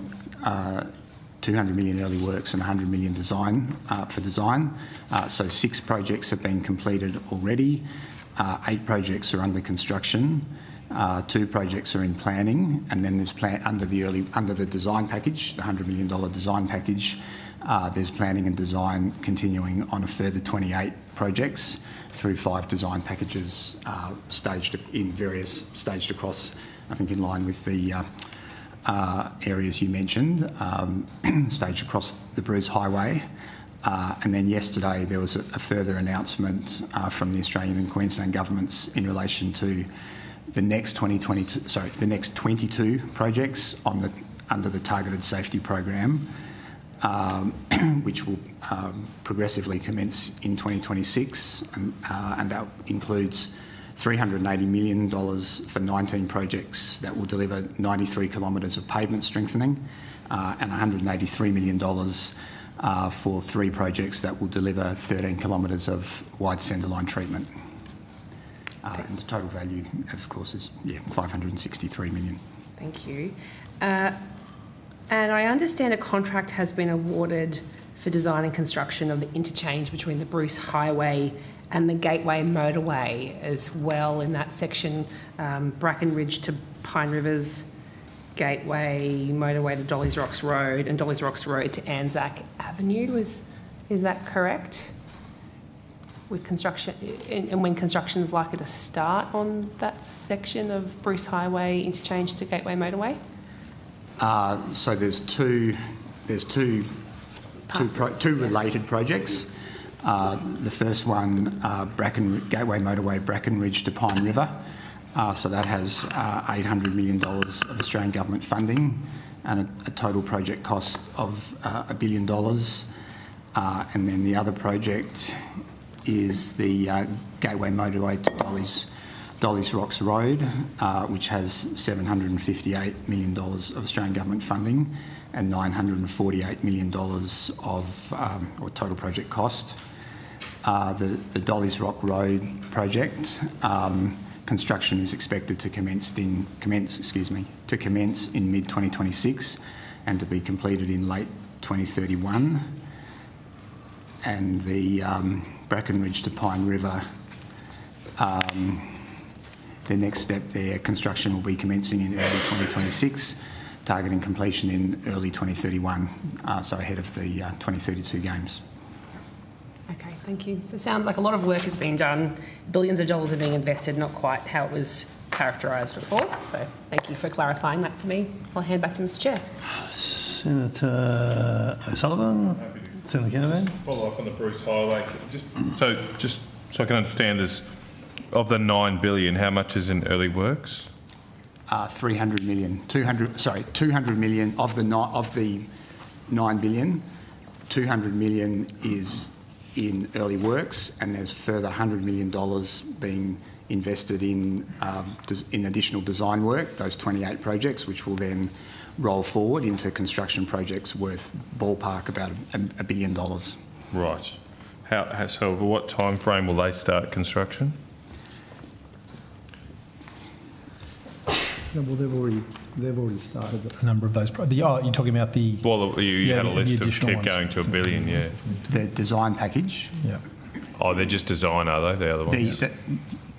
200 million early works and 100 million for design. So 6 projects have been completed already. 8 projects are under construction. 2 projects are in planning, and then there's under the design package, the $100 million design package. There's planning and design continuing on a further 28 projects through 5 design packages staged across, I think, in line with the areas you mentioned, staged across the Bruce Highway. And then yesterday there was a further announcement from the Australian and Queensland governments in relation to the next 22 projects under the Targeted Safety Program, which will progressively commence in 2026, and that includes $380 million for 19 projects that will deliver 93 kilometres of pavement strengthening, and $183 million for 3 projects that will deliver 13 kilometres of wide centreline treatment. And the total value, of course, is $563 million. Thank you. And I understand a contract has been awarded for design and construction of the interchange between the Bruce Highway and the Gateway Motorway as well in that section, Bracken Ridge to Pine Rivers, Gateway Motorway to Dolly's Rocks Road, and Dolly's Rocks Road to Anzac Avenue. Is that correct? With construction, and when construction is likely to start on that section of Bruce Highway interchange to Gateway Motorway? So there's two related projects. The first one, Gateway Motorway, Bracken Ridge to Pine River. So that has $800 million of Australian government funding and a total project cost of $1 billion. And then the other project is the Gateway Motorway to Dolly's Rocks Road, which has $758 million of Australian government funding and $948 million of total project cost. The Dolly's Rock Road project, construction is expected to commence in mid-2026 and to be completed in late 2031. And the Bracken Ridge to Pine River The next step there, construction will be commencing in early 2026, targeting completion in early 2031, so ahead of the 2032 games. Okay, thank you. So it sounds like a lot of work has been done, billions of dollars are being invested, not quite how it was characterised before. So thank you for clarifying that for me. I'll hand back to Mr Chair. Senator O'Sullivan, Senator Canavan. Follow up on the Bruce Highway. Just so I can understand this, of the $9 billion, how much is in early works? 300 million. 200 million of the $9 billion. 200 million is in early works, and there's further $100 million being invested in additional design work, those 28 projects, which will then roll forward into construction projects worth ballpark about $1 billion. Right. So over what time frame will they start construction? Well, they've already started a number of those. You're talking about the... Well, you had a list of keep going to $1 billion, yeah. The design package. Yeah. Oh, they're just design, are they, the other ones?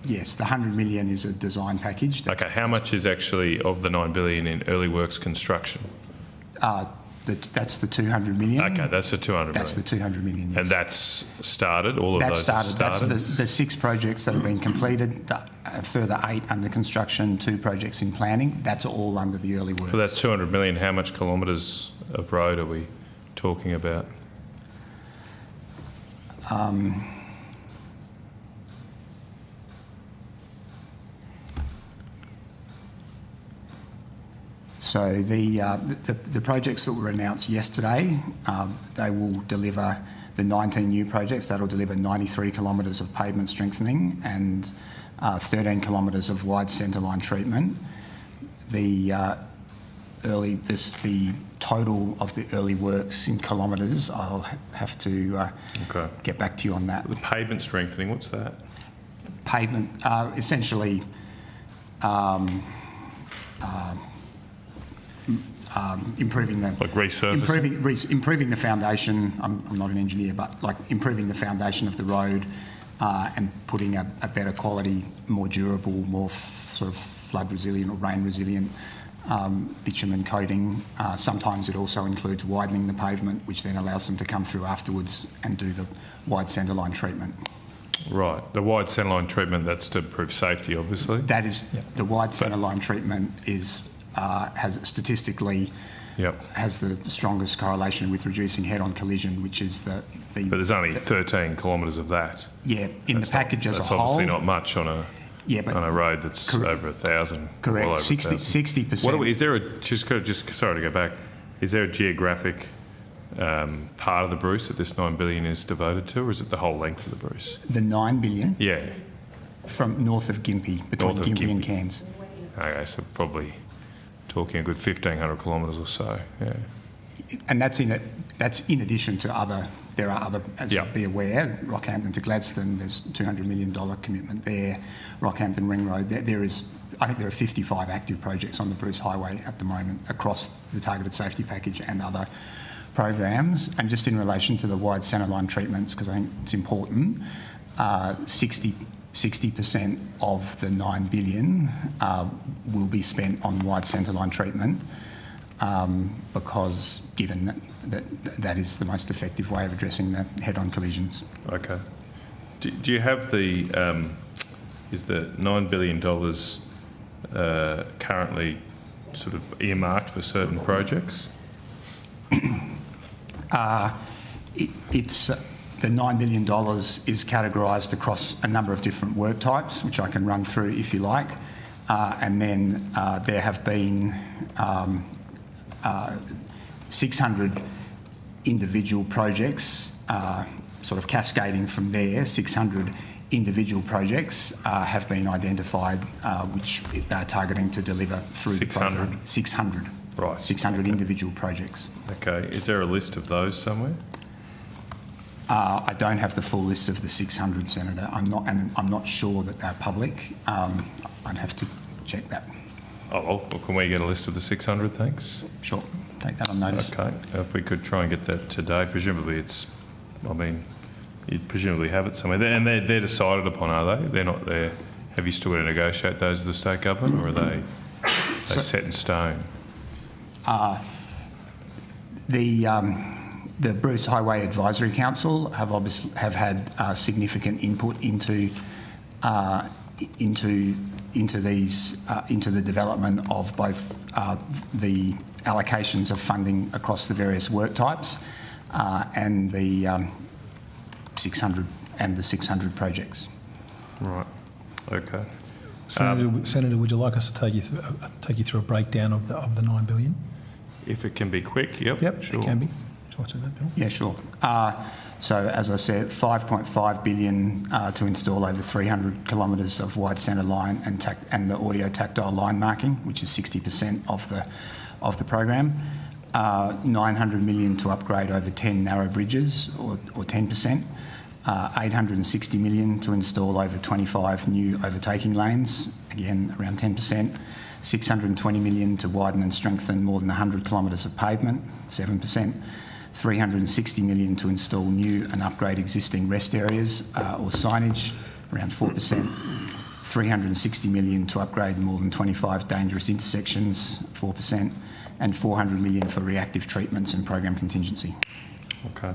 Yes, the 100 million is a design package. Okay, how much is actually of the $9 billion in early works construction? That's the 200 million. Okay, that's the 200 million. That's the 200 million, yes. And that's started? All of those have started? That's the 6 projects that have been completed, a further 8 under construction, 2 projects in planning. That's all under the early works. For that 200 million, how much kilometres of road are we talking about? So the projects that were announced yesterday, they will deliver the 19 new projects. That'll deliver 93 kilometres of pavement strengthening and 13 kilometres of wide centreline treatment. The total of the early works in kilometres, I'll have to get back to you on that. The pavement strengthening, what's that? Pavement, essentially. Improving the improving the foundation. I'm not an engineer, but like improving the foundation of the road and putting a better quality, more durable, more sort of flood resilient or rain resilient bitumen coating. Sometimes it also includes widening the pavement, which then allows them to come through afterwards and do the wide centreline treatment. Right, the wide centreline treatment, that's to improve safety, obviously. That is the wide centreline treatment is. Has statistically has the strongest correlation with reducing head-on collision, which is the. But there's only 13 kilometres of that. Yeah, in the package as a whole. That's obviously not much on a road that's over 1,000. Correct. Well over 60%. Is there just sorry to go back? Is there a geographic part of the Bruce that this $9 billion is devoted to, or is it the whole length of the Bruce? The $9 billion. Yeah. From north of Gympie, between Gympie and Cairns. Okay, so probably. Talking a good 1,500 kilometres or so, yeah. And that's in addition to other. There are other, as you'll be aware, Rockhampton to Gladstone. There's $200 million commitment there. Rockhampton Ring Road. There is. I think there are 55 active projects on the Bruce Highway at the moment across the targeted safety package and other programs. And just in relation to the wide centreline treatments, because I think it's important, 60% of the $9 billion will be spent on wide centreline treatment because given that is the most effective way of addressing the head-on collisions. Okay. Do you have the, is the $9 billion currently sort of earmarked for certain projects? The $9 billion is categorised across a number of different work types, which I can run through if you like. And then there have been 600 individual projects, sort of cascading from there. 600 individual projects have been identified, which they're targeting to deliver through 600? the program. 600. Right. 600 individual projects. Okay. Is there a list of those somewhere? I don't have the full list of the 600, Senator. I'm not sure that they're public. I'd have to check that. Oh, well, can we get a list of the 600, thanks? Sure, take that on notice. Okay, if we could try and get that today, presumably it's, I mean, you'd presumably have it somewhere. And they're decided upon, are they? They're not there. Have you still got to negotiate those with the state government, or are they set in stone? The Bruce Highway Advisory Council have had significant input into the development of both the allocations of funding across the various work types and the 600 projects. Right. Okay. Senator, would you like us to take you through a breakdown of the $9 billion? If it can be quick, yep. Yep, sure. it can be. Shall I do that, Bill? Yeah, sure. So, as I said, $5.5 billion to install over 300 kilometres of wide centre line and the audio tactile line marking, which is 60% of the program. $900 million to upgrade over 10 narrow bridges, or 10%. $860 million to install over 25 new overtaking lanes, again around 10%. $620 million to widen and strengthen more than 100 kilometres of pavement, 7%. $360 million to install new and upgrade existing rest areas or signage, around 4%. $360 million to upgrade more than 25 dangerous intersections, 4%. And $400 million for reactive treatments and program contingency. Okay.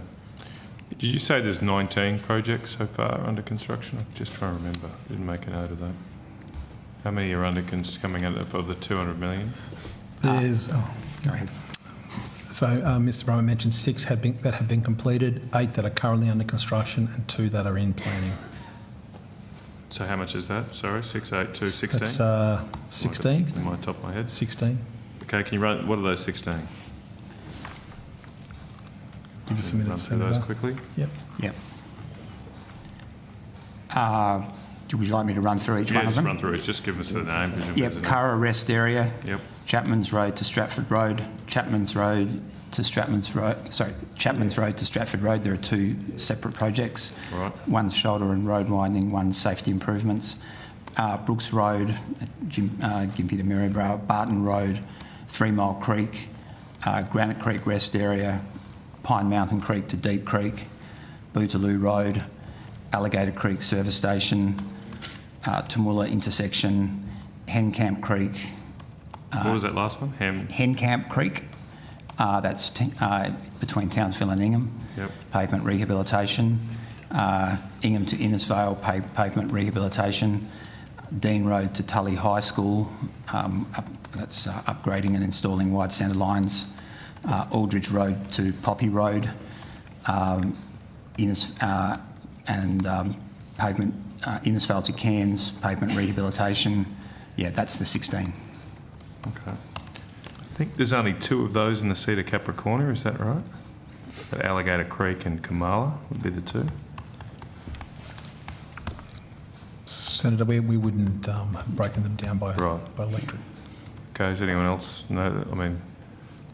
Did you say there's 19 projects so far under construction? I'm just trying to remember. I didn't make a note of that. How many are coming out of the 200 million? There's... Go ahead. So, Mr. Brummer mentioned 6 that have been completed, 8 that are currently under construction, and 2 that are in planning. So how much is that? Sorry, 6, 8, 2, 16? That's 16. In my top of my head. 16. Okay, can you run... What are those 16? Give us a minute, run through those quickly. Yep. Yep. Would you like me to run through each one of them? Yeah, just run through it. Just give us the name. Yep, Curra Rest Area. Yep. Chapman's Road to Stratford Road. Chapman's Road to Stratford Road. There are 2 separate projects. Right. One's shoulder and road widening, one's safety improvements. Brooks Road, Gympie to Maryborough. Barton Road, 3 Mile Creek. Granite Creek Rest Area. Pine Mountain Creek to Deep Creek. Bootaloo Road. Alligator Creek Service Station. Toowoomba Intersection. Hencamp Creek. What was that last one? Hencamp Creek. That's between Townsville and Ingham. Yep. Pavement rehabilitation. Ingham to Innisfail, pavement rehabilitation. Dean Road to Tully High School. That's upgrading and installing wide centre lines. Aldridge Road to Poppy Road. Pavement Innisfail to Cairns, pavement rehabilitation. Yeah, that's the 16. Okay. I think there's only 2 of those in the Cedar Capricornia, is that right? Alligator Creek and Kamala would be the 2. Senator, we wouldn't have broken them down by electorate. Okay, does anyone else know that? I mean,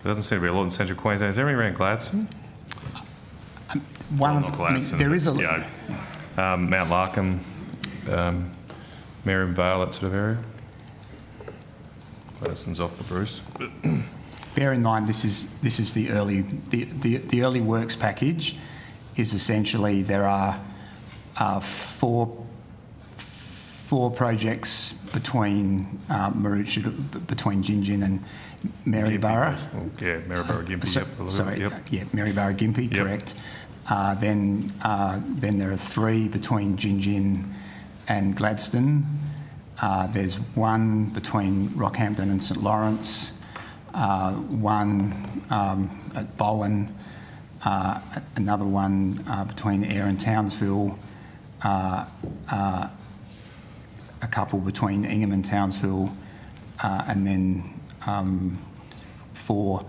there doesn't seem to be a lot in Central Queensland. Is there any around Gladstone? Not Gladstone. There is a... You know, Mount Larkham, Miriam Vale, that sort of area. Gladstone's off the Bruce. Bear in mind, this is the early works package. Is essentially there are 4 projects between between Gingin and Maryborough. Yeah, Maryborough Gympie. Maryborough Gympie, correct. Then there are 3 between Gingin and Gladstone. There's 1 between Rockhampton and St Lawrence, 1 at Bowen, another one between Ayr and Townsville, a couple between Ingham and Townsville, and then 4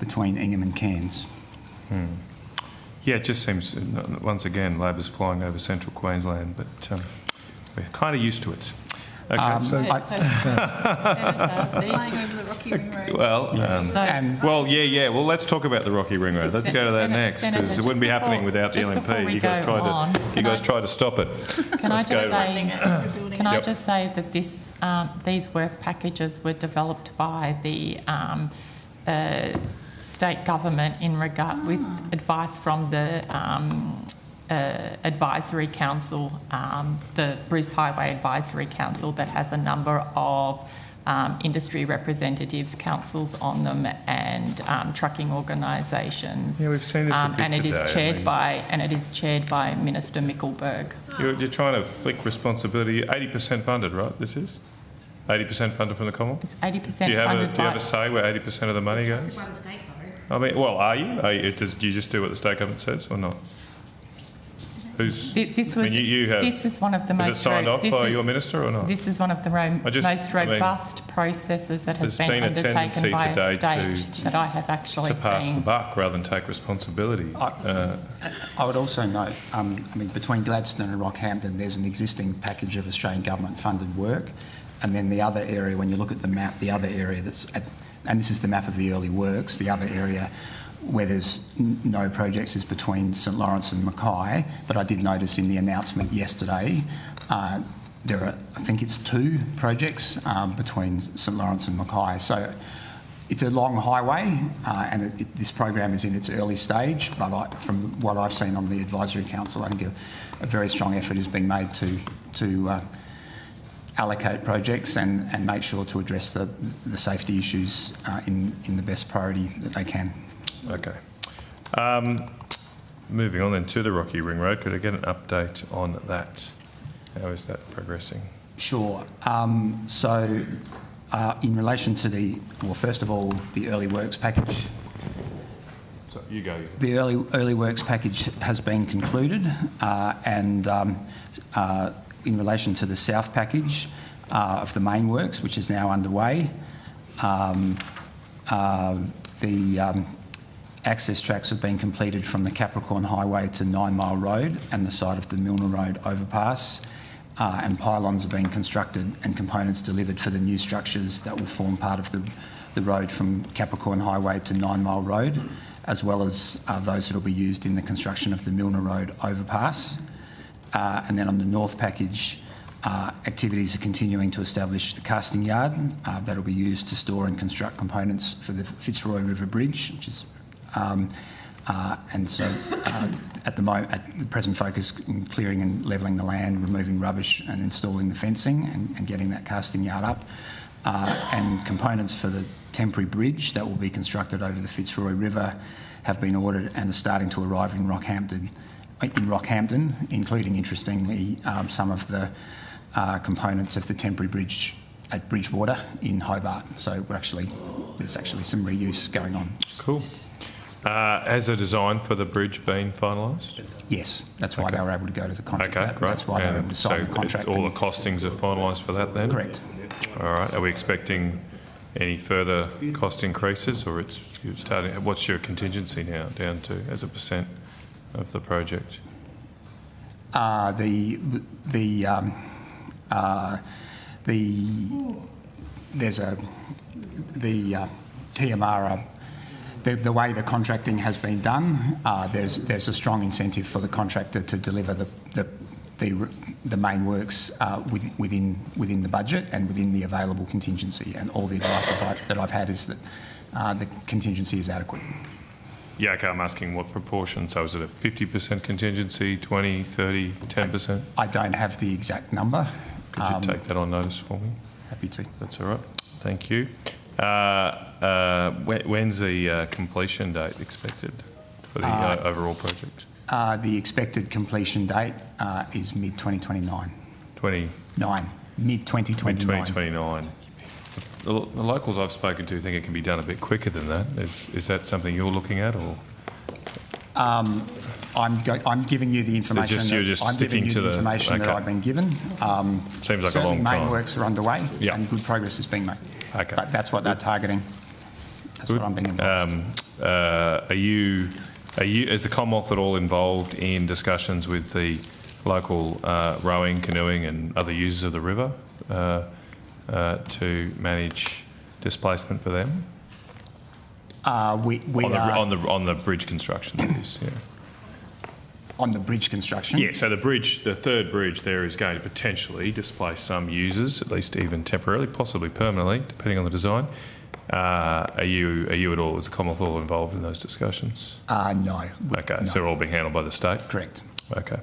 between Ingham and Cairns. Yeah, it just seems, once again, Labor's flying over central Queensland, but we're kind of used to it. Okay. Flying over the Rocky Ring Road. Well, let's talk about the Rocky Ring Road. Let's go to that next, because it wouldn't be happening without the LNP. You guys tried to stop it. Can I just say that these work packages were developed by the state government with advice from the advisory council, the Bruce Highway Advisory Council, that has a number of industry representatives, councils on them, and trucking organisations. Yeah, we've seen this a bit and it today, is chaired by Minister Mickelberg. You're trying to flick responsibility. 80% funded, right? This is 80% funded from the Commonwealth. It's 80% Do you funded. have a say where 80% of the money goes? I mean, well, are you? Do you just do what the state government says, or not? This is one of the most. Is it signed off by your minister or not? This is one of the most robust processes that has been undertaken by a state that I have actually seen. To pass the buck rather than take responsibility. I would also note, between Gladstone and Rockhampton, there's an existing package of Australian government funded work, and then the other area, when you look at the map, the other area and this is the map of the early works, the other area where there's no projects is between St Lawrence and Mackay, but I did notice in the announcement yesterday there are, I think it's 2 projects between St Lawrence and Mackay. So it's a long highway and this program is in its early stage, but from what I've seen on the Advisory Council, I think a very strong effort is being made to allocate projects and make sure to address the safety issues in the best priority that they can. Okay. Moving on then to the Rocky Ring Road, could I get an update on that? How is that progressing? Sure. In relation to first of all, the early works package. So you go. The early works package has been concluded, and in relation to the south package of the main works, which is now underway, the access tracks have been completed from the Capricorn Highway to 9 Mile Road and the site of the Milner Road overpass, and pylons are being constructed and components delivered for the new structures that will form part of the road from Capricorn Highway to 9 Mile Road, as well as those that will be used in the construction of the Milner Road overpass. And then on the north package, activities are continuing to establish the casting yard that will be used to store and construct components for the Fitzroy River Bridge, which is and so at the present focus in clearing and levelling the land, removing rubbish and installing the fencing and getting that casting yard up. And components for the temporary bridge that will be constructed over the Fitzroy River have been ordered and are starting to arrive in Rockhampton, including, interestingly, some of the components of the temporary bridge at Bridgewater in Hobart. So there's actually some reuse going on. Cool. Has a design for the bridge been finalised? Yes, that's why they were able to go to the contract. Okay, great. That's why they were able to sign the contract. All the costings are finalised for that then? Correct. All right. Are we expecting any further cost increases, or it's starting? What's your contingency now down to as a % of the project? TMR. The way the contracting has been done, there's a strong incentive for the contractor to deliver the main works within the budget and within the available contingency. And all the advice that I've had is that the contingency is adequate. Yeah, okay, I'm asking what proportion. So is it a 50% contingency, 20, 30, 10%? I don't have the exact number. Could you take that on notice for me? Happy to. That's all right. Thank you. When's the completion date expected for the overall project? The expected completion date is mid-2029. 29? Mid-2029. Mid-2029. The locals I've spoken to think it can be done a bit quicker than that. Is that something you're looking at, or? I'm giving you the information. You're just sticking to the information that I've been given. Seems like a long time. Main works are underway, and good progress is being made. Okay. But that's what they're targeting. That's what I'm being advised. Are you, is the Commonwealth at all involved in discussions with the local rowing, canoeing, and other users of the river to manage displacement for them? We are on the bridge construction, that is. Yeah. On the bridge construction? Yeah, so the third bridge there is going to potentially displace some users, at least even temporarily, possibly permanently, depending on the design. Are you at all, is the Commonwealth all involved in those discussions? No. Okay, so they're all being handled by the state? Correct. Okay.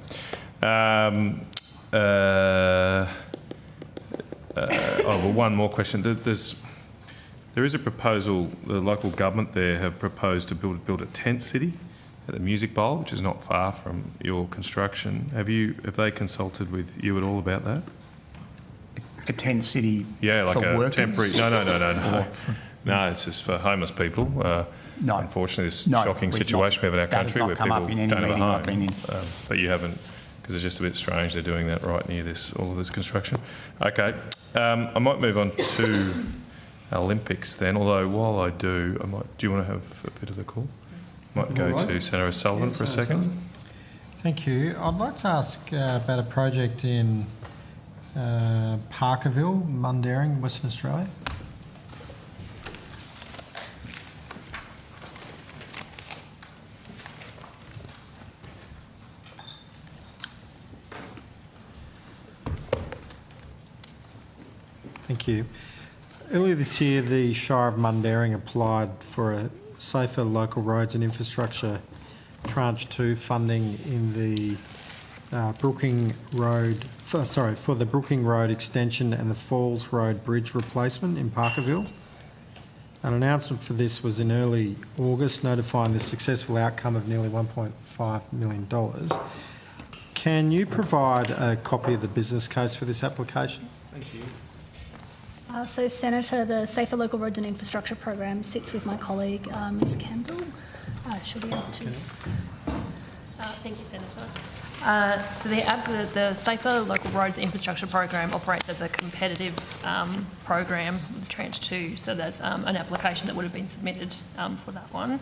One more question. There is a proposal, the local government there have proposed to build a tent city at the Music Bowl, which is not far from your construction. Have they consulted with you at all about that? A tent city like for a workers? temporary... No. No, it's just for homeless people. No. Unfortunately, this No, shocking we've situation we have in our that has country not where come people up in any don't have a meeting I've home. been in. But you haven't, because it's just a bit strange they're doing that right near all of this construction. Okay, I might move on to Olympics then, although while I do, do you want to have a bit of the call? Might go to Senator O'Sullivan for a second. Thank you. I'd like to ask about a project in Parkerville, Mundaring, Western Australia. Thank you. Earlier this year, the Shire of Mundaring applied for a Safer Local Roads and Infrastructure Tranche 2 funding in the Brooking Road, for the Brooking Road extension and the Falls Road Bridge replacement in Parkerville. An announcement for this was in early August, notifying the successful outcome of nearly $1.5 million. Can you provide a copy of the business case for this application? Thank you. So, Senator, the Safer Local Roads and Infrastructure Program sits with my colleague, Ms Kendall. She'll be able to... Thank you, Senator. So the Safer Local Roads Infrastructure Program operates as a competitive program, Tranche 2, so there's an application that would have been submitted for that one.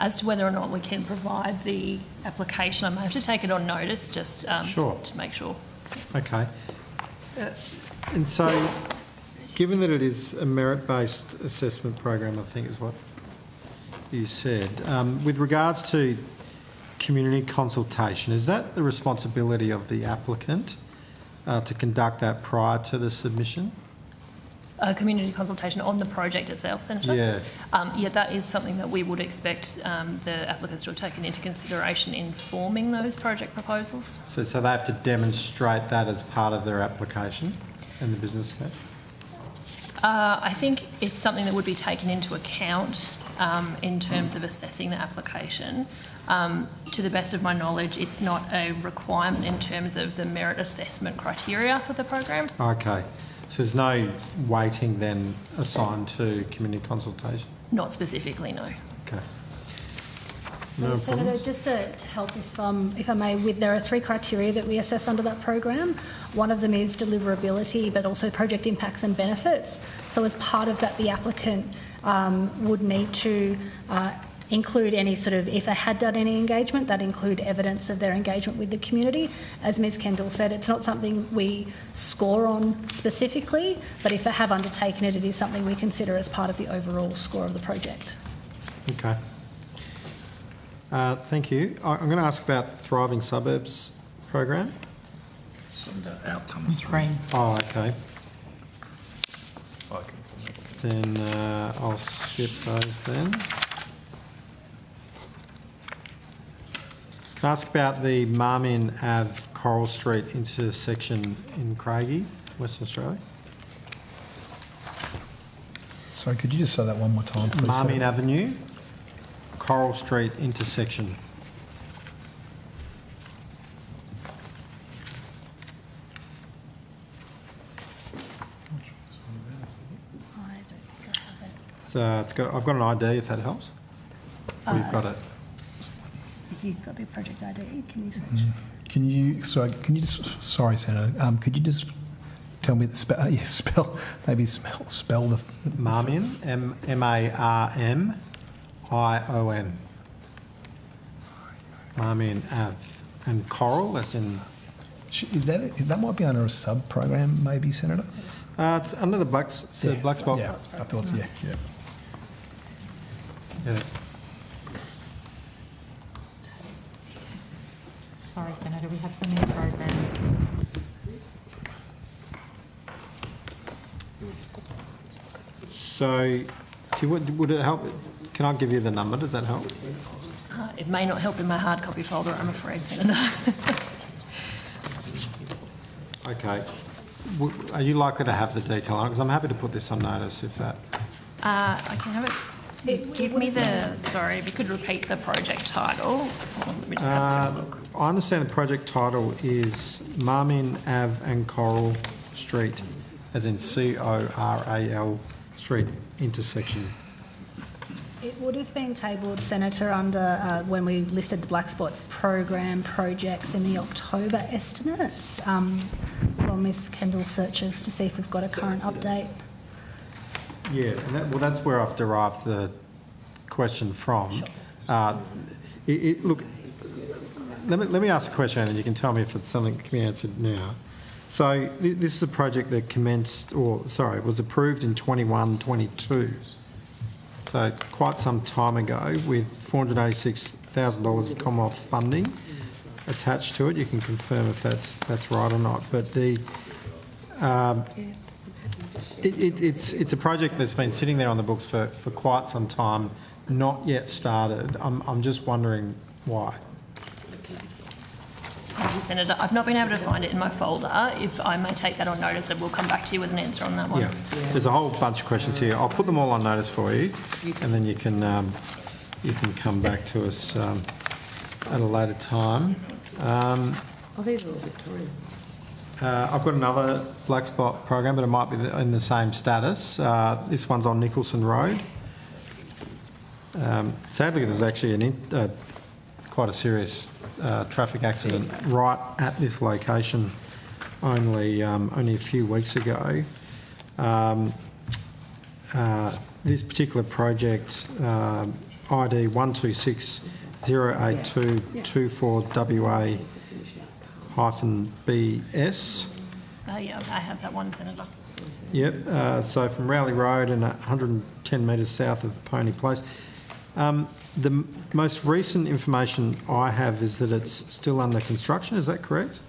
As to whether or not we can provide the application, I might have to take it on notice just Sure. to make sure. Okay. And so, given that it is a merit-based assessment program, I think is what you said, with regards to community consultation, is that the responsibility of the applicant to conduct that prior to the submission? Community consultation on the project itself, Senator? Yeah. That is something that we would expect the applicants to have taken into consideration in forming those project proposals. So they have to demonstrate that as part of their application and the business case? I think it's something that would be taken into account in terms of assessing the application. To the best of my knowledge, it's not a requirement in terms of the merit assessment criteria for the program. Okay. So there's no weighting then assigned to community consultation? Not specifically, no. Okay. So, Senator, just to help, if I may, there are 3 criteria that we assess under that program. One of them is deliverability, but also project impacts and benefits. So as part of that, the applicant would need to include any sort of, if they had done any engagement, that include evidence of their engagement with the community. As Ms Kendall said, it's not something we score on specifically, but if they have undertaken it, it is something we consider as part of the overall score of the project. Okay. Thank you. I'm going to ask about the Thriving Suburbs program. It's under outcomes 3. Oh, okay. Then I'll skip those then. Can I ask about the Marmin Ave Coral Street intersection in Craigie, Western Australia? Sorry, could you just say that one more time, please? Marmin Avenue, Coral Street intersection. So I've got an ID if that helps. We've got it. If you've got the project ID, can you search? Sorry, Senator, could you just tell me the spell the Marmion, M-A-R-M-I-O-N. Marmion Ave. And Coral, that's in... That might be under a sub-program, maybe, Senator? It's under the Black Spot. Yeah, I thought so, yeah. Sorry, Senator, we have so many programs. So, would it help? Can I give you the number? Does that help? It may not help in my hard copy folder, I'm afraid, Senator. Okay. Are you likely to have the detail on it? Because I'm happy to put this on notice if that... I can have it. Give me the... Sorry, if you could repeat the project title. Let me just have a look. I understand the project title is Marmin Ave and Coral Street, as in Coral Street intersection. It would have been tabled, Senator, under when we listed the Black Spot program projects in the October estimates. While Ms Kendall searches to see if we've got a current update. Yeah, and that's where I've derived the question from. Look, let me ask a question and you can tell me if it's something that can be answered now. So this is a project that commenced, was approved in 21-22. So quite some time ago, with $486,000 of Commonwealth funding attached to it. You can confirm if that's right or not. But it's a project that's been sitting there on the books for quite some time, not yet started. I'm just wondering why. Thank you, Senator. I've not been able to find it in my folder. If I may take that on notice, and we'll come back to you with an answer on that one. Yeah, there's a whole bunch of questions here. I'll put them all on notice for you, and then you can come back to us at a later time. These are all Victorian. I've got another Black Spot program, but it might be in the same status. This one's on Nicholson Road. Sadly, there's actually quite a serious traffic accident right at this location only a few weeks ago. This particular project, ID 126-082-24WA-BS. Yeah, I have that one, Senator. Yep, so from Rowley Road and 110 metres south of Pony Place. The most recent information I have is that it's still under construction, is that correct?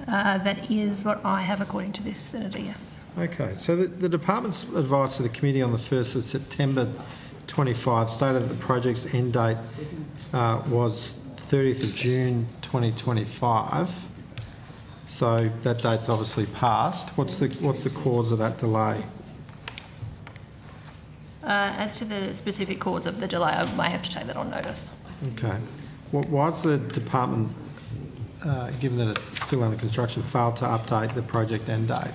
That is what I have according to this, Senator, yes. Okay, so the department's advice to the committee on the 1st of September 25 stated that the project's end date was 30th of June 2025. So that date's obviously passed. What's the cause of that delay? As to the specific cause of the delay, I may have to take that on notice. Okay. Why has the department, given that it's still under construction, failed to update the project end date?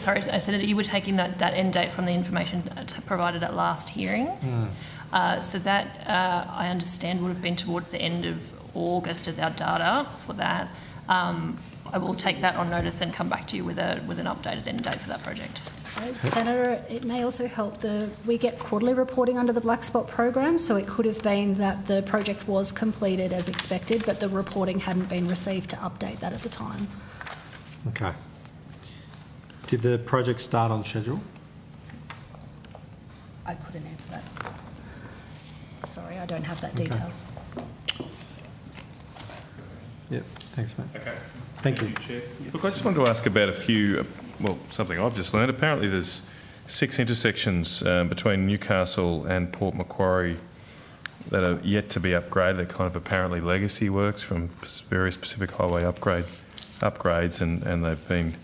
Sorry, Senator, you were taking that end date from the information provided at last hearing. So that, I understand, would have been towards the end of August as our data for that. I will take that on notice and come back to you with an updated end date for that project. Senator, it may also help we get quarterly reporting under the Black Spot program, so it could have been that the project was completed as expected, but the reporting hadn't been received to update that at the time. Okay. Did the project start on schedule? I couldn't answer that. Sorry, I don't have that detail. Yep, thanks, mate. Okay. Thank you. Chair. Look, I just wanted to ask about something I've just learned. Apparently there's 6 intersections between Newcastle and Port Macquarie that are yet to be upgraded. They're kind of apparently legacy works from various Pacific Highway upgrades, and they've been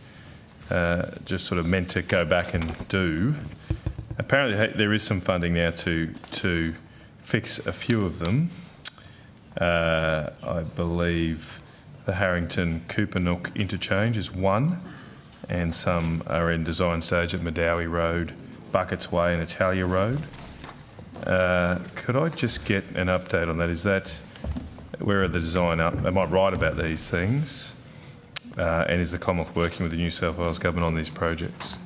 just sort of meant to go back and do. Apparently there is some funding now to fix a few of them. I believe the Harrington-Coopernook interchange is one, and some are in design stage at Medowie Road, Buckets Way and Italia Road. Could I just get an update on that? Where are the design up? Am I right about these things? And is the Commonwealth working with the New South Wales Government on these projects?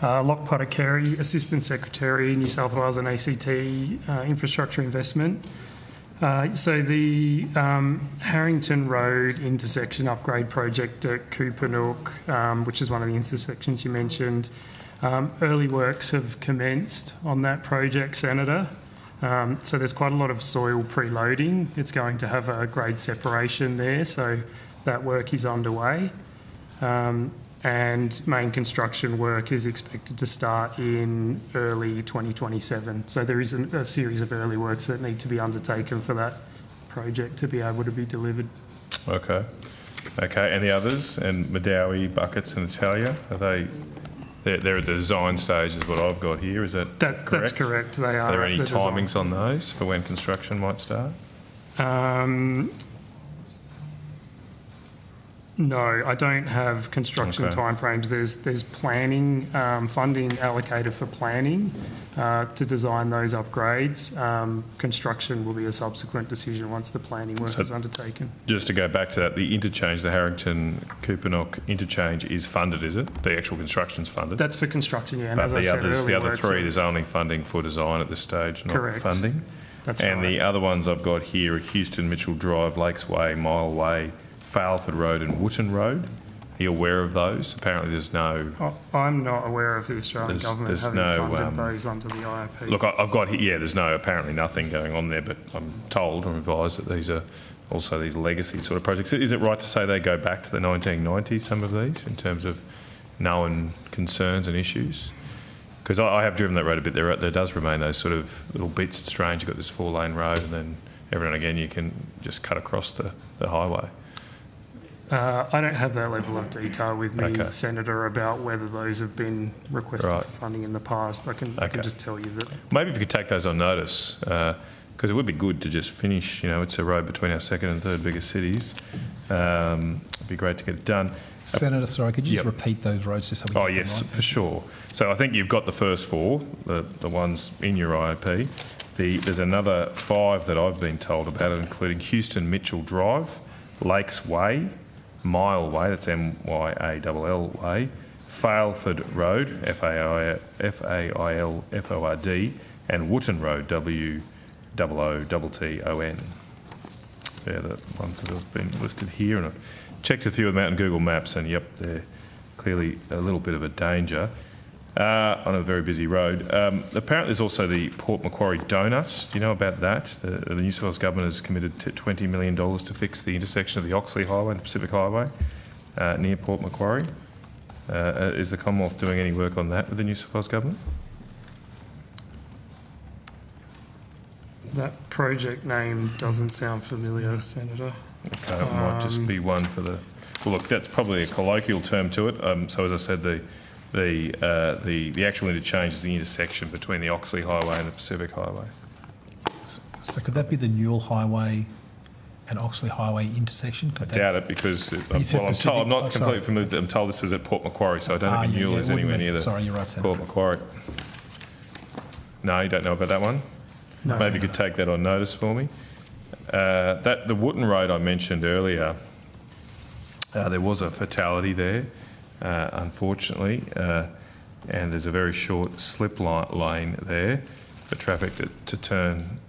Locke Potter-Carey, Assistant Secretary, New South Wales and ACT Infrastructure Investment. So the Harrington Road intersection upgrade project at Coopernook, which is one of the intersections you mentioned, early works have commenced on that project, Senator. So there's quite a lot of soil preloading. It's going to have a grade separation there, so that work is underway. and main construction work is expected to start in early 2027. So there is a series of early works that need to be undertaken for that project to be able to be delivered. Okay. Okay, and the others, and Madawi, Buckets and Italia, are they... They're at the design stage is what I've got here, is that correct? That's correct, they are. Are there any the timings on those for when construction might start? No, I don't have construction timeframes. There's planning, funding allocated for planning to design those upgrades. Construction will be a subsequent decision once the planning work is undertaken. Just to go back to that, the interchange, the Harrington-Kupanock interchange is funded, is it? The actual construction's funded? That's for construction, yeah. And but as I said, the other three, there's only funding for design at this stage, not funding? That's and right. the other ones I've got here are Houston, Mitchell Drive, Lakes Way, Mile Way, Failford Road and Wootton Road. Are you aware of those? Apparently there's no... I'm not aware of the Australian government having funded those under the IOP. Look, I've got here, there's apparently nothing going on there, but I'm advised that these are also these legacy sort of projects. Is it right to say they go back to the 1990s, some of these, in terms of known concerns and issues? Because I have driven that road a bit. There does remain those sort of little bits. It's strange, you've got this 4-lane road and then every now and again you can just cut across the highway. I don't have that level of detail with me, Senator, about whether those have been requested for funding in the past. I can just tell you that. Maybe if you could take those on notice, because it would be good to just finish. You know, it's a road between our second and third biggest cities. It'd be great to get it done. Senator, sorry, could you just repeat those roads just so we get them yes, right? for sure. So I think you've got the first 4, the ones in your IOP. There's another 5 that I've been told about, including Houston Mitchell Drive, Lakes Way, Mile Way, that's MYALL Way, Failford Road, FAILFORD, and Wootton Road, WOOTTON. They're the ones that have been listed here, and I've checked a few of them out on Google Maps, and yep, they're clearly a little bit of a danger on a very busy road. Apparently there's also the Port Macquarie Donuts. Do you know about that? The New South Wales Government has committed to $20 million to fix the intersection of the Oxley Highway and the Pacific Highway near Port Macquarie. Is the Commonwealth doing any work on that with the New South Wales Government? That project name doesn't sound familiar, Senator. Okay, it might just be one for the... Well, look, that's probably a colloquial term to it. So as I said, the actual interchange is the intersection between the Oxley Highway and the Pacific Highway. So could that be the Newell Highway and Oxley Highway intersection? I doubt it because, I'm not completely familiar. I'm told this is at Port Macquarie, so I don't think Newell is anywhere near the Port Macquarie. No, you don't know about that one? No, maybe you could take that on notice for me. The Wootton Road I mentioned earlier, there was a fatality there, unfortunately, and there's a very short slip lane there for traffic to turn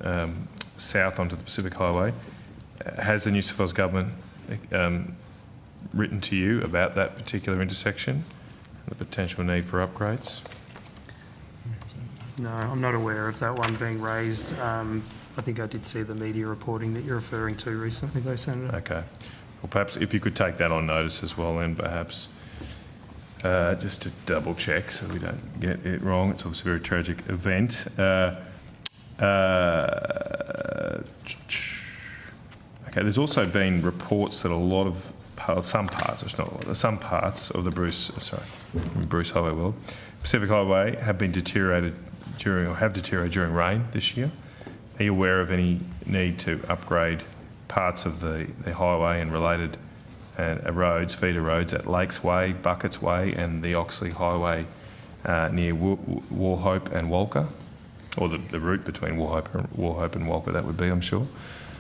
south onto the Pacific Highway. Has the New South Wales Government written to you about that particular intersection and the potential need for upgrades? No, I'm not aware of that one being raised. I think I did see the media reporting that you're referring to recently, though, Senator. Okay. Well, perhaps if you could take that on notice as well, then perhaps just to double check so we don't get it wrong. It's obviously a very tragic event. Okay, there's also been reports that some parts of the Bruce Highway World, Pacific Highway have deteriorated during rain this year. Are you aware of any need to upgrade parts of the highway and related roads, feeder roads at Lakes Way, Buckets Way and the Oxley Highway near Warhope and Walker? Or the route between Warhope and Walker, that would be, I'm sure.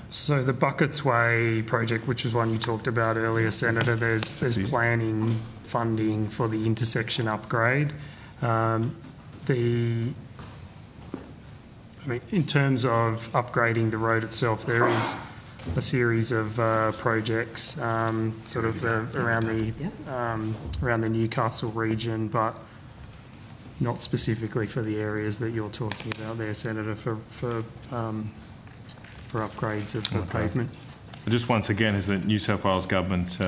So the Buckets Way project, which is one you talked about earlier, Senator, there's planning funding for the intersection upgrade. In terms of upgrading the road itself, there is a series of projects around the Newcastle region, but not specifically for the areas that you're talking about there, Senator, for upgrades of the pavement. Just once again, has the New South Wales Government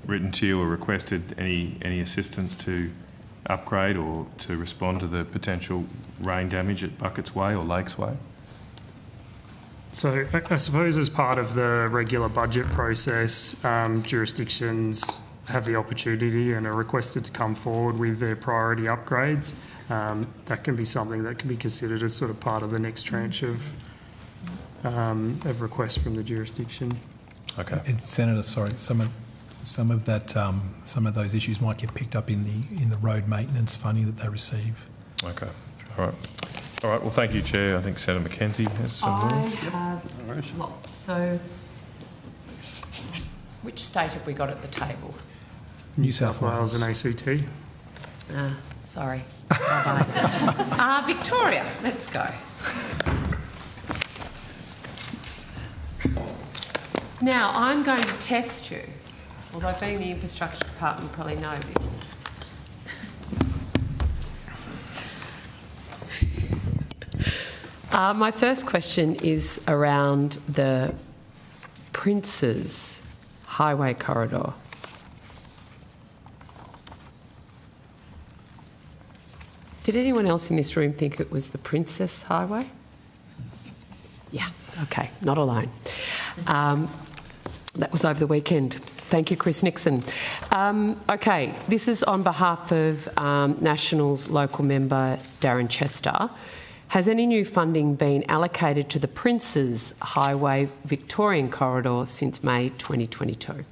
written to you or requested any assistance to upgrade or to respond to the potential rain damage at Buckets Way or Lakes Way? So I suppose as part of the regular budget process, jurisdictions have the opportunity and are requested to come forward with their priority upgrades. That can be something that can be considered as sort of part of the next tranche of requests from the jurisdiction. Okay. Senator, sorry, some of those issues might get picked up in the road maintenance funding that they receive. Okay. All right. All right. Well, thank you, Chair. I think Senator Mackenzie has some more. I have lots. So, which state have we got at the table? New South Wales and ACT. Sorry. Bye-bye. Victoria, let's go. Now, I'm going to test you, although being in the infrastructure department, you probably know this. My first question is around the Princes Highway Corridor. Did anyone else in this room think it was the Princess Highway? Yeah, okay, not alone. That was over the weekend. Thank you, Chris Nixon. Okay, this is on behalf of Nationals local member Darren Chester. Has any new funding been allocated to the Princes Highway Victorian Corridor since May 2022?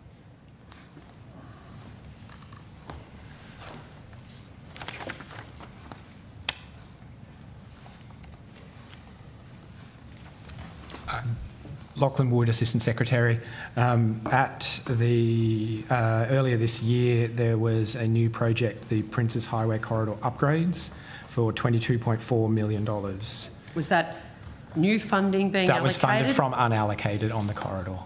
Lachlan Wood, Assistant Secretary. At the earlier this year, there was a new project, the Princes Highway Corridor Upgrades, for $22.4 million. Was that new funding being allocated? That was funded from unallocated on the corridor.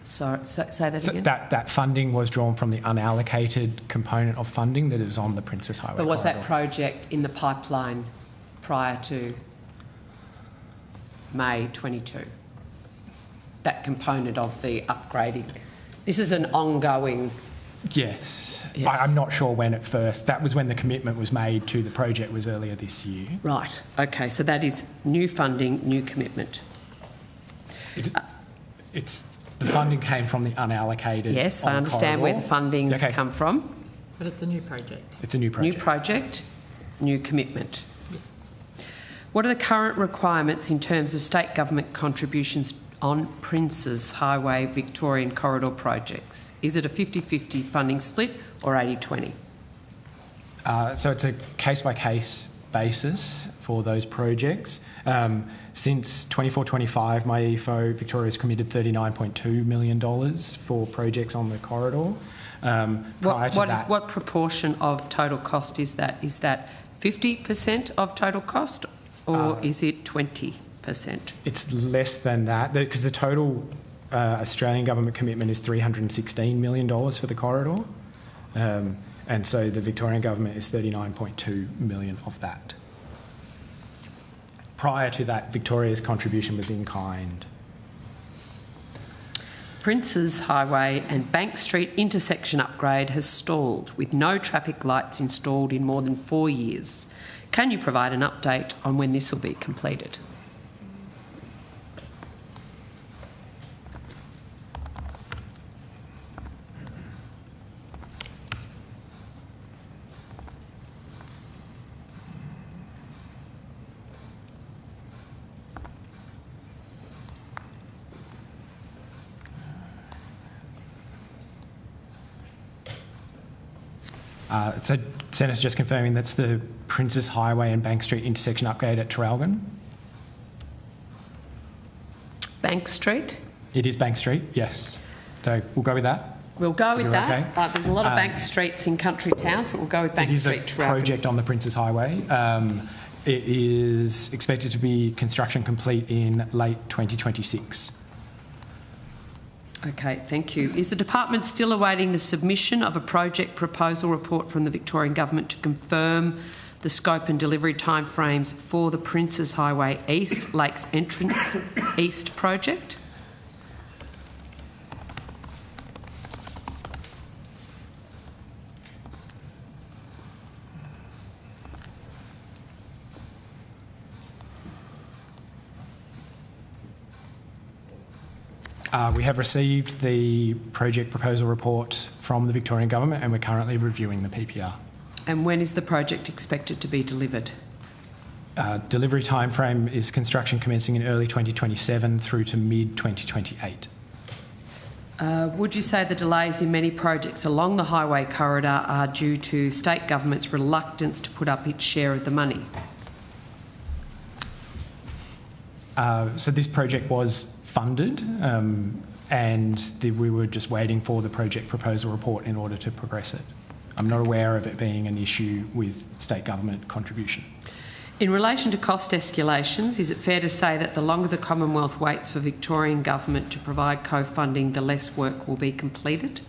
So say that again? That funding was drawn from the unallocated component of funding that is on the Princes Highway But was corridor. that project in the pipeline prior to May 22? That component of the upgrading. This is an ongoing... Yes. I'm not sure when at first. That was when the commitment was made to the project was earlier this year. Right. Okay, so that is new funding, new commitment. It's the funding came from the unallocated. Yes, I understand where the funding's come from. But it's a new project. It's a new project. New project, new commitment. Yes. What are the current requirements in terms of state government contributions on Princes Highway Victorian Corridor projects? Is it a 50-50 funding split or 80-20? So it's a case-by-case basis for those projects. Since 24-25, my EFO Victoria has committed $39.2 million for projects on the corridor. What proportion of total cost is that? Is that 50% of total cost or is it 20%? It's less than that because the total Australian government commitment is $316 million for the corridor. And so the Victorian government is $39.2 million of that. Prior to that, Victoria's contribution was in kind. Princes Highway and Bank Street intersection upgrade has stalled with no traffic lights installed in more than 4 years. Can you provide an update on when this will be completed? So, Senator, just confirming that's the Princes Highway and Bank Street intersection upgrade at Traralgon? Bank Street? It is Bank Street, yes. So we'll go with that. We'll go with that. Okay. There's a lot of bank streets in country towns, but we'll go with Bank Street. It is a project on the Princes Highway. It is expected to be construction complete in late 2026. Okay, thank you. Is the department still awaiting the submission of a project proposal report from the Victorian Government to confirm the scope and delivery timeframes for the Princes Highway East Lakes Entrance East project? We have received the project proposal report from the Victorian Government and we're currently reviewing the PPR. And when is the project expected to be delivered? Delivery timeframe is construction commencing in early 2027 through to mid-2028. Would you say the delays in many projects along the highway corridor are due to state government's reluctance to put up its share of the money? So this project was funded and we were just waiting for the project proposal report in order to progress it. I'm not aware of it being an issue with state government contribution. In relation to cost escalations, is it fair to say that the longer the Commonwealth waits for Victorian Government to provide co-funding, the less work will be completed?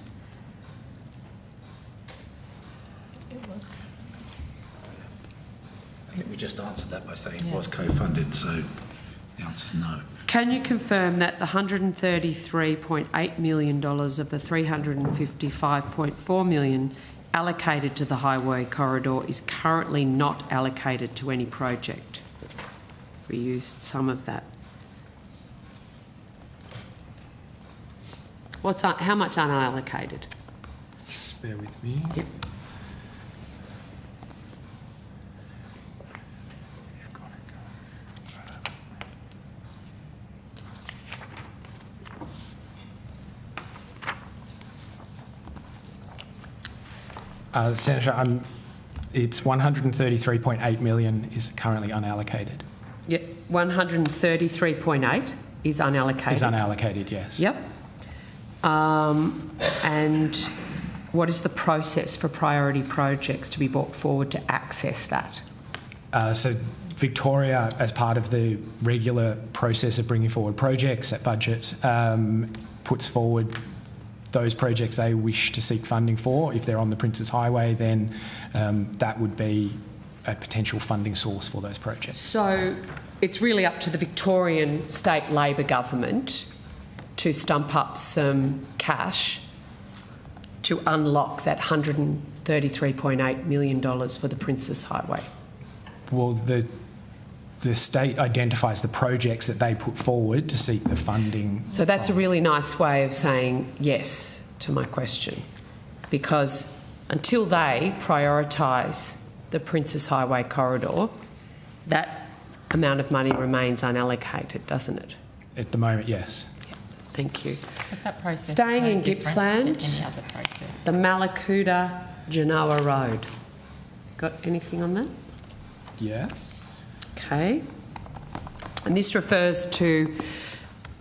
I think we just answered that by saying it was co-funded, so the answer is no. Can you confirm that the $133.8 million of the $355.4 million allocated to the highway corridor is currently not allocated to any project? We used some of that. How much unallocated? Just bear with me. Yep. Senator, it's 133.8 million is currently unallocated. Yep, 133.8 is unallocated. Is unallocated, yes. Yep. And what is the process for priority projects to be brought forward to access that? So Victoria, as part of the regular process of bringing forward projects at budget, puts forward those projects they wish to seek funding for. If they're on the Princes Highway, then that would be a potential funding source for those projects. So it's really up to the Victorian state Labor government to stump up some cash to unlock that $133.8 million for the Princes Highway. Well, the state identifies the projects that they put forward to seek the funding. So that's a really nice way of saying yes to my question, because until they prioritise the Princes Highway corridor, that amount of money remains unallocated, doesn't it? At the moment, yes. Yeah, thank you. But that process Staying is no in different Gippsland, to any other process. the Malakuta Genoa Road. Got anything on that? Yes. Okay. And this refers to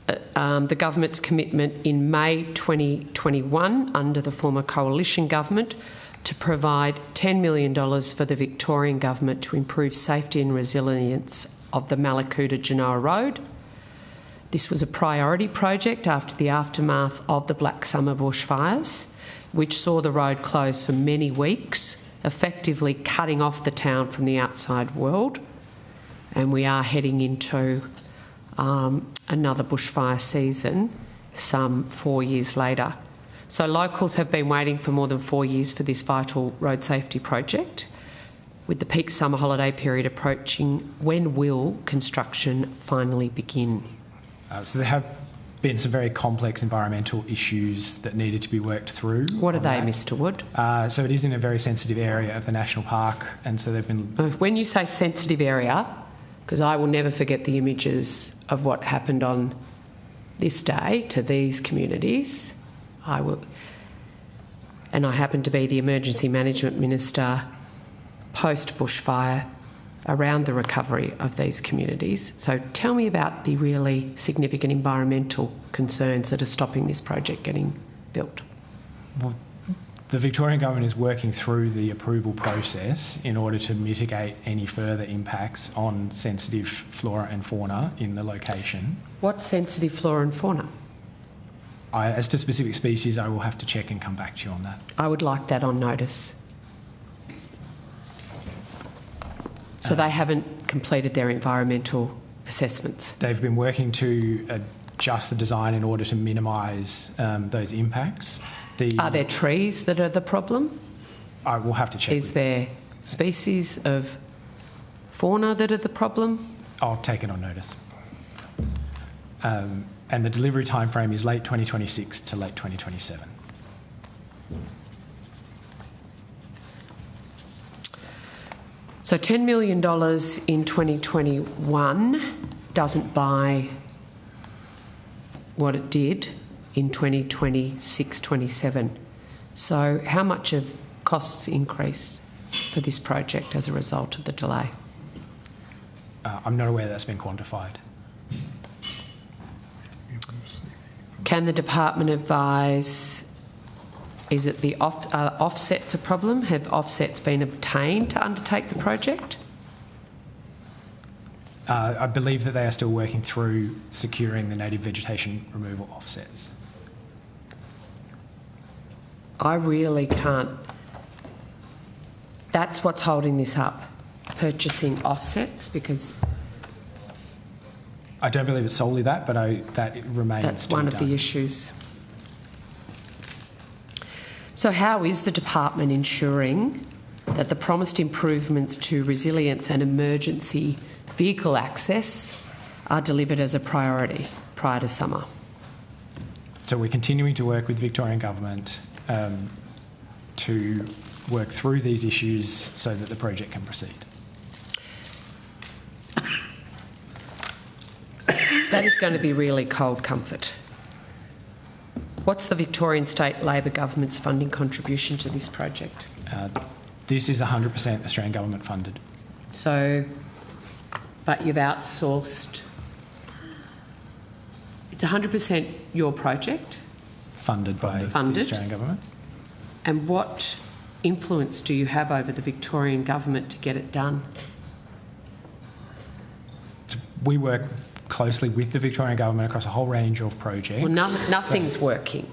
the government's commitment in May 2021 under the former coalition government to provide $10 million for the Victorian government to improve safety and resilience of the Malakuta Genoa Road. This was a priority project after the aftermath of the Black Summer bushfires, which saw the road closed for many weeks, effectively cutting off the town from the outside world. And we are heading into another bushfire season some 4 years later. So locals have been waiting for more than 4 years for this vital road safety project. With the peak summer holiday period approaching, when will construction finally begin? So there have been some very complex environmental issues that needed to be worked through. What are they, Mr Wood? So it is in a very sensitive area of the national park, and so they've been... When you say sensitive area, because I will never forget the images of what happened on this day to these communities. And I happen to be the Emergency Management Minister post-bushfire around the recovery of these communities. So tell me about the really significant environmental concerns that are stopping this project getting built. Well, the Victorian Government is working through the approval process in order to mitigate any further impacts on sensitive flora and fauna in the location. What sensitive flora and fauna? As to specific species, I will have to check and come back to you on that. I would like that on notice. So they haven't completed their environmental assessments? They've been working to adjust the design in order to minimise those impacts. Are there trees that are the problem? I will have to check. Is there species of fauna that are the problem? I'll take it on notice. and the delivery timeframe is late 2026 to late 2027. So $10 million in 2021 doesn't buy what it did in 2026-27. So how much have costs increased for this project as a result of the delay? I'm not aware that's been quantified. Can the department advise, is it the offsets a problem? Have offsets been obtained to undertake the project? I believe that they are still working through securing the native vegetation removal offsets. I really can't. That's what's holding this up, purchasing offsets, because I don't believe it's solely that, but that remains that's to be one of done. the issues. So how is the department ensuring that the promised improvements to resilience and emergency vehicle access are delivered as a priority prior to summer? So we're continuing to work with Victorian Government to work through these issues so that the project can proceed. That is going to be really cold comfort. What's the Victorian State Labor Government's funding contribution to this project? This is 100% Australian Government funded. So, but you've outsourced. It's 100% your project? Funded by the Australian Government. And what influence do you have over the Victorian Government to get it done? We work closely with the Victorian Government across a whole range of projects. Well, nothing's working.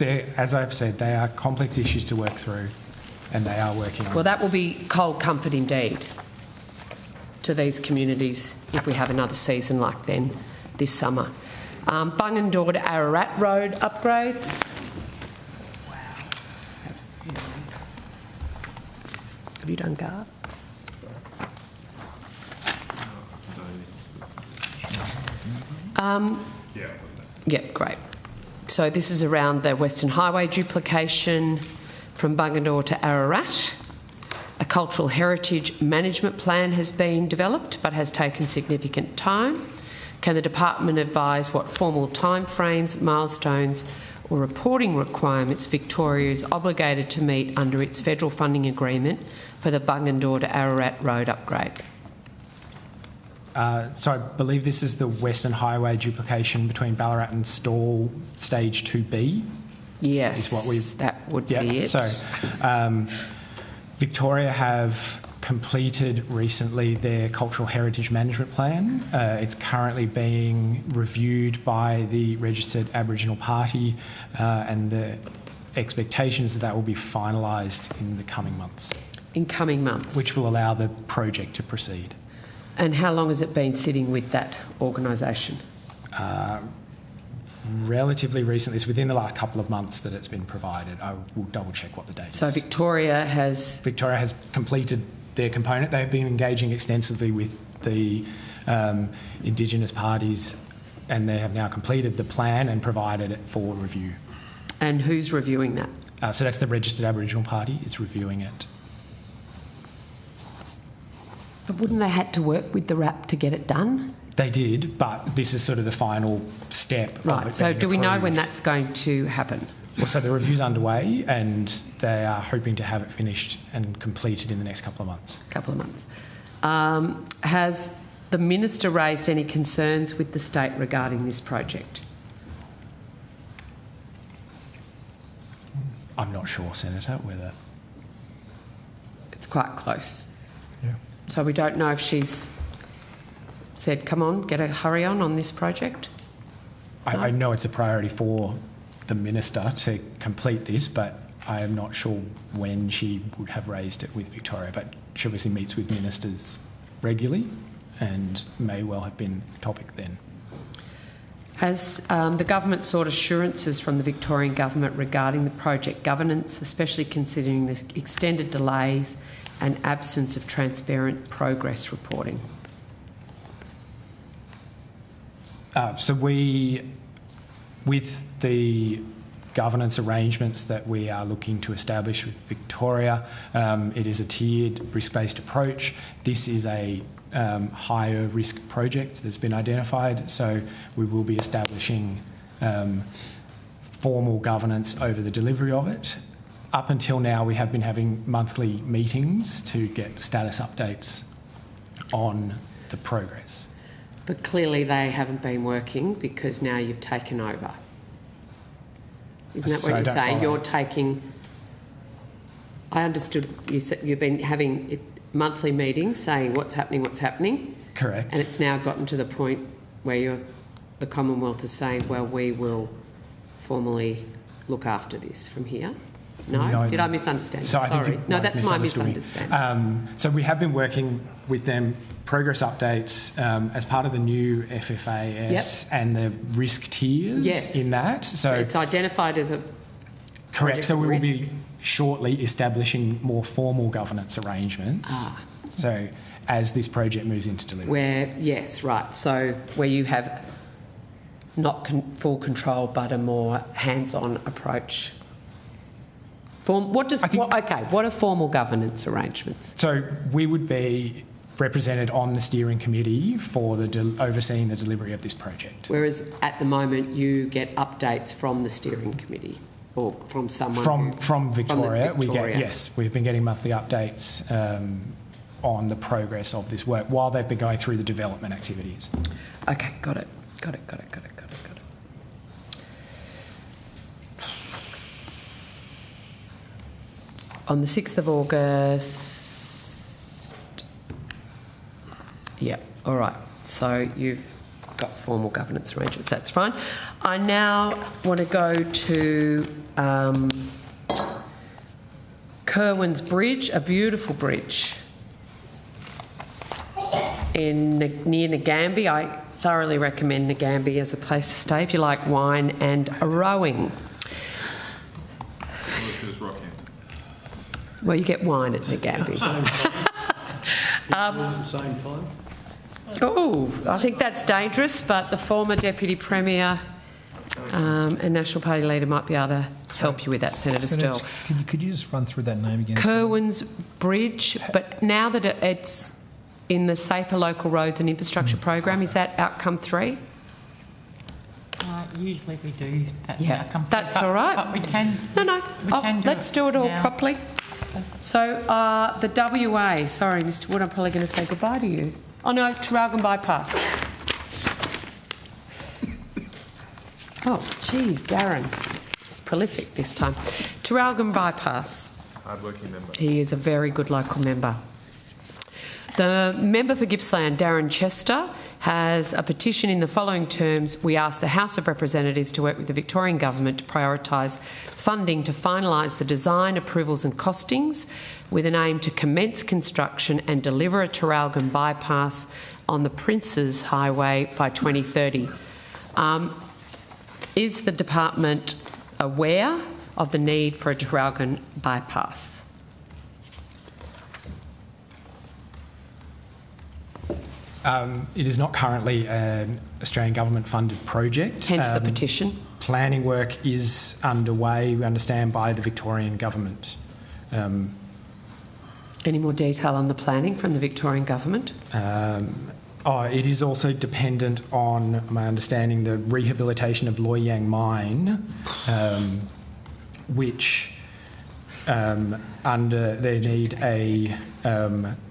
As I've said, they are complex issues to work through, and they are working on. Well, that will be cold comfort indeed to these communities if we have another season like then this summer. Bungendore to Ararat Road upgrades. Have you done GAR? Yeah, great. So this is around the Western Highway duplication from Bungendore to Ararat. A cultural heritage management plan has been developed but has taken significant time. Can the department advise what formal timeframes, milestones or reporting requirements Victoria is obligated to meet under its federal funding agreement for the Bungendore to Ararat Road upgrade? So I believe this is the Western Highway duplication between Ballarat and Stawell, stage 2B. Yes, is what that would be it. So Victoria have completed recently their cultural heritage management plan. It's currently being reviewed by the registered Aboriginal party, and the expectation is that that will be finalised in the coming months. In coming months. Which will allow the project to proceed. And how long has it been sitting with that organisation? Relatively recently. It's within the last couple of months that it's been provided. I will double check what the date is. So Victoria has completed their component. They've been engaging extensively with the Indigenous parties, and they have now completed the plan and provided it for review. And who's reviewing that? So that's the registered Aboriginal party is reviewing it. But wouldn't they had to work with the RAP to get it done? They did, but this is sort of the final step. Right, so do we know when that's going to happen? Well, so the review's underway and they are hoping to have it finished and completed in the next couple of months. Has the Minister raised any concerns with the state regarding this project? I'm not sure, Senator, whether... It's quite close. Yeah. So we don't know if she's said, come on, get a hurry on this project? I know it's a priority for the Minister to complete this, but I am not sure when she would have raised it with Victoria, but she obviously meets with ministers regularly and may well have been a topic then. Has the government sought assurances from the Victorian Government regarding the project governance, especially considering the extended delays and absence of transparent progress reporting? So with the governance arrangements that we are looking to establish with Victoria, it is a tiered risk-based approach. This is a higher risk project that's been identified, so we will be establishing formal governance over the delivery of it. Up until now, we have been having monthly meetings to get status updates on the progress. But clearly they haven't been working because now you've taken over. Isn't that what you're saying? You're taking... I understood you said you've been having monthly meetings saying what's happening. Correct. And it's now gotten to the point where the Commonwealth is saying, well, we will formally look after this from here. No? Did I misunderstand? So Sorry. No, that's my misunderstanding. So we have been working with them, progress updates as part of the new FFAS and the risk tiers in that. So it's identified as a correct. So we will be shortly establishing more formal governance arrangements. So as this project moves into delivery. So where you have not full control but a more hands-on approach. What are formal governance arrangements? So we would be represented on the steering committee for overseeing the delivery of this project. Whereas at the moment you get updates from the steering committee or from someone? From Victoria. We've been getting monthly updates on the progress of this work while they've been going through the development activities. Okay, got it. On the 6th of August, all right, so you've got formal governance arrangements, that's fine. I now want to go to Kerwin's Bridge, a beautiful bridge near Nagambie. I thoroughly recommend Nagambie as a place to stay if you like wine and rowing. Well, you get wine at Nagambie. I think that's dangerous, but the former Deputy Premier and National Party leader might be able to help you with that, Senator Sterle. Could you just run through that name again? Kerwin's Bridge, but now that it's in the Safer Local Roads and Infrastructure Program, is that outcome 3? Usually we do that. Yeah, that's all right. But we can. Let's do it all properly. So the WA, sorry, Mr. Wood, I'm probably going to say goodbye to you. Oh no, Traralgon Bypass. Oh, gee, Darren is prolific this time. Traralgon Bypass. Hard-working member. He is a very good local member. The member for Gippsland, Darren Chester, has a petition in the following terms. We ask the House of Representatives to work with the Victorian Government to prioritise funding to finalise the design, approvals and costings with an aim to commence construction and deliver a Traralgon bypass on the Princes Highway by 2030. Is the department aware of the need for a Traralgon bypass? It is not currently an Australian government-funded project. Hence the petition. Planning work is underway, we understand, by the Victorian government. Any more detail on the planning from the Victorian government? It is also dependent on, my understanding, the rehabilitation of Loy Yang Mine, which they need a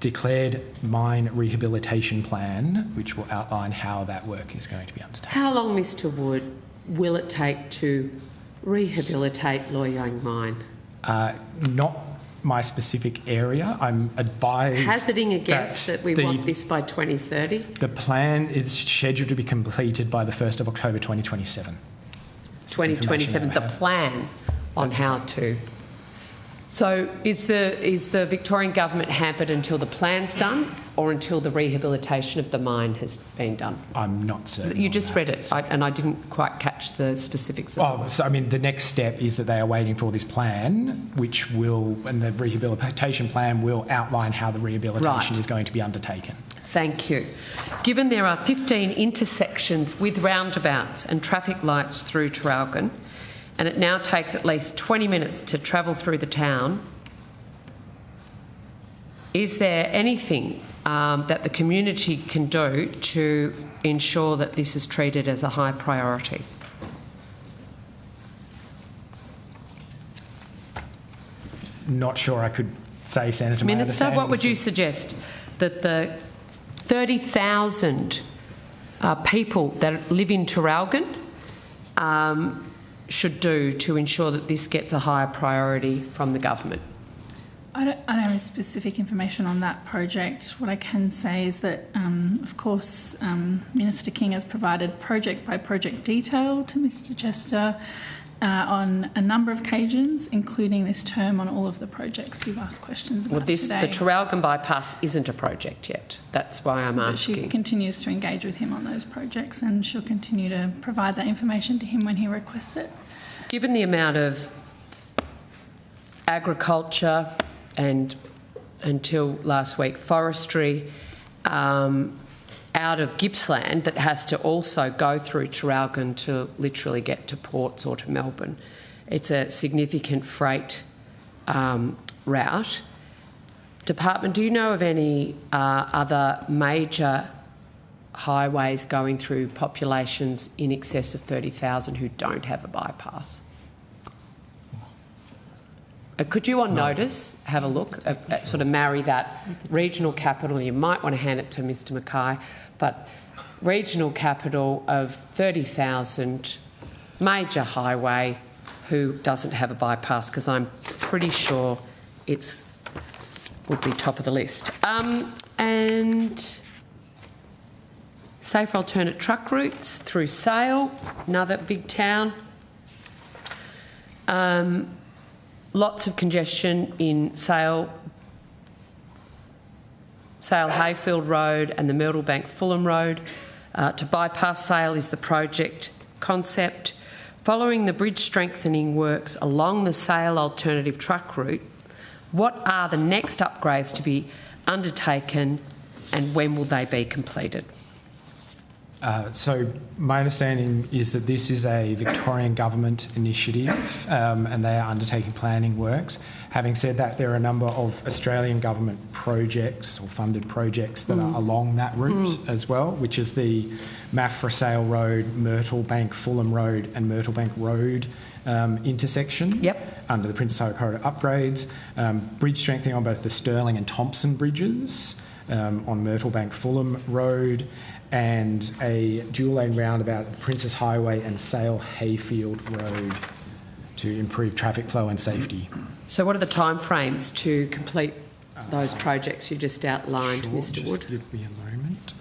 declared mine rehabilitation plan, which will outline how that work is going to be undertaken. How long, Mr. Wood, will it take to rehabilitate Loy Yang Mine? Not my specific area. I'm advised hazarding a guess that we want this by 2030. The plan is scheduled to be completed by the 1st of October 2027. 2027, the plan on how to. So is the Victorian government hampered until the plan's done or until the rehabilitation of the mine has been done? I'm not certain. You just read it, and I didn't quite catch the specifics of it. So, I mean, the next step is that they are waiting for this plan, and the rehabilitation plan will outline how the rehabilitation is going to be undertaken. Thank you. Given there are 15 intersections with roundabouts and traffic lights through Traralgon, and it now takes at least 20 minutes to travel through the town, is there anything that the community can do to ensure that this is treated as a high priority? Not sure I could say, Senator. Minister, what would you suggest that the 30,000 people that live in Traralgon should do to ensure that this gets a higher priority from the government? I don't have specific information on that project. What I can say is that, of course, Minister King has provided project-by-project detail to Mr Chester on a number of occasions, including this term on all of the projects you've asked questions about today. The Traralgon bypass isn't a project yet. That's why I'm asking. She continues to engage with him on those projects, and she'll continue to provide that information to him when he requests it. Given the amount of agriculture and, until last week, forestry out of Gippsland that has to also go through Traralgon to literally get to ports or to Melbourne. It's a significant freight route. Department, do you know of any other major highways going through populations in excess of 30,000 who don't have a bypass? Could you, on notice, have a look, sort of marry that regional capital? You might want to hand it to Mr Mackay, but regional capital of 30,000, major highway, who doesn't have a bypass, because I'm pretty sure it would be top of the list. And safe alternate truck routes through Sale, another big town. Lots of congestion in Sale Hayfield Road and the Myrtlebank Fulham Road. To bypass Sale is the project concept. Following the bridge strengthening works along the Sale alternative truck route, what are the next upgrades to be undertaken and when will they be completed? So my understanding is that this is a Victorian government initiative and they are undertaking planning works. Having said that, there are a number of Australian government projects or funded projects that are along that route as well, which is the Maffra Sale Road, Myrtlebank Fulham Road and Myrtlebank Road intersection under the Princess Highway Corridor upgrades, bridge strengthening on both the Stirling and Thompson bridges on Myrtlebank Fulham Road, and a dual-lane roundabout at the Princess Highway and Sale Hayfield Road to improve traffic flow and safety. So what are the timeframes to complete those projects you just outlined, Mr Wood? Just give me a moment.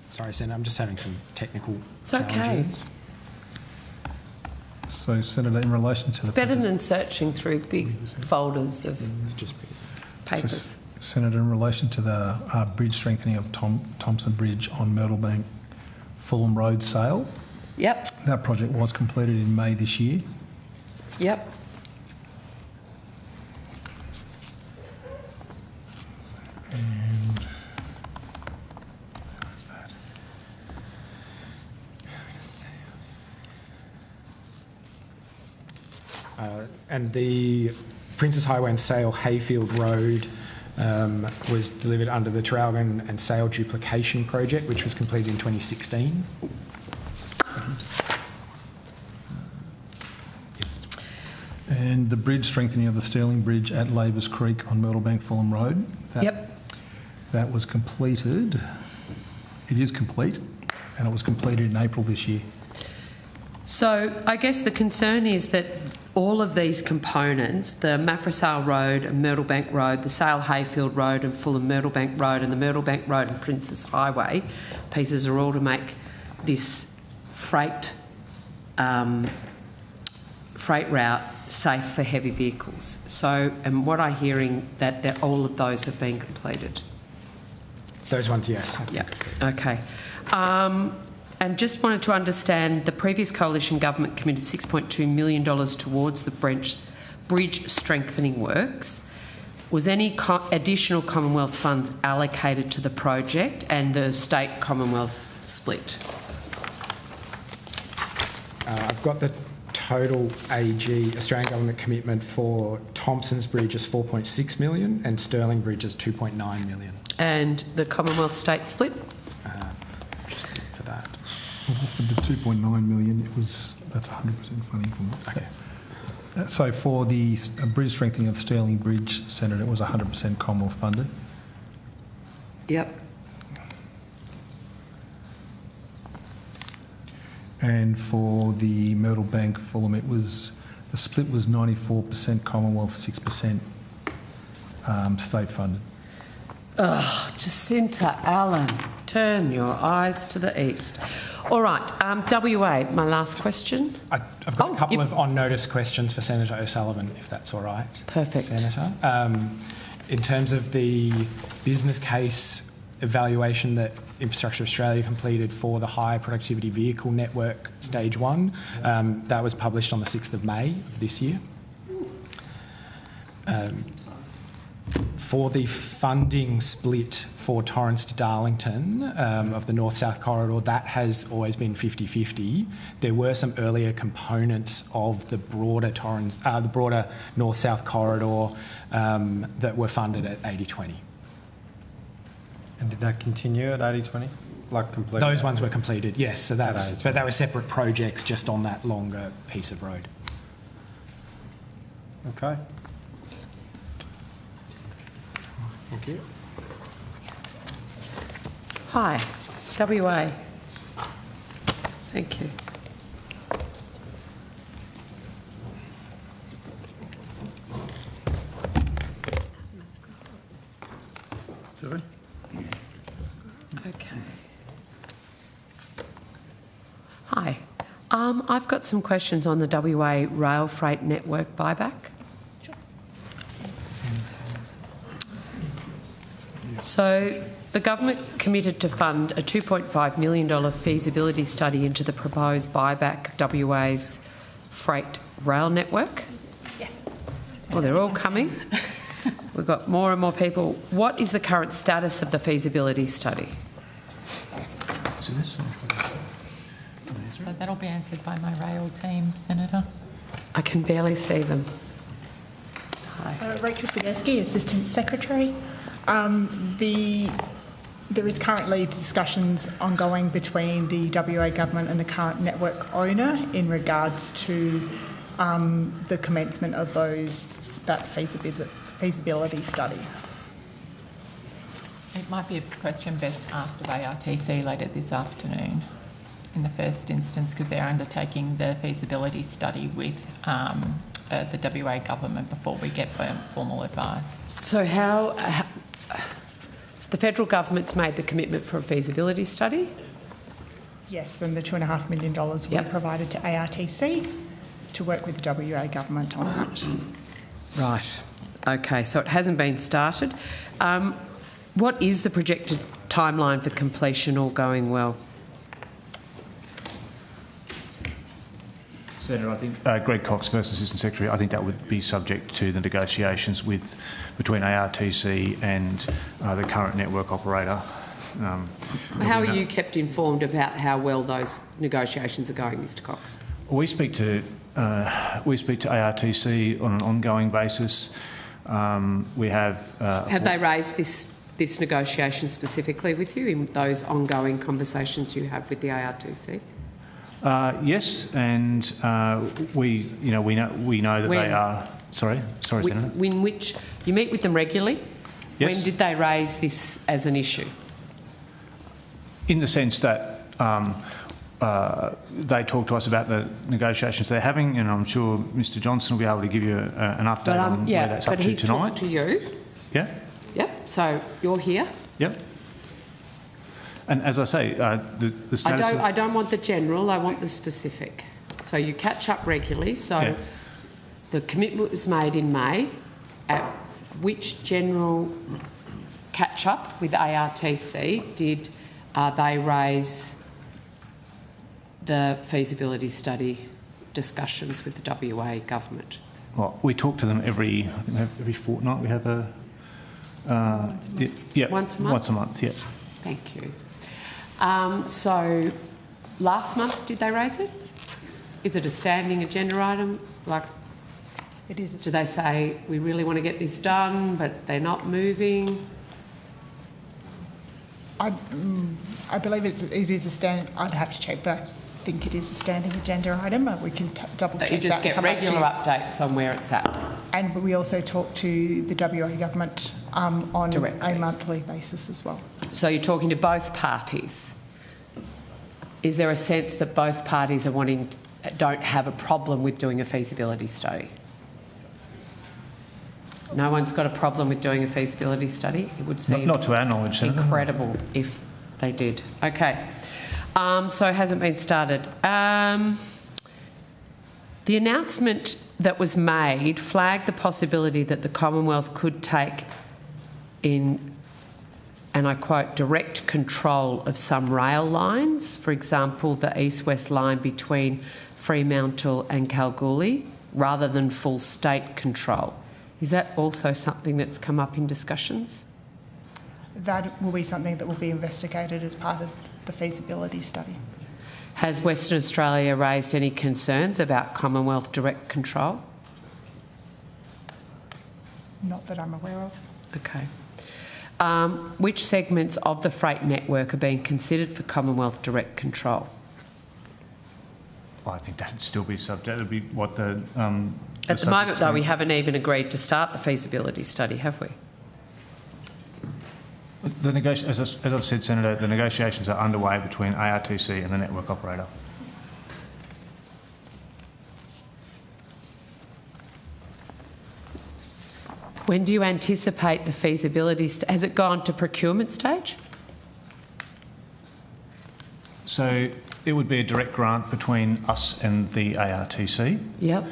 Sorry, Senator, I'm just having some technical challenges. So, Senator, in relation to it's better than searching through big folders of papers. So, Senator, in relation to the bridge strengthening of Thompson Bridge on Myrtlebank Fulham Road Sale, that project was completed in May this year. And the Princess Highway and Sale Hayfield Road was delivered under the Traralgon and Sale Duplication Project, which was completed in 2016. And the bridge strengthening of the Stirling Bridge at Lavers Creek on Myrtlebank Fulham Road. That was completed. It is complete, and it was completed in April this year. So I guess the concern is that all of these components, the Maffrasale Road and Myrtlebank Road, the Sale Hayfield Road and Fulham Myrtlebank Road and the Myrtlebank Road and Princes Highway pieces are all to make this freight route safe for heavy vehicles. So, and what I'm hearing that all of those have been completed. Those ones, yes. Yeah. Okay. And just wanted to understand, the previous coalition government committed $6.2 million towards the bridge strengthening works. Was any additional Commonwealth funds allocated to the project and the state Commonwealth split? I've got the total AG, Australian Government commitment for Thompson's Bridge is 4.6 million and Stirling Bridge is 2.9 million. And the Commonwealth state split? Just look for that. For the 2.9 million, that's 100% funding from that. Okay. So for the bridge strengthening of Stirling Bridge, Senator, it was 100% Commonwealth funded. Yep. And for the Myrtlebank Fulham, the split was 94% Commonwealth, 6% state funded. Jacinta Allen, turn your eyes to the east. All right, WA, my last question. I've got a couple of on-notice questions for Senator O'Sullivan, if that's all right. Perfect. Senator. In terms of the business case evaluation that Infrastructure Australia completed for the High Productivity Vehicle Network Stage 1, that was published on the 6th of May of this year. For the funding split for Torrens to Darlington of the North-South corridor, that has always been 50-50. There were some earlier components of the broader the broader North-South corridor that were funded at 80-20. And did that continue at 80-20? Like completed? Those ones were completed, yes. So but they were separate projects just on that longer piece of road. Okay. Thank you. Hi, WA. Thank you. Sorry? Okay. Hi. I've got some questions on the WA rail freight network buyback. So the government committed to fund a $2.5 million feasibility study into the proposed buyback of WA's freight rail network. Yes. Well, they're all coming. We've got more and more people. What is the current status of the feasibility study? So that'll be answered by my rail team, Senator. I can barely see them. Hi. Rachel Fideski, Assistant Secretary. There is currently discussions ongoing between the WA Government and the current network owner in regards to the commencement of that feasibility study. It might be a question best asked of ARTC later this afternoon in the first instance, because they're undertaking the feasibility study with the WA Government before we get formal advice. So so the federal government's made the commitment for a feasibility study? Yes, and the $2.5 million will be provided to ARTC to work with the WA Government on that. Right. Okay, so it hasn't been started. What is the projected timeline for completion, all going well? Senator, I think Greg Cox, First Assistant Secretary, I think that would be subject to the negotiations between ARTC and the current network operator. How are you kept informed about how well those negotiations are going, Mr Cox? We speak to ARTC on an ongoing basis. We have. Have they raised this negotiation specifically with you in those ongoing conversations you have with the ARTC? Yes, and we know that they are. Sorry, Senator. In which you meet with them regularly. Yes. When did they raise this as an issue? In the sense that they talk to us about the negotiations they're having, and I'm sure Mr Johnson will be able to give you an update on where that's up to tonight. But he's talked to you. Yeah. Yep. So you're here. Yep. And as I say, the status... I don't want the general, I want the specific. So you catch up regularly. So the commitment was made in May. At which general catch-up with ARTC did they raise the feasibility study discussions with the WA government? Well, we talk to them every fortnight. We have a... Once a month? Once a month, yeah. Thank you. So last month, did they raise it? Is it a standing agenda item? Like, it is. Do they say, we really want to get this done, but they're not moving? I believe it is a standing... I'd have to check, but I think it is a standing agenda item. We can double check that. You just get regular updates on where it's at. And we also talk to the WA government on a monthly basis as well. So you're talking to both parties. Is there a sense that both parties don't have a problem with doing a feasibility study? No one's got a problem with doing a feasibility study? It would seem not to our knowledge, Senator. Incredible if they did. Okay. So it hasn't been started. The announcement that was made flagged the possibility that the Commonwealth could take in, and I quote, direct control of some rail lines, for example, the east-west line between Fremantle and Kalgoorlie, rather than full state control. Is that also something that's come up in discussions? That will be something that will be investigated as part of the feasibility study. Has Western Australia raised any concerns about Commonwealth direct control? Not that I'm aware of. Okay. Which segments of the freight network are being considered for Commonwealth direct control? I think that would still be subject. It would be what the... At the moment, though, we haven't even agreed to start the feasibility study, have we? As I said, Senator, the negotiations are underway between ARTC and the network operator. When do you anticipate the feasibility... has it gone to procurement stage? So it would be a direct grant between us and the ARTC. Yep.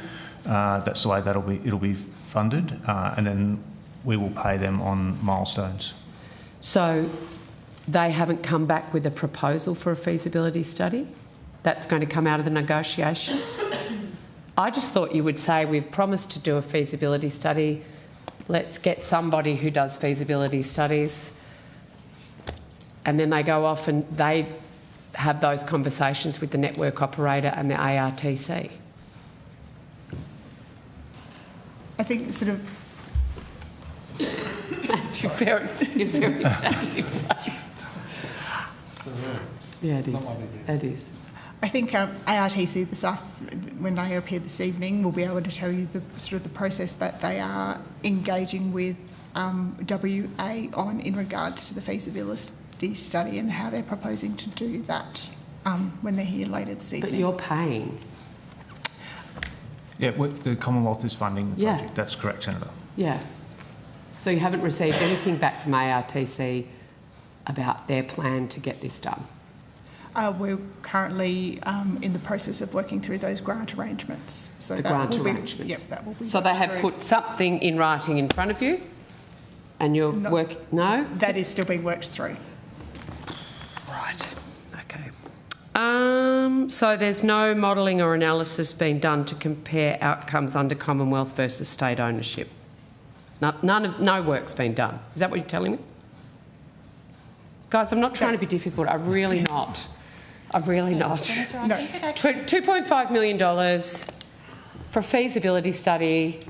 That's the way it'll be funded, and then we will pay them on milestones. So they haven't come back with a proposal for a feasibility study? That's going to come out of the negotiation? I just thought you would say, we've promised to do a feasibility study, let's get somebody who does feasibility studies, and then they go off and they have those conversations with the network operator and the ARTC. I think sort of... You're very faced. Yeah, it is. It is. I think ARTC when they appear this evening, will be able to tell you the process that they are engaging with WA on in regards to the feasibility study and how they're proposing to do that when they're here later this evening. But you're paying. Yeah, the Commonwealth is funding the project. That's correct, Senator. Yeah. So you haven't received anything back from ARTC about their plan to get this done? We're currently in the process of working through those grant arrangements. So the grant arrangements? Yep, that will be. So they have put something in writing in front of you and you're working... No? That is still being worked through. Right. Okay. So there's no modelling or analysis being done to compare outcomes under Commonwealth versus state ownership? No work's been done. Is that what you're telling me? Guys, I'm not trying to be difficult. I'm really not. I'm really not. No. $2.5 million for a feasibility study,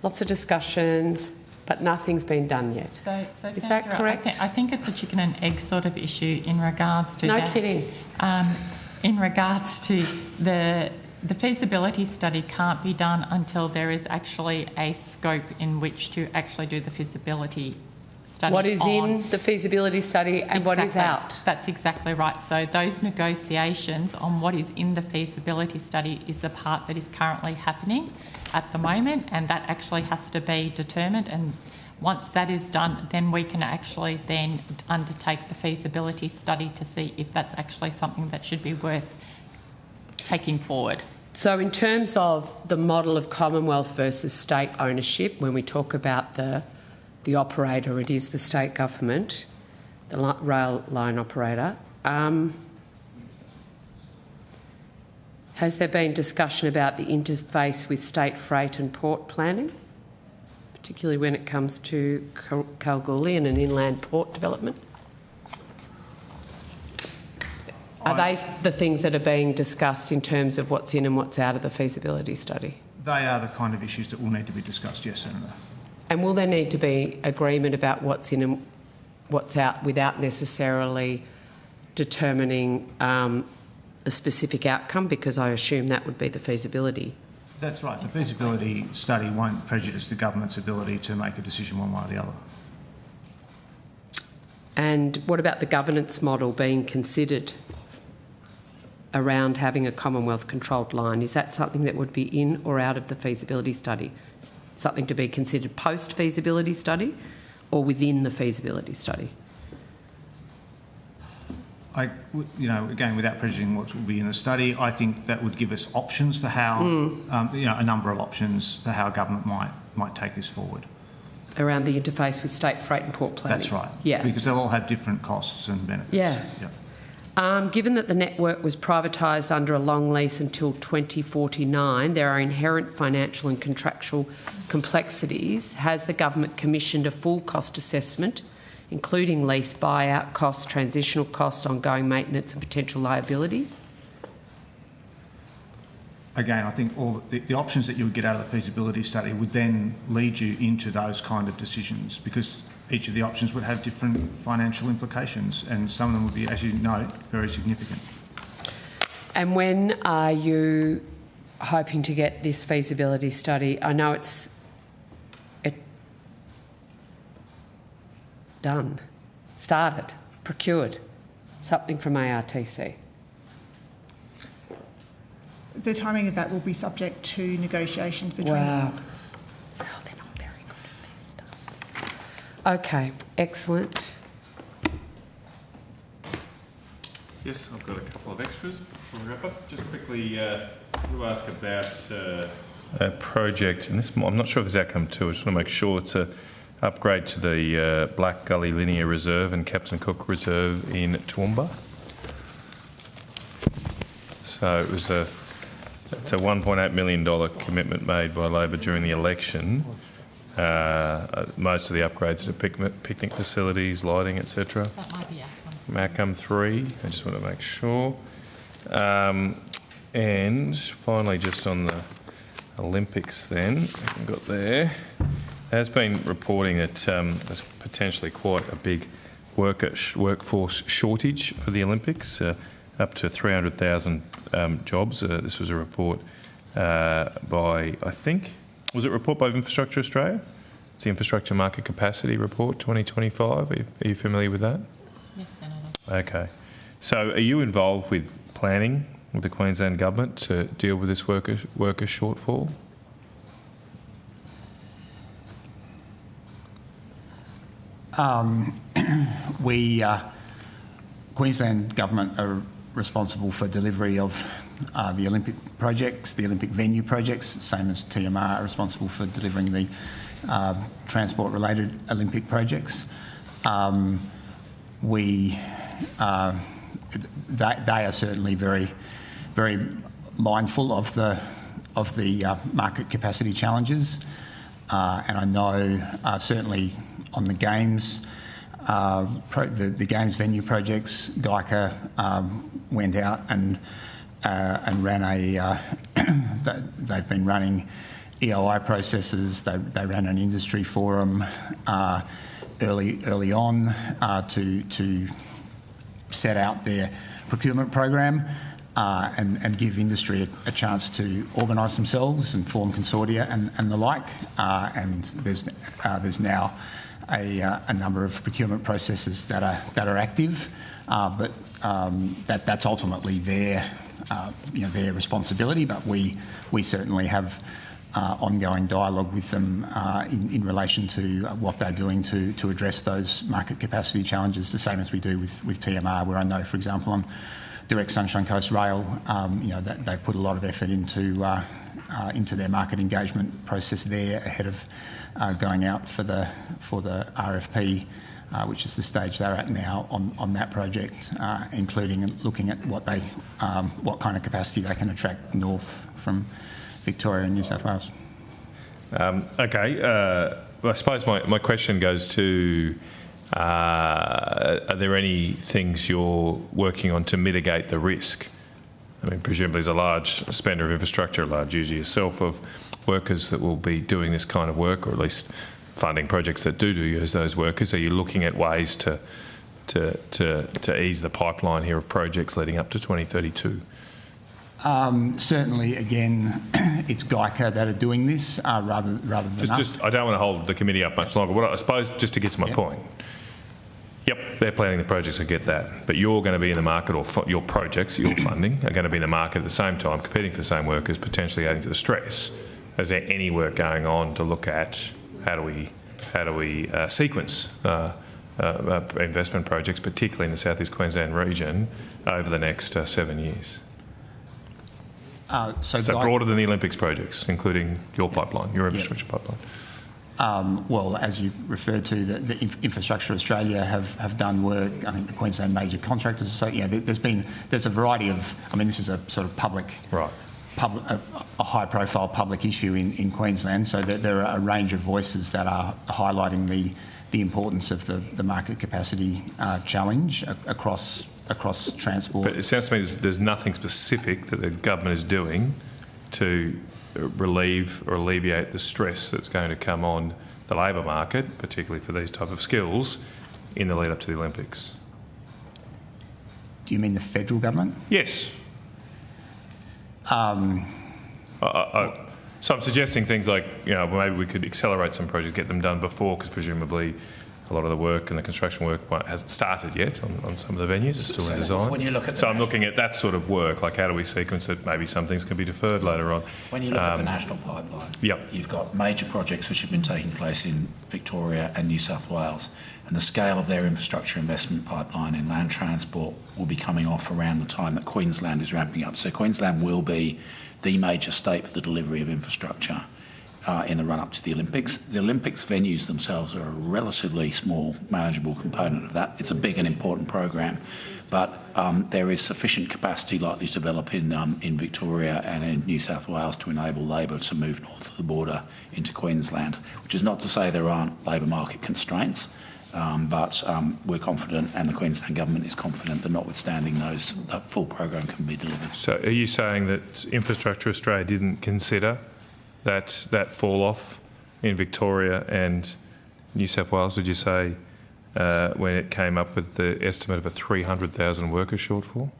lots of discussions, but nothing's been done yet. So is Senator, that correct? I think it's a chicken and egg sort of issue in regards to that. No kidding. In regards to the feasibility study can't be done until there is actually a scope in which to actually do the feasibility study. What is in the feasibility study and what is out? That's exactly right. So those negotiations on what is in the feasibility study is the part that is currently happening at the moment, and that actually has to be determined. And once that is done, then we can actually then undertake the feasibility study to see if that's actually something that should be worth taking forward. So in terms of the model of Commonwealth versus state ownership, when we talk about the operator, it is the state government, the rail line operator. Has there been discussion about the interface with state freight and port planning, particularly when it comes to Kalgoorlie and an inland port development? Are they the things that are being discussed in terms of what's in and what's out of the feasibility study? They are the kind of issues that will need to be discussed, yes, Senator. And will there need to be agreement about what's in and what's out without necessarily determining a specific outcome? Because I assume that would be the feasibility. That's right. The feasibility study won't prejudice the government's ability to make a decision one way or the other. And what about the governance model being considered around having a Commonwealth-controlled line? Is that something that would be in or out of the feasibility study? Something to be considered post-feasibility study or within the feasibility study? Again, without prejudicing what will be in the study, I think that would give us options for how, a number of options for how government might take this forward. Around the interface with state freight and port planning? That's right. Yeah. Because they'll all have different costs and benefits. Yeah. Yep. Given that the network was privatised under a long lease until 2049, there are inherent financial and contractual complexities. Has the government commissioned a full cost assessment, including lease buyout costs, transitional costs, ongoing maintenance and potential liabilities? Again, I think all the options that you would get out of the feasibility study would then lead you into those kind of decisions, because each of the options would have different financial implications, and some of them would be, as you know, very significant. And when are you hoping to get this feasibility study? I know it's done, started, procured, something from ARTC. The timing of that will be subject to negotiations between... Wow. Oh, they're not very good at this stuff. Okay, excellent. Yes, I've got a couple of extras before we wrap up. Just quickly to ask about a project, and this I'm not sure if there's outcome two. I just want to make sure it's an upgrade to the Black Gully Linear Reserve and Captain Cook Reserve in Toowoomba. So it's a $1.8 million commitment made by Labor during the election. Most of the upgrades to picnic facilities, lighting, etc. That might be outcome 3. I just want to make sure. And finally, just on the Olympics then, I've got there, has been reporting that there's potentially quite a big workforce shortage for the Olympics, up to 300,000 jobs. This was a report by, I think, was it a report by Infrastructure Australia? It's the Infrastructure Market Capacity Report 2025. Are you familiar with that? Yes, Senator. Okay. So are you involved with planning with the Queensland Government to deal with this worker shortfall? Queensland Government are responsible for delivery of the Olympic projects, the Olympic venue projects, same as TMR are responsible for delivering the transport-related Olympic projects. They are certainly very, very mindful of the market capacity challenges, and I know certainly on the games. The games venue projects, GEICA went out and ran they've been running EOI processes. They ran an industry forum early on to set out their procurement program. and give industry a chance to organise themselves and form consortia and the like. And there's now a number of procurement processes that are active, but that's ultimately their responsibility. But we certainly have ongoing dialogue with them in relation to what they're doing to address those market capacity challenges, the same as we do with TMR, where I know, for example, on Direct Sunshine Coast Rail, that they've put a lot of effort into their market engagement process there ahead of going out for the RFP, which is the stage they're at now on that project, including looking at what kind of capacity they can attract north from Victoria and New South Wales. Okay, I suppose my question goes to, are there any things you're working on to mitigate the risk? I mean, presumably there's a large spender of infrastructure, a large user yourself, of workers that will be doing this kind of work, or at least funding projects that do use those workers. Are you looking at ways to ease the pipeline here of projects leading up to 2032? Certainly, again, it's GEICA that are doing this rather than us. I don't want to hold the committee up much longer. What I suppose, just to get to my point, yep, they're planning the projects, I get that, but you're going to be in the market, or your projects, your funding, are going to be in the market at the same time, competing for the same workers, potentially adding to the stress. Is there any work going on to look at how do we sequence investment projects, particularly in the South East Queensland region, over the next 7 years? So broader than the Olympics projects, including your pipeline, your infrastructure pipeline. Well, as you referred to, the Infrastructure Australia have done work. I think the Queensland Major Contractors. So there's a variety of. I mean, this is a sort of public, a high-profile public issue in Queensland. So there are a range of voices that are highlighting the importance of the market capacity challenge across transport. But it sounds to me there's nothing specific that the government is doing to relieve or alleviate the stress that's going to come on the labour market, particularly for these type of skills, in the lead up to the Olympics. Do you mean the federal government? Yes. So I'm suggesting things like, maybe we could accelerate some projects, get them done before, because presumably a lot of the work and the construction work hasn't started yet on some of the venues. It's still in design. When you look at I'm looking at that sort of work, like how do we sequence it? Maybe some things can be deferred later on. When you look at the national pipeline, you've got major projects which have been taking place in Victoria and New South Wales, and the scale of their infrastructure investment pipeline in land transport will be coming off around the time that Queensland is ramping up. So Queensland will be the major state for the delivery of infrastructure in the run-up to the Olympics. The Olympics venues themselves are a relatively small, manageable component of that. It's a big and important program, but there is sufficient capacity likely to develop in Victoria and in New South Wales to enable labour to move north of the border into Queensland, which is not to say there aren't labour market constraints, but we're confident, and the Queensland Government is confident, that notwithstanding those, that full program can be delivered. So are you saying that Infrastructure Australia didn't consider that fall off in Victoria and New South Wales, would you say, when it came up with the estimate of a 300,000 worker shortfall?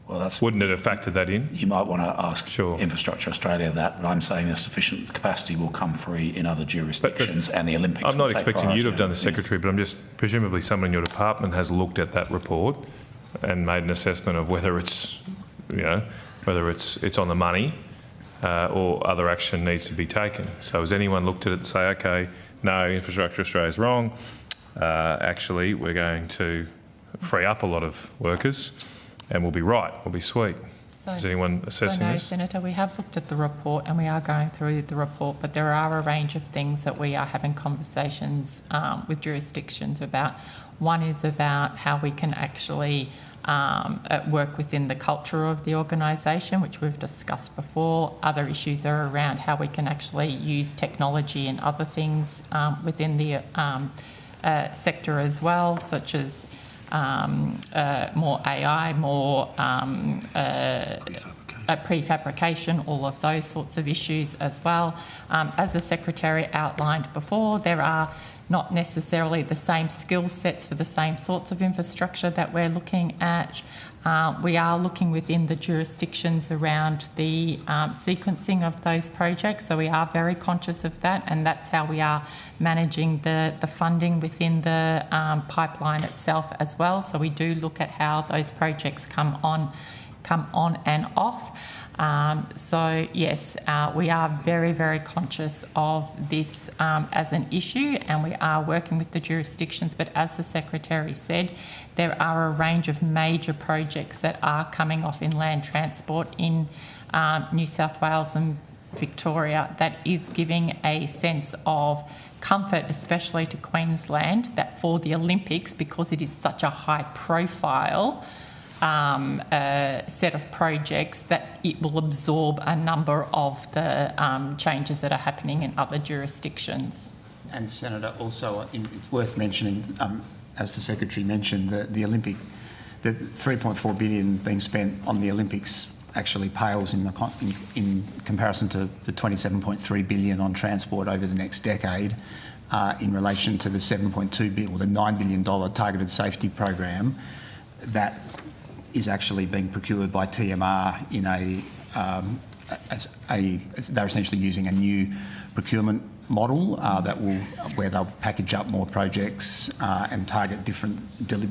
Well, wouldn't it have factored that in? You might want to ask Infrastructure Australia that, but I'm saying there's sufficient capacity will come free in other jurisdictions, and the Olympics. I'm not expecting you to have done the Secretary, but I'm just presumably someone in your department has looked at that report and made an assessment of whether it's, whether it's on the money. Or other action needs to be taken. So has anyone looked at it and say, okay, no, Infrastructure Australia is wrong, actually we're going to free up a lot of workers and we'll be right, we'll be sweet. Is anyone assessing this? Senator, we have looked at the report and we are going through the report, but there are a range of things that we are having conversations with jurisdictions about. One is about how we can actually work within the culture of the organisation, which we've discussed before. Other issues are around how we can actually use technology and other things within the sector as well, such as more AI, more prefabrication, all of those sorts of issues as well. As the Secretary outlined before, there are not necessarily the same skill sets for the same sorts of infrastructure that we're looking at. We are looking within the jurisdictions around the sequencing of those projects, so we are very conscious of that, and that's how we are managing the funding within the pipeline itself as well. So we do look at how those projects come on and off. So yes, we are very, very conscious of this as an issue, and we are working with the jurisdictions. But as the Secretary said, there are a range of major projects that are coming off in land transport in New South Wales and Victoria that is giving a sense of comfort, especially to Queensland, that for the Olympics, because it is such a high profile set of projects, that it will absorb a number of the changes that are happening in other jurisdictions. And Senator, also it's worth mentioning, as the Secretary mentioned, the Olympic, the $3.4 billion being spent on the Olympics actually pales in comparison to the $27.3 billion on transport over the next decade, in relation to the $7.2 billion or the $9 billion targeted safety program that is actually being procured by TMR in they're essentially using a new procurement model where they'll package up more projects and target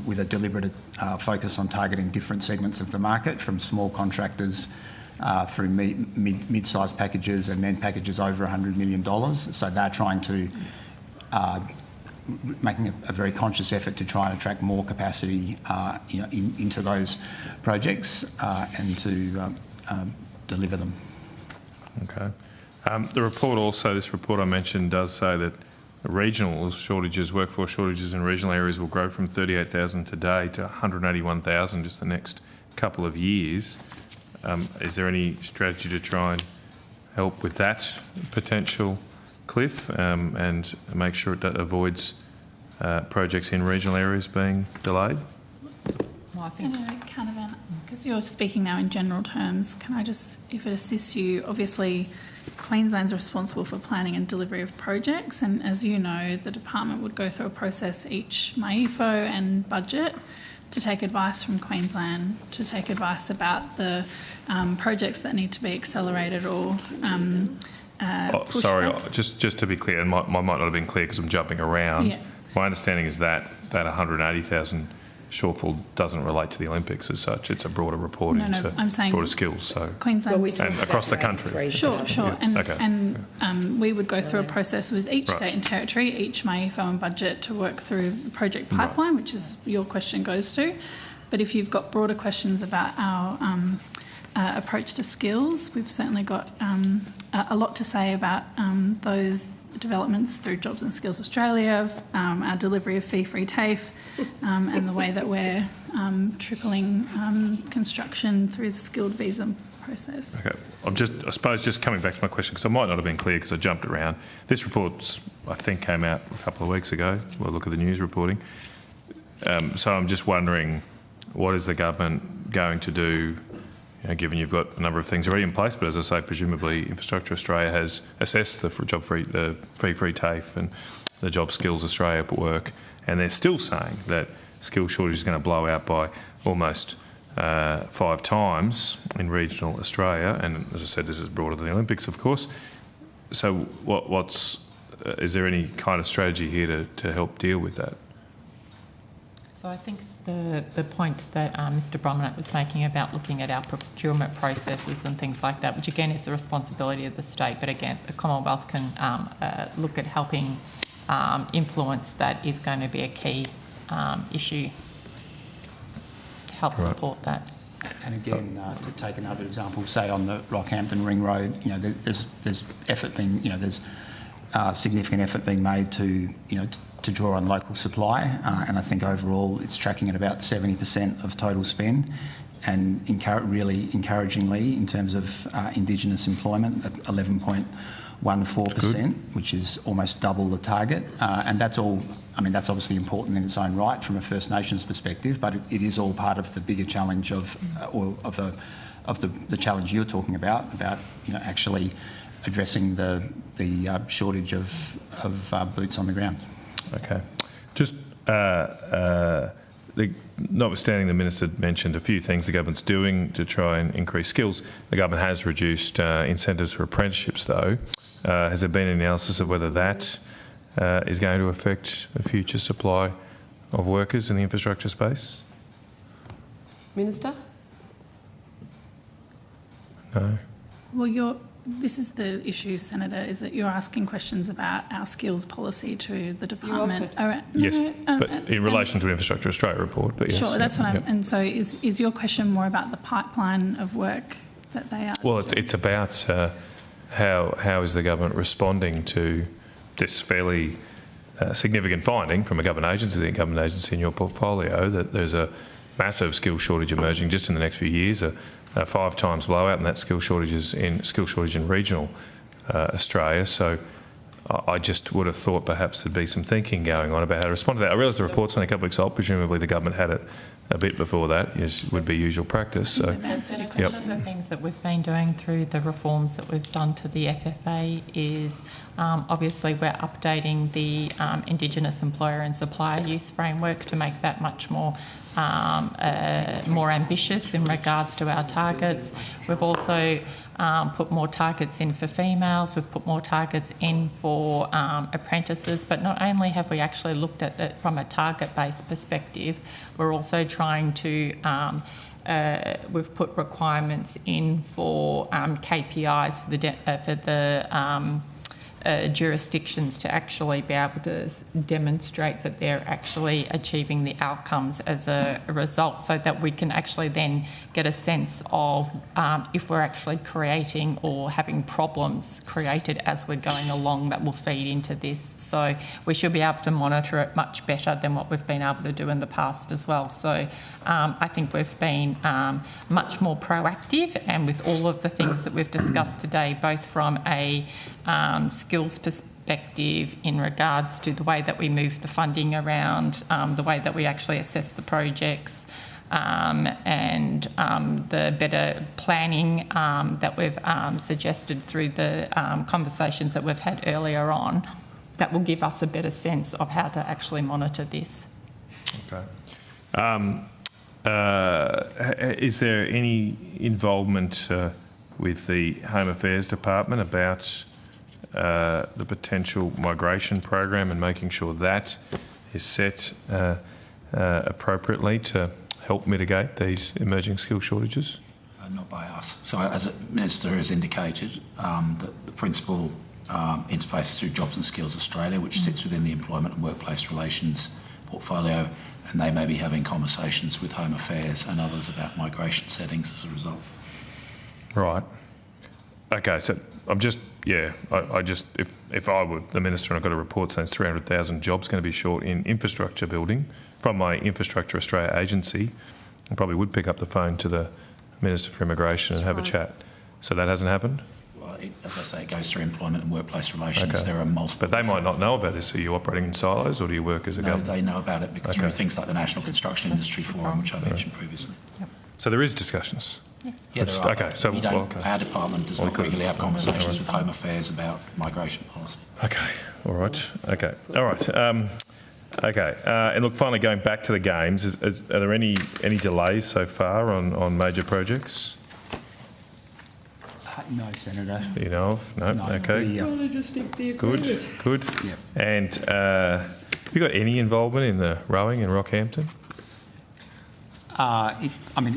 with a deliberate focus on targeting different segments of the market, from small contractors through mid-sized packages and then packages over $100 million. So they're trying to making a very conscious effort to try and attract more capacity into those projects and to deliver them. Okay. The report also, this report I mentioned, does say that regional shortages, workforce shortages in regional areas will grow from 38,000 today to 181,000 just the next couple of years. Is there any strategy to try and help with that potential cliff and make sure it avoids projects in regional areas being delayed? Well, Senator Canavan, because you're speaking now in general terms, can I just, if it assists you, obviously Queensland's responsible for planning and delivery of projects, and as you know, the department would go through a process each MyEFO and budget to take advice from Queensland, to take advice about the projects that need to be accelerated or sorry, just to be clear, and I might not have been clear because I'm jumping around. Yeah. My understanding is that 180,000 shortfall doesn't relate to the Olympics as such. It's a broader report into I'm saying broader skills. So Queensland's and across the country. Sure. Yeah. And we would go through a process with each state and territory, each MyEFO and budget, to work through the project pipeline, which is your question goes to. But if you've got broader questions about our approach to skills, we've certainly got a lot to say about those developments through Jobs and Skills Australia, our delivery of fee-free TAFE, and the way that we're tripling construction through the skilled visa process. Okay, I suppose just coming back to my question, because I might not have been clear because I jumped around. This report, I think, came out a couple of weeks ago. We'll look at the news reporting. So I'm just wondering, what is the government going to do? Given you've got a number of things already in place, but as I say, presumably Infrastructure Australia has assessed the fee-free TAFE and the Job Skills Australia work, and they're still saying that skill shortage is going to blow out by almost 5 times in regional Australia. And as I said, this is broader than the Olympics, of course. So is there any kind of strategy here to help deal with that? So I think the point that Mr Bromlett was making about looking at our procurement processes and things like that, which again is the responsibility of the state, but again the Commonwealth can look at helping influence, that is going to be a key issue to help support that. And again, to take another example, say on the Rockhampton Ring Road, there's effort being, there's significant effort being made to draw on local supply, and I think overall it's tracking at about 70% of total spend, and really encouragingly in terms of Indigenous employment at 11.14%, which is almost double the target, and that's all. I mean, that's obviously important in its own right from a First Nations perspective, but it is all part of the bigger challenge of the challenge you're talking about actually addressing the shortage of boots on the ground. Okay. Just notwithstanding the Minister mentioned a few things the government's doing to try and increase skills, the government has reduced incentives for apprenticeships though. Has there been an analysis of whether that is going to affect the future supply of workers in the infrastructure space? Minister? No. Well, this is the issue, Senator, is that you're asking questions about our skills policy to the department. Yes, but in relation to Infrastructure Australia report. But yes, sure, that's what I'm. And so, is your question more about the pipeline of work that they are? Well, it's about how is the government responding to this fairly significant finding from a government agency in your portfolio that there's a massive skill shortage emerging just in the next few years. 5 times blowout, and that skill shortage in regional Australia. So I just would have thought perhaps there'd be some thinking going on about how to respond to that. I realise the report's only a couple of weeks old. Presumably the government had it a bit before that, would be usual practice. So, one of the things that we've been doing through the reforms that we've done to the FFA is obviously we're updating the Indigenous employer and supplier use framework to make that much more ambitious in regards to our targets. We've also put more targets in for females, we've put more targets in for apprentices, but not only have we actually looked at it from a target-based perspective, we're also trying to we've put requirements in for KPIs for the jurisdictions to actually be able to demonstrate that they're actually achieving the outcomes as a result, so that we can actually then get a sense of if we're actually creating or having problems created as we're going along that will feed into this. So we should be able to monitor it much better than what we've been able to do in the past as well. So I think we've been much more proactive, and with all of the things that we've discussed today, both from a skills perspective in regards to the way that we move the funding around, the way that we actually assess the projects, and the better planning that we've suggested through the conversations that we've had earlier on, that will give us a better sense of how to actually monitor this. Okay. Is there any involvement with the Home Affairs Department about the potential migration program and making sure that is set appropriately to help mitigate these emerging skill shortages? Not by us. So as the Minister has indicated, that the principal interfaces through Jobs and Skills Australia, which sits within the Employment and Workplace Relations portfolio, and they may be having conversations with Home Affairs and others about migration settings as a result. Right. Okay, so I'm just, I just, if I were the Minister and I got a report saying 300,000 jobs going to be short in infrastructure building from my Infrastructure Australia agency, I probably would pick up the phone to the Minister for Immigration and have a chat. So that hasn't happened? Well, as I say, it goes through Employment and Workplace Relations. Okay. There are multiple... But they might not know about this. Are you operating in silos, or do you work as a government? No, they know about it because through things like the National Construction Industry Forum, which I mentioned previously. Yep. So there is discussions? Yes. Yeah, there are. Okay, so our department does not regularly have conversations with Home Affairs about migration policy. Okay, all right. Okay, all right. Okay, and look, finally going back to the games, are there any delays so far on major projects? No, Senator. You know of? No? Okay. Good. Yep. And have you got any involvement in the rowing in Rockhampton?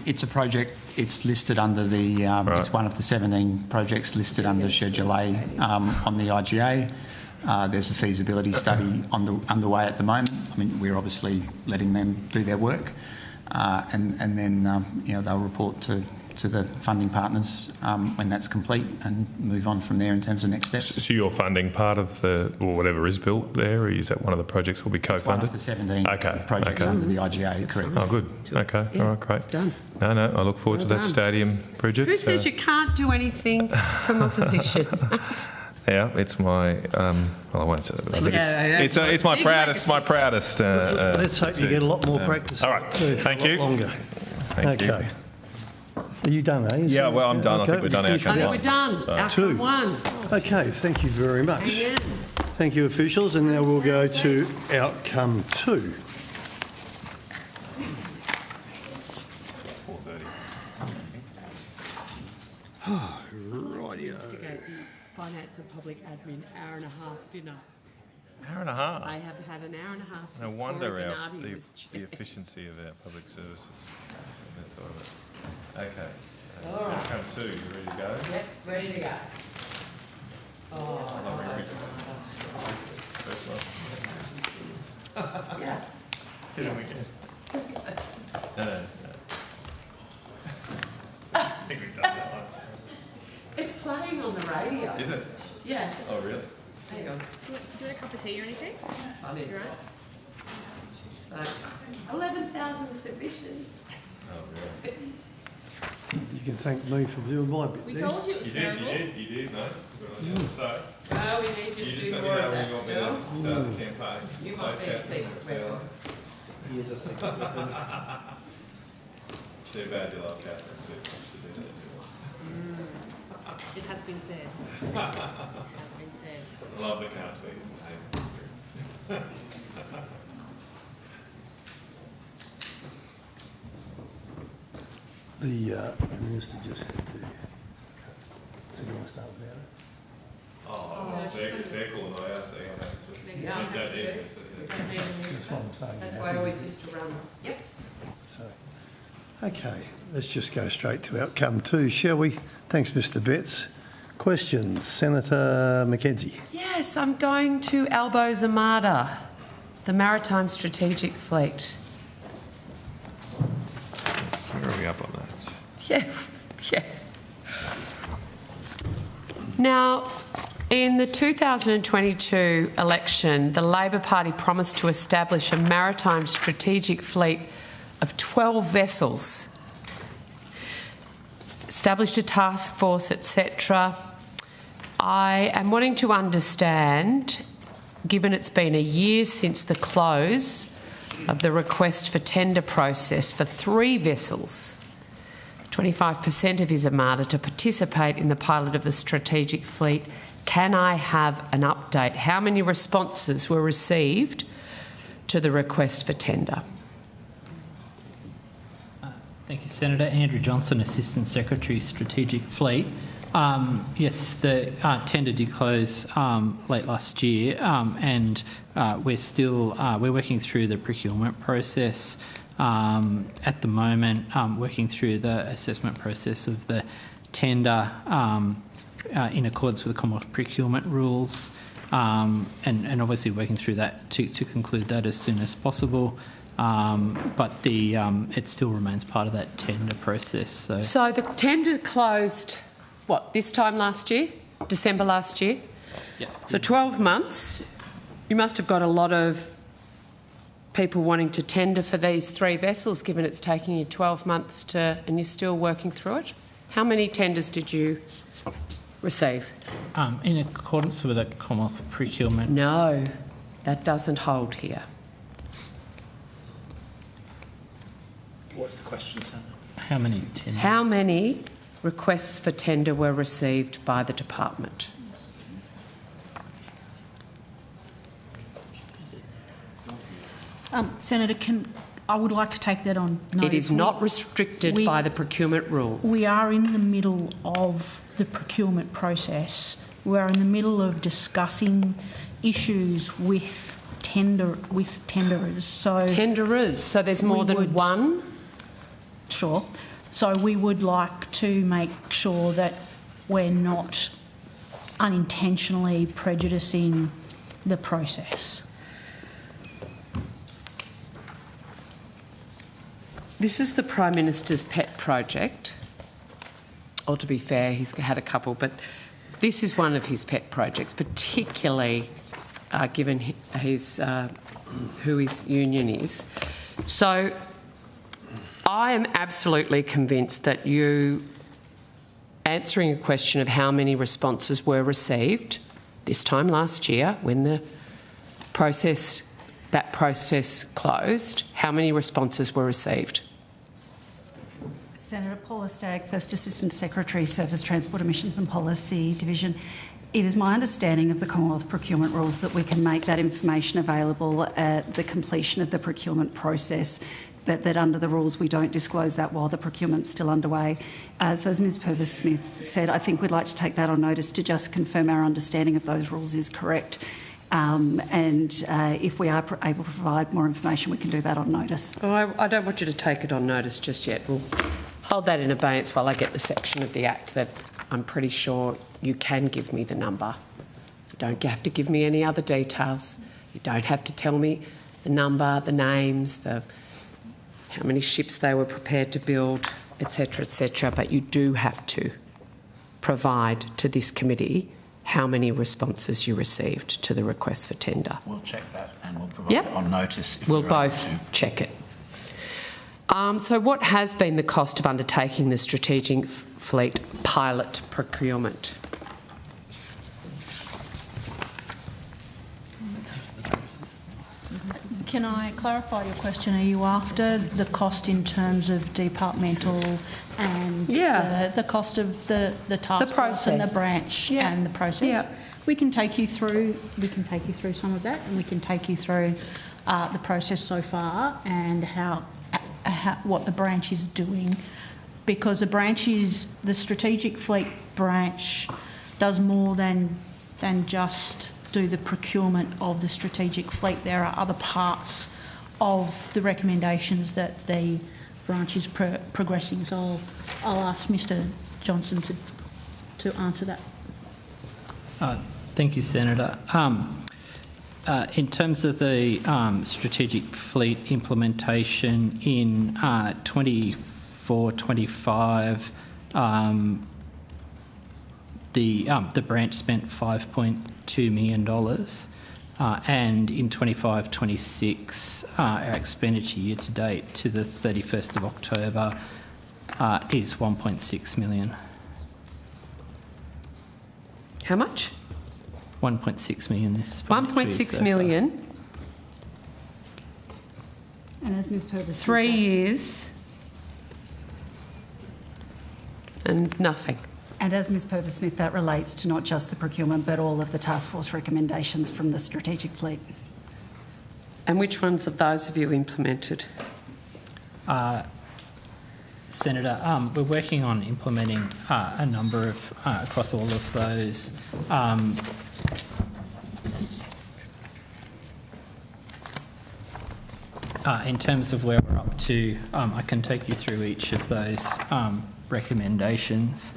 It's a project. It's listed under the. It's one of the 17 projects listed under Schedule A on the IGA. There's a feasibility study underway at the moment. We're obviously letting them do their work, and then they'll report to the funding partners when that's complete and move on from there in terms of next steps. So you're funding part of or whatever is built there, or is that one of the projects will be co-funded? One of the 17 projects under the IGA, correct. Oh, good. Okay, all right, great. It's done. No, I look forward to that stadium, Bridget. Who says you can't do anything from opposition? Yeah, it's my. Well, I won't say that. But I think it's my proudest. Let's hope you get a lot more practice. All right. Thank you. Longer. Thank you. Are you done, eh? Yeah, well, I'm done. I think we're done. I think we're done. Outcome 1. Okay, thank you very much. Amen. Thank you, officials. And now we'll go to outcome 2. Oh, rightio. Instigate the finance and public admin hour-and-a-half dinner. Hour and a half? I have had an hour and a half No since wonder Corey the Bernardi was chair. efficiency of our public services in the toilet. Okay. All right. Outcome 2, you ready to go? Yep, ready to go. Oh, First one. yeah. See them again. No. I think we've done that one. It's playing on the radio. Is it? Yeah. Oh, really? Hang on. Do you want a cup of tea or anything? Funny. 11,000 submissions. Oh, really? You can thank me for doing my bit. We there. told you it was terrible. You did, no? So, Well, we need you to just do let me more know of when that you want me still. to start the campaign. You might be a secret record. Here's a secret weapon. Too bad you love Catherine too much to do that. It has been said. It has been said. I love the car speakers table. The Minister just had to... So you want to start with that? Oh, they're calling IRC. I'm happy to. Yeah, I'm happy to. That's what I'm saying. That's why I always used to run. Yep. So, okay, let's just go straight to outcome 2, shall we? Thanks, Mr Betts. Questions? Senator Mackenzie. Yes, I'm going to Albo's Armada, the Maritime Strategic Fleet. Where are we up on that? Yeah. Now, in the 2022 election, the Labor Party promised to establish a maritime strategic fleet of 12 vessels, established a task force, etc. I am wanting to understand, given it's been a year since the close of the request for tender process for 3 vessels, 25% of his armada, to participate in the pilot of the strategic fleet. Can I have an update? How many responses were received to the request for tender? Thank you, Senator. Andrew Johnson, Assistant Secretary, Strategic Fleet. Yes, the tender did close late last year, and we're working through the procurement process at the moment, working through the assessment process of the tender in accordance with the Commonwealth procurement rules, and obviously working through that to conclude that as soon as possible. But it still remains part of that tender process. So the tender closed, what, this time last year? December last year? Yeah. So 12 months. You must have got a lot of people wanting to tender for these 3 vessels, given it's taking you 12 months and you're still working through it. How many tenders did you receive? In accordance with the Commonwealth procurement. No, that doesn't hold here. What's the question, Senator? How many tenders? How many requests for tender were received by the department? Senator, I would like to take that on notice. It is not restricted by the procurement rules. We are in the middle of the procurement process. We are in the middle of discussing issues with tenderers. So tenderers. So there's more than one? Sure. So we would like to make sure that we're not unintentionally prejudicing the process. This is the Prime Minister's pet project. Or to be fair, he's had a couple, but this is one of his pet projects, particularly given his who his union is. So I am absolutely convinced that you answering a question of how many responses were received this time last year when that process closed, how many responses were received? Senator Paula Stagg, First Assistant Secretary, Surface Transport Emissions and Policy Division. It is my understanding of the Commonwealth procurement rules that we can make that information available at the completion of the procurement process, but that under the rules we don't disclose that while the procurement's still underway. So as Ms Purvis-Smith said, I think we'd like to take that on notice to just confirm our understanding of those rules is correct. If we are able to provide more information, we can do that on notice. Oh, I don't want you to take it on notice just yet. We'll hold that in abeyance while I get the section of the Act that I'm pretty sure you can give me the number. You don't have to give me any other details. You don't have to tell me the number, the names, how many ships they were prepared to build, etc., but you do have to provide to this committee how many responses you received to the request for tender. We'll check that and we'll provide it on notice. If We'll we're both able to. check it. So what has been the cost of undertaking the strategic fleet pilot procurement? Can I clarify your question? Are you after the cost in terms of departmental and the cost of the task force and the branch and the process? Yeah. We can take you through some of that, and we can take you through the process so far and what the branch is doing, because the strategic fleet branch does more than just do the procurement of the strategic fleet. There are other parts of the recommendations that the branch is progressing. So I'll ask Mr Johnson to answer that. Thank you, Senator. In terms of the strategic fleet implementation in 24-25, the branch spent $5.2 million, and in 25-26, our expenditure year to date to the 31st of October is $1.6 million. How much? 1.6 million this 1.6 million. And as Ms Purvis, 3 years and nothing. And as Ms Purvis-Smith, that relates to not just the procurement but all of the task force recommendations from the strategic fleet. And which ones of those have you implemented? Senator, we're working on implementing a number of, across all of those. In terms of where we're up to, I can take you through each of those recommendations.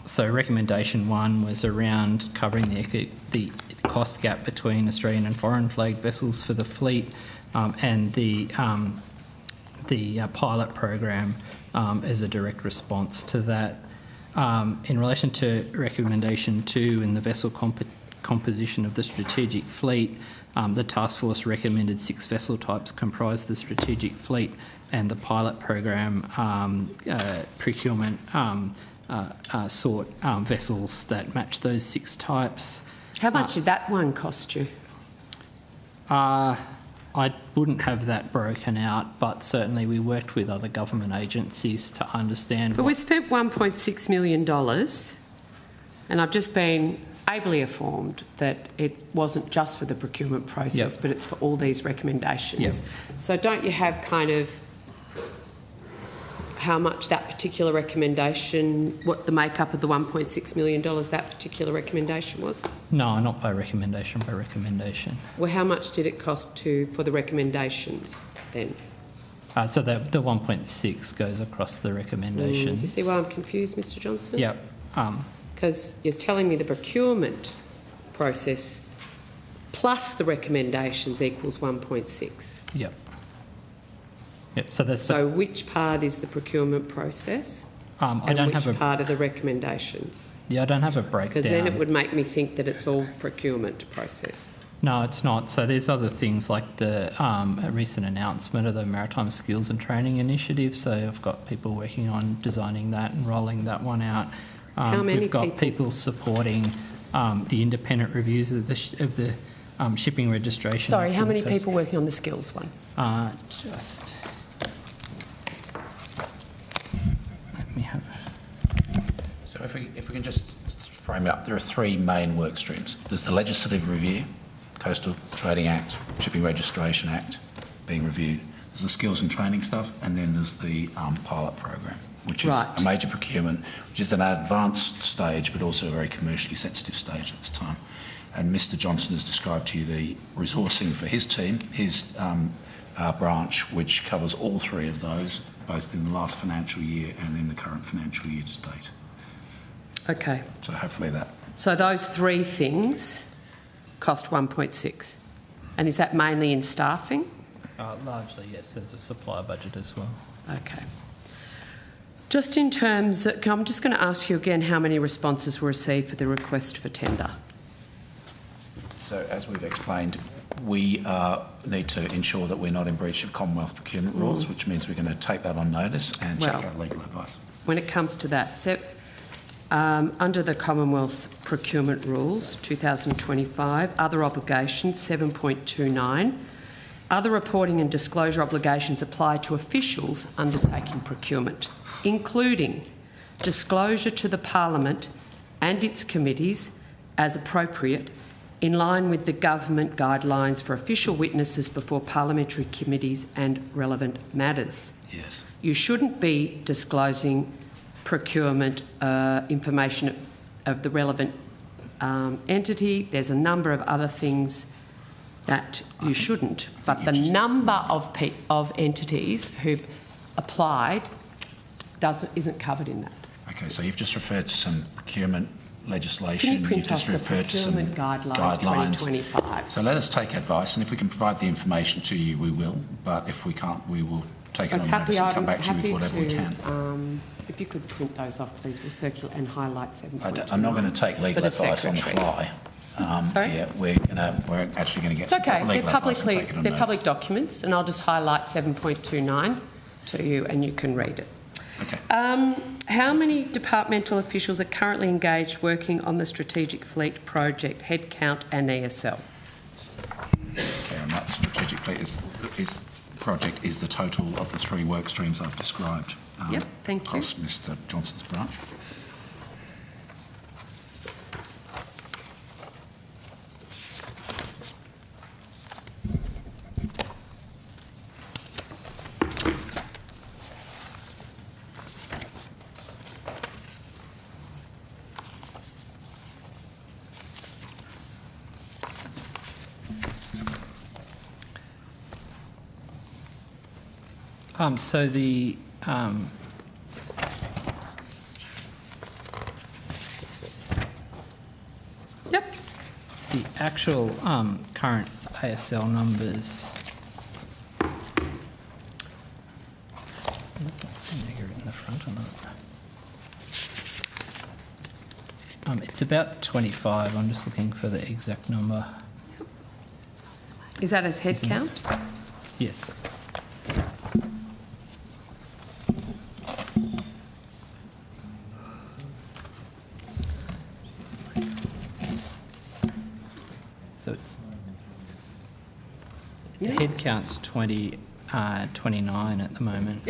So recommendation 1 was around covering the cost gap between Australian and foreign flagged vessels for the fleet, and the pilot program as a direct response to that. In relation to recommendation 2 in the vessel composition of the strategic fleet, the task force recommended 6 vessel types comprise the strategic fleet, and the pilot program procurement sought vessels that match those 6 types. How much did that one cost you? I wouldn't have that broken out, but certainly we worked with other government agencies to understand. But we spent $1.6 million, and I've just been ably informed that it wasn't just for the procurement process, but it's for all these recommendations. So don't you have kind of how much that particular recommendation, what the makeup of the $1.6 million that particular recommendation was? No, not by recommendation, by recommendation. Well, how much did it cost for the recommendations then? So the 1.6 goes across the recommendations. Do you see why I'm confused, Mr Johnson? Yep. Because you're telling me the procurement process plus the recommendations equals 1.6. Yep. Yep. So which part is the procurement process? I don't have which part of the recommendations? Yeah, I don't have a breakdown. Because then it would make me think that it's all procurement process. No, it's not. So there's other things like the a recent announcement of the Maritime Skills and Training Initiative. So I've got people working on designing that and rolling that one out. How many We've got people supporting the independent reviews of the shipping registration. Sorry, how many people working on the skills one? Just let me have. So if we can just frame it up, there are three main work streams. There's the legislative review, Coastal Trading Act, Shipping Registration Act being reviewed. There's the skills and training stuff, and then there's the pilot program, which is a major procurement, which is an advanced stage, but also a very commercially sensitive stage at this time. And Mr Johnson has described to you the resourcing for his team, his branch, which covers all three of those, both in the last financial year and in the current financial year to date. Okay. So hopefully that. So those three things cost 1.6. And is that mainly in staffing? Largely, yes. There's a supply budget as well. Okay. Just in terms, I'm just going to ask you again how many responses were received for the request for tender. So as we've explained, we need to ensure that we're not in breach of Commonwealth procurement rules, which means we're going to take that on notice and check out legal advice. When it comes to that, so under the Commonwealth procurement rules 2025, other obligations 7.29, other reporting and disclosure obligations apply to officials undertaking procurement, including disclosure to the Parliament and its committees as appropriate, in line with the government guidelines for official witnesses before parliamentary committees and relevant matters. Yes. You shouldn't be disclosing procurement information of the relevant entity. There's a number of other things that you shouldn't, but the number of entities who've applied isn't covered in that. Okay, so you've just referred to some procurement legislation. Can you print You've just off the referred to some procurement guidelines 2025? So let us take advice, and if we can provide the information to you, we will. But if we can't, we will take it on notice and come back to you with whatever we can. If you could print those off, please, we'll circulate and highlight 7.29. I'm not going to take legal advice on the fly. Sorry? Yeah, we're actually going to get some legal advice and take it on they're notice. public documents, and I'll just highlight 7.29 to you, and you can read it. Okay. How many departmental officials are currently engaged working on the Strategic Fleet project, headcount and ESL? Okay, and that Strategic Fleet project is the total of the three work streams I've described. Yep, thank you. Across Mr Johnson's branch. So the the actual current ASL numbers. In the front or not? It's about 25. I'm just looking for the exact number. Is that as head count? Yes. So it's the head count's 29 at the moment.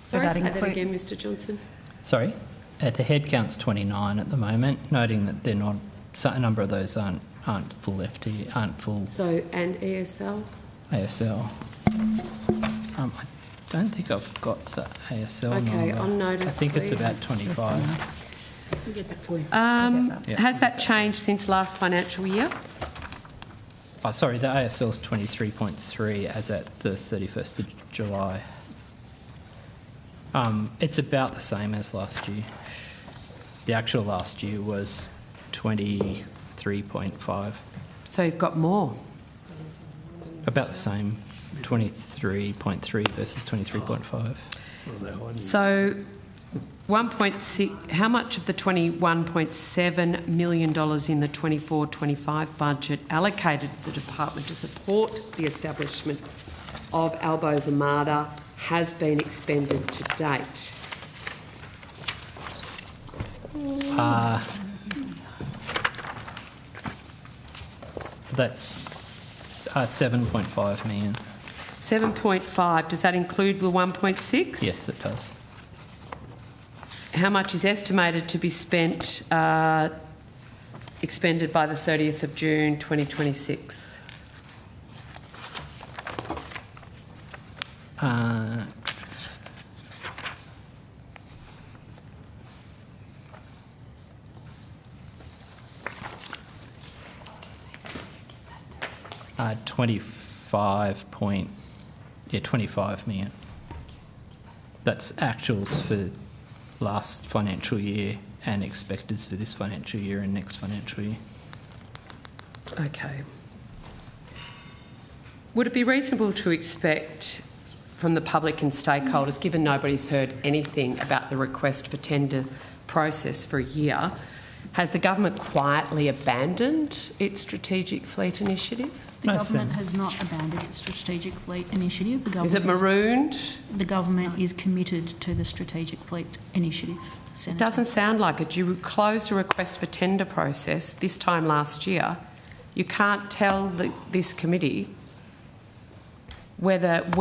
So that includes again, Mr Johnson. Sorry, the head count's 29 at the moment. Noting that they're not, a number of those aren't full FT, aren't full. So and ESL. ASL. I don't think I've got the ASL number. Okay, on notice. I think please. it's about 25. We'll get that for you. Has that changed since last financial year? Oh, sorry, the ASL's 23.3 as at the 31st of July. It's about the same as last year. The actual last year was 23.5. So you've got more? About the same, 23.3 versus 23.5. So 1.6, how much of the $21.7 million in the 24-25 budget allocated to the department to support the establishment of Albo's Armada has been expended to date? So that's 7.5 million. 7.5, does that include the 1.6? Yes, it does. how much is estimated to be spent, expended by the 30th of June 2026? $25 million. That's actuals for last financial year and expecteds for this financial year and next financial year. Okay. Would it be reasonable to expect from the public and stakeholders, given nobody's heard anything about the request for tender process for a year, has the government quietly abandoned its strategic fleet initiative? The government has not abandoned the strategic fleet initiative. The government is it marooned? The government is committed to the strategic fleet initiative. It doesn't sound like it. You closed a request for tender process this time last year. You can't tell this committee when that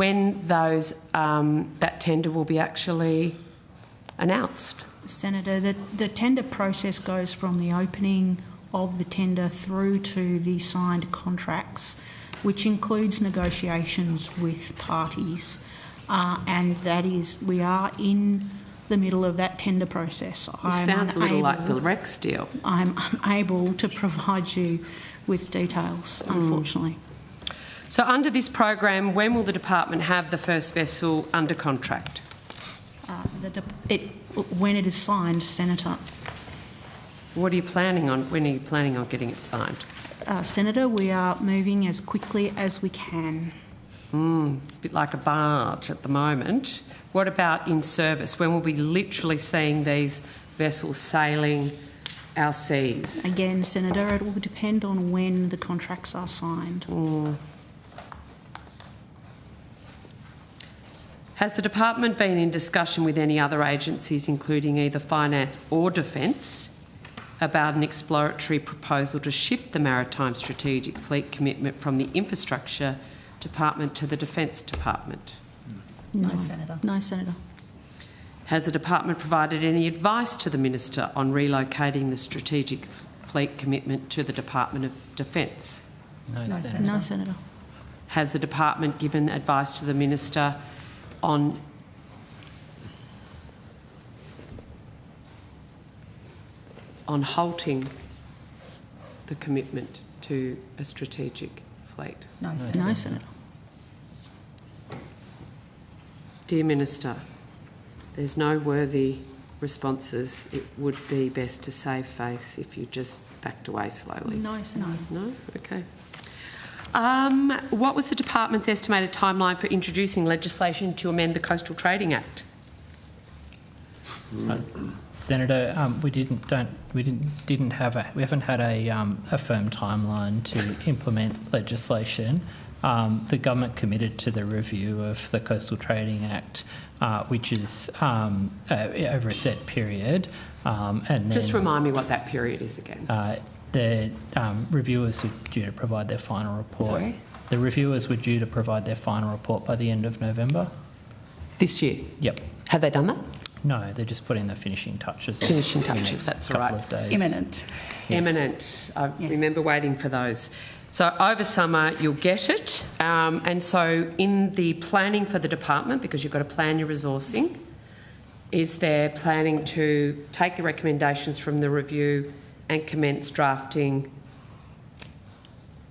tender will be actually announced. Senator, the tender process goes from the opening of the tender through to the signed contracts, which includes negotiations with parties, and we are in the middle of that tender process. It sounds a little like the Rex deal. I'm unable to provide you with details, unfortunately. So under this program, when will the department have the first vessel under contract? When it is signed, Senator. What are you planning on? When are you planning on getting it signed? Senator, we are moving as quickly as we can. It's a bit like a barge at the moment. What about in service? When will we be literally seeing these vessels sailing our seas? Again, Senator, it will depend on when the contracts are signed. Has the department been in discussion with any other agencies, including either finance or defence, about an exploratory proposal to shift the Maritime Strategic Fleet commitment from the Infrastructure Department to the Defence Department? No, Senator. No, Senator. Has the department provided any advice to the Minister on relocating the Strategic Fleet commitment to the Department of Defence? No, Senator. No, Senator. Has the department given advice to the Minister on halting the commitment to a strategic fleet? No, Senator. No, Senator. Dear Minister, there's no worthy responses. It would be best to save face if you just backed away slowly. No, Senator. No? Okay. What was the department's estimated timeline for introducing legislation to amend the Coastal Trading Act? Senator, we haven't had a firm timeline to implement legislation. The government committed to the review of the Coastal Trading Act, which is over a set period, and then just remind me what that period is again. The reviewers were due to provide their final report. Sorry? The reviewers were due to provide their final report by the end of November. This year? Yep. Have they done that? No, they're just putting the finishing touches. Finishing touches, that's all right. Of days. Imminent. Yes. Imminent. I remember waiting for those. So over summer you'll get it. And so in the planning for the department, because you've got to plan your resourcing, is there planning to take the recommendations from the review and commence drafting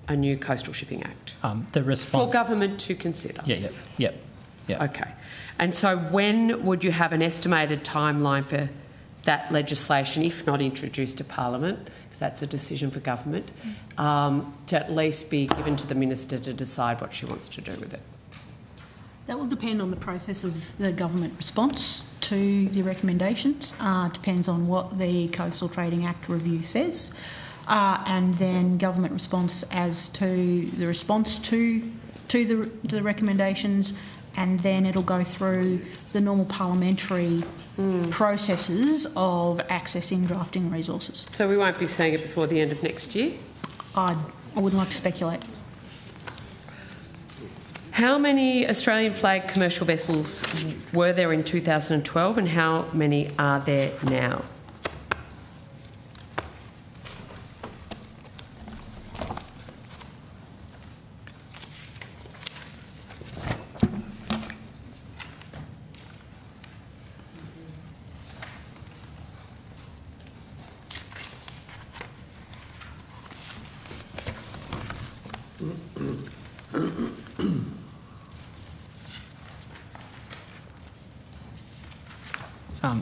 a new Coastal Shipping Act? The response for government to consider. Yep. Okay. And so when would you have an estimated timeline for that legislation, if not introduced to Parliament, because that's a decision for government, to at least be given to the Minister to decide what she wants to do with it? That will depend on the process of the government response to the recommendations. Depends on what the Coastal Trading Act review says, and then government response as to the response to the recommendations, and then it'll go through the normal parliamentary processes of accessing drafting resources. So we won't be seeing it before the end of next year? I wouldn't like to speculate. How many Australian flag commercial vessels were there in 2012 and how many are there now?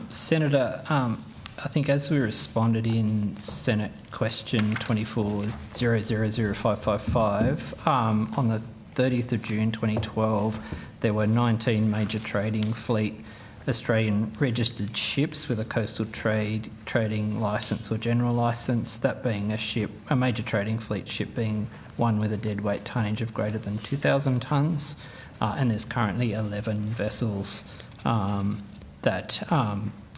Senator, I think as we responded in Senate question 24000555, on the 30th of June 2012, there were 19 major trading fleet Australian registered ships with a coastal trading licence or general licence, that being a major trading fleet ship being one with a deadweight tonnage of greater than 2,000 tonnes, and there's currently 11 vessels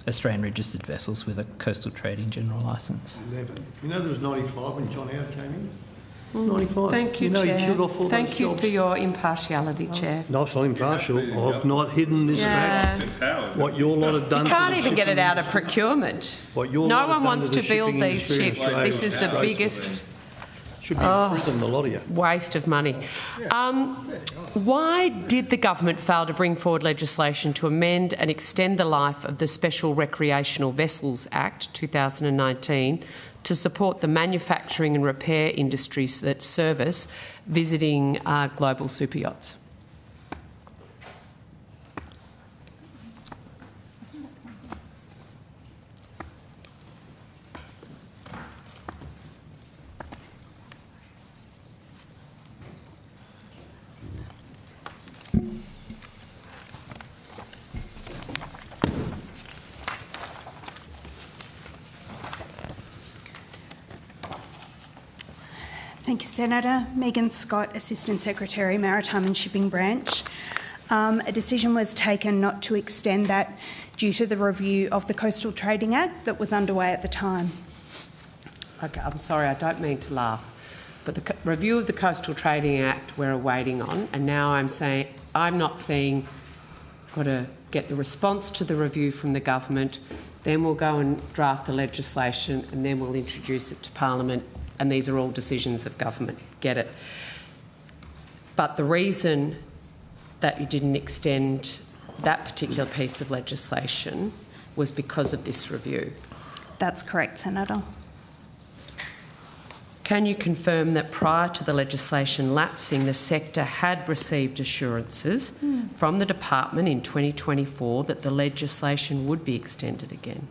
Australian registered vessels with a coastal trading general licence. 11. You know there was 95 when John Howard came in? 95. Thank you, Chair. Thank you for your impartiality, Chair. No, it's not impartial. I've not hidden this fact. What your lot have done. You can't even get it out of procurement. No one wants to build these ships. This is the biggest Should be in prison, a lot of you. Waste of money. Why did the government fail to bring forward legislation to amend and extend the life of the Special Recreational Vessels Act 2019 to support the manufacturing and repair industries that service visiting global super yachts? Thank you, Senator. Megan Scott, Assistant Secretary, Maritime and Shipping Branch. A decision was taken not to extend that due to the review of the Coastal Trading Act that was underway at the time. Okay, I'm sorry, I don't mean to laugh, but the review of the Coastal Trading Act we're awaiting on, and now I'm not saying got to get the response to the review from the government, then we'll go and draft the legislation and then we'll introduce it to Parliament. And these are all decisions of government, get it. But the reason that you didn't extend that particular piece of legislation was because of this review. That's correct, Senator. Can you confirm that prior to the legislation lapsing, the sector had received assurances from the department in 2024 that the legislation would be extended again?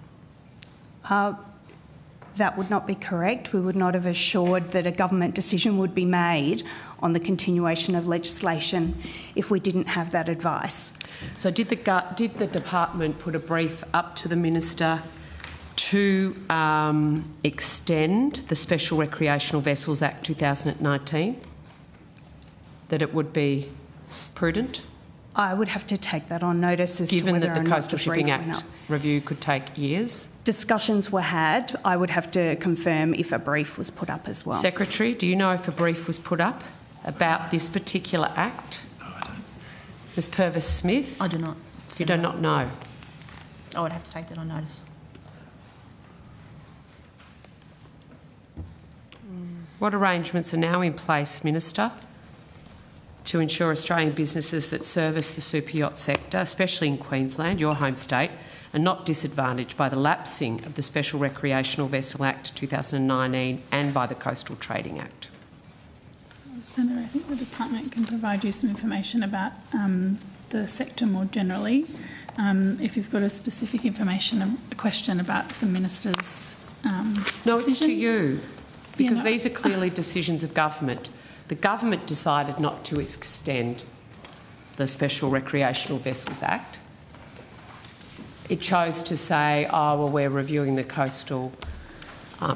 That would not be correct. We would not have assured that a government decision would be made on the continuation of legislation if we didn't have that advice. So did the department put a brief up to the Minister to extend the Special Recreational Vessels Act 2019? That it would be prudent? I would have to take that on notice as given to whether that the or Coastal not Shipping Act review could take years? Discussions were had. I would have to confirm if a brief was put up as well. Secretary, do you know if a brief was put up about this particular act? Ms Purvis-Smith? I do not. You do not know? I would have to take that on notice. What arrangements are now in place, Minister, to ensure Australian businesses that service the super yacht sector, especially in Queensland, your home state, are not disadvantaged by the lapsing of the Special Recreational Vessel Act 2019 and by the Coastal Trading Act? Senator, I think the department can provide you some information about the sector more generally. If you've got a specific information, a question about the Minister's No, decision. it's to you, because Yeah, no. these are clearly decisions of government. The government decided not to extend the Special Recreational Vessels Act. It chose to say, oh, well, we're reviewing the Coastal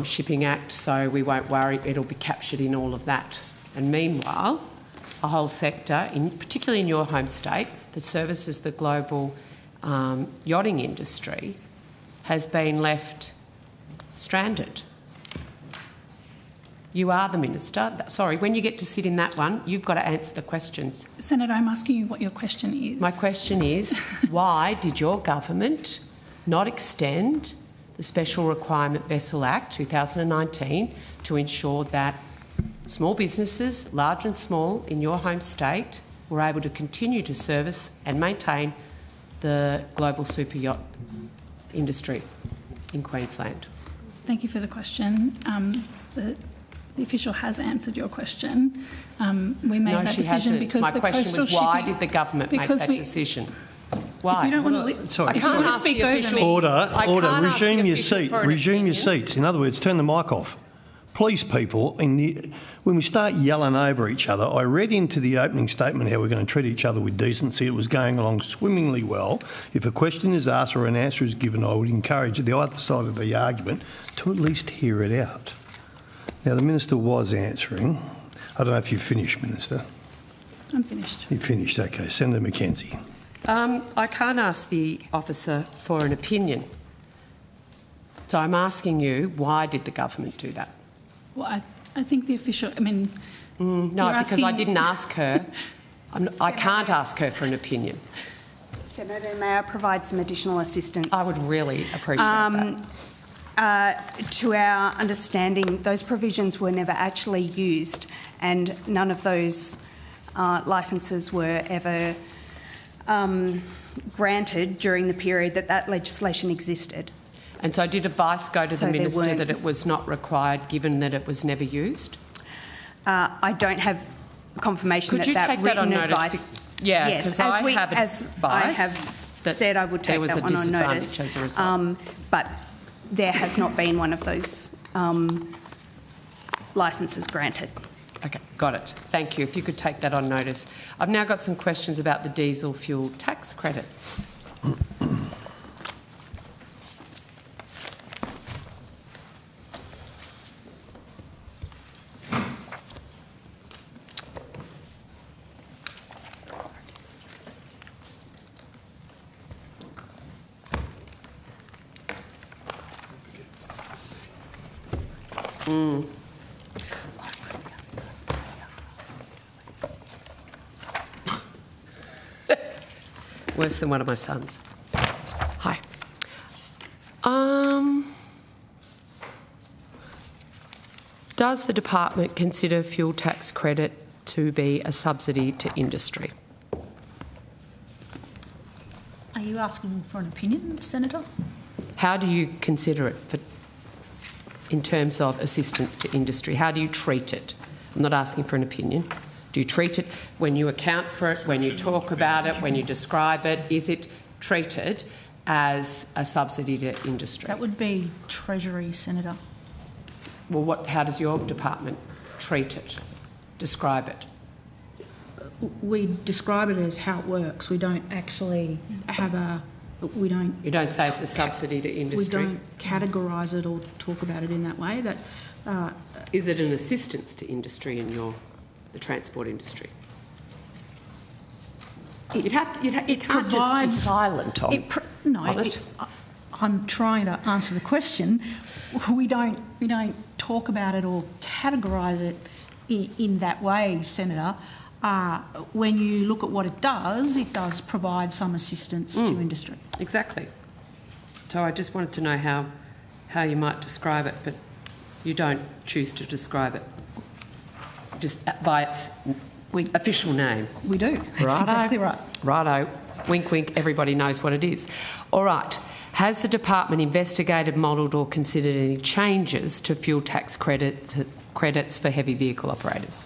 Shipping Act, so we won't worry, it'll be captured in all of that. And meanwhile, a whole sector, particularly in your home state, that services the global yachting industry, has been left stranded. You are the minister. Sorry, when you get to sit in that one, you've got to answer the questions. Senator, I'm asking you what your question is. My question is, why did your government not extend the Special Requirement Vessel Act 2019 to ensure that small businesses, large and small, in your home state were able to continue to service and maintain the global super yacht industry in Queensland? Thank you for the question. The official has answered your question. We made that decision because my the question coastal was, why shipping, did the government make that decision? Why? If you don't want to, Sorry. if you want to speak over me. Order. Resume your official seat. for an Resume your opinion. seats. In other words, turn the mic off. Please, people, when we start yelling over each other, I read into the opening statement how we're going to treat each other with decency. It was going along swimmingly well. If a question is asked or an answer is given, I would encourage the other side of the argument to at least hear it out. Now, the Minister was answering. I don't know if you've finished, Minister. I'm finished. You've finished, okay. Senator McKenzie. I can't ask the officer for an opinion. So I'm asking you, why did the government do that? Well, I think the official, I mean... No, because I didn't ask her. I can't ask her for an opinion. Senator, may I provide some additional assistance? I would really appreciate that. To our understanding, those provisions were never actually used, and none of those licences were ever granted during the period that legislation existed. And so did advice go to the Minister that it was not required, given that it was never used? I don't have confirmation Could you take that on notice? Yeah, because I have advice I have said I would take that one on notice. As a result. But there has not been one of those licences granted. Okay, got it. Thank you. If you could take that on notice. I've now got some questions about the diesel fuel tax credits. Worse than one of my sons. Hi. Does the department consider fuel tax credit to be a subsidy to industry? Are you asking for an opinion, Senator? How do you consider it in terms of assistance to industry? How do you treat it? I'm not asking for an opinion. Do you treat it when you account for it, when you talk about it, when you describe it? Is it treated as a subsidy to industry? That would be Treasury, Senator. Well, how does your department treat it? Describe it. We describe it as how it works. We don't actually have a... We don't... You don't say it's a subsidy to industry? We don't categorise it or talk about it in that way. Is it an assistance to industry in the transport industry? You can't just be silent on it. I'm trying to answer the question. We don't talk about it or categorise it in that way, Senator. When you look at what it does provide some assistance to industry. Exactly. So I just wanted to know how you might describe it, but you don't choose to describe it just by its official name. We do. That's exactly right. Righto. Wink, wink. Everybody knows what it is. All right. Has the department investigated, modelled or considered any changes to fuel tax credits for heavy vehicle operators?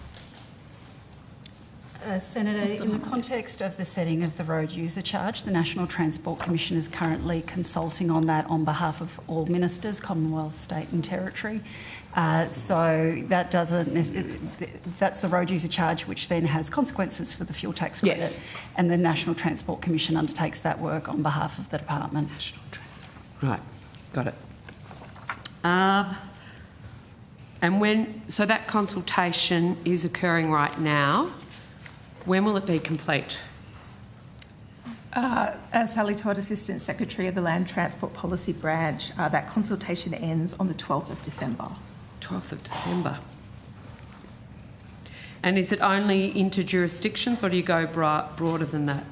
Senator, in the context of the setting of the road user charge, the National Transport Commission is currently consulting on that on behalf of all ministers, Commonwealth, State and Territory. So that's the road user charge, which then has consequences for the fuel tax credit. Yes. And the National Transport Commission undertakes that work on behalf of the department. National Transport. Right, got it. So that consultation is occurring right now. When will it be complete? As Sally Todd, Assistant Secretary of the Land Transport Policy Branch, that consultation ends on the 12th of December. 12th of December. And is it only inter-jurisdictions, or do you go broader than that?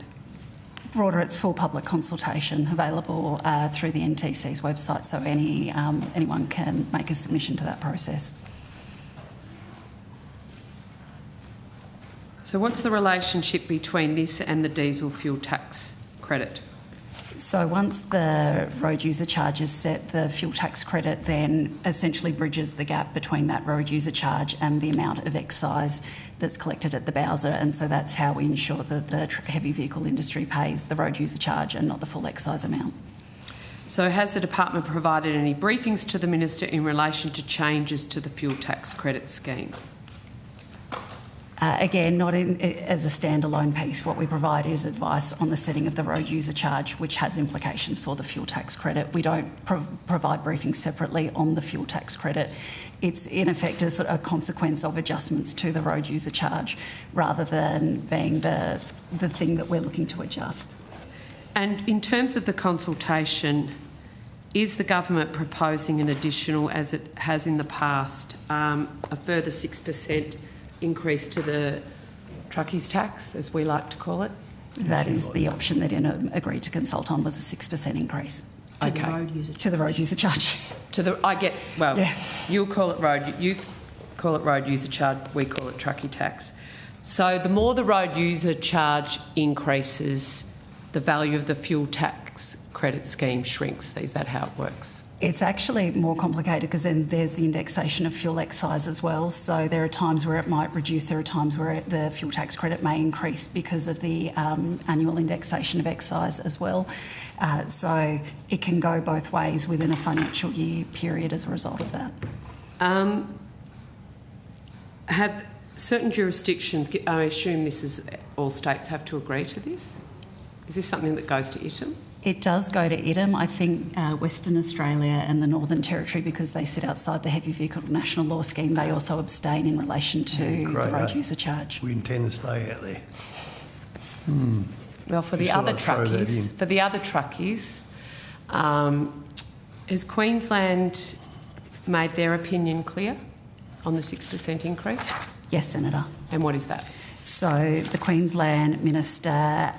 Broader, it's full public consultation available through the NTC's website, so anyone can make a submission to that process. So what's the relationship between this and the diesel fuel tax credit? So once the road user charge is set, the fuel tax credit then essentially bridges the gap between that road user charge and the amount of excise that's collected at the Bowser, and so that's how we ensure that the heavy vehicle industry pays the road user charge and not the full excise amount. So has the department provided any briefings to the Minister in relation to changes to the fuel tax credit scheme? Again, not as a standalone piece. What we provide is advice on the setting of the road user charge, which has implications for the fuel tax credit. We don't provide briefings separately on the fuel tax credit. It's in effect a consequence of adjustments to the road user charge rather than being the thing that we're looking to adjust. And in terms of the consultation, is the government proposing an additional, as it has in the past, a further 6% increase to the truckies tax, as we like to call it? That is the option that INA agreed to consult on, was a 6% increase. To the road user charge. You call it road user charge, we call it truckie tax. So the more the road user charge increases, the value of the fuel tax credit scheme shrinks. Is that how it works? It's actually more complicated because then there's the indexation of fuel excise as well. So there are times where it might reduce, there are times where the fuel tax credit may increase because of the annual indexation of excise as well. So it can go both ways within a financial year period as a result of that. Have certain jurisdictions, I assume this is all states have to agree to this? Is this something that goes to ITM? It does go to ITM. I think Western Australia and the Northern Territory, because they sit outside the heavy vehicle national law scheme, they also abstain in relation to the road user charge. We intend to stay out there. Well, for the other truckies, has Queensland made their opinion clear on the 6% increase? Yes, Senator. And what is that? So the Queensland Minister,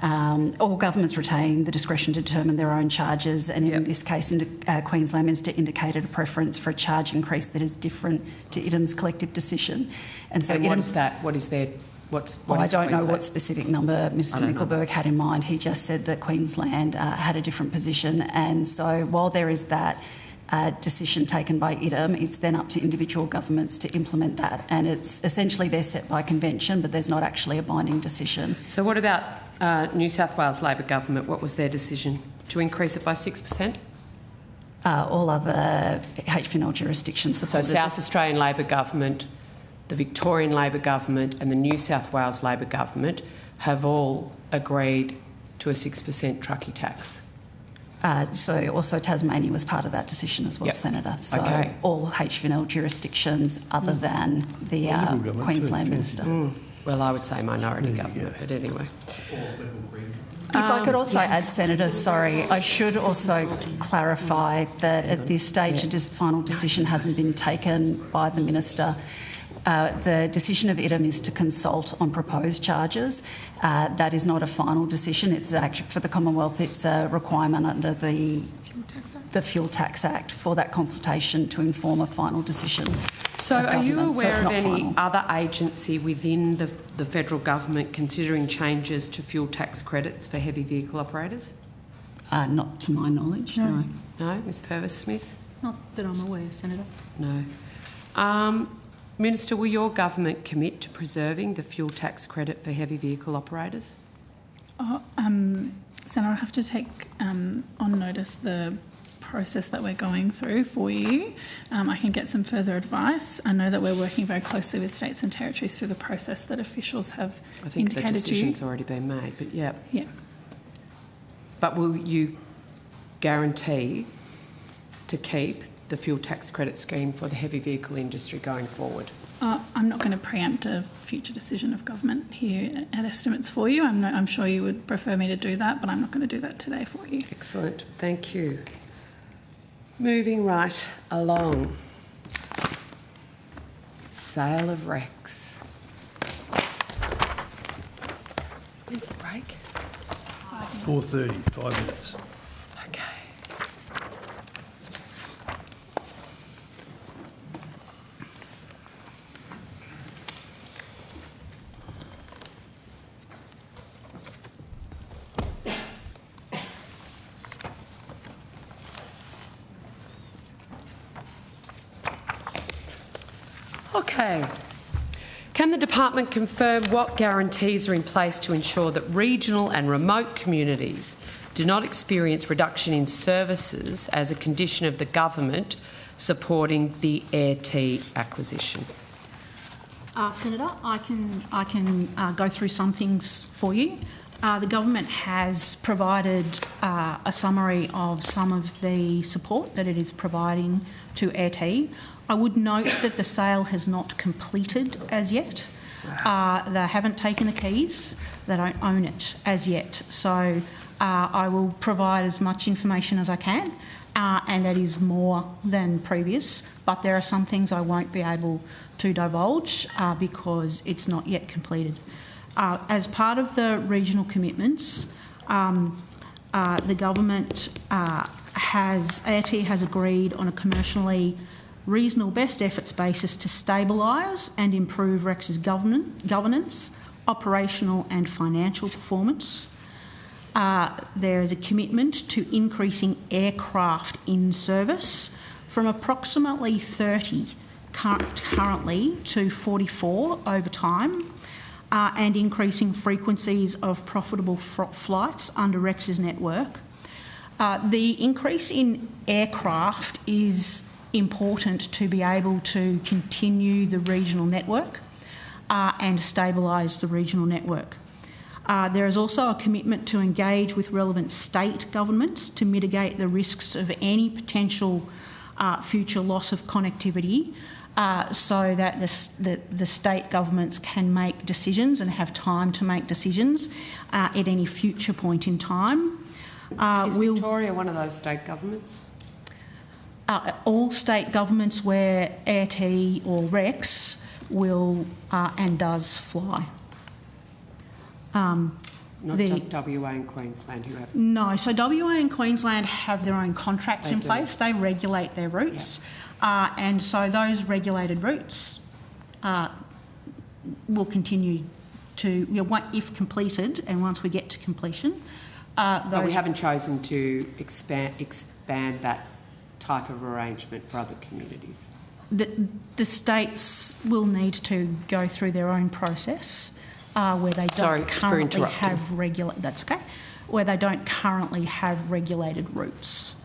all governments retain the discretion to determine their own charges, and in this case, Queensland Minister indicated a preference for a charge increase that is different to ITM's collective decision. And so, what is that? What is their? I don't know what specific number Mr Mickelberg had in mind. He just said that Queensland had a different position, and so while there is that decision taken by ITM, it's then up to individual governments to implement that, and it's essentially they're set by convention, but there's not actually a binding decision. So what about New South Wales Labor government? What was their decision? To increase it by 6%? All other HVNL jurisdictions supported So South Australian Labor government, the Victorian Labor government and the New South Wales Labor government have all agreed to a 6% truckie tax. So also Tasmania was part of that decision as well, Senator. So all HVNL jurisdictions other than the Queensland Minister. Well, I would say minority government, but anyway. If I could also add, Senator, sorry, I should also clarify that at this stage a final decision hasn't been taken by the Minister. The decision of ITM is to consult on proposed charges. That is not a final decision. It's actually, for the Commonwealth, it's a requirement under the Fuel Tax Act for that consultation to inform a final decision. So are you aware of any final. other agency within the federal government considering changes to fuel tax credits for heavy vehicle operators? Not to my knowledge, no. No? Ms Purvis-Smith? Not that I'm aware, Senator. No. Minister, will your government commit to preserving the fuel tax credit for heavy vehicle operators? Senator, I have to take on notice the process that we're going through for you. I can get some further advice. I know that we're working very closely with states and territories through the process that officials have indicated to you. I think the decision's already been made, but yeah. Yeah. But will you guarantee to keep the fuel tax credit scheme for the heavy vehicle industry going forward? I'm not going to preempt a future decision of government here at Estimates for you. I'm sure you would prefer me to do that, but I'm not going to do that today for you. Excellent. Thank you. Moving right along. Sale of wrecks. When's the break? 4:30, 5 minutes. Okay. Okay. Can the department confirm what guarantees are in place to ensure that regional and remote communities do not experience reduction in services as a condition of the government supporting the AirT acquisition? Senator, I can go through some things for you. The government has provided a summary of some of the support that it is providing to AirT. I would note that the sale has not completed as yet. They haven't taken the keys. They don't own it as yet. So I will provide as much information as I can, and that is more than previous. But there are some things I won't be able to divulge because it's not yet completed. As part of the regional commitments, the government AirT has agreed on a commercially reasonable best efforts basis to stabilise and improve Rex's governance, operational and financial performance. There is a commitment to increasing aircraft in service from approximately 30 currently to 44 over time, and increasing frequencies of profitable flights under Rex's network. The increase in aircraft is important to be able to continue the regional network and stabilise the regional network. There is also a commitment to engage with relevant state governments to mitigate the risks of any potential future loss of connectivity, so that the state governments can make decisions and have time to make decisions at any future point in time. Is Victoria one of those state governments? All state governments where AirT or Rex will and does fly. Not just WA and Queensland who have... No, so WA and Queensland have their own contracts in place. They regulate their routes. Yep. And so those regulated routes will continue to, if completed, and once we get to completion... but we haven't chosen to expand that type of arrangement for other communities. The states will need to go through their own process where they don't currently have where they don't currently have regulated routes,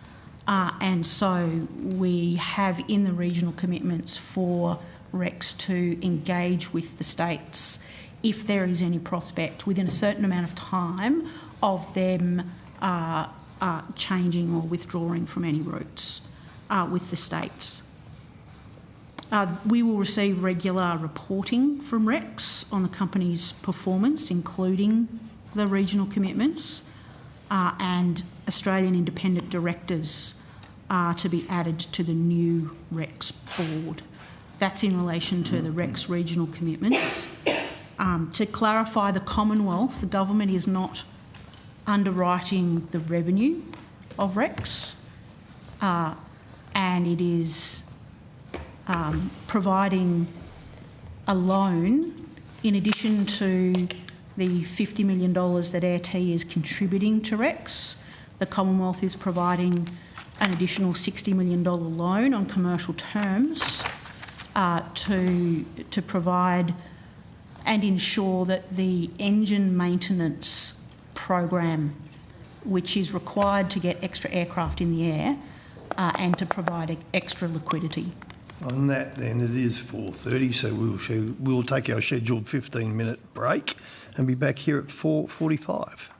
and so we have in the regional commitments for Rex to engage with the states if there is any prospect within a certain amount of time of them changing or withdrawing from any routes with the states. We will receive regular reporting from Rex on the company's performance, including the regional commitments, and Australian independent directors are to be added to the new Rex board. That's in relation to the Rex regional commitments. To clarify, the Commonwealth, the government is not underwriting the revenue of Rex, and it is providing a loan in addition to the $50 million that AirT is contributing to Rex. The Commonwealth is providing an additional $60 million loan on commercial terms to provide and ensure that the engine maintenance program, which is required to get extra aircraft in the air and to provide extra liquidity. On that then, it is 4:30, so we'll take our scheduled 15-minute break and be back here at 4:45.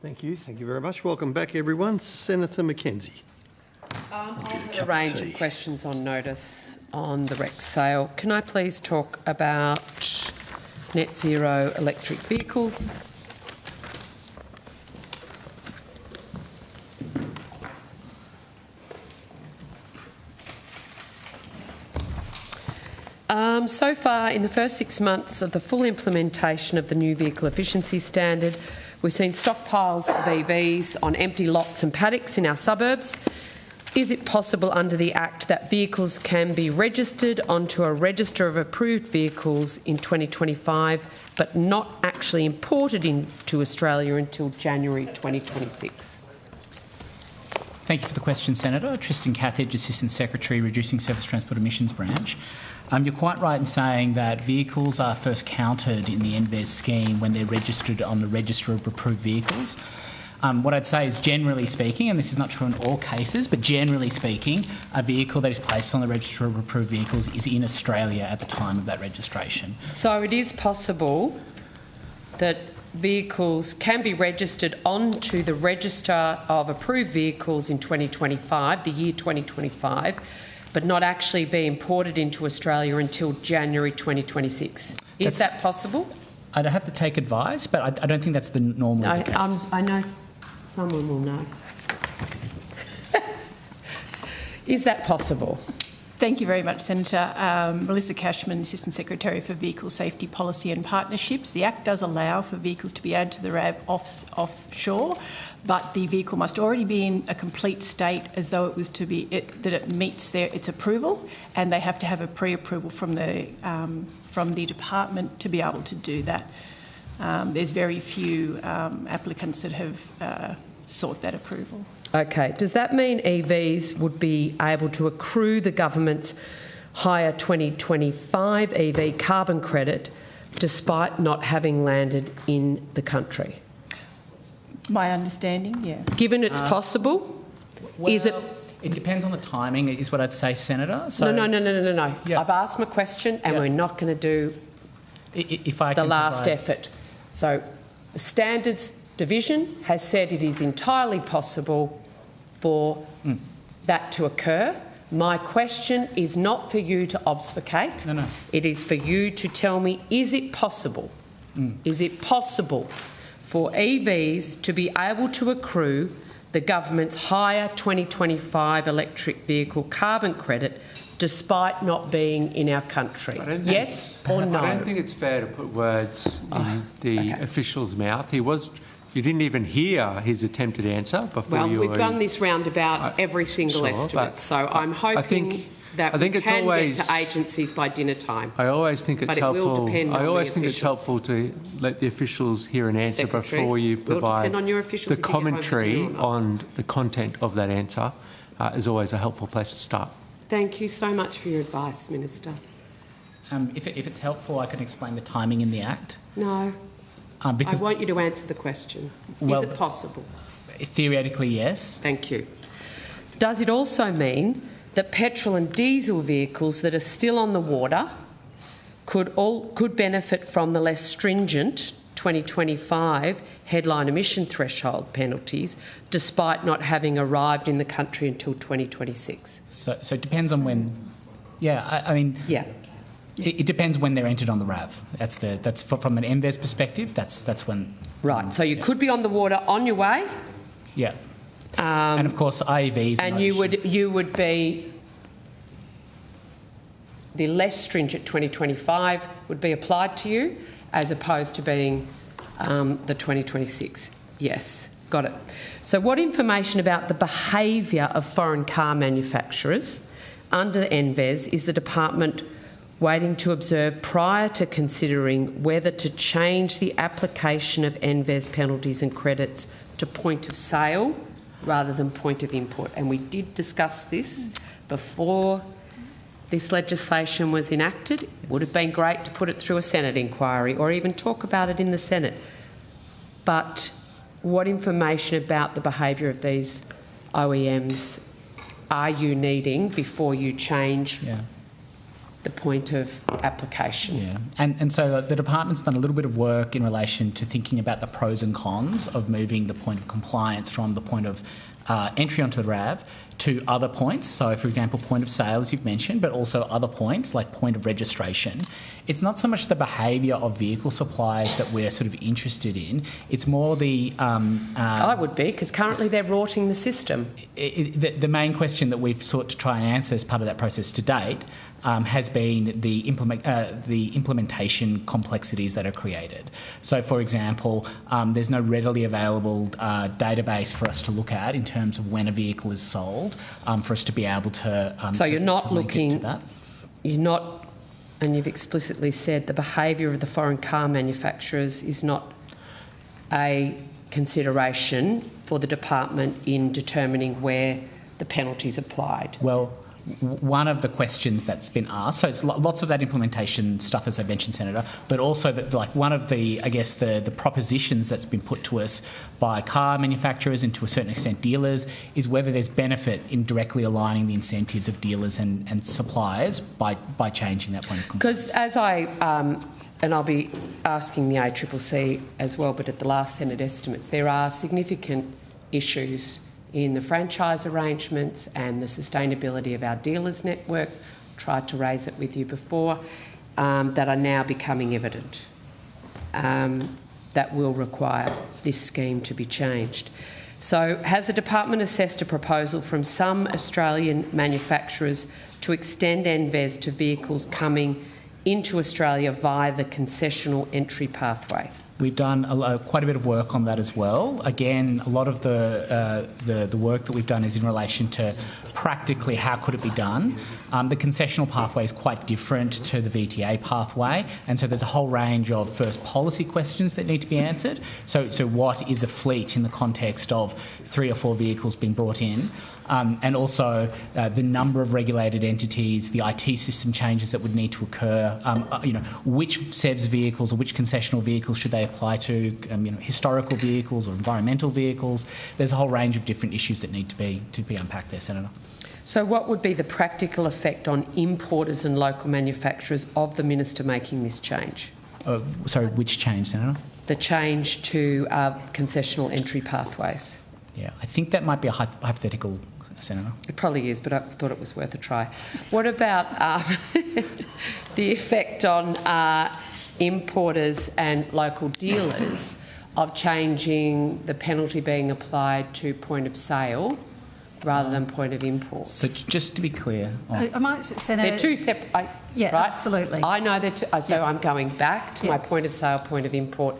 Thank you very much. Welcome back, everyone. Senator Mackenzie. I've had a range of questions on notice on the REX sale. Can I please talk about net zero electric vehicles? So far, in the first 6 months of the full implementation of the new vehicle efficiency standard, we've seen stockpiles of EVs on empty lots and paddocks in our suburbs. Is it possible under the Act that vehicles can be registered onto a register of approved vehicles in 2025 but not actually imported into Australia until January 2026? Thank you for the question, Senator. Tristan Cathedge, Assistant Secretary, Reducing Surface Transport Emissions Branch. You're quite right in saying that vehicles are first counted in the NVES scheme when they're registered on the Register of Approved Vehicles. What I'd say is, generally speaking, and this is not true in all cases, but generally speaking, a vehicle that is placed on the Register of Approved Vehicles is in Australia at the time of that registration. So it is possible that vehicles can be registered onto the Register of Approved Vehicles in 2025, the year 2025, but not actually be imported into Australia until January 2026. Is that possible? I'd have to take advice, but I don't think that's the normal case. I know someone will know. Is that possible? Thank you very much, Senator. Melissa Cashman, Assistant Secretary for Vehicle Safety Policy and Partnerships. The Act does allow for vehicles to be added to the RAV offshore, but the vehicle must already be in a complete state as though it was to be that it meets its approval, and they have to have a pre-approval from the department to be able to do that. There's very few applicants that have sought that approval. Okay. Does that mean EVs would be able to accrue the government's higher 2025 EV carbon credit despite not having landed in the country? My understanding, yeah. Given it's possible, well, is it... It depends on the timing, is what I'd say, Senator. So, No. Yeah. I've asked my question and we're not going to do the last effort. So the Standards Division has said it is entirely possible for that to occur. My question is not for you to obfuscate. No. It is for you to tell me, is it possible? Is it possible for EVs to be able to accrue the government's higher 2025 electric vehicle carbon credit despite not being in our country? Yes or no? I don't think it's fair to put words in the official's mouth. You didn't even hear his attempted answer before well, you... Well, we've done this roundabout every single estimate, so I'm hoping that we can get to agencies by dinner time. I always think it's helpful. But it will depend on I always the think it's helpful to let the officials hear an answer before you provide the commentary on the content of that answer. Is always a helpful place to start. Thank you so much for your advice, Minister. If it's helpful, I can explain the timing in the Act. No. Because I want you to answer the question. Is it possible? Theoretically, yes. Thank you. Does it also mean that petrol and diesel vehicles that are still on the water could benefit from the less stringent 2025 headline emission threshold penalties despite not having arrived in the country until 2026? So it depends on when... Yeah, I mean... Yeah. It depends when they're entered on the RAV. That's from an NVES perspective. That's when. Right. So you could be on the water on your way. Yeah. And of course, IEVs. And you would be the less stringent 2025 would be applied to you, as opposed to being the 2026. Yes. Got it. So what information about the behaviour of foreign car manufacturers under NVES is the department waiting to observe prior to considering whether to change the application of NVES penalties and credits to point of sale rather than point of import? And we did discuss this before this legislation was enacted. It would have been great to put it through a Senate inquiry or even talk about it in the Senate. But what information about the behaviour of these OEMs are you needing before you change the point of application. Yeah, and so the department's done a little bit of work in relation to thinking about the pros and cons of moving the point of compliance from the point of entry onto the RAV to other points. So, for example, point of sale, as you've mentioned, but also other points like point of registration. It's not so much the behaviour of vehicle suppliers that we're sort of interested in. It's more the... I would be, because currently they're rorting the system. The main question that we've sought to try and answer as part of that process to date has been the implementation complexities that are created. So, for example, there's no readily available database for us to look at in terms of when a vehicle is sold, for us to be able to. So you're not looking. To that. You're not, and you've explicitly said the behaviour of the foreign car manufacturers is not a consideration for the department in determining where the penalties applied. Well, one of the questions that's been asked, so it's lots of that implementation stuff, as I mentioned, Senator, but also that, like, one of the, I guess, the propositions that's been put to us by car manufacturers and to a certain extent dealers is whether there's benefit in directly aligning the incentives of dealers and suppliers by changing that point of compliance. Because as and I'll be asking the ACCC as well, but at the last Senate estimates, there are significant issues in the franchise arrangements and the sustainability of our dealers' networks. Tried to raise it with you before, that are now becoming evident, that will require this scheme to be changed. So, has the department assessed a proposal from some Australian manufacturers to extend NVES to vehicles coming into Australia via the concessional entry pathway? We've done quite a bit of work on that as well. Again, a lot of the work that we've done is in relation to practically how could it be done. The concessional pathway is quite different to the VTA pathway, and so there's a whole range of first policy questions that need to be answered. So what is a fleet in the context of 3 or 4 vehicles being brought in? And also the number of regulated entities, the IT system changes that would need to occur, which SEVs vehicles or which concessional vehicles should they apply to, historical vehicles or environmental vehicles. There's a whole range of different issues that need to be unpacked there, Senator. So what would be the practical effect on importers and local manufacturers of the minister making this change? Sorry, which change, Senator? The change to concessional entry pathways. Yeah, I think that might be a hypothetical, Senator. It probably is, but I thought it was worth a try. What about the effect on importers and local dealers of changing the penalty being applied to point of sale rather than point of import? So just to be clear... Senator, they're two separate... Yeah, right? Absolutely. I know they're two, so I'm going back to my point of sale, point of import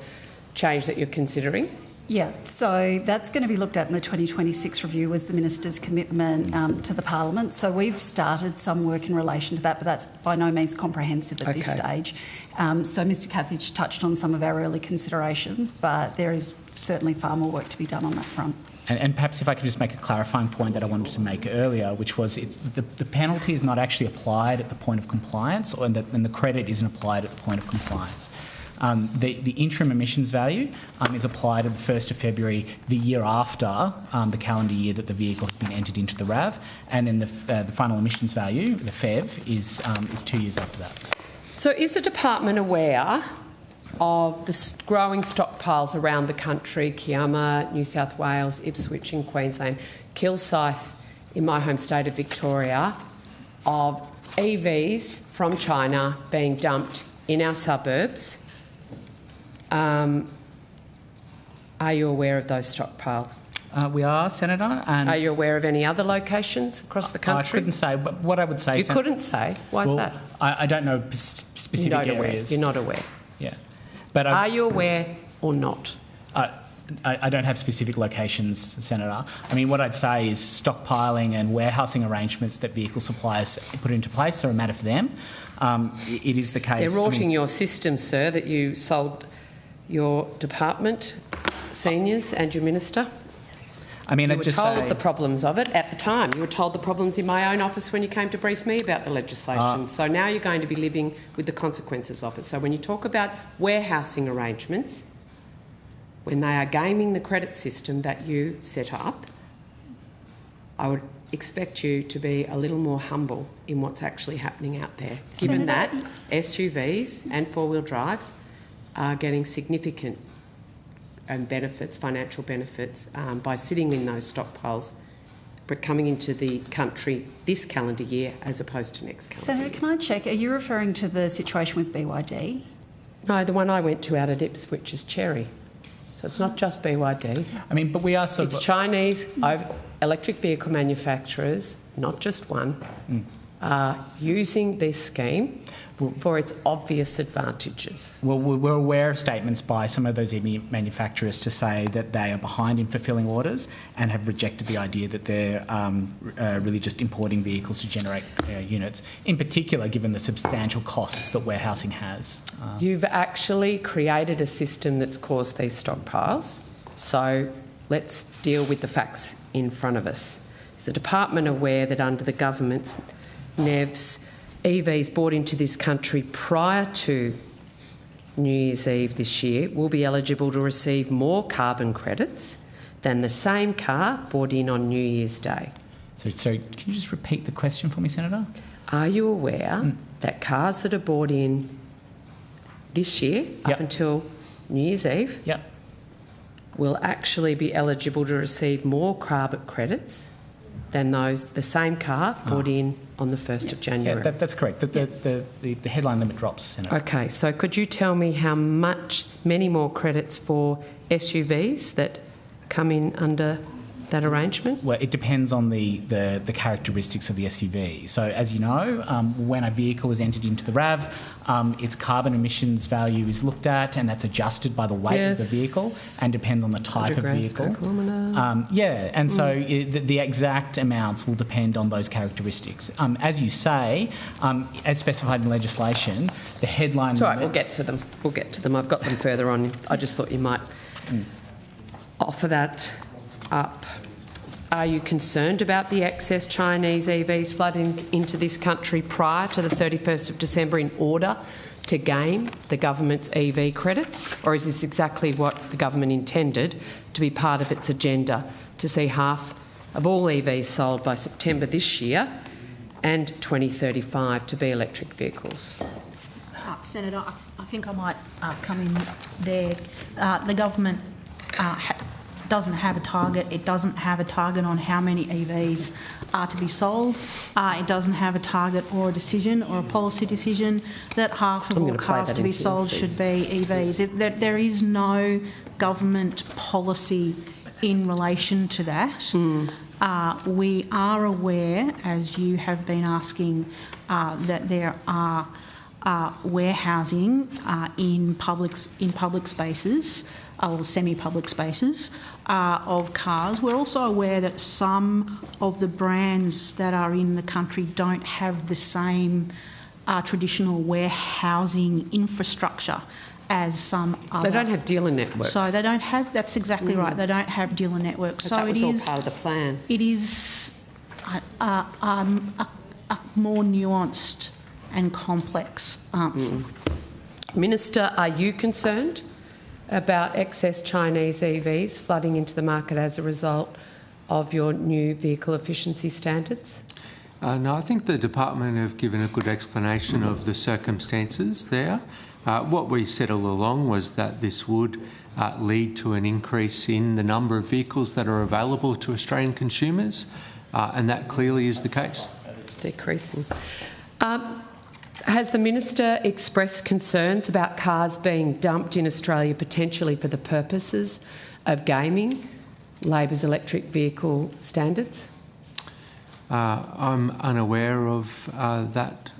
change that you're considering. Yeah, so that's going to be looked at in the 2026 review as the Minister's commitment to the Parliament. So we've started some work in relation to that, but that's by no means comprehensive at this stage. So Mr Cathedge touched on some of our early considerations, but there is certainly far more work to be done on that front. And perhaps if I could just make a clarifying point that I wanted to make earlier, which was the penalty is not actually applied at the point of compliance, and the credit isn't applied at the point of compliance. The interim emissions value is applied on the 1st of February the year after the calendar year that the vehicle has been entered into the RAV, and then the final emissions value, the FEV, is 2 years after that. So is the department aware of the growing stockpiles around the country, Kiama, New South Wales, Ipswich in Queensland, Kilsyth in my home state of Victoria, of EVs from China being dumped in our suburbs? Are you aware of those stockpiles? We are, Senator. And are you aware of any other locations across the country? I couldn't say, but what I would say... You couldn't say? Why is that? I don't know specific areas. You're not aware? Yeah. But are you aware or not? I don't have specific locations, Senator. I mean, what I'd say is stockpiling and warehousing arrangements that vehicle suppliers put into place are a matter for them. It is the case... They're rorting your system, sir, that you sold your department, seniors and your minister. I mean, you were told the problems of it at the time. You were told the problems in my own office when you came to brief me about the legislation. So now you're going to be living with the consequences of it. So when you talk about warehousing arrangements, when they are gaming the credit system that you set up, I would expect you to be a little more humble in what's actually happening out there, given that SUVs and four-wheel drives are getting significant benefits, financial benefits, by sitting in those stockpiles, but coming into the country this calendar year as opposed to next calendar Senator, year. can I check, are you referring to the situation with BYD? No, the one I went to out at Ipswich is Cherry. So it's not just BYD. I mean, but we are It's Chinese electric vehicle manufacturers, not just one, are using this scheme for its obvious advantages. Well, we're aware of statements by some of those EV manufacturers to say that they are behind in fulfilling orders and have rejected the idea that they're really just importing vehicles to generate units, in particular given the substantial costs that warehousing has. You've actually created a system that's caused these stockpiles, so let's deal with the facts in front of us. Is the department aware that under the government's NEVs, EVs bought into this country prior to New Year's Eve this year will be eligible to receive more carbon credits than the same car bought in on New Year's Day? So can you just repeat the question for me, Senator? Are you aware that cars that are bought in this year up until New Year's Eve will actually be eligible to receive more carbon credits than the same car bought in on the 1st of January? Yeah, that's correct. The headline limit drops, Senator. Okay, so could you tell me how many more credits for SUVs that come in under that arrangement? Well, it depends on the characteristics of the SUV. So, as you know, when a vehicle is entered into the RAV, its carbon emissions value is looked at, and that's adjusted by the weight of the vehicle and depends on the type of vehicle. And so the exact amounts will depend on those characteristics. As you say, as specified in legislation, the headline. It's all right, we'll get to them. I've got them further on. I just thought you might offer that up. Are you concerned about the excess Chinese EVs flooding into this country prior to the 31st of December in order to gain the government's EV credits? Or is this exactly what the government intended to be part of its agenda, to see half of all EVs sold by September this year and 2035 to be electric vehicles? Senator, I think I might come in there. The government doesn't have a target. It doesn't have a target on how many EVs are to be sold. It doesn't have a target or a decision or a policy decision that half of all cars to be sold should be EVs. There is no government policy in relation to that. We are aware, as you have been asking, that there are warehousing in public spaces or semi-public spaces of cars. We're also aware that some of the brands that are in the country don't have the same traditional warehousing infrastructure as some other. They don't have dealer networks. So they don't have, that's exactly right, they don't have dealer networks. So that was all part of the plan. It is a more nuanced and complex answer. Minister, are you concerned about excess Chinese EVs flooding into the market as a result of your new vehicle efficiency standards? No, I think the department have given a good explanation of the circumstances there. What we said all along was that this would lead to an increase in the number of vehicles that are available to Australian consumers, and that clearly is the case. Decreasing. Has the minister expressed concerns about cars being dumped in Australia potentially for the purposes of gaming Labor's electric vehicle standards? I'm unaware of that,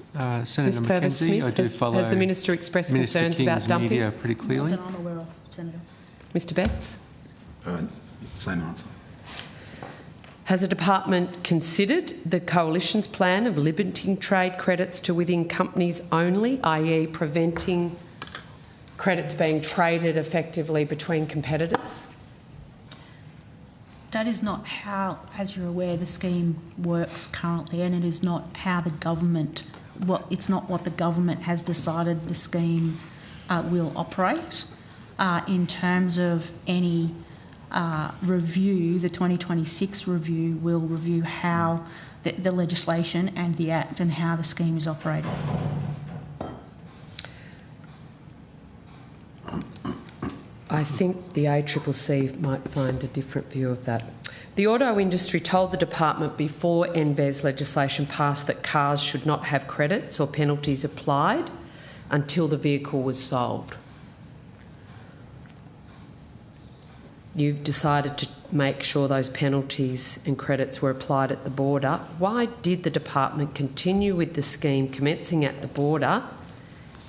Senator McKenzie. I do follow has the minister expressed concerns about dumping? Media pretty clearly. That I'm aware of, Senator. Mr Betts? Same answer. Has the department considered the coalition's plan of limiting trade credits to within companies only, i.e. preventing credits being traded effectively between competitors? That is not how, as you're aware, the scheme works currently, and it is not how the government, it's not what the government has decided the scheme will operate. In terms of any review, the 2026 review, will review how the legislation and the Act and how the scheme is operated. I think the ACCC might find a different view of that. The auto industry told the department before NVES legislation passed that cars should not have credits or penalties applied until the vehicle was sold. You've decided to make sure those penalties and credits were applied at the border. Why did the department continue with the scheme commencing at the border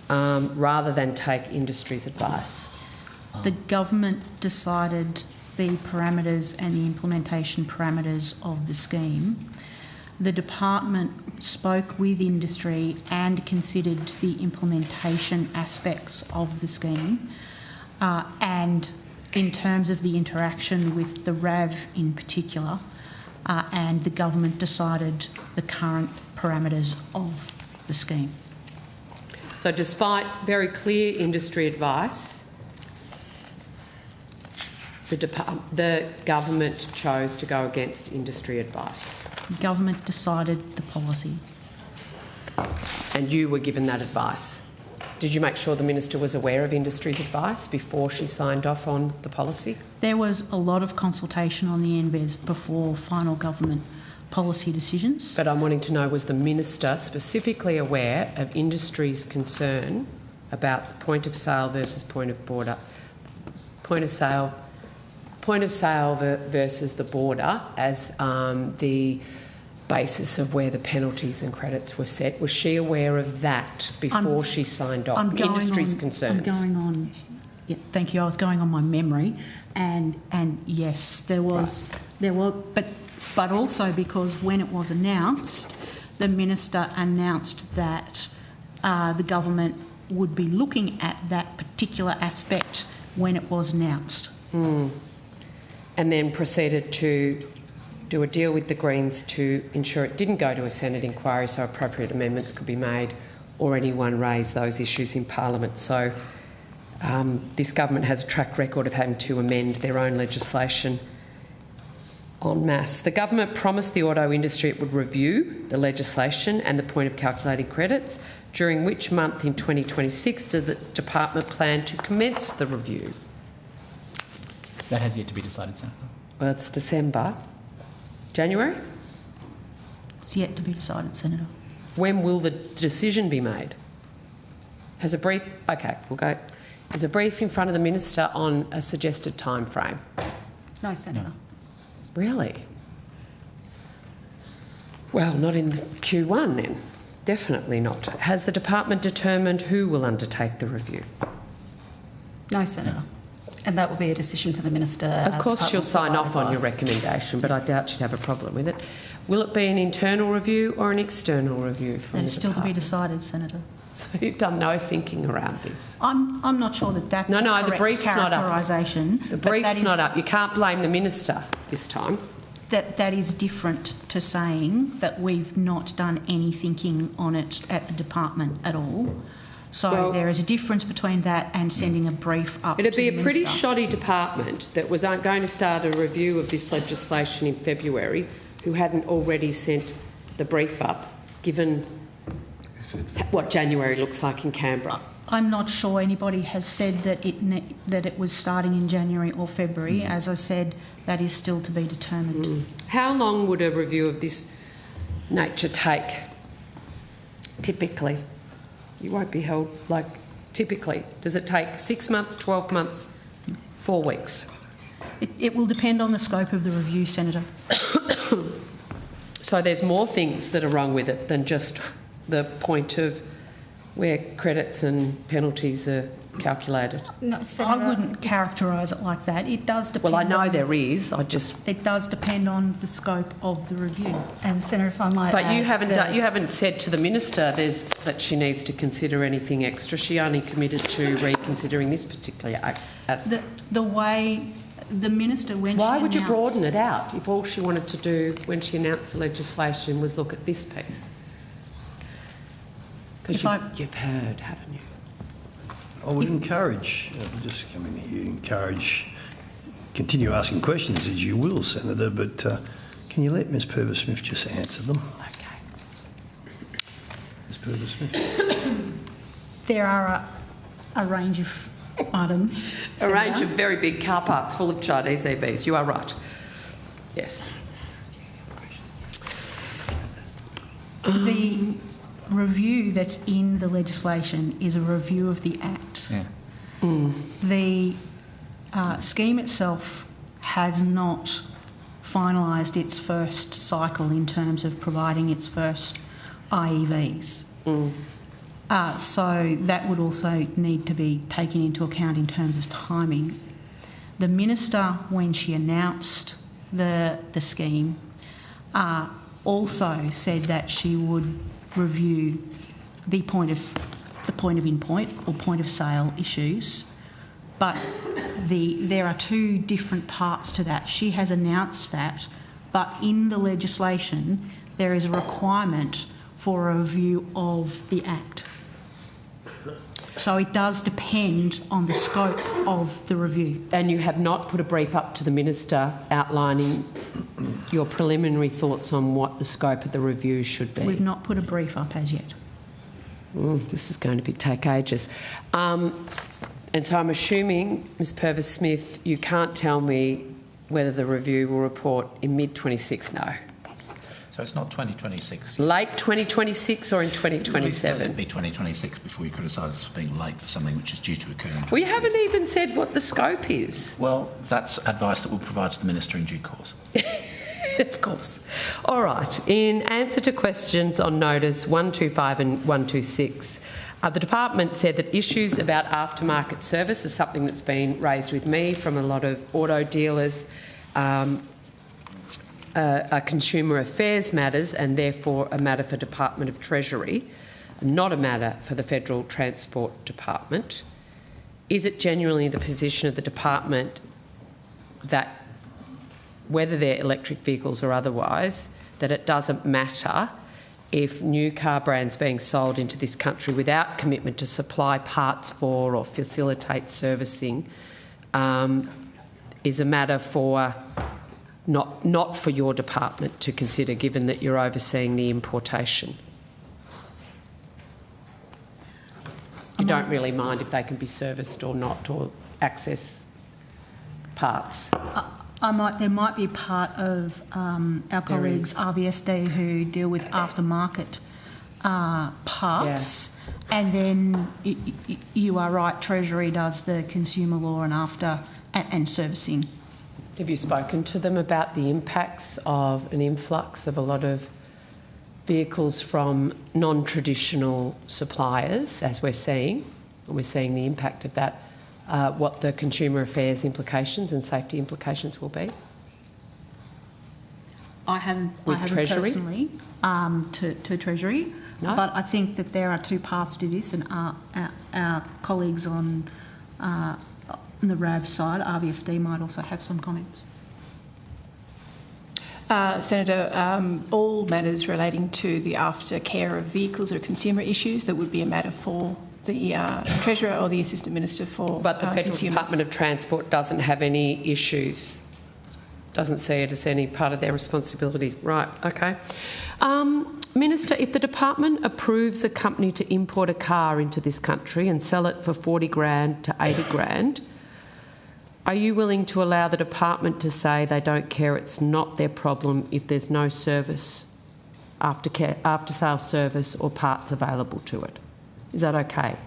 rather than take industry's advice? The government decided the parameters and the implementation parameters of the scheme. The department spoke with industry and considered the implementation aspects of the scheme, and in terms of the interaction with the RAV in particular, and the government decided the current parameters of the scheme. So despite very clear industry advice, the government chose to go against industry advice. The government decided the policy. And you were given that advice. Did you make sure the Minister was aware of industry's advice before she signed off on the policy? There was a lot of consultation on the NVES before final government policy decisions. But I'm wanting to know, was the Minister specifically aware of industry's concern about point of sale versus point of border? Point of sale versus the border as the basis of where the penalties and credits were set. Was she aware of that before she signed off? Industry's concerns. I'm going on. Yeah, thank you. I was going on my memory, and yes, there was, but also because when it was announced, the Minister announced that the government would be looking at that particular aspect when it was announced. And then proceeded to do a deal with the Greens to ensure it didn't go to a Senate inquiry so appropriate amendments could be made or anyone raise those issues in Parliament. So this government has a track record of having to amend their own legislation en masse. The government promised the auto industry it would review the legislation and the point of calculating credits. During which month in 2026 did the department plan to commence the review? That has yet to be decided, Senator. Well, it's December. January? It's yet to be decided, Senator. When will the decision be made? Has a brief... OK, we'll go. Is a brief in front of the Minister on a suggested time frame? No, Senator. No. Really? Well, not in Q1 then. Definitely not. Has the department determined who will undertake the review? No, Senator. And that will be a decision for the Minister. Of course she'll sign off on your recommendation, but I doubt she'd have a problem with it. Will it be an internal review or an external review from the That is still to be department? decided, Senator. So you've done no thinking around this? I'm not sure that that's no, a correct the brief's not up. characterisation. The brief's not up. You can't blame the Minister this time. That is different to saying that we've not done any thinking on it at the department at all. So well, there is a difference between that and sending a brief up to the Minister. It'd be a pretty shoddy department that was going to start a review of this legislation in February who hadn't already sent the brief up, given what January looks like in Canberra. I'm not sure anybody has said that it was starting in January or February. As I said, that is still to be determined. How long would a review of this nature take, typically? You won't be held, typically. Does it take 6 months, 12 months, 4 weeks? It will depend on the scope of the review, Senator. So there's more things that are wrong with it than just the point of where credits and penalties are calculated? No, Senator, I wouldn't characterise it like that. It does depend. Well, I know there is. It does depend on the scope of the review. And Senator, if I might. But you haven't said to the Minister that she needs to consider anything extra. She only committed to reconsidering this particular aspect. The way the Minister, when Why would you broaden it out if all she wanted to do when she announced the legislation was look at this piece? Because you've heard, haven't you? I would encourage, just come in here, encourage continue asking questions as you will, Senator, but can you let Ms Purvis-Smith just answer them? Okay. Ms Purvis-Smith. There are a range of items. A range of very big car parks full of Chinese EVs. You are right. Yes. The review that's in the legislation is a review of the Act. Yeah. The scheme itself has not finalised its first cycle in terms of providing its first IEVs. So that would also need to be taken into account in terms of timing. The Minister, when she announced the scheme, also said that she would review the point of in-point or point of sale issues, but there are two different parts to that. She has announced that, but in the legislation there is a requirement for a review of the Act. So it does depend on the scope of the review. And you have not put a brief up to the Minister outlining your preliminary thoughts on what the scope of the review should be? We've not put a brief up as yet. This is going to take ages. And so I'm assuming, Ms Purvis-Smith, you can't tell me whether the review will report in mid-26? No. So it's not 2026? Late 2026 or in 2027? It'd be 2026 before you criticise us for being late for something which is due to occur in 2026. We haven't even said what the scope is. Well, that's advice that we'll provide to the Minister in due course. Of course. All right. In answer to questions on notice 125 and 126, the department said that issues about aftermarket service is something that's been raised with me from a lot of auto dealers, are consumer affairs matters and therefore a matter for Department of Treasury, not a matter for the Federal Transport Department. Is it genuinely the position of the department that whether they're electric vehicles or otherwise, that it doesn't matter if new car brands being sold into this country without commitment to supply parts for or facilitate servicing is a matter for not for your department to consider, given that you're overseeing the importation? You don't really mind if they can be serviced or not, or access parts? There might be a part of our colleagues RBSD who deal with aftermarket parts, and then you are right, Treasury does the consumer law and after and servicing. Have you spoken to them about the impacts of an influx of a lot of vehicles from non-traditional suppliers, as we're seeing, and we're seeing the impact of that? What the consumer affairs implications and safety implications will be? I haven't personally to Treasury, no? But I think that there are two paths to this, and our colleagues on the RAV side, RBSD, might also have some comments. Senator, all matters relating to the aftercare of vehicles are consumer issues that would be a matter for the Treasurer or the Assistant Minister for But the Federal Consumers. Department of Transport doesn't have any issues, doesn't see it as any part of their responsibility. Right, okay. Minister, if the department approves a company to import a car into this country and sell it for 40 grand to 80 grand, are you willing to allow the department to say they don't care, it's not their problem if there's no service, after-sale service or parts available to it? Is that okay,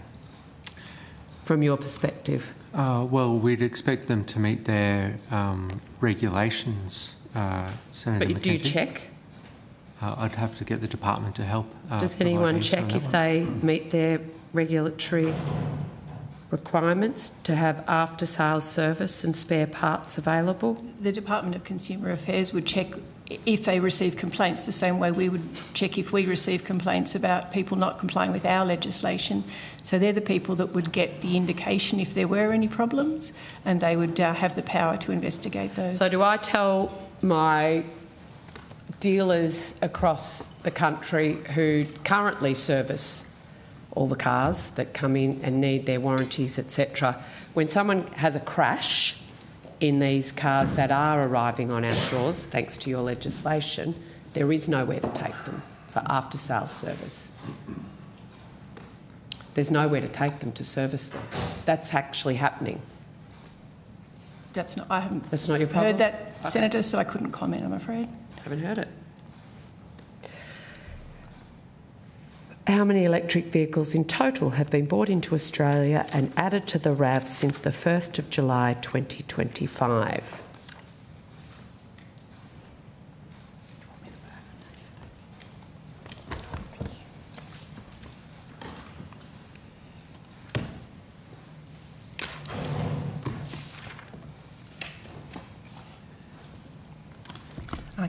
from your perspective? Well, we'd expect them to meet their regulations, Senator But do you McKenzie. check? I'd have to get the department to help. Does provide anyone answer on check that if one. they meet their regulatory requirements to have after-sales service and spare parts available? The Department of Consumer Affairs would check if they receive complaints the same way we would check if we receive complaints about people not complying with our legislation. So they're the people that would get the indication if there were any problems, and they would have the power to investigate those. So do I tell my dealers across the country who currently service all the cars that come in and need their warranties, etc., when someone has a crash in these cars that are arriving on our shores, thanks to your legislation, there is nowhere to take them for after-sales service. There's nowhere to take them to service them. That's actually happening. That's not. I haven't. That's not your problem? Heard that, okay. Senator, so I couldn't comment, I'm afraid. Haven't heard it. How many electric vehicles in total have been brought into Australia and added to the RAV since the 1st of July 2025?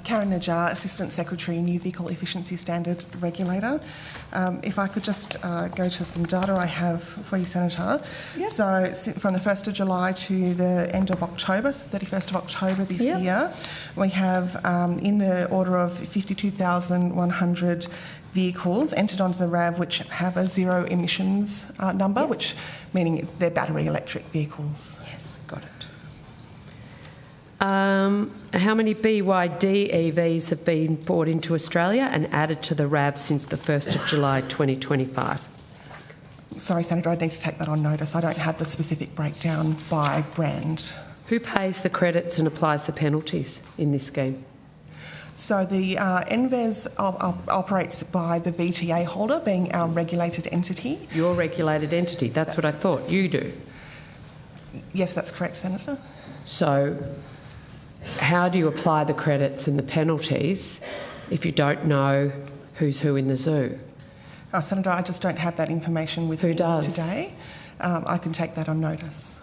Karen Najjar, Assistant Secretary, New Vehicle Efficiency Standard Regulator. If I could just go to some data I have for you, Senator. Yep. So from the 1st of July to the end of October, so 31st of October this year, we have in the order of 52,100 vehicles entered onto the RAV which have a zero emissions number, which meaning they're battery electric vehicles. Yes, got it. How many BYD EVs have been brought into Australia and added to the RAV since the 1st of July 2025? Sorry, Senator, I need to take that on notice. I don't have the specific breakdown by brand. Who pays the credits and applies the penalties in this scheme? So the NVES operates by the VTA holder, being our regulated entity. Your regulated entity, that's what I thought. You do? Yes, that's correct, Senator. So how do you apply the credits and the penalties if you don't know who's who in the zoo? Senator, I just don't have that information with me today. I can take that on notice.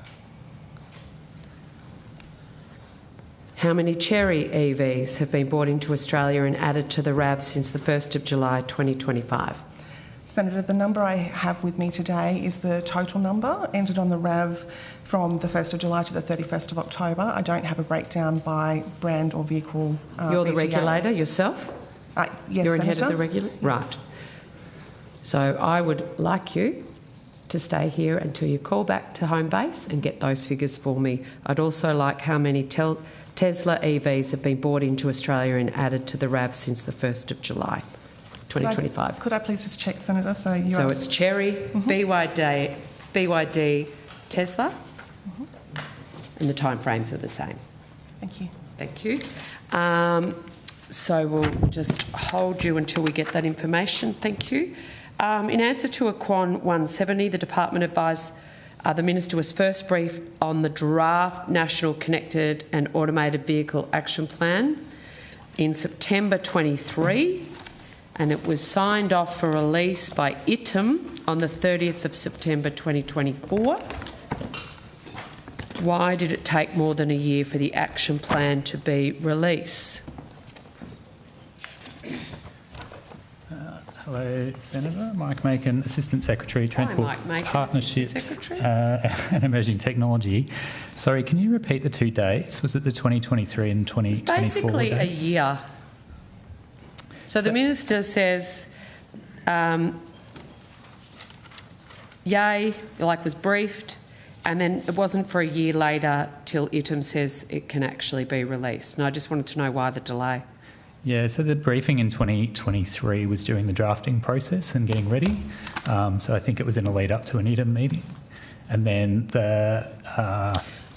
How many Cherry EVs have been brought into Australia and added to the RAV since the 1st of July 2025? Senator, the number I have with me today is the total number entered on the RAV from the 1st of July to the 31st of October. I don't have a breakdown by brand or vehicle. You're the regulator yourself? Yes, You're in Senator. head of the regulator? Yes. Right. So I would like you to stay here until you call back to home base and get those figures for me. I'd also like how many Tesla EVs have been brought into Australia and added to the RAV since the 1st of July 2025. Could I please just check, Senator? So it's Cherry, BYD, Tesla, and the timeframes are the same. Thank you. Thank you. So we'll just hold you until we get that information. Thank you. In answer to a Quan 170, the Department advised the Minister was first briefed on the draft National Connected and Automated Vehicle Action Plan in September 23, and it was signed off for release by ITM on the 30th of September 2024. Why did it take more than a year for the action plan to be released? Hello, Senator. Mike Macon, Assistant Secretary, Transport Partnerships and Emerging Technology. Sorry, can you repeat the two dates? Was it the 2023 and 2024 It's basically dates? a year. So the Minister says, yay, was briefed, and then it wasn't for a year later till ITM says it can actually be released. And I just wanted to know why the delay. Yeah, so the briefing in 2023 was during the drafting process and getting ready. So I think it was in a lead up to an ITM meeting. And then they're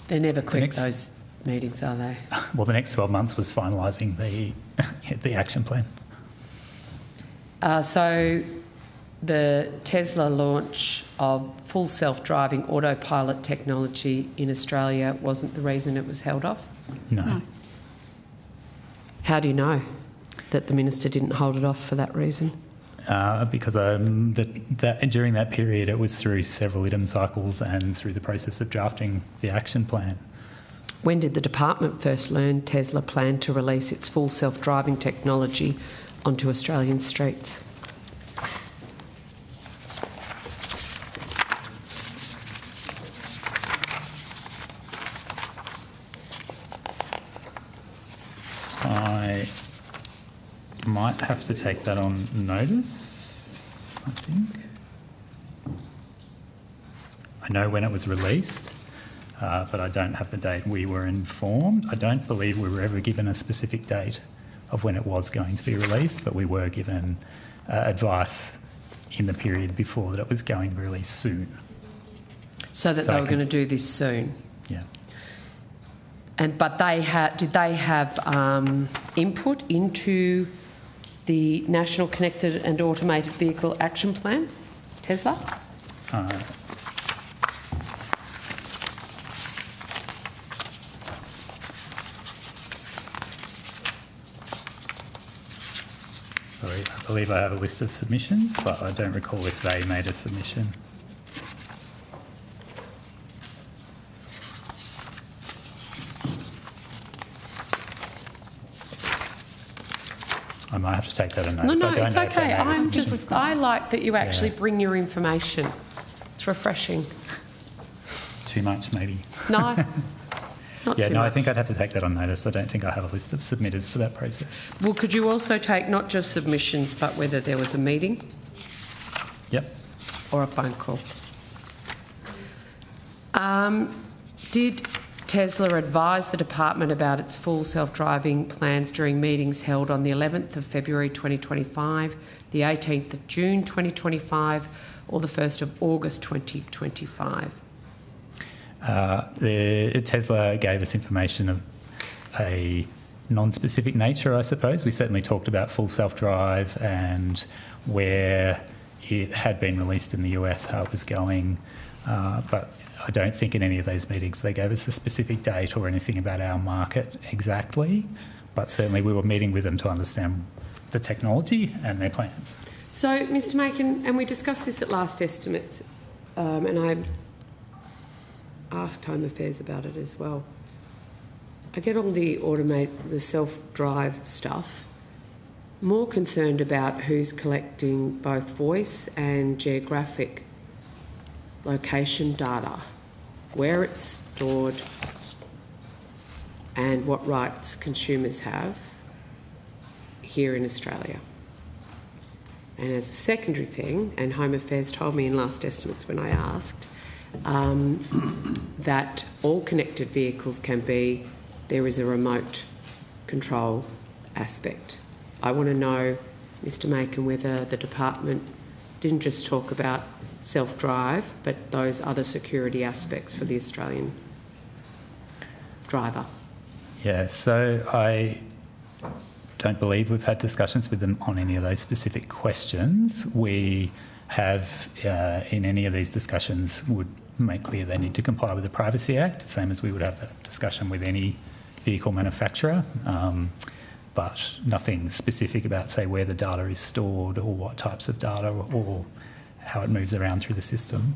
never quick, those meetings, are they? Well, the next 12 months was finalising the action plan. So the Tesla launch of full self-driving autopilot technology in Australia wasn't the reason it was held off? No. How do you know that the Minister didn't hold it off for that reason? Because during that period it was through several ITM cycles and through the process of drafting the action plan. When did the department first learn Tesla planned to release its full self-driving technology onto Australian streets? I might have to take that on notice, I think. I know when it was released. but I don't have the date we were informed. I don't believe we were ever given a specific date of when it was going to be released, but we were given advice in the period before that it was going to be released soon. So that they were going to do this soon? Yeah. But did they have input into the National Connected and Automated Vehicle Action Plan, Tesla? Sorry, I believe I have a list of submissions, but I don't recall if they made a submission. I might have to take that on notice. No, I don't it's know if they okay. made a submission. I like that you actually bring your information. It's refreshing. Too much, maybe. No. Not yeah, too no, much. I think I'd have to take that on notice. I don't think I have a list of submitters for that process. Well, could you also take not just submissions, but whether there was a meeting? Yep. Or a phone call? Did Tesla advise the department about its full self-driving plans during meetings held on the 11th of February 2025, the 18th of June 2025, or the 1st of August 2025? Tesla gave us information of a non-specific nature, I suppose. We certainly talked about full self-drive and where it had been released in the US, how it was going, but I don't think in any of those meetings they gave us a specific date or anything about our market exactly, but certainly we were meeting with them to understand the technology and their plans. So, Mr Macon, and we discussed this at last estimates, and I asked Home Affairs about it as well. I get all the self-drive stuff. More concerned about who's collecting both voice and geographic location data, where it's stored, and what rights consumers have here in Australia. And as a secondary thing, and Home Affairs told me in last estimates when I asked, that all connected vehicles there is a remote control aspect. I want to know, Mr Macon, whether the department didn't just talk about self-drive, but those other security aspects for the Australian driver. Yeah, so I don't believe we've had discussions with them on any of those specific questions. We have, in any of these discussions, would make clear they need to comply with the Privacy Act, same as we would have that discussion with any vehicle manufacturer, but nothing specific about, say, where the data is stored or what types of data or how it moves around through the system.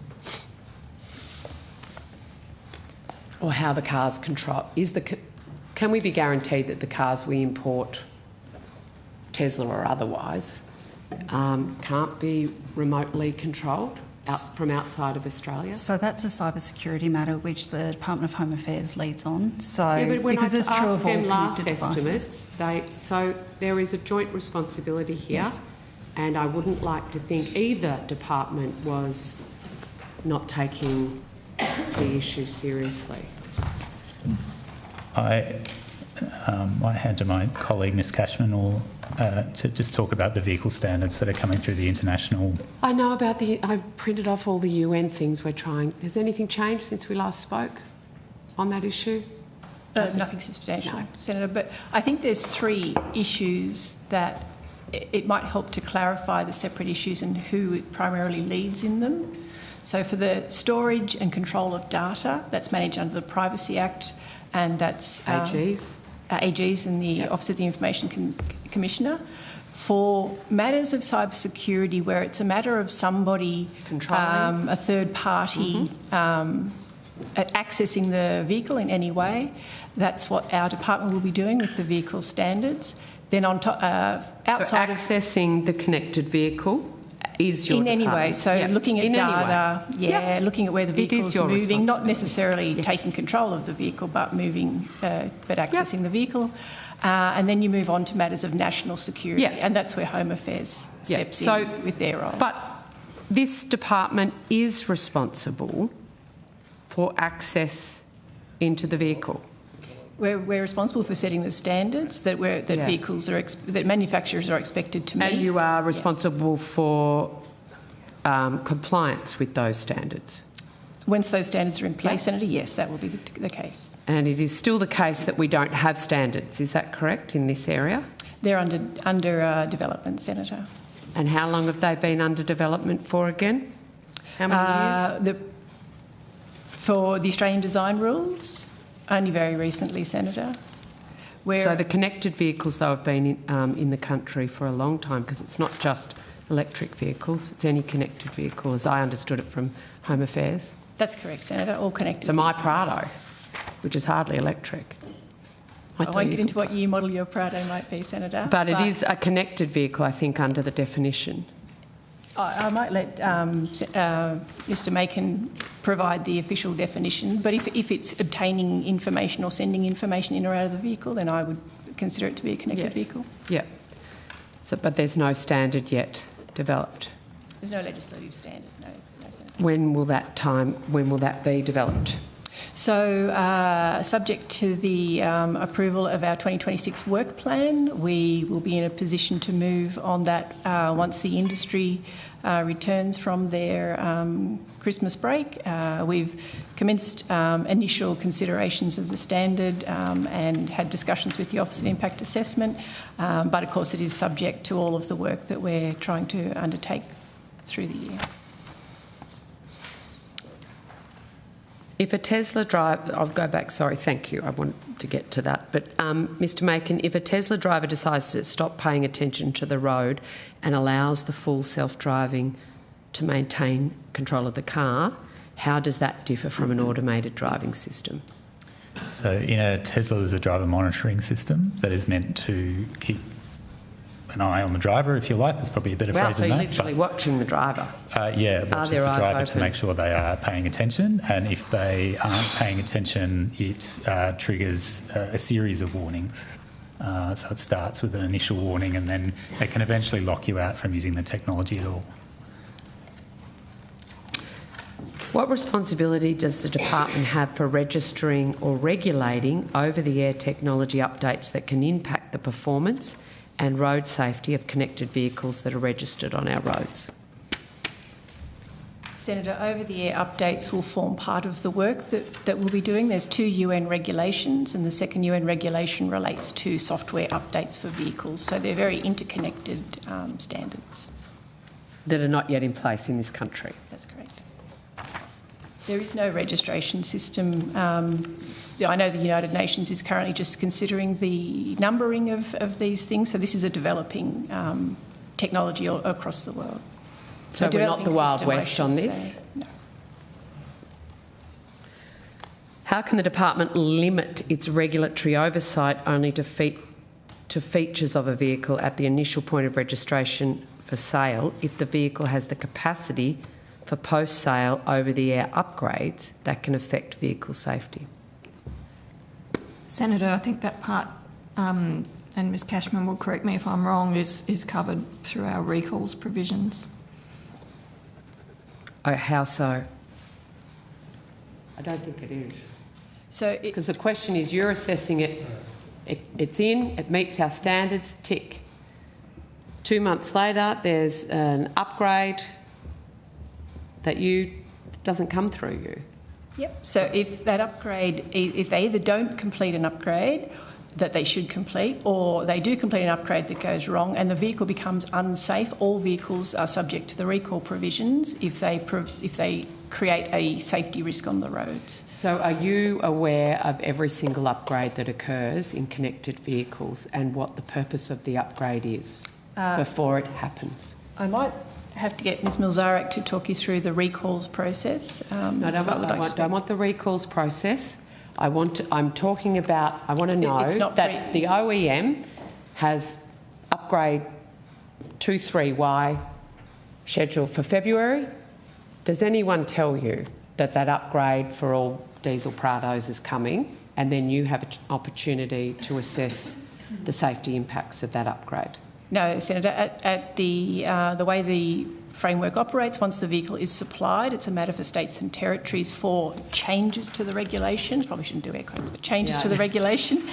Or how the cars control. Can we be guaranteed that the cars we import, Tesla or otherwise, can't be remotely controlled from outside of Australia? So that's a cybersecurity matter which the Department of Home Affairs leads on. So yeah, but when because I it's true asked of all them last connected estimates, so there is a joint responsibility here, Yes. and I wouldn't like to think either department was not taking the issue seriously. I hand to my colleague, Ms Cashman, to just talk about the vehicle standards that are coming through the international... I know about I've printed off all the UN things we're trying. Has anything changed since we last spoke on that issue? Nothing substantial, Senator, but I think there's three issues that it might help to clarify the separate issues and who primarily leads in them. So for the storage and control of data, that's managed under the Privacy Act, and that's AGs. AGs and the Office of the Information Commissioner. For matters of cybersecurity, where it's a matter of somebody, a third party, accessing the vehicle in any way, that's what our department will be doing with the vehicle standards. Then on top, outside of accessing the connected vehicle is your in any way. department. So looking at data, looking at where the vehicle is moving, not necessarily taking control of the vehicle, but moving, but accessing the vehicle. And then you move on to matters of national security, and that's where Home Affairs steps in with their role. But this department is responsible for access into the vehicle? We're responsible for setting the standards that vehicles that manufacturers are expected to meet. And you are responsible for compliance with those standards? Once those standards are in place, Senator, yes, that will be the case. And it is still the case that we don't have standards, is that correct, in this area? They're under development, Senator. And how long have they been under development for again? How many years? For the Australian design rules, only very recently, Senator. So the connected vehicles, though, have been in the country for a long time, because it's not just electric vehicles, it's any connected vehicle, as I understood it from Home Affairs. That's correct, Senator, all connected. So my Prado, which is hardly electric. I won't get into what year model your Prado might be, Senator. But it is a connected vehicle, I think, under the definition. I might let Mr Macon provide the official definition, but if it's obtaining information or sending information in or out of the vehicle, then I would consider it to be a connected vehicle. Yeah. So, but there's no standard yet developed? There's no legislative standard, no, Senator. When will that be developed? So, subject to the approval of our 2026 work plan, we will be in a position to move on that once the industry returns from their Christmas break. We've commenced initial considerations of the standard and had discussions with the Office of Impact Assessment, but of course it is subject to all of the work that we're trying to undertake through the year. If a Tesla driver, I'll go back, sorry, thank you, I want to get to that. But Mr Macon, if a Tesla driver decides to stop paying attention to the road and allows the full self-driving to maintain control of the car, how does that differ from an automated driving system? So in a Tesla, there's a driver monitoring system that is meant to keep an eye on the driver, if you like. There's probably a better phrase than that. So you're literally watching the driver? Yeah, watches the driver to make sure they are paying attention, and if they aren't paying attention, it triggers a series of warnings. So it starts with an initial warning, and then it can eventually lock you out from using the technology at all. What responsibility does the department have for registering or regulating over-the-air technology updates that can impact the performance and road safety of connected vehicles that are registered on our roads? Senator, over-the-air updates will form part of the work that we'll be doing. There's 2 UN regulations, and the second UN regulation relates to software updates for vehicles. So they're very interconnected standards. That are not yet in place in this country? That's correct. There is no registration system. I know the United Nations is currently just considering the numbering of these things, so this is a developing technology across the world. So we're not the Wild West on this? No. How can the department limit its regulatory oversight only to features of a vehicle at the initial point of registration for sale if the vehicle has the capacity for post-sale over-the-air upgrades that can affect vehicle safety? Senator, I think that part, and Ms Cashman will correct me if I'm wrong, is covered through our recalls provisions. Oh, how so? I don't think it is. So, because the question is, you're assessing it, it's in, it meets our standards, tick. 2 months later, there's an upgrade that doesn't come through you. Yep. So if that upgrade, if they either don't complete an upgrade that they should complete, or they do complete an upgrade that goes wrong and the vehicle becomes unsafe, all vehicles are subject to the recall provisions if they create a safety risk on the roads. So are you aware of every single upgrade that occurs in connected vehicles and what the purpose of the upgrade is before it happens? I might have to get Ms Milzarak to talk you through the recalls process. No, I don't want the recalls process. I want to know that the OEM has upgrade 23Y scheduled for February. Does anyone tell you that upgrade for all diesel Prados is coming, and then you have an opportunity to assess the safety impacts of that upgrade? No, Senator. At the way the framework operates. Once the vehicle is supplied, it's a matter for states and territories for changes to the regulation. Probably shouldn't do air quotes, but changes to the regulation.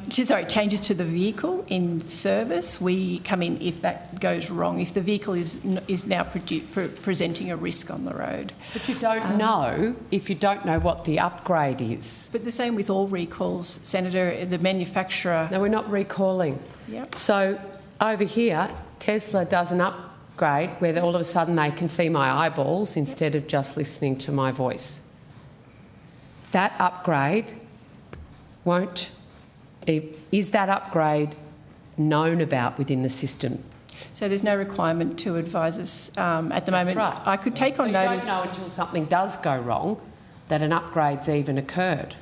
Changes to the vehicle in service. We come in if that goes wrong, if the vehicle is now presenting a risk on the road. But you don't know if you don't know what the upgrade is. But the same with all recalls, Senator. The manufacturer. No, we're not recalling. Yep. So over here, Tesla does an upgrade where all of a sudden they can see my eyeballs instead of just listening to my voice. That upgrade is that upgrade known about within the system? So there's no requirement to advise us at the moment. That's right. I could take on notice. You don't know until something does go wrong that an upgrade's even occurred.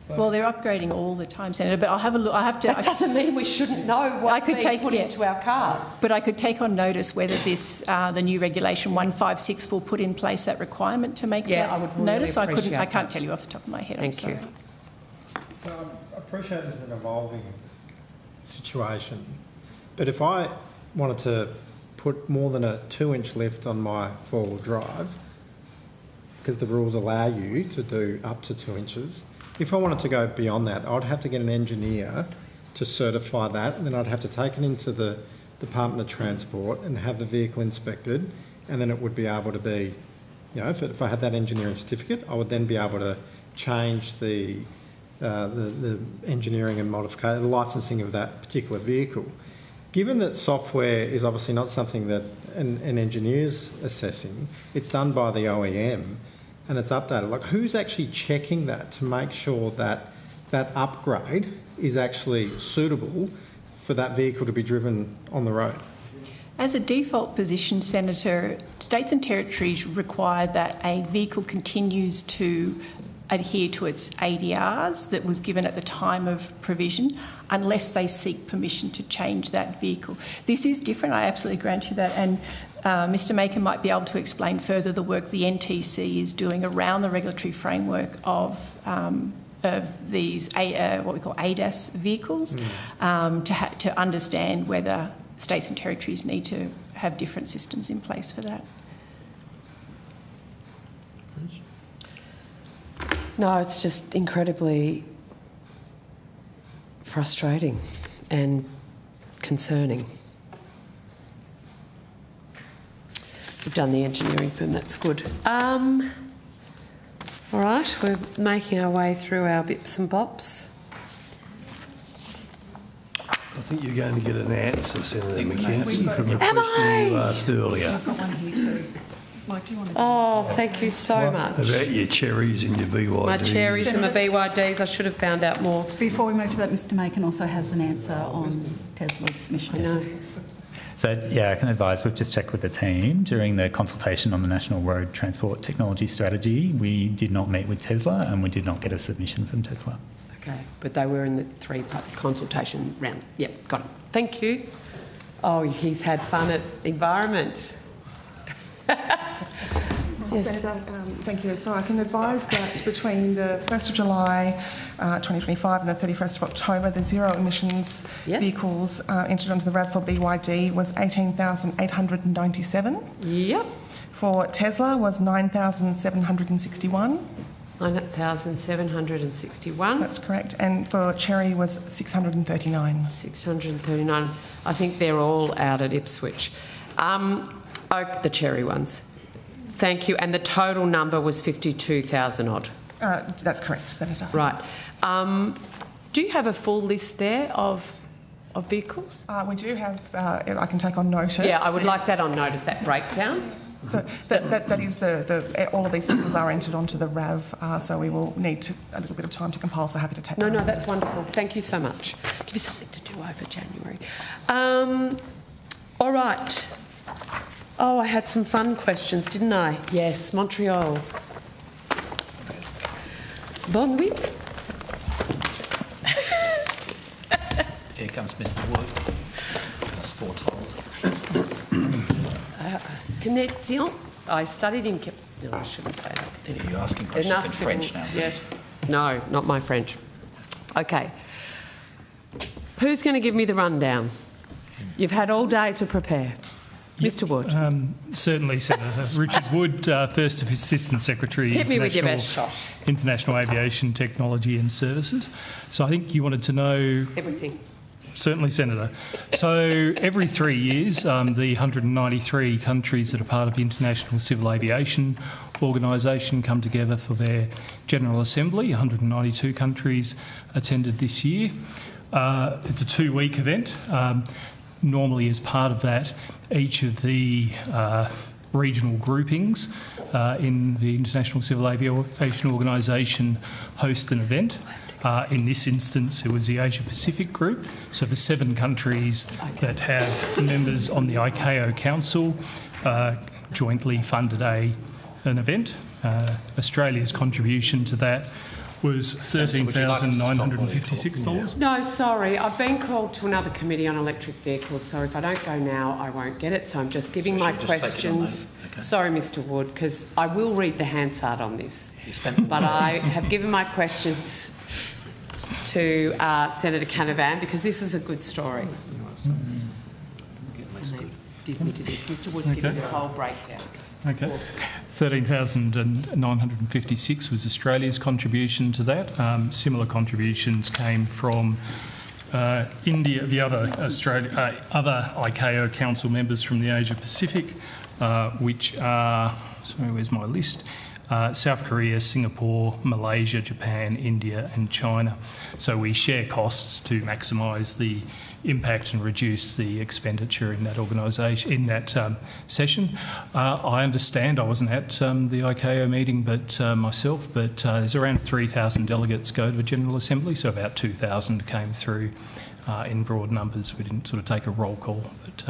Well, they're upgrading all the time, Senator, but I'll have a look. That doesn't mean we shouldn't know what's being put into our cars. But I could take on notice whether the new regulation 156 will put in place that requirement to make that I would really notice. I can't that. tell you off the top of my head. Thank you. So I appreciate it's an evolving situation, but if I wanted to put more than a 2-inch lift on my four-wheel drive, because the rules allow you to do up to 2 inches, if I wanted to go beyond that, I'd have to get an engineer to certify that, and then I'd have to take it into the Department of Transport and have the vehicle inspected, and then it would be able to be, if I had that engineering certificate, I would then be able to change the engineering and modification, the licensing of that particular vehicle. Given that software is obviously not something that an engineer's assessing, it's done by the OEM, and it's updated. Like, who's actually checking that to make sure that that upgrade is actually suitable for that vehicle to be driven on the road? As a default position, Senator, states and territories require that a vehicle continues to adhere to its ADRs that was given at the time of provision unless they seek permission to change that vehicle. This is different, I absolutely grant you that, and Mr Maker might be able to explain further the work the NTC is doing around the regulatory framework of these what we call ADAS vehicles to understand whether states and territories need to have different systems in place for that. No, it's just incredibly frustrating and concerning. We've done the engineering firm, that's good. All right, we're making our way through our bips and bops. I think you're going to get an answer, Senator Mackenzie, from the question you asked earlier. I've got one here too. Mike, do you want to... Oh, thank you so much. About your cherries and your BYDs. My cherries and my BYDs, I should have found out more. Before we move to that, Mr Macon also has an answer on Tesla's mission. I know. So, yeah, I can advise we've just checked with the team. During the consultation on the National Road Transport Technology Strategy, we did not meet with Tesla and we did not get a submission from Tesla. Okay, but they were in the three-part consultation round. Yep, got it. Thank you. Oh, he's had fun at Environment. Yes. Senator, thank you. So I can advise that between the 1st of July 2025 and the 31st of October, the zero emissions vehicles entered onto the RAV for BYD was 18,897. Yep. For Tesla was 9,761. 9,761. That's correct. And for Chery was 639. 639. I think they're all out at Ipswich. The Chery ones. Thank you. And the total number was 52,000 odd. That's correct, Senator. Right. Do you have a full list there of vehicles? We do have. I can take on notice. Yeah, I would like that on notice, that breakdown. So that is all of these vehicles are entered onto the RAV, so we will need a little bit of time to compile, so happy to take that. No, that's wonderful. Thank you so much. Give you something to do over January. All right. Oh, I had some fun questions, didn't I? Yes, Montreal. Bon nuit. Here comes Mr. Wood. That's foretold. Connexion. I studied in... No, I shouldn't say that. Anyway, you're asking questions in French now. Yes. No, not my French. Okay. Who's going to give me the rundown? You've had all day to prepare. Mr Wood. Certainly, Senator. Richard Wood, First Assistant Secretary, Hit me with your best shot. International Aviation Technology and Services. So I think you wanted to know... Everything. Certainly, Senator. So every 3 years, the 193 countries that are part of the International Civil Aviation Organisation come together for their General Assembly. 192 countries attended this year. It's a 2-week event. Normally, as part of that, each of the regional groupings in the International Civil Aviation Organisation host an event. In this instance, it was the Asia Pacific group. So the 7 countries that have members on the ICAO Council jointly funded an event. Australia's contribution to that was $13,956. No, sorry, I've been called to another committee on electric vehicles, so if I don't go now, I won't get it. So I'm just giving my questions. Okay. Sorry, Mr Wood, because I will read the Hansard on this. But I have given my questions to Senator Canavan because this is a good story. Mr Wood's giving the whole breakdown. Okay. 13,956 was Australia's contribution to that. Similar contributions came from India, the other ICAO Council members from the Asia Pacific, which are, sorry, where's my list? South Korea, Singapore, Malaysia, Japan, India and China. So we share costs to maximise the impact and reduce the expenditure in that organisation, in that session. I understand, I wasn't at the ICAO meeting myself, but there's around 3,000 delegates go to the General Assembly, so about 2,000 came through in broad numbers. We didn't sort of take a roll call, but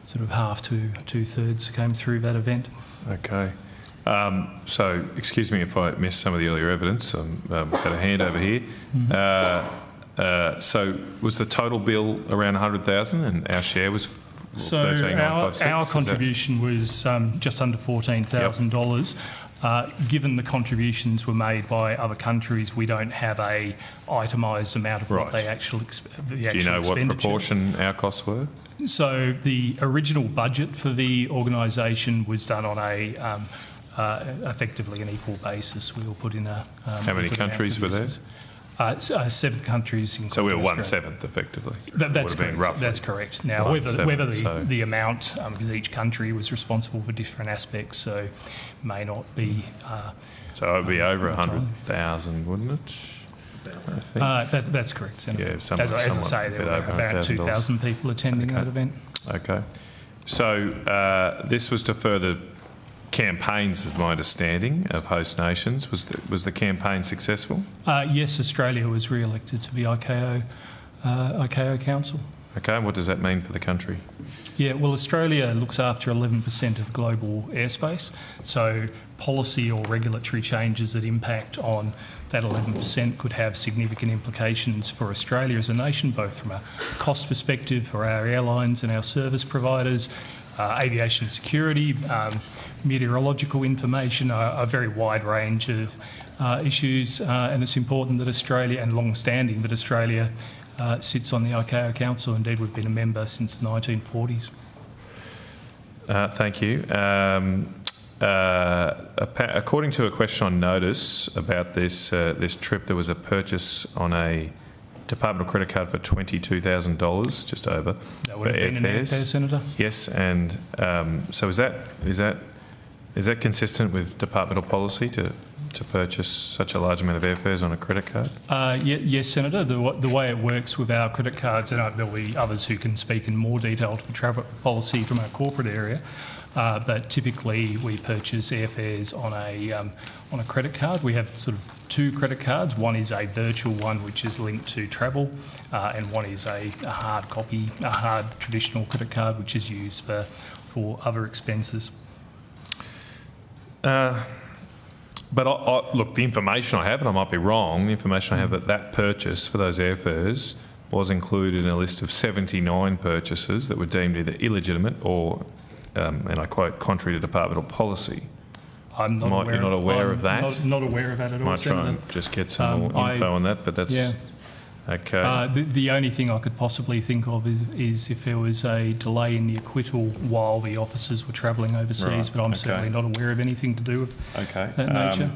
sort of half to 2/3 came through that event. Okay. So, excuse me if I missed some of the earlier evidence. I've got a hand over here. So, was the total bill around 100,000 and our share was 13,956? Our contribution was just under $14,000. Given the contributions were made by other countries, we don't have a itemised amount of what they actually Do you know what proportion our costs were? So, the original budget for the organisation was done on a effectively an equal basis. We will put in a... How many countries were there? 7 countries. So we were 1/7 effectively. That's correct. That's correct. Now, whether the amount, because each country was responsible for different aspects, so may not be... so it would be over 100,000, wouldn't it? I think. That's correct, Senator. Yeah, as I say, there were about 2,000 people attending that event. Okay. So this was to further campaigns, is my understanding, of host nations. Was the campaign successful? Yes, Australia was re-elected to the ICAO Council. Okay, and what does that mean for the country? Yeah, well, Australia looks after 11% of global airspace, so policy or regulatory changes that impact on that 11% could have significant implications for Australia as a nation, both from a cost perspective for our airlines and our service providers, aviation security, meteorological information, a very wide range of issues, and it's important that Australia, and long-standing, that Australia sits on the ICAO Council. Indeed, we've been a member since the 1940s. Thank you. According to a question on notice about this trip, there was a purchase on a departmental credit card for $22,000, just over, that would have been an airfare, Senator? Yes, and so is that consistent with departmental policy to purchase such a large amount of airfares on a credit card? Yes, Senator. The way it works with our credit cards, and there'll be others who can speak in more detail to the travel policy from our corporate area, but typically we purchase airfares on a credit card. We have sort of 2 credit cards. One is a virtual one which is linked to travel, and one is a hard copy, a hard traditional credit card which is used for other expenses. But look, the information I have, and I might be wrong, the information I have that purchase for those airfares was included in a list of 79 purchases that were deemed either illegitimate or, and I quote, contrary to departmental policy. I'm not aware. You're not aware of that? Not aware of that at all, Might try and just get some more info on that, but that's... Yeah. Okay. The only thing I could possibly think of is if there was a delay in the acquittal while the officers were travelling overseas, Right, but I'm okay. certainly not aware of anything to do with that nature.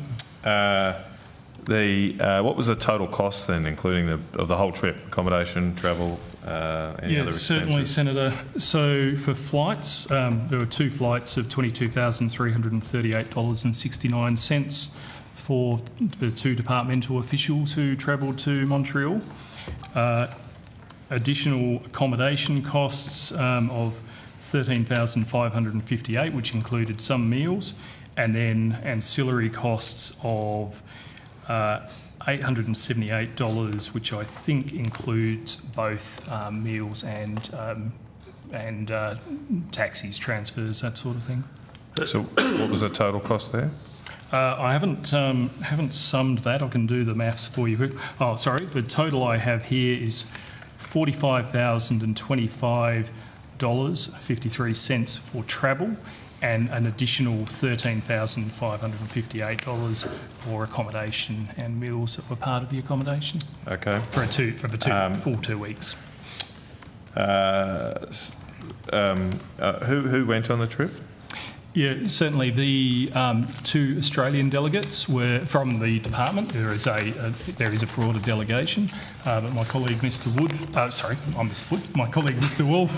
What was the total cost then, including of the whole trip, accommodation, travel, any other expenses? Certainly, Senator. So for flights, there were 2 flights of $22,338.69 for the 2 departmental officials who travelled to Montreal. Additional accommodation costs of $13,558, which included some meals, and then ancillary costs of $878, which I think includes both meals and taxis, transfers, that sort of thing. So what was the total cost there? I haven't summed that. I can do the maths for you. Oh, sorry. The total I have here is $45,025.53 for travel, and an additional $13,558 for accommodation and meals that were part of the accommodation. Okay. For the full 2 weeks. Who went on the trip? Yeah, certainly the 2 Australian delegates were from the department. There is a broader delegation, but my colleague Mr. Wood, sorry, I'm Mr. Wood. My colleague Mr. Wolf,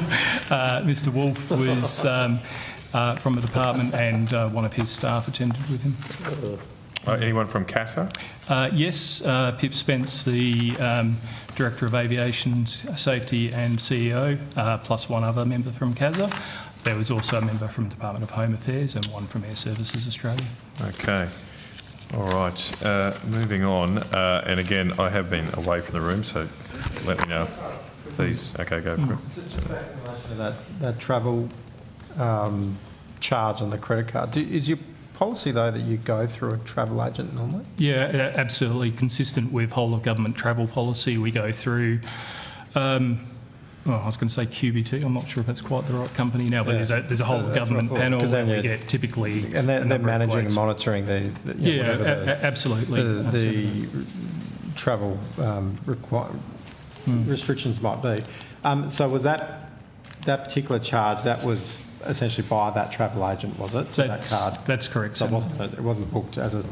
Mr. Wolf was from the department, and one of his staff attended with him. Anyone from CASA? Yes, Pip Spence, the Director of Aviation Safety and CEO, plus one other member from CASA. There was also a member from Department of Home Affairs and one from Air Services Australia. Okay. All right. Moving on. And again, I have been away from the room, so let me know. Please. Okay, go for it. Just back in relation to that travel charge on the credit card, is your policy, though, that you go through a travel agent normally? Yeah, absolutely. Consistent with whole of government travel policy, we go through... I was going to say QBT. I'm not sure if that's quite the right company now, but there's a whole government panel and we get typically... And they're managing and monitoring absolutely. The travel restrictions might be. So was that particular charge, that was essentially by that travel agent, was it, to that card? That's correct. So it wasn't booked as through a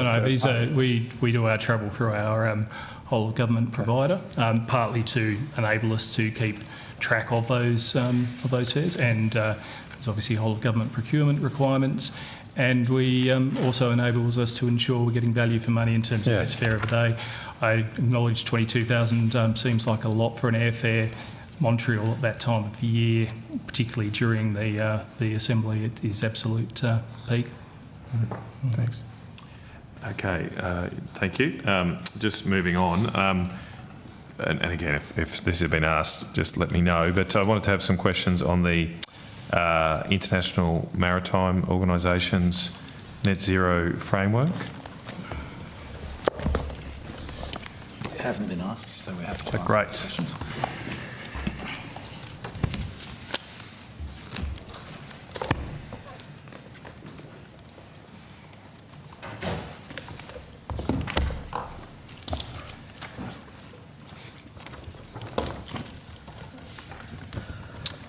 third party? We do our travel through our whole of government provider, partly to enable us to keep track of those fares, and there's obviously whole of government procurement requirements, and we also enables us to ensure we're getting value for money in terms of best fare of the day. I acknowledge 22,000 seems like a lot for an airfare. Montreal at that time of the year, particularly during the assembly, it is absolute peak. Thanks. Okay, thank you. Just moving on, and again, if this has been asked, just let me know, but I wanted to have some questions on the International Maritime Organisation's Net Zero Framework. It hasn't been asked, so we have to Great. ask questions.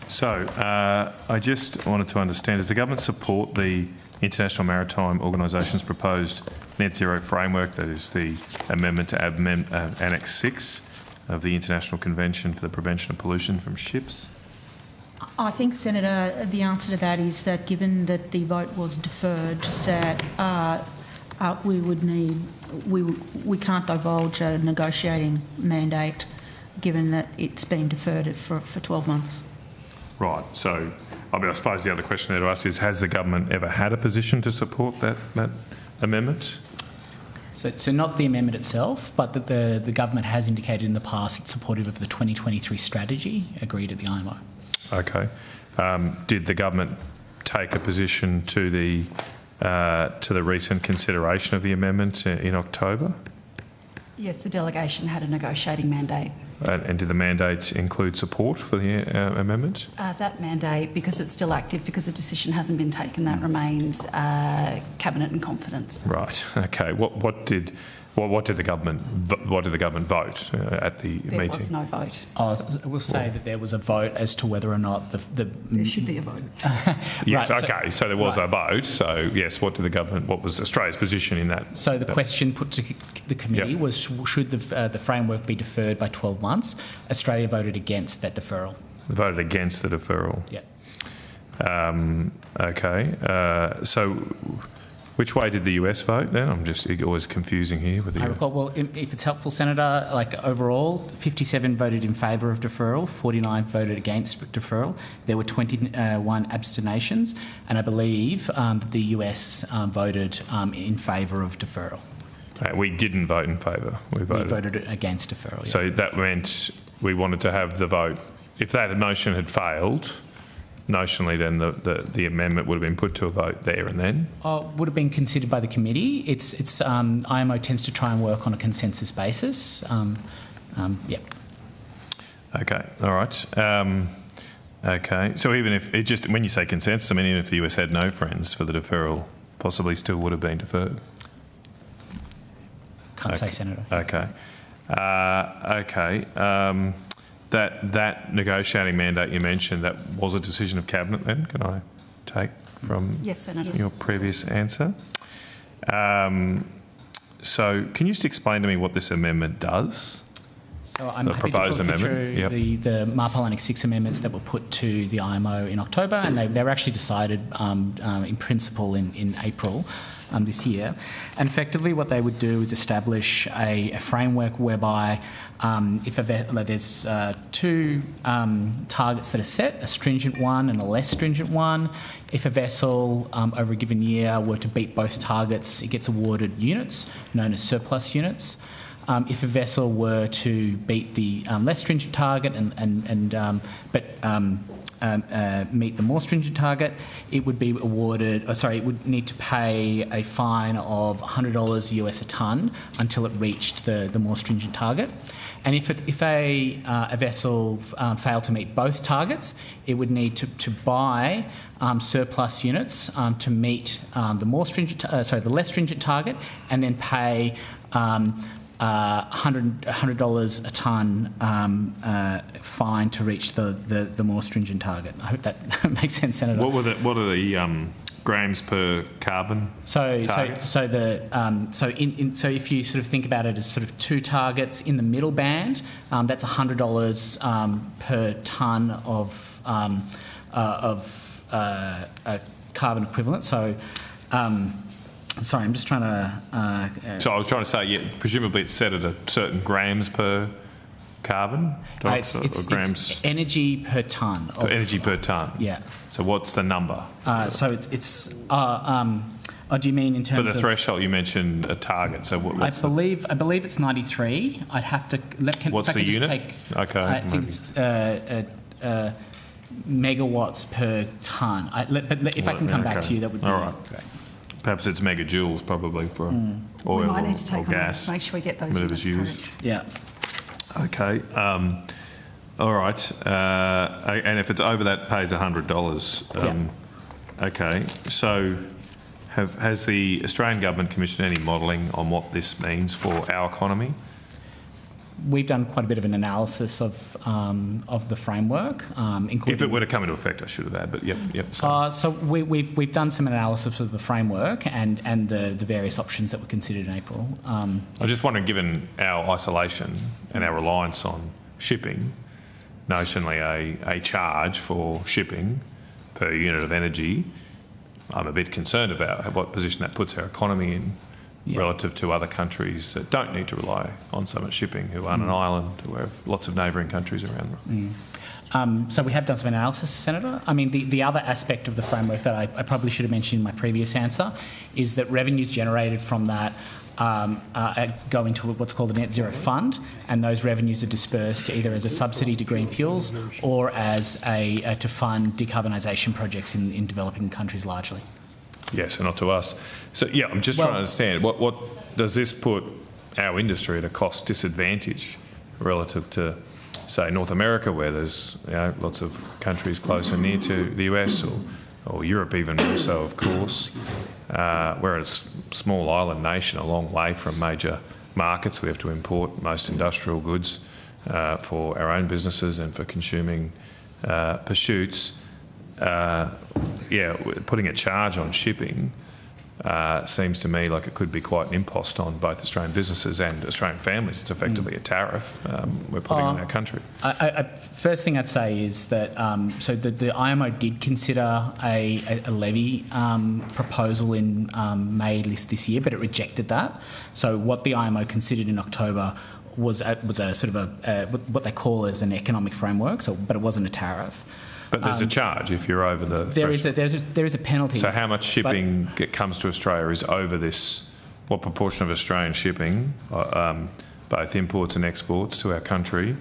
So, I just wanted to understand, does the government support the International Maritime Organisation's proposed net zero framework, that is the amendment to Annex 6 of the International Convention for the Prevention of Pollution from Ships? I think, Senator, the answer to that is that given that the vote was deferred, that we can't divulge a negotiating mandate given that it's been deferred for 12 months. Right. So, I suppose the other question there to ask is, has the government ever had a position to support that amendment? So not the amendment itself, but that the government has indicated in the past it's supportive of the 2023 strategy agreed at the IMO. Okay. Did the government take a position to the recent consideration of the amendment in October? Yes, the delegation had a negotiating mandate. And did the mandates include support for the amendment? That mandate, because it's still active, because a decision hasn't been taken, that remains cabinet in confidence. Right. Okay. What what did the government vote at the meeting? There was no vote. I will say that there was a vote as to whether or not there should be a vote. Yes, right, okay. So there was a vote. So yes, what was Australia's position in that? So the question put to the committee was, should the framework be deferred by 12 months? Australia voted against that deferral. Voted against the deferral. Yeah. Okay. So which way did the US vote then? I'm just always confusing here with the... I recall, well, if it's helpful, Senator, like overall, 57 voted in favour of deferral, 49 voted against deferral. There were 21 abstentions, and I believe that the US voted in favour of deferral. We didn't vote in favour. We voted against deferral. Yeah. So that meant we wanted to have the vote. If that motion had failed, notionally, then the amendment would have been put to a vote there and then? Would have been considered by the committee. It's IMO tends to try and work on a consensus basis. Yep. Okay. All right. Okay. So even if it just, when you say consensus, I mean, even if the US had no friends for the deferral, possibly still would have been deferred? Can't say, Senator. Okay. Okay. That negotiating mandate you mentioned, that was a decision of Cabinet then, can I take from yes, Senator. Your previous answer? So can you just explain to me what this amendment does? So I'm happy to talk you through the MARPOL Annex 6 amendments that were put to the IMO in October, and they were actually decided in principle in April this year. And effectively what they would do is establish a framework whereby if there's two targets that are set, a stringent one and a less stringent one. If a vessel over a given year were to beat both targets, it gets awarded units known as surplus units. If a vessel were to beat the less stringent target but meet the more stringent target, it would be awarded, it would need to pay a fine of $100 US a tonne until it reached the more stringent target. And if a vessel failed to meet both targets, it would need to buy surplus units to meet the less stringent target, and then pay $100 a tonne fine to reach the more stringent target. I hope that makes sense, Senator. What are the grams per carbon? So if you sort of think about it as sort of two targets in the middle band, that's $100 per tonne of carbon equivalent. So. Sorry, I'm just trying to... So I was trying to say, yeah, presumably it's set at a certain grams per carbon? It's energy per tonne. Energy per tonne? Yeah. So what's the number? So do you mean in terms of... For the threshold, you mentioned a target, so what's I believe it's 93. I'd have to... What's the unit? Okay. I think it's megawatts per tonne. But if I can come back to you, that would be great. Perhaps it's megajoules, probably, for oil we might need to take or gas. To make sure we get those units used. correct. Yeah. Okay. All right. And if it's over that, it pays $100. Okay. So has the Australian Government commissioned any modelling on what this means for our economy? We've done quite a bit of an analysis of the framework, including... If it were to come into effect, I should have had, but yep. So we've done some analysis of the framework and the various options that were considered in April. I just wondering, given our isolation and our reliance on shipping, notionally a charge for shipping per unit of energy, I'm a bit concerned about what position that puts our economy in. Relative to other countries that don't need to rely on so much shipping, who aren't an island, who have lots of neighbouring countries around them. So we have done some analysis, Senator. I mean, the other aspect of the framework that I probably should have mentioned in my previous answer is that revenues generated from that go into what's called a net zero fund, and those revenues are dispersed either as a subsidy to green fuels or as to fund decarbonisation projects in developing countries largely. Yes, and not to us. So, yeah, I'm just trying to understand, what does this put our industry at a cost disadvantage relative to, say, North America, where there's lots of countries close and near to the US, or Europe even more so, of course, where it's a small island nation a long way from major markets. We have to import most industrial goods for our own businesses and for consuming pursuits. Putting a charge on shipping seems to me like it could be quite an impost on both Australian businesses and Australian families. It's effectively a tariff we're putting on our country. First thing I'd say is that so the IMO did consider a levy proposal in May this year, but it rejected that. So what the IMO considered in October was a sort of what they call as an economic framework. But it wasn't a tariff. But there's a charge if you're over the there is a penalty. So how much shipping that comes to Australia is over this? What proportion of Australian shipping, both imports and exports to our country,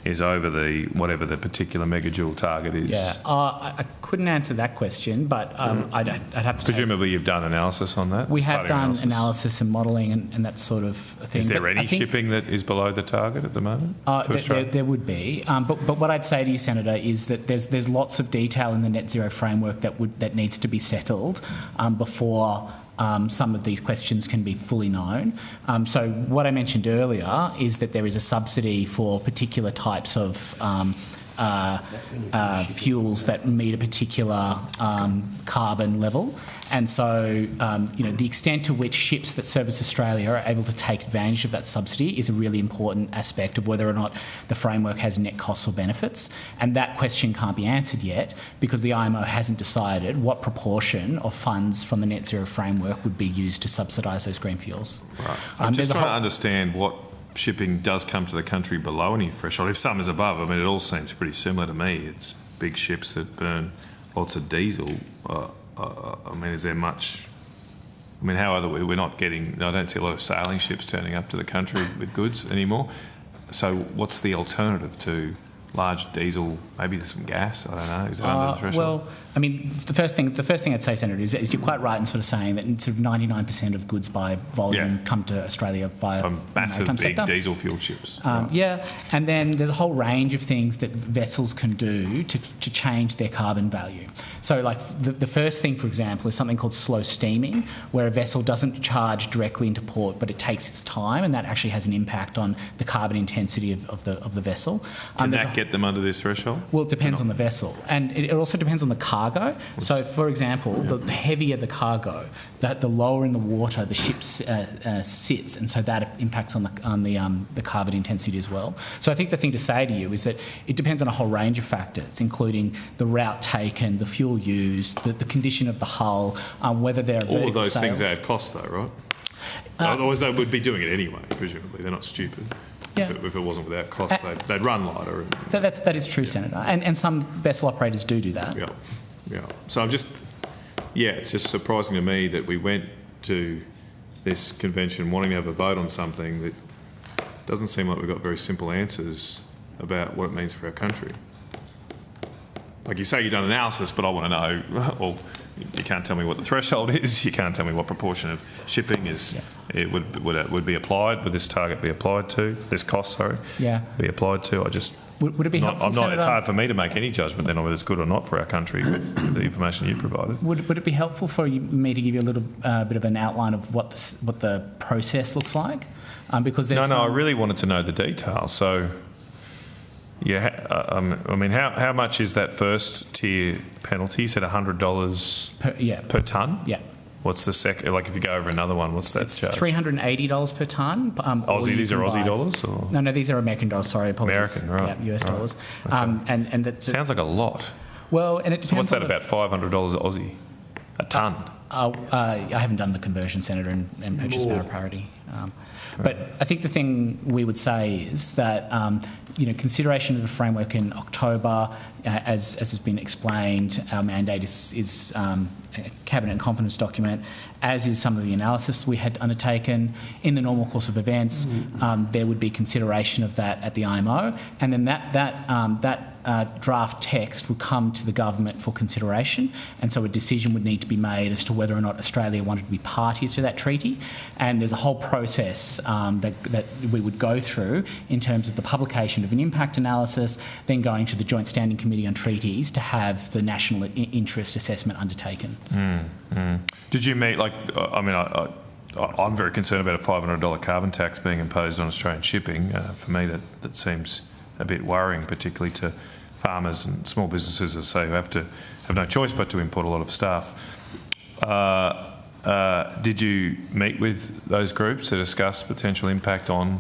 is over the whatever the particular megajoule target is? Yeah, I couldn't answer that question, but I'd have to. Presumably, you've done analysis on that. We have done analysis and modelling and that sort of thing. Is there any shipping that is below the target at the moment? There would be, but what I'd say to you, Senator, is that there's lots of detail in the net zero framework that needs to be settled before some of these questions can be fully known. So what I mentioned earlier is that there is a subsidy for particular types of fuels that meet a particular carbon level. And so, the extent to which ships that service Australia are able to take advantage of that subsidy is a really important aspect of whether or not the framework has net costs or benefits. And that question can't be answered yet because the IMO hasn't decided what proportion of funds from the net zero framework would be used to subsidise those green fuels. Right. I'm just trying to understand what shipping does come to the country below any threshold. If some is above, I mean, it all seems pretty similar to me. It's big ships that burn lots of diesel. I mean, is there much? I mean, how are we're not getting? I don't see a lot of sailing ships turning up to the country with goods anymore. So, what's the alternative to large diesel? Maybe there's some gas. I don't know. Is it under the threshold? Well, I mean, the first thing I'd say, Senator, is you're quite right in sort of saying that sort of 99% of goods by volume come to Australia via massive big sector. diesel fuel ships. Yeah, and then there's a whole range of things that vessels can do to change their carbon value. So, like the first thing, for example, is something called slow steaming, where a vessel doesn't charge directly into port, but it takes its time, and that actually has an impact on the carbon intensity of the vessel. Can that get them under this threshold? Well, it depends on the vessel, and it also depends on the cargo. So, for example, the heavier the cargo, the lower in the water the ship sits, and so that impacts on the carbon intensity as well. So, I think the thing to say to you is that it depends on a whole range of factors, including the route taken, the fuel used, the condition of the hull, whether there are all of those sales. things add cost, though, right? Otherwise, they would be doing it anyway. Presumably, they're not stupid. Yeah. If it wasn't without cost, they'd run lighter. That is true, Senator, and some vessel operators do that. Yeah. So it's just surprising to me that we went to this convention wanting to have a vote on something that doesn't seem like we've got very simple answers about what it means for our country. Like you say, you've done analysis, but I want to know, well, you can't tell me what the threshold is, you can't tell me what proportion of shipping it would be applied, would this target be applied to, this cost, be applied to. Would it be helpful, Senator? It's hard for me to make any judgment then on whether it's good or not for our country with the information you provided. Would it be helpful for me to give you a little bit of an outline of what the process looks like? Because there's I really wanted to know the details. So, I mean, how much is that first tier penalty? You said $100 per tonne? Yeah. What's the second? Like, if you go over another one, what's that it's charge? $380 per tonne. Aussie? These are Aussie dollars, or no? These are American dollars. Sorry, apologies. American, right? Yeah, US dollars. Okay. And that sounds like a lot. Well, and it depends. So what's that about? $500 Aussie a tonne? I haven't done the conversion, Senator, and purchase power parity. But I think the thing we would say is that consideration of the framework in October, as has been explained, our mandate is a cabinet and confidence document, as is some of the analysis we had undertaken. In the normal course of events, there would be consideration of that at the IMO, and then that draft text would come to the government for consideration, and so a decision would need to be made as to whether or not Australia wanted to be party to that treaty. And there's a whole process that we would go through in terms of the publication of an impact analysis, then going to the Joint Standing Committee on Treaties to have the national interest assessment undertaken. Did you meet, I'm very concerned about a $500 carbon tax being imposed on Australian shipping. For me, that seems a bit worrying, particularly to farmers and small businesses, as I say, who have no choice but to import a lot of stuff. Did you meet with those groups to discuss potential impact on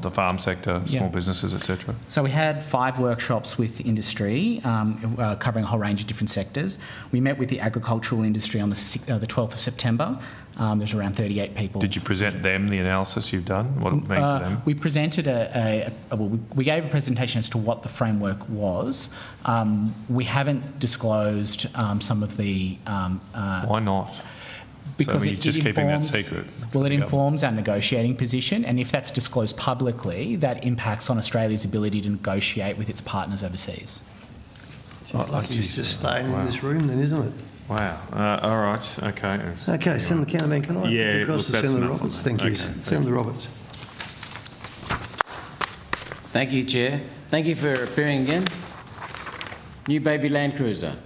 the farm sector, small businesses, etc.? So we had 5 workshops with industry covering a whole range of different sectors. We met with the agricultural industry on the 12th of September. There's around 38 people. Did you present them the analysis you've done? What it meant to them? We presented we gave a presentation as to what the framework was. We haven't disclosed some of the... Why not? Because so you're just keeping that secret. Well, it informs our negotiating position, and if that's disclosed publicly, that impacts on Australia's ability to negotiate with its partners overseas. It's like he's just staying in this room then, isn't it? Wow. All right. Okay. Okay, Senator Canavan, can I? Yeah, across to that's Senator enough. Roberts. Thank you. Okay, Senator Roberts. Thank you, Chair. Thank you for appearing again. New baby Land Cruiser.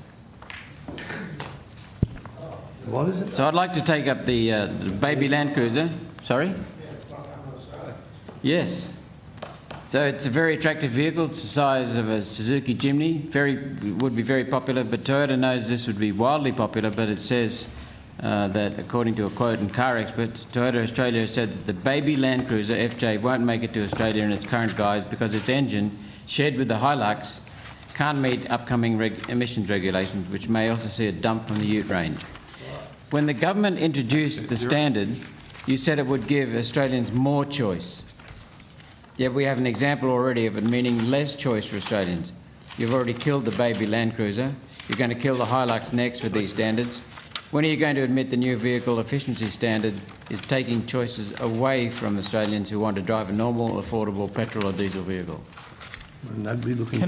What is it? So I'd like to take up the baby Land Cruiser. Sorry? Yes. So it's a very attractive vehicle. It's the size of a Suzuki Jimny. Would be very popular, but Toyota knows this would be wildly popular, but it says that, according to a quote in Car Expert, Toyota Australia said that the baby Land Cruiser FJ won't make it to Australia in its current guise because its engine, shared with the Hilux, can't meet upcoming emissions regulations, which may also see a dump from the Ute range. When the government introduced the standard, you said it would give Australians more choice. Yet we have an example already of it meaning less choice for Australians. You've already killed the baby Land Cruiser. You're going to kill the Hilux next with these standards. When are you going to admit the new vehicle efficiency standard is taking choices away from Australians who want to drive a normal, affordable petrol or diesel vehicle? An ugly looking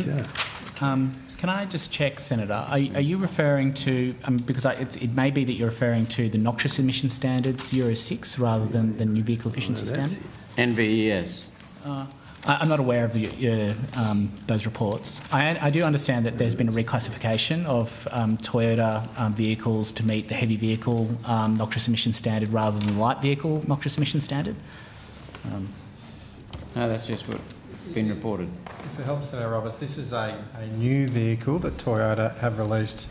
car. Can I just check, Senator? Are you referring to, because it may be that you're referring to the noxious emission standards, Euro 6, rather than the new vehicle efficiency standard? NVES. I'm not aware of those reports. I do understand that there's been a reclassification of Toyota vehicles to meet the heavy vehicle noxious emission standard rather than the light vehicle noxious emission standard. No, that's just what's been reported. If it helps, Senator Roberts, this is a new vehicle that Toyota have released,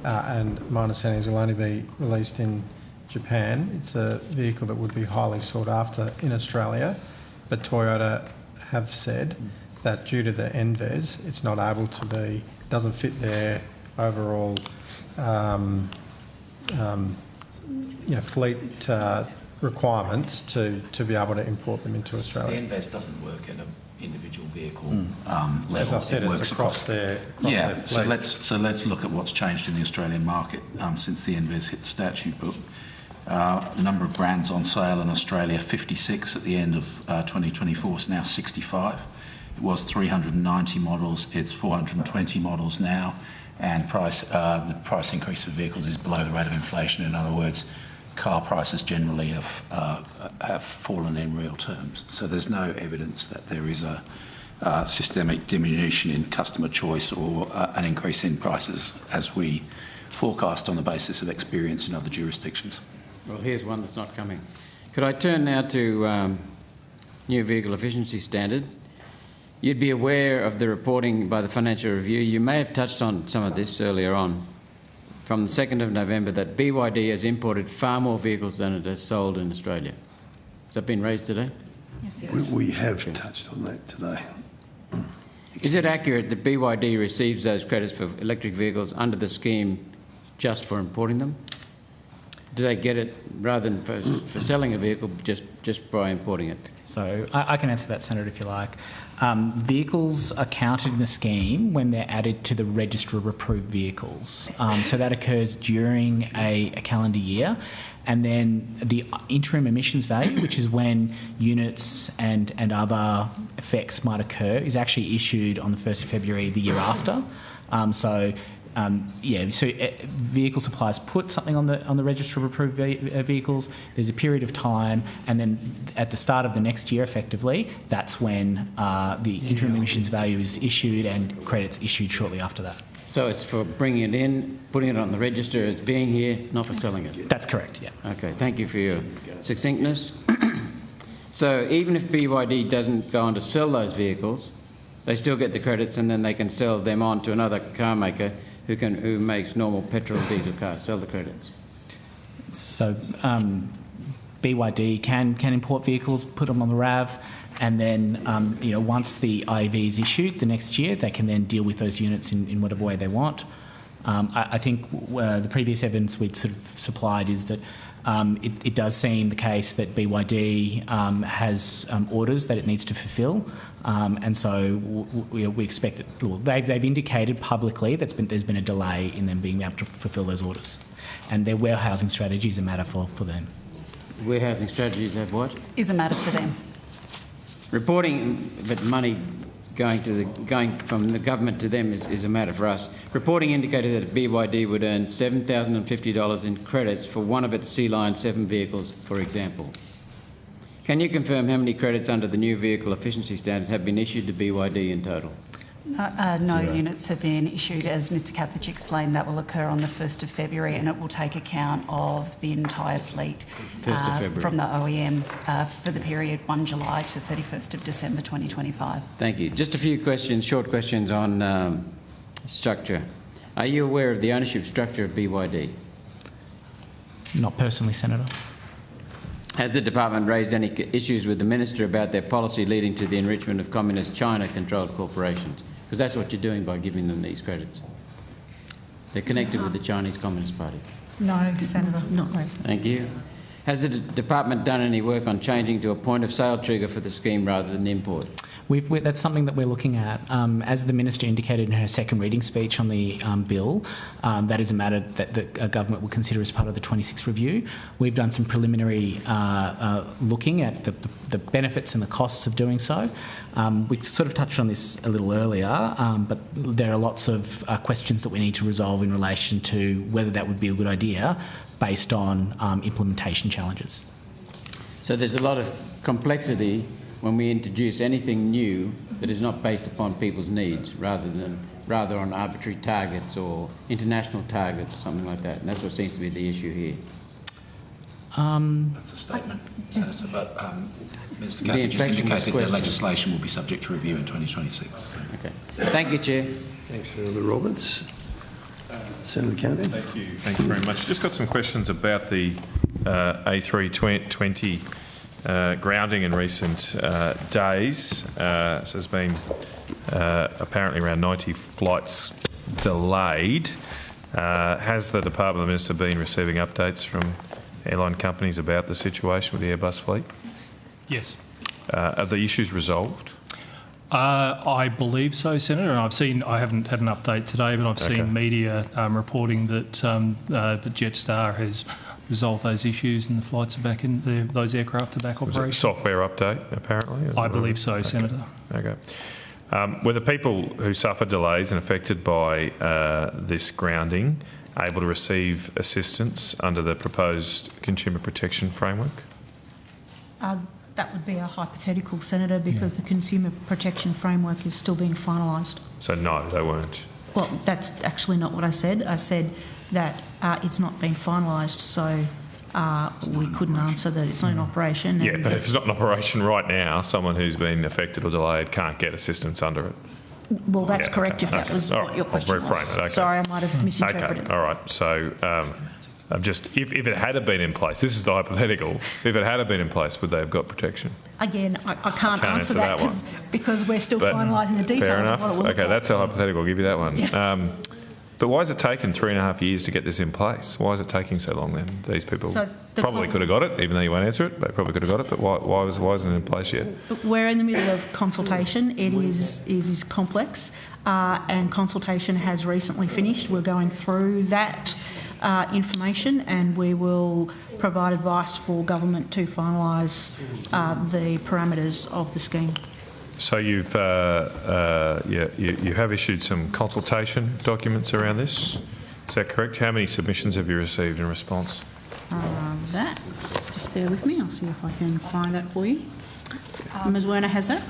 and my understanding is will only be released in Japan. It's a vehicle that would be highly sought after in Australia, but Toyota have said that due to the NVES, it's not able to be, doesn't fit their overall fleet requirements to be able to import them into Australia. The NVES doesn't work at an individual vehicle level. As I said, it works it's across their yeah. Their So let's look at what's changed in the Australian market since the NVES hit the statute book. The number of brands on sale in Australia, 56 at the end of 2024, is now 65. It was 390 models, it's 420 models now, and the price increase for vehicles is below the rate of inflation. In other words, car prices generally have fallen in real terms. So there's no evidence that there is a systemic diminution in customer choice or an increase in prices as we forecast on the basis of experience in other jurisdictions. Well, here's one that's not coming. Could I turn now to new vehicle efficiency standard? You'd be aware of the reporting by the Financial Review. You may have touched on some of this earlier on. From the 2nd of November, that BYD has imported far more vehicles than it has sold in Australia. Has that been raised today? Yes. We have touched on that today. Is it accurate that BYD receives those credits for electric vehicles under the scheme just for importing them? Do they get it rather than for selling a vehicle just by importing it? So I can answer that, Senator, if you like. Vehicles are counted in the scheme when they're added to the register of approved vehicles. So that occurs during a calendar year. And then the interim emissions value, which is when units and other effects might occur, is actually issued on the 1st of February the year after. Vehicle suppliers put something on the register of approved vehicles. There's a period of time, and then at the start of the next year, effectively, that's when the interim emissions value is issued and credits issued shortly after that. So it's for bringing it in, putting it on the register as being here, not for selling it? That's correct, yeah. Okay, thank you for your succinctness. So even if BYD doesn't go on to sell those vehicles, they still get the credits and then they can sell them on to another car maker who makes normal petrol and diesel cars, sell the credits? So BYD can import vehicles, put them on the RAV, and then once the IEV is issued the next year, they can then deal with those units in whatever way they want. I think the previous evidence we'd sort of supplied is that it does seem the case that BYD has orders that it needs to fulfil, and so we expect that they've indicated publicly that there's been a delay in them being able to fulfil those orders, and their warehousing strategy is a matter for them. Warehousing strategies have what? Is a matter for them. Reporting, but money going from the government to them is a matter for us. Reporting indicated that BYD would earn $7,050 in credits for one of its C-Line 7 vehicles, for example. Can you confirm how many credits under the new vehicle efficiency standard have been issued to BYD in total? No units have been issued. As Mr Cathedge explained, that will occur on the 1st of February and it will take account of the entire fleet from the OEM for the period 1 July to 31st of December 2025. Thank you. Just a few questions, short questions on structure. Are you aware of the ownership structure of BYD? Not personally, Senator. Has the department raised any issues with the Minister about their policy leading to the enrichment of Communist China-controlled corporations? Because that's what you're doing by giving them these credits. They're connected with the Chinese Communist Party. No, Senator, not raised. Thank you. Has the department done any work on changing to a point-of-sale trigger for the scheme rather than import? That's something that we're looking at. As the Minister indicated in her second reading speech on the bill, that is a matter that the government will consider as part of the 26 review. We've done some preliminary looking at the benefits and the costs of doing so. We sort of touched on this a little earlier, but there are lots of questions that we need to resolve in relation to whether that would be a good idea based on implementation challenges. So there's a lot of complexity when we introduce anything new that is not based upon people's needs, rather on arbitrary targets or international targets or something like that. And that's what seems to be the issue here. That's a statement, Senator, but Mr Cathedge has indicated that legislation will be subject to review in 2026. Okay. Thank you, Chair. Thanks, Senator Roberts. Senator Kennedy. Thank you. Thanks very much. Just got some questions about the A320 grounding in recent days. So there's been apparently around 90 flights delayed. Has the Department of the Minister been receiving updates from airline companies about the situation with the Airbus fleet? Yes. Are the issues resolved? I believe so, Senator, and I haven't had an update today, but I've seen media reporting that Jetstar has resolved those issues and the flights are back in, those aircraft are back operational. Software update, apparently? I believe so, Senator. Okay. Were the people who suffered delays and affected by this grounding able to receive assistance under the proposed consumer protection framework? That would be a hypothetical, Senator, because the consumer protection framework is still being finalised. So no, they weren't? Well, that's actually not what I said. I said that it's not been finalised, so we couldn't answer that it's not in operation. Yeah, but if it's not in operation right now, someone who's been affected or delayed can't get assistance under it. Well, that's correct if that was what your question was. Reframe it. Okay. Sorry, I might have misinterpreted. Okay, all right. So if it had been in place, this is the hypothetical, if it had been in place, would they have got protection? Again, I can't answer that because we're still finalising the details. Fair enough. Of what it will Okay, that's a hypothetical. I'll give you that one. Yeah. But why has it taken 3.5 years to get this in place? Why is it taking so long then? These people probably could have got it, even though you won't answer it. They probably could have got it, but why isn't it in place yet? We're in the middle of consultation. It is complex, and consultation has recently finished. We're going through that information, and we will provide advice for government to finalise the parameters of the scheme. So you have issued some consultation documents around this. Is that correct? How many submissions have you received in response? Just bear with me. I'll see if I can find that for you. Ms. Werner has that.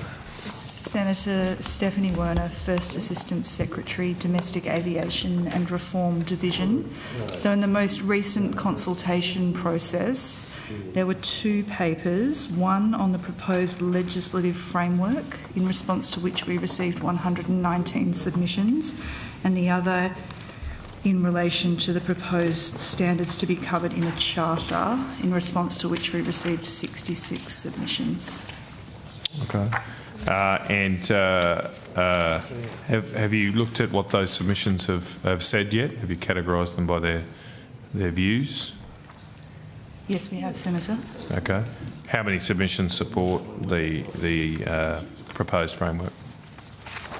Senator Stephanie Werner, First Assistant Secretary, Domestic Aviation and Reform Division. So in the most recent consultation process, there were 2 papers, one on the proposed legislative framework, in response to which we received 119 submissions, and the other in relation to the proposed standards to be covered in a charter, in response to which we received 66 submissions. Okay. Have you looked at what those submissions have said yet? Have you categorised them by their views? Yes, we have, Senator. Okay. How many submissions support the proposed framework?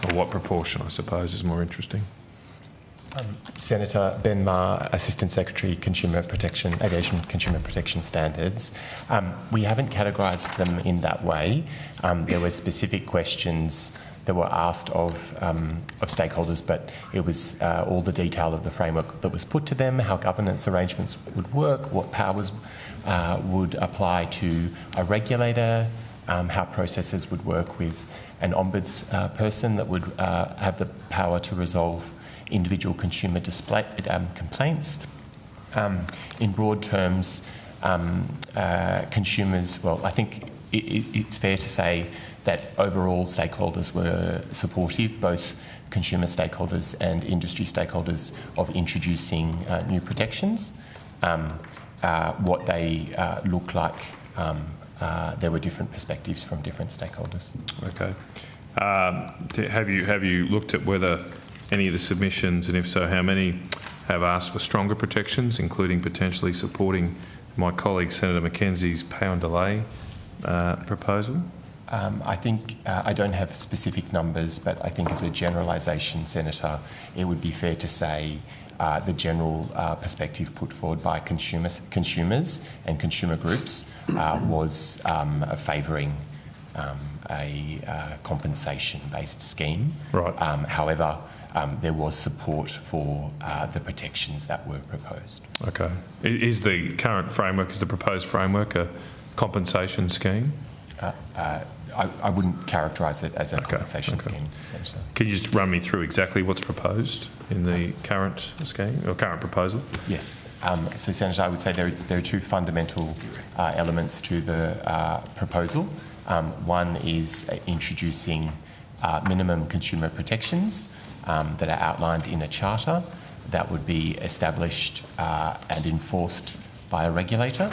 Or what proportion, I suppose, is more interesting? Senator Ben Maher, Assistant Secretary, Consumer Protection, Aviation Consumer Protection Standards. We haven't categorised them in that way. There were specific questions that were asked of stakeholders, but it was all the detail of the framework that was put to them, how governance arrangements would work, what powers would apply to a regulator, how processes would work with an ombuds person that would have the power to resolve individual consumer complaints. In broad terms, consumers, well, I think it's fair to say that overall stakeholders were supportive, both consumer stakeholders and industry stakeholders, of introducing new protections. What they look like, there were different perspectives from different stakeholders. Okay. Have you looked at whether any of the submissions, and if so, how many, have asked for stronger protections, including potentially supporting my colleague Senator Mackenzie's pay on delay proposal? I think I don't have specific numbers, but I think as a generalisation, Senator, it would be fair to say the general perspective put forward by consumers and consumer groups was favouring a compensation-based scheme. Right. However, there was support for the protections that were proposed. Okay. Is the current framework, is the proposed framework a compensation scheme? I wouldn't characterise it as a compensation scheme, essentially. Can you just run me through exactly what's proposed in the current scheme, or current proposal? Yes. So, Senator, I would say there are 2 fundamental elements to the proposal. One is introducing minimum consumer protections that are outlined in a charter that would be established and enforced by a regulator.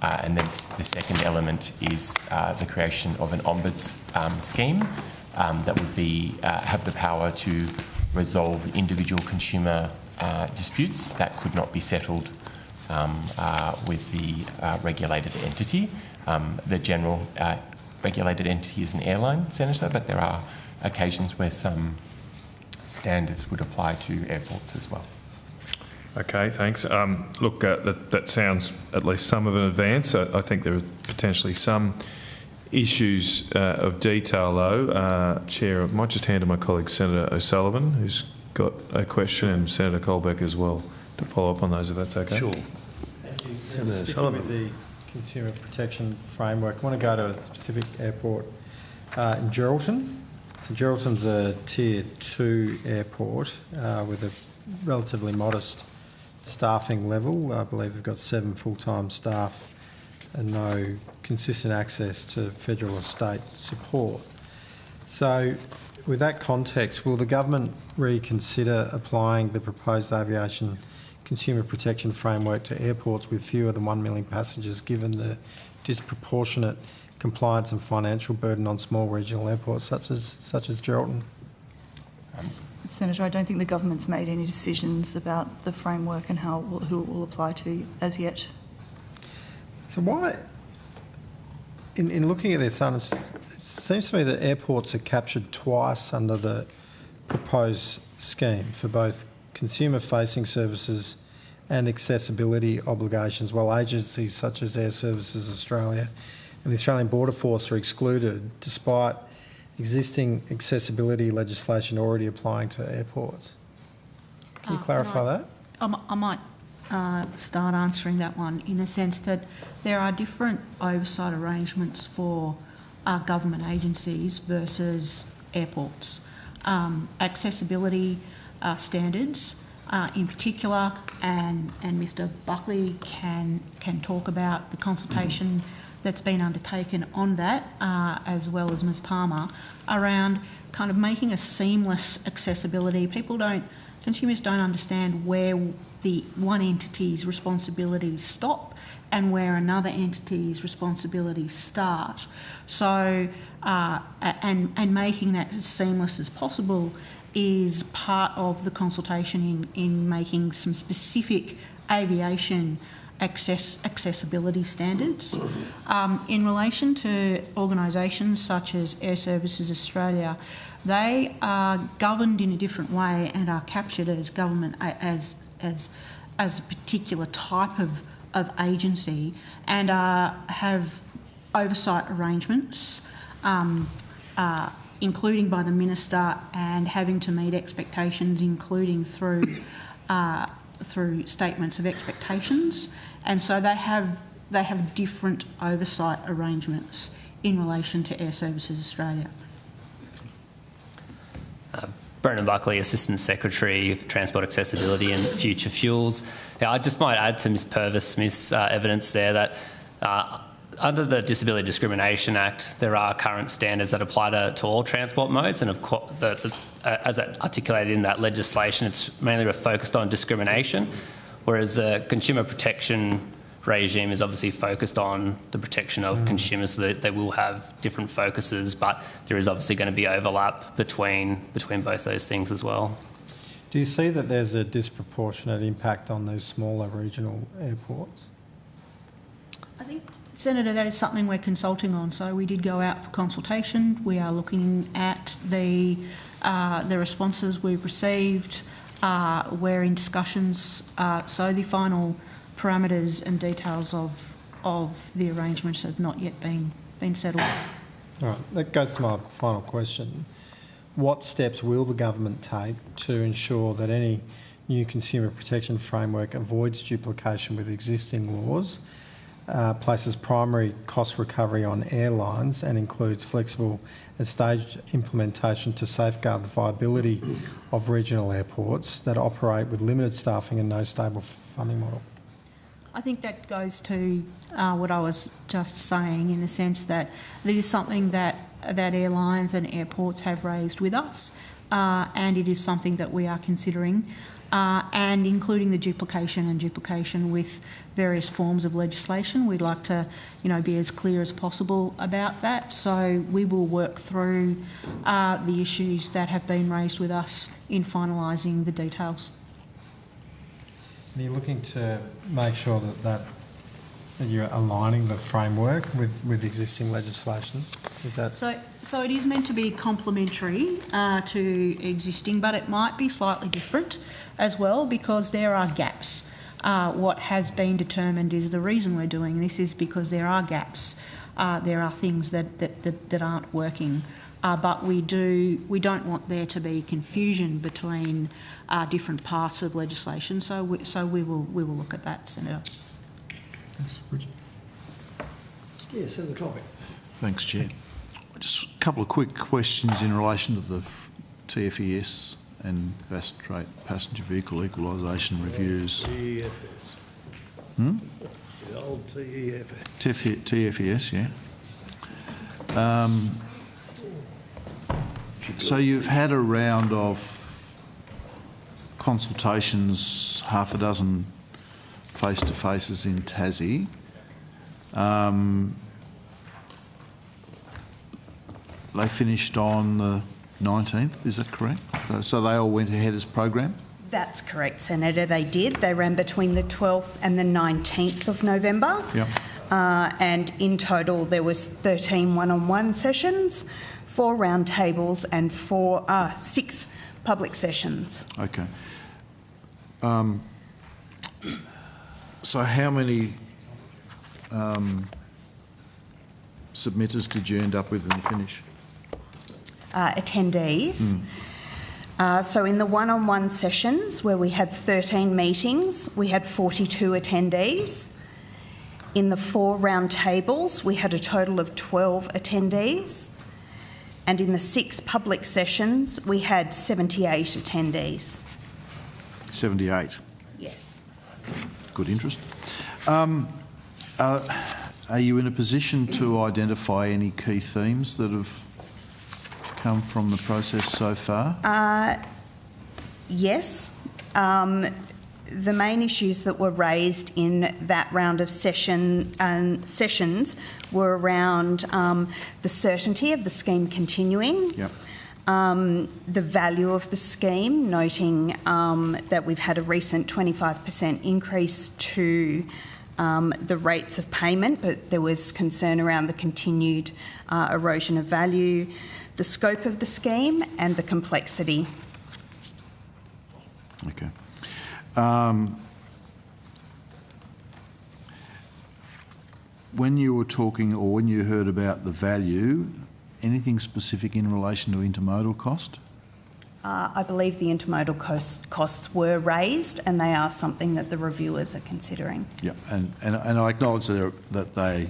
And then the second element is the creation of an ombuds scheme that would be have the power to resolve individual consumer disputes that could not be settled with the regulated entity. The general regulated entity is an airline, Senator, but there are occasions where some standards would apply to airports as well. Okay, thanks. Look, that sounds at least some of an advance. I think there are potentially some issues of detail, though. Chair, I might just hand to my colleague Senator O'Sullivan, who's got a question, and Senator Colbeck as well, to follow up on those, if that's okay. Sure. Thank you. Senator O'Sullivan. With the consumer protection framework, I want to go to a specific airport in Geraldton. So Geraldton's a Tier 2 airport with a relatively modest staffing level. I believe we've got 7 full-time staff and no consistent access to federal or state support. So with that context, will the government reconsider applying the proposed aviation consumer protection framework to airports with fewer than 1 million passengers, given the disproportionate compliance and financial burden on small regional airports such as Geraldton? Senator, I don't think the government's made any decisions about the framework and who it will apply to as yet. So why, in looking at this, it seems to me that airports are captured twice under the proposed scheme for both consumer-facing services and accessibility obligations, while agencies such as Air Services Australia and the Australian Border Force are excluded, despite existing accessibility legislation already applying to airports. Can you clarify that? I might start answering that one in the sense that there are different oversight arrangements for government agencies versus airports. Accessibility standards in particular, and Mr Buckley can talk about the consultation that's been undertaken on that, as well as Ms Palmer, around kind of making a seamless accessibility. Consumers don't understand where the one entity's responsibilities stop and where another entity's responsibilities start. So, and making that as seamless as possible is part of the consultation in making some specific aviation accessibility standards. In relation to organisations such as Air Services Australia, they are governed in a different way and are captured as government as a particular type of agency, and have oversight arrangements, including by the minister, and having to meet expectations, including through statements of expectations, and so they have different oversight arrangements in relation to Air Services Australia. Brendan Buckley, Assistant Secretary for Transport Accessibility and Future Fuels. Yeah, I just might add to Ms Purvis Smith's evidence there that under the Disability Discrimination Act, there are current standards that apply to all transport modes, and of course, as articulated in that legislation, it's mainly focused on discrimination, whereas the consumer protection regime is obviously focused on the protection of consumers, so that they will have different focuses, but there is obviously going to be overlap between both those things as well. Do you see that there's a disproportionate impact on those smaller regional airports? I think, Senator, that is something we're consulting on. So we did go out for consultation. We are looking at the responses we've received. We're in discussions. So the final parameters and details of the arrangements have not yet been settled. All right, that goes to my final question. What steps will the government take to ensure that any new consumer protection framework avoids duplication with existing laws, places primary cost recovery on airlines, and includes flexible and staged implementation to safeguard the viability of regional airports that operate with limited staffing and no stable funding model? I think that goes to what I was just saying, in the sense that it is something that airlines and airports have raised with us, and it is something that we are considering, and including the duplication with various forms of legislation. We'd like to, be as clear as possible about that. So we will work through the issues that have been raised with us in finalising the details. And you're looking to make sure that you're aligning the framework with existing legislation? Is that... So it is meant to be complementary to existing, but it might be slightly different as well, because there are gaps. What has been determined is the reason we're doing this is because there are gaps. There are things that aren't working. But we don't want there to be confusion between different parts of legislation. So we will look at that, Senator. Thanks, Richard. Yeah, Senator Corbett. Thanks, Chair. Just a couple of quick questions in relation to the TFES and passenger vehicle equalisation reviews. TEFS. The old TEFS. TFES, yeah. So you've had a round of consultations, half a dozen face-to-faces in Tassie. They finished on the 19th, is that correct? So they all went ahead as programmed? That's correct, Senator, they did. They ran between the 12th and the 19th of November. Yep. And in total there was 13 one-on-one sessions, 4 round tables and 6 public sessions. Okay. So how many submitters did you end up with in the finish? Attendees. So in the one-on-one sessions, where we had 13 meetings, we had 42 attendees. In the 4 round tables, we had a total of 12 attendees. And in the 6 public sessions, we had 78 attendees. 78. Yes. Good interest. Are you in a position to identify any key themes that have come from the process so far? Yes. The main issues that were raised in that round of sessions were around the certainty of the scheme continuing, yep. The value of the scheme, noting that we've had a recent 25% increase to the rates of payment, but there was concern around the continued erosion of value, the scope of the scheme and the complexity. Okay. When you were talking, or when you heard about the value, anything specific in relation to intermodal cost? I believe the intermodal costs were raised, and they are something that the reviewers are considering. Yeah, and I acknowledge that they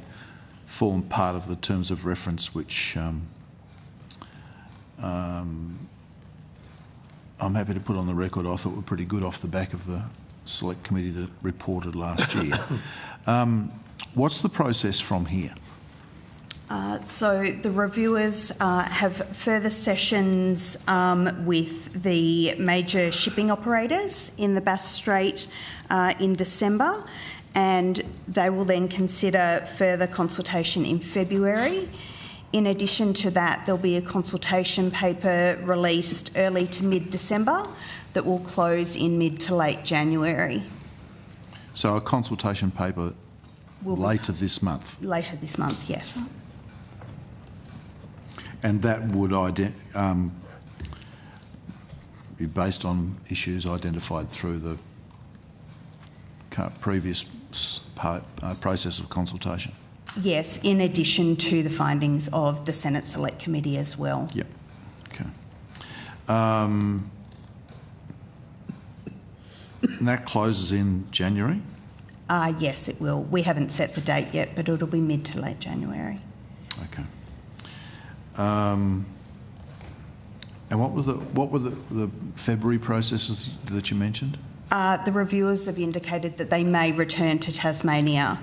form part of the terms of reference, which I'm happy to put on the record. I thought were pretty good off the back of the select committee that reported last year. What's the process from here? So the reviewers have further sessions with the major shipping operators in the Bass Strait in December, and they will then consider further consultation in February. In addition to that, there'll be a consultation paper released early to mid-December that will close in mid to late January. So a consultation paper later this month? Later this month, yes. And that would be based on issues identified through the previous process of consultation? Yes, in addition to the findings of the Senate Select Committee as well. Yep. Okay. And that closes in January? Yes, it will. We haven't set the date yet, but it'll be mid to late January. Okay. And what were the February processes that you mentioned? The reviewers have indicated that they may return to Tasmania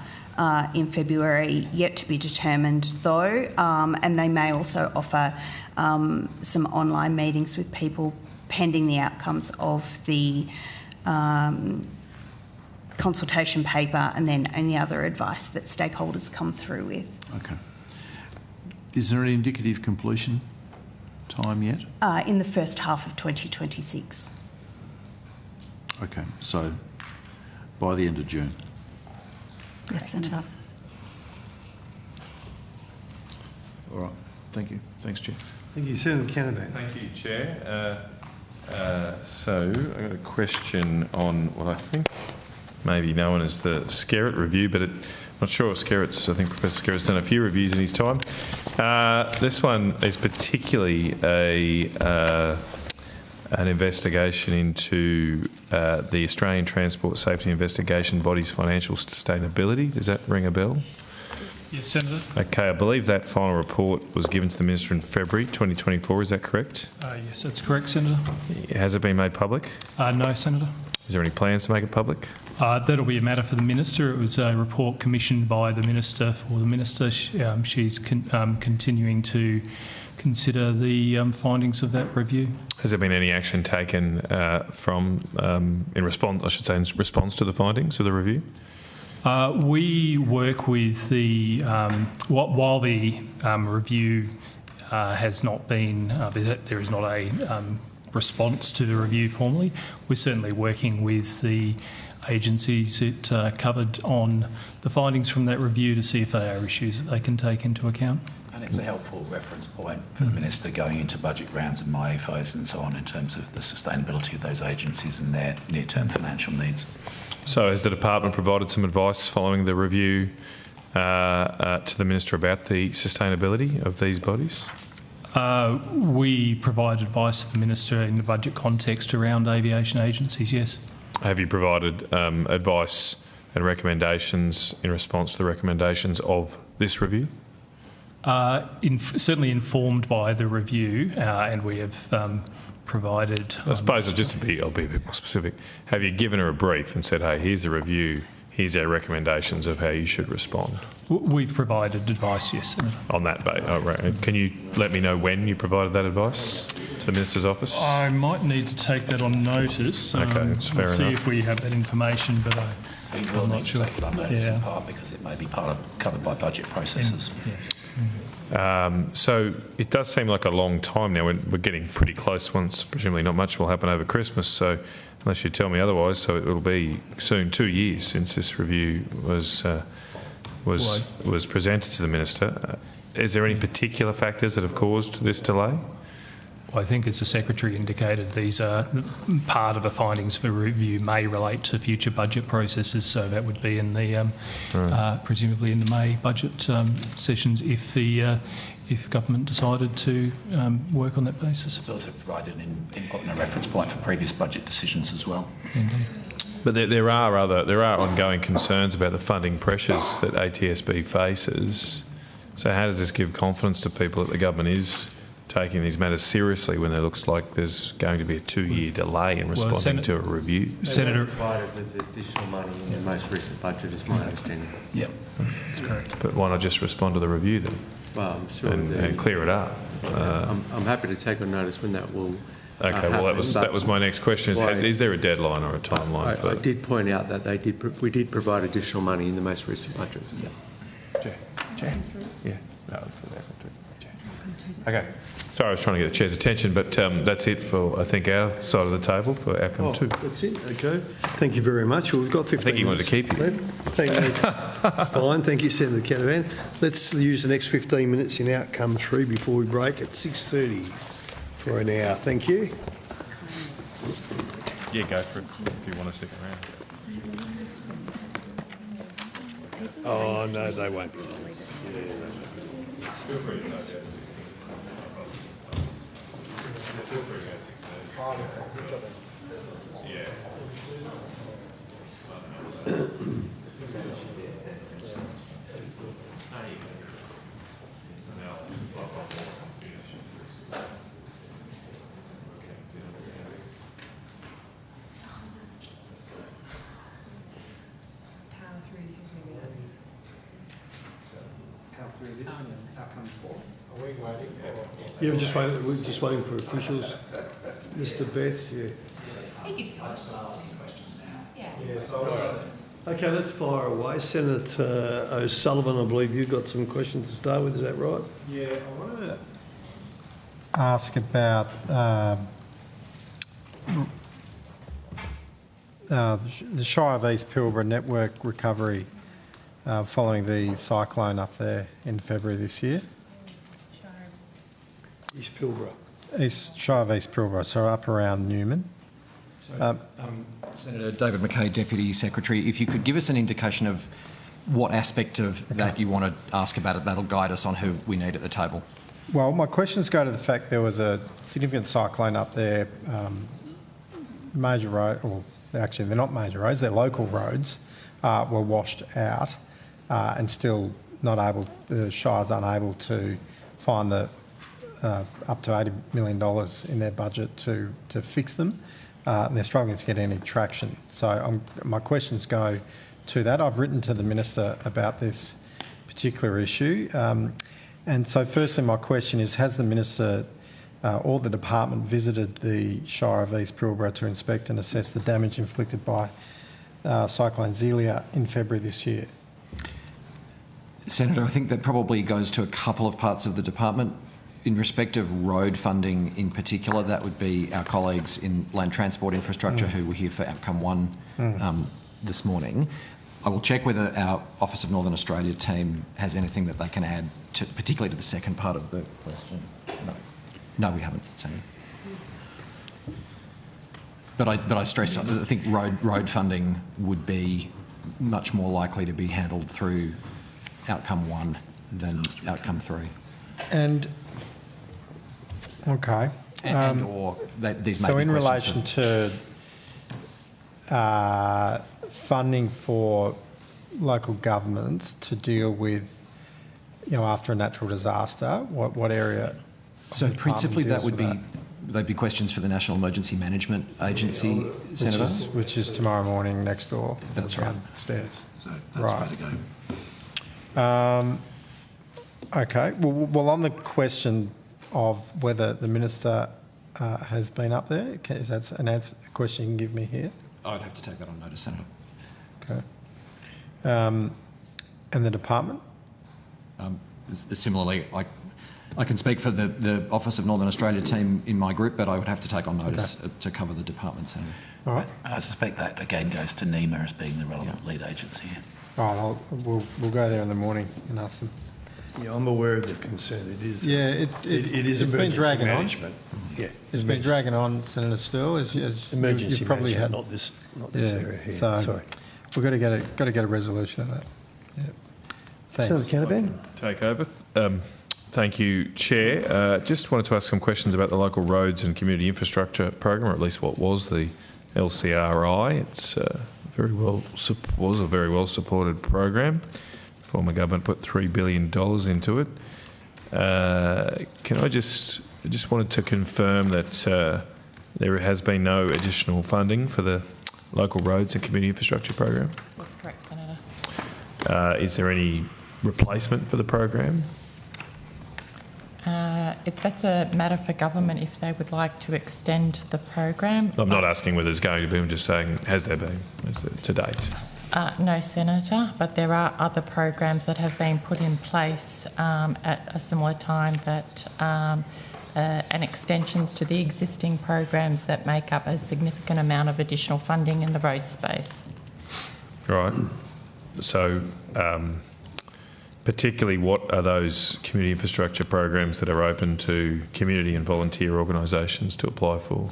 in February, yet to be determined though, and they may also offer some online meetings with people pending the outcomes of the consultation paper and then any other advice that stakeholders come through with. Okay. Is there an indicative completion time yet? In the first half of 2026. Okay, so by the end of June. Yes, Senator. All right, thank you. Thanks, Chair. Thank you, Senator Canavan. Thank you, Chair. So I've got a question on what I think may be known as the Skerritt review, but I'm not sure if Skerritt's, I think Professor Skerritt's done a few reviews in his time. This one is particularly an investigation into the Australian Transport Safety Investigation Body's financial sustainability. Does that ring a bell? Yes, Senator. Okay, I believe that final report was given to the Minister in February 2024, is that correct? Yes, that's correct, Senator. Has it been made public? No, Senator. Is there any plans to make it public? That'll be a matter for the Minister. It was a report commissioned by the Minister for the Minister. She's continuing to consider the findings of that review. Has there been any action taken in response to the findings of the review? We work with the while the review has not been there is not a response to the review formally. We're certainly working with the agencies it covered on the findings from that review to see if they are issues that they can take into account. And it's a helpful reference point for the Minister going into budget rounds and MyFOs and so on in terms of the sustainability of those agencies and their near-term financial needs. So has the department provided some advice following the review to the Minister about the sustainability of these bodies? We provide advice to the Minister in the budget context around aviation agencies, yes. Have you provided advice and recommendations in response to the recommendations of this review? Certainly informed by the review, and we have provided... I suppose I'll be a bit more specific. Have you given her a brief and said, hey, here's the review, here's our recommendations of how you should respond? We've provided advice, yes. On that basis. Oh, right. Can you let me know when you provided that advice to the Minister's office? I might need to take that on notice. Okay, that's fair enough. See if we have that information, but I'm not sure. Take it on notice in part because it may be covered by budget processes. So it does seem like a long time now. We're getting pretty close. Once presumably not much will happen over Christmas. So unless you tell me otherwise, so it will be soon 2 years since this review was presented to the Minister. Is there any particular factors that have caused this delay? Well, I think, as the Secretary indicated, these are part of the findings for review may relate to future budget processes, so that would be in the presumably in the May budget sessions if government decided to work on that basis. It's also provided input and a reference point for previous budget decisions as well. Indeed. But there are ongoing concerns about the funding pressures that ATSB faces. So how does this give confidence to people that the government is taking these matters seriously when it looks like there's going to be a 2-year delay in responding to a review? Senator provided with additional money in the most recent budget, is my understanding. Yep, that's correct. But why not just respond to the review then? Well, I'm sure and clear it up. I'm happy to take on notice when that will. Okay, well that was my next question. Is there a deadline or a timeline for? I did point out that we did provide additional money in the most recent budget. Yeah. Yeah. No, okay. Sorry, I was trying to get the Chair's attention, but that's it for, I think, our side of the table for outcome 2. That's it, okay. Thank you very much. Well, we've got 15 I think he wanted to keep you. Thank you. It's fine. Thank you, Senator Canavan. Let's use the next 15 minutes in outcome 3 before we break at 6:30 for an hour. Thank you. Yeah, go for it if you want to stick around. Oh, no, they won't be. Feel free to go. Yeah. Yeah, we're just waiting for officials. Mr. Betts, yeah. Okay, let's fire away. Senator O'Sullivan, I believe you've got some questions to start with, is that right? Yeah, I want to ask about the Shire of East Pilbara network recovery following the cyclone up there in February this year. East Pilbara. Shire of East Pilbara, so up around Newman. Senator David McKay, Deputy Secretary, if you could give us an indication of what aspect of that you want to ask about it, that'll guide us on who we need at the table. Well, my questions go to the fact there was a significant cyclone up there, major road, or actually they're not major roads, they're local roads, were washed out and still not able, the Shire's unable to find the up to $80 million in their budget to fix them. And they're struggling to get any traction. So my questions go to that. I've written to the Minister about this particular issue. And so firstly, my question is, has the Minister or the Department visited the Shire of East Pilbara to inspect and assess the damage inflicted by Cyclone Zelia in February this year? Senator, I think that probably goes to a couple of parts of the department. In respect of road funding in particular, that would be our colleagues in land transport infrastructure who were here for outcome 1 this morning. I will check whether our Office of Northern Australia team has anything that they can add, to, particularly to the second part of the question. No, we haven't, Senator. But I stress, I think road funding would be much more likely to be handled through outcome 1 than outcome 3. And okay. These may so be in relation to funding for local governments to deal with after a natural disaster, what area? So principally that would be, they'd be questions for the National Emergency Management Agency, Senator. Which is tomorrow morning next door. That's right. Downstairs. So that's right. where to go. Okay. Well, on the question of whether the Minister has been up there, is that a question you can give me here? I'd have to take that on notice, Senator. Okay. And the department? Similarly, I can speak for the Office of Northern Australia team in my group, but I would have to take on notice to cover the department, Senator. All right. I suspect that again goes to NEMA as being the relevant lead agency here. All right, we'll go there in the morning and ask them. Yeah, I'm aware of the concern. It is. Yeah, it's been dragging management. on. Yeah, it's been dragging on, Senator Stirl. As emergency you've probably management, had. not this area here. So Sorry. we've got to get a resolution of that. Yeah. Thanks. Senator Canterbury. Take over. Thank you, Chair. Just wanted to ask some questions about the local roads and community infrastructure program, or at least what was the LCRI. It's was a very well supported program. Former government put $3 billion into it. I just wanted to confirm that there has been no additional funding for the local roads and community infrastructure program. That's correct, Senator. Is there any replacement for the program? That's a matter for government if they would like to extend the program. I'm not asking whether there's going to be, I'm just saying, has there been to date? No, Senator, but there are other programs that have been put in place at a similar time that and extensions to the existing programs that make up a significant amount of additional funding in the road space. Right. So, particularly, what are those community infrastructure programs that are open to community and volunteer organisations to apply for?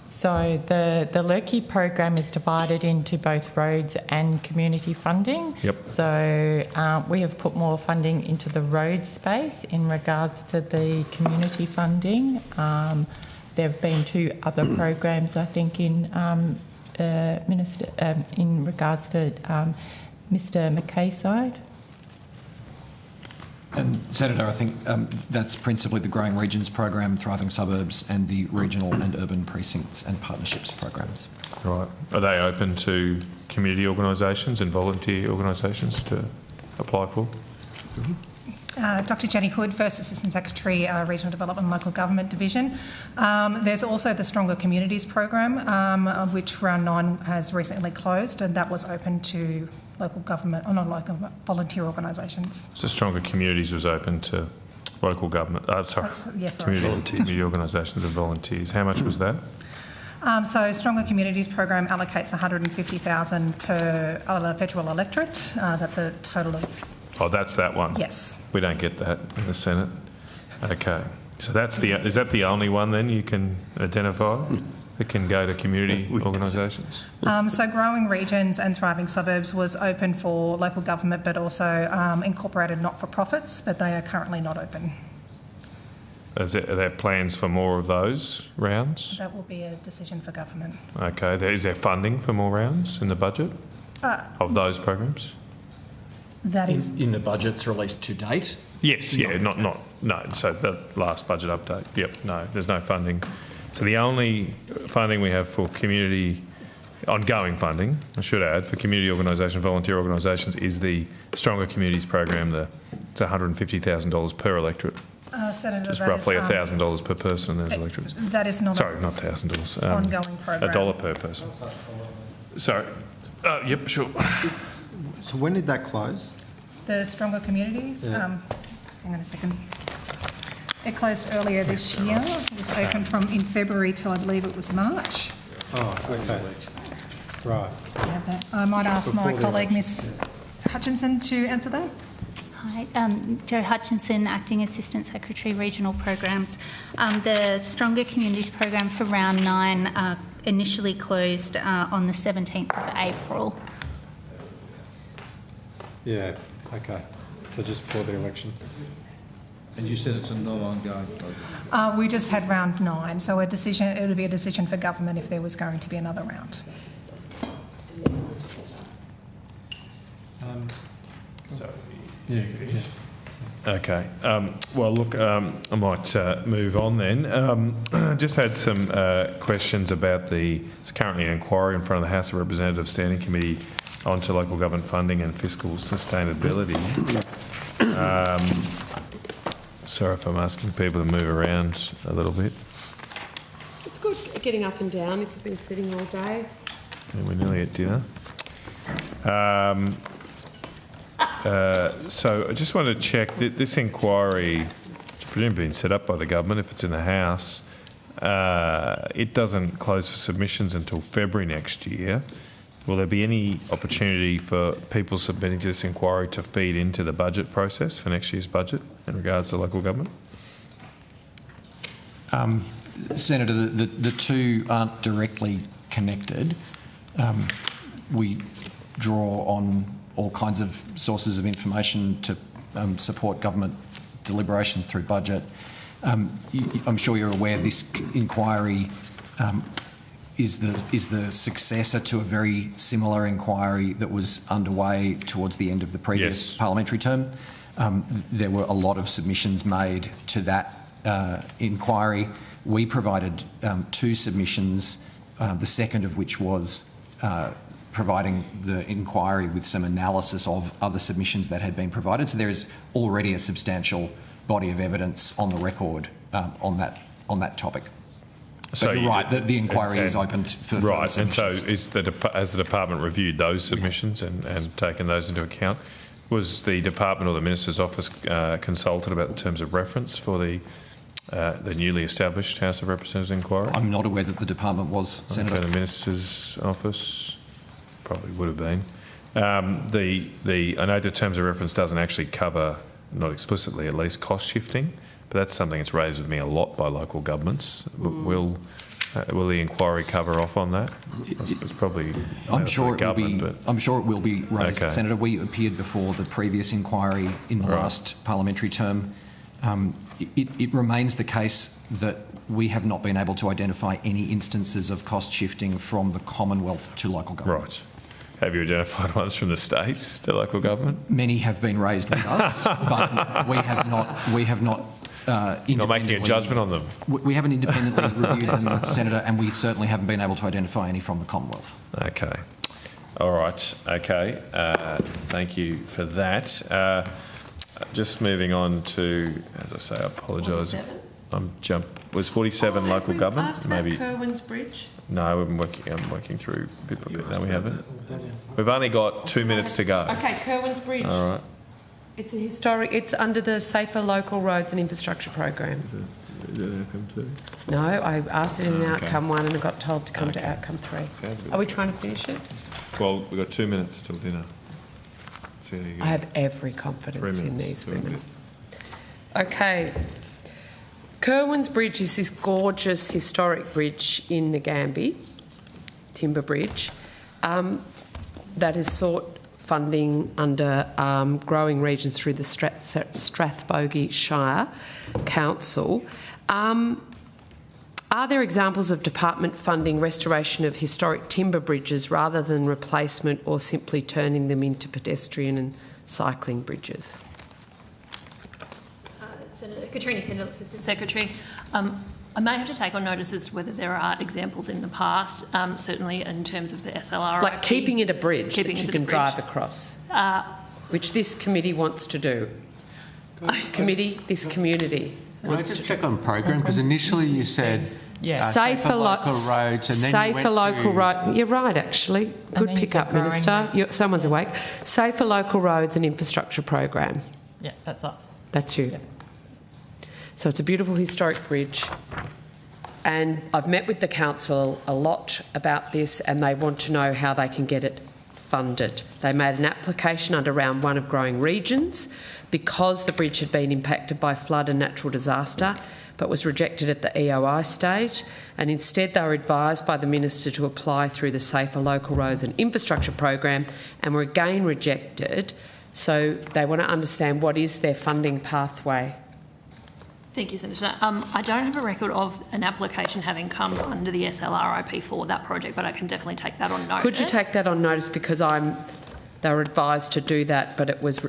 So the Lurkey program is divided into both roads and community funding. Yep. So we have put more funding into the road space in regards to the community funding. There have been two other programs, I think, in in regards to Mr. McKay's side. And Senator, I think that's principally the Growing Regions program, Thriving Suburbs, and the Regional and Urban Precincts and Partnerships programs. Right. Are they open to community organisations and volunteer organisations to apply for? Dr Jenny Hood, First Assistant Secretary, Regional Development and Local Government Division. There's also the Stronger Communities program, which round 9 has recently closed, and that was open to local government, or not local, volunteer organisations. So Stronger Communities was open to local government, community organisations and volunteers. How much was that? So Stronger Communities program allocates $150,000 per federal electorate. That's a total of... Oh, that's that one? Yes. We don't get that in the Senate. Okay. So is that the only one then you can identify that can go to community organisations? So Growing Regions and Thriving Suburbs was open for local government, but also incorporated not-for-profits, but they are currently not open. Are there plans for more of those rounds? That will be a decision for government. Okay. Is there funding for more rounds in the budget of those programs? That is in the budgets released to date. Yes, yeah, no. So the last budget update. Yep, no, there's no funding. So the only funding we have for community, ongoing funding, I should add, for community organisation, volunteer organisations is the Stronger Communities program. It's $150,000 per electorate. Senator, just roughly $1,000 per person in those electorates. That is not. Sorry, not $1,000. Ongoing program. $1 per person. Sorry. Yep, sure. So when did that close? The Stronger Communities? Yeah. Hang on a second. It closed earlier this year. It was open in February till I believe it was March. Oh, okay. Right. I might ask my colleague, Ms Hutchinson, to answer that. Hi, Jo Hutchinson, Acting Assistant Secretary, Regional Programs. The Stronger Communities program for round 9 initially closed on the 17th of April. Yeah, okay. So just before the election. And you said it's a non-ongoing program? We just had round 9, so it would be a decision for government if there was going to be another round. Yeah. Okay. Well, look, I might move on then. Just had some questions about it's currently an inquiry in front of the House of Representatives Standing Committee onto local government funding and fiscal sustainability. Sorry if I'm asking people to move around a little bit. It's good getting up and down if you've been sitting all day. Yeah, we're nearly at dinner. So I just want to check that this inquiry, presumably been set up by the government if it's in the House, it doesn't close for submissions until February next year. Will there be any opportunity for people submitting to this inquiry to feed into the budget process for next year's budget in regards to local government? Senator, the two aren't directly connected. We draw on all kinds of sources of information to support government deliberations through budget. I'm sure you're aware this inquiry is the successor to a very similar inquiry that was underway towards the end of the previous parliamentary term. There were a lot of submissions made to that inquiry. We provided 2 submissions, the second of which was providing the inquiry with some analysis of other submissions that had been provided. So there is already a substantial body of evidence on the record on that topic. So you're right, the inquiry is open for right, and so has the department reviewed those submissions and taken those into account? Was the department or the Minister's office consulted about the terms of reference for the newly established House of Representatives inquiry? I'm not aware that the department was, Senator. Okay, the Minister's office probably would have been. I know the terms of reference doesn't actually cover, not explicitly at least, cost shifting, but that's something that's raised with me a lot by local governments. Will the inquiry cover off on that? It's probably. I'm sure it will be raised, okay. Senator. We appeared before the previous inquiry in the last parliamentary term. It remains the case that we have not been able to identify any instances of cost shifting from the Commonwealth to local government. Right. Have you identified ones from the states to local government? Many have been raised with us, but we have not. You're not making a judgment on them? We haven't independently reviewed them, Senator, and we certainly haven't been able to identify any from the Commonwealth. Okay. All right. Okay. Thank you for that. Just moving on to, as I say, I apologise. Was 47 local government? Asked about Kerwin's Bridge? No, I'm working through bit by bit. No, we haven't. We've only got 2 minutes to go. Okay, Kerwin's Bridge. All right. It's a historic. It's under the Safer Local Roads and Infrastructure Program. Is that outcome 2? No, I asked it in outcome 1 and I got told to come to outcome 3. Are we trying to finish it? Well, we've got 2 minutes till dinner. See how you go. I have every confidence in these women. Okay. Kerwin's Bridge is this gorgeous historic bridge in Nagambie, timber bridge, that has sought funding under growing regions through the Strathbogie Shire Council. Are there examples of department funding restoration of historic timber bridges rather than replacement or simply turning them into pedestrian and cycling bridges? Senator Katrina Kendall, Assistant Secretary. I may have to take on notice as to whether there are examples in the past, certainly in terms of the SLR. Like keeping it a bridge that you can drive across, which this committee wants to do. This community Can I just check on program? Because initially you said safer local roads and then safer local roads. You're right, actually. Good pick up, Minister. Someone's awake. Safer local roads and infrastructure program. Yeah, that's us. That's you. Yeah. So it's a beautiful historic bridge. And I've met with the council a lot about this and they want to know how they can get it funded. They made an application under round 1 of growing regions because the bridge had been impacted by flood and natural disaster but was rejected at the EOI stage, and instead they were advised by the Minister to apply through the Safer Local Roads and Infrastructure Program and were again rejected. So they want to understand what is their funding pathway. Thank you, Senator. I don't have a record of an application having come under the SLRIP for that project, but I can definitely take that on notice. Could you take that on notice, because I'm They were advised to do that, but it was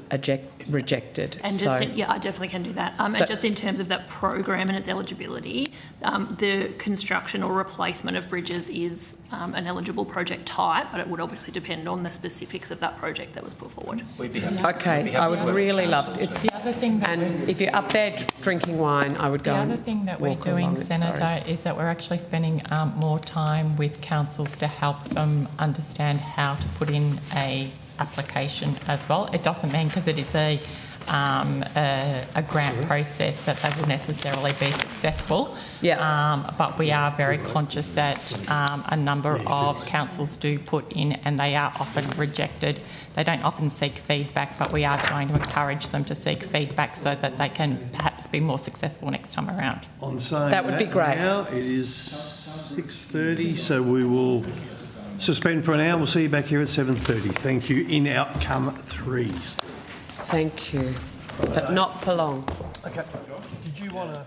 rejected. And so, just I definitely can do that. And just in terms of that program and its eligibility, the construction or replacement of bridges is an eligible project type, but it would obviously depend on the specifics of that project that was put forward. okay, I would really love it. The other thing that And if you're up there drinking wine, I would go. The and other thing that we're walk doing, along it, Senator, sorry. is that we're actually spending more time with councils to help them understand how to put in a application as well. It doesn't mean, because it is a grant process, that they will necessarily be successful. Yeah. But we are very conscious that a number of councils do put in, and they are often rejected. They don't often seek feedback, but we are trying to encourage them to seek feedback so that they can perhaps be more successful next time around. On saying That would be great. Now it is 6:30, so we will suspend for an hour. We'll see you back here at 7:30. Thank you. In outcome 3. Thank you, but not for long. Okay. Did you want to...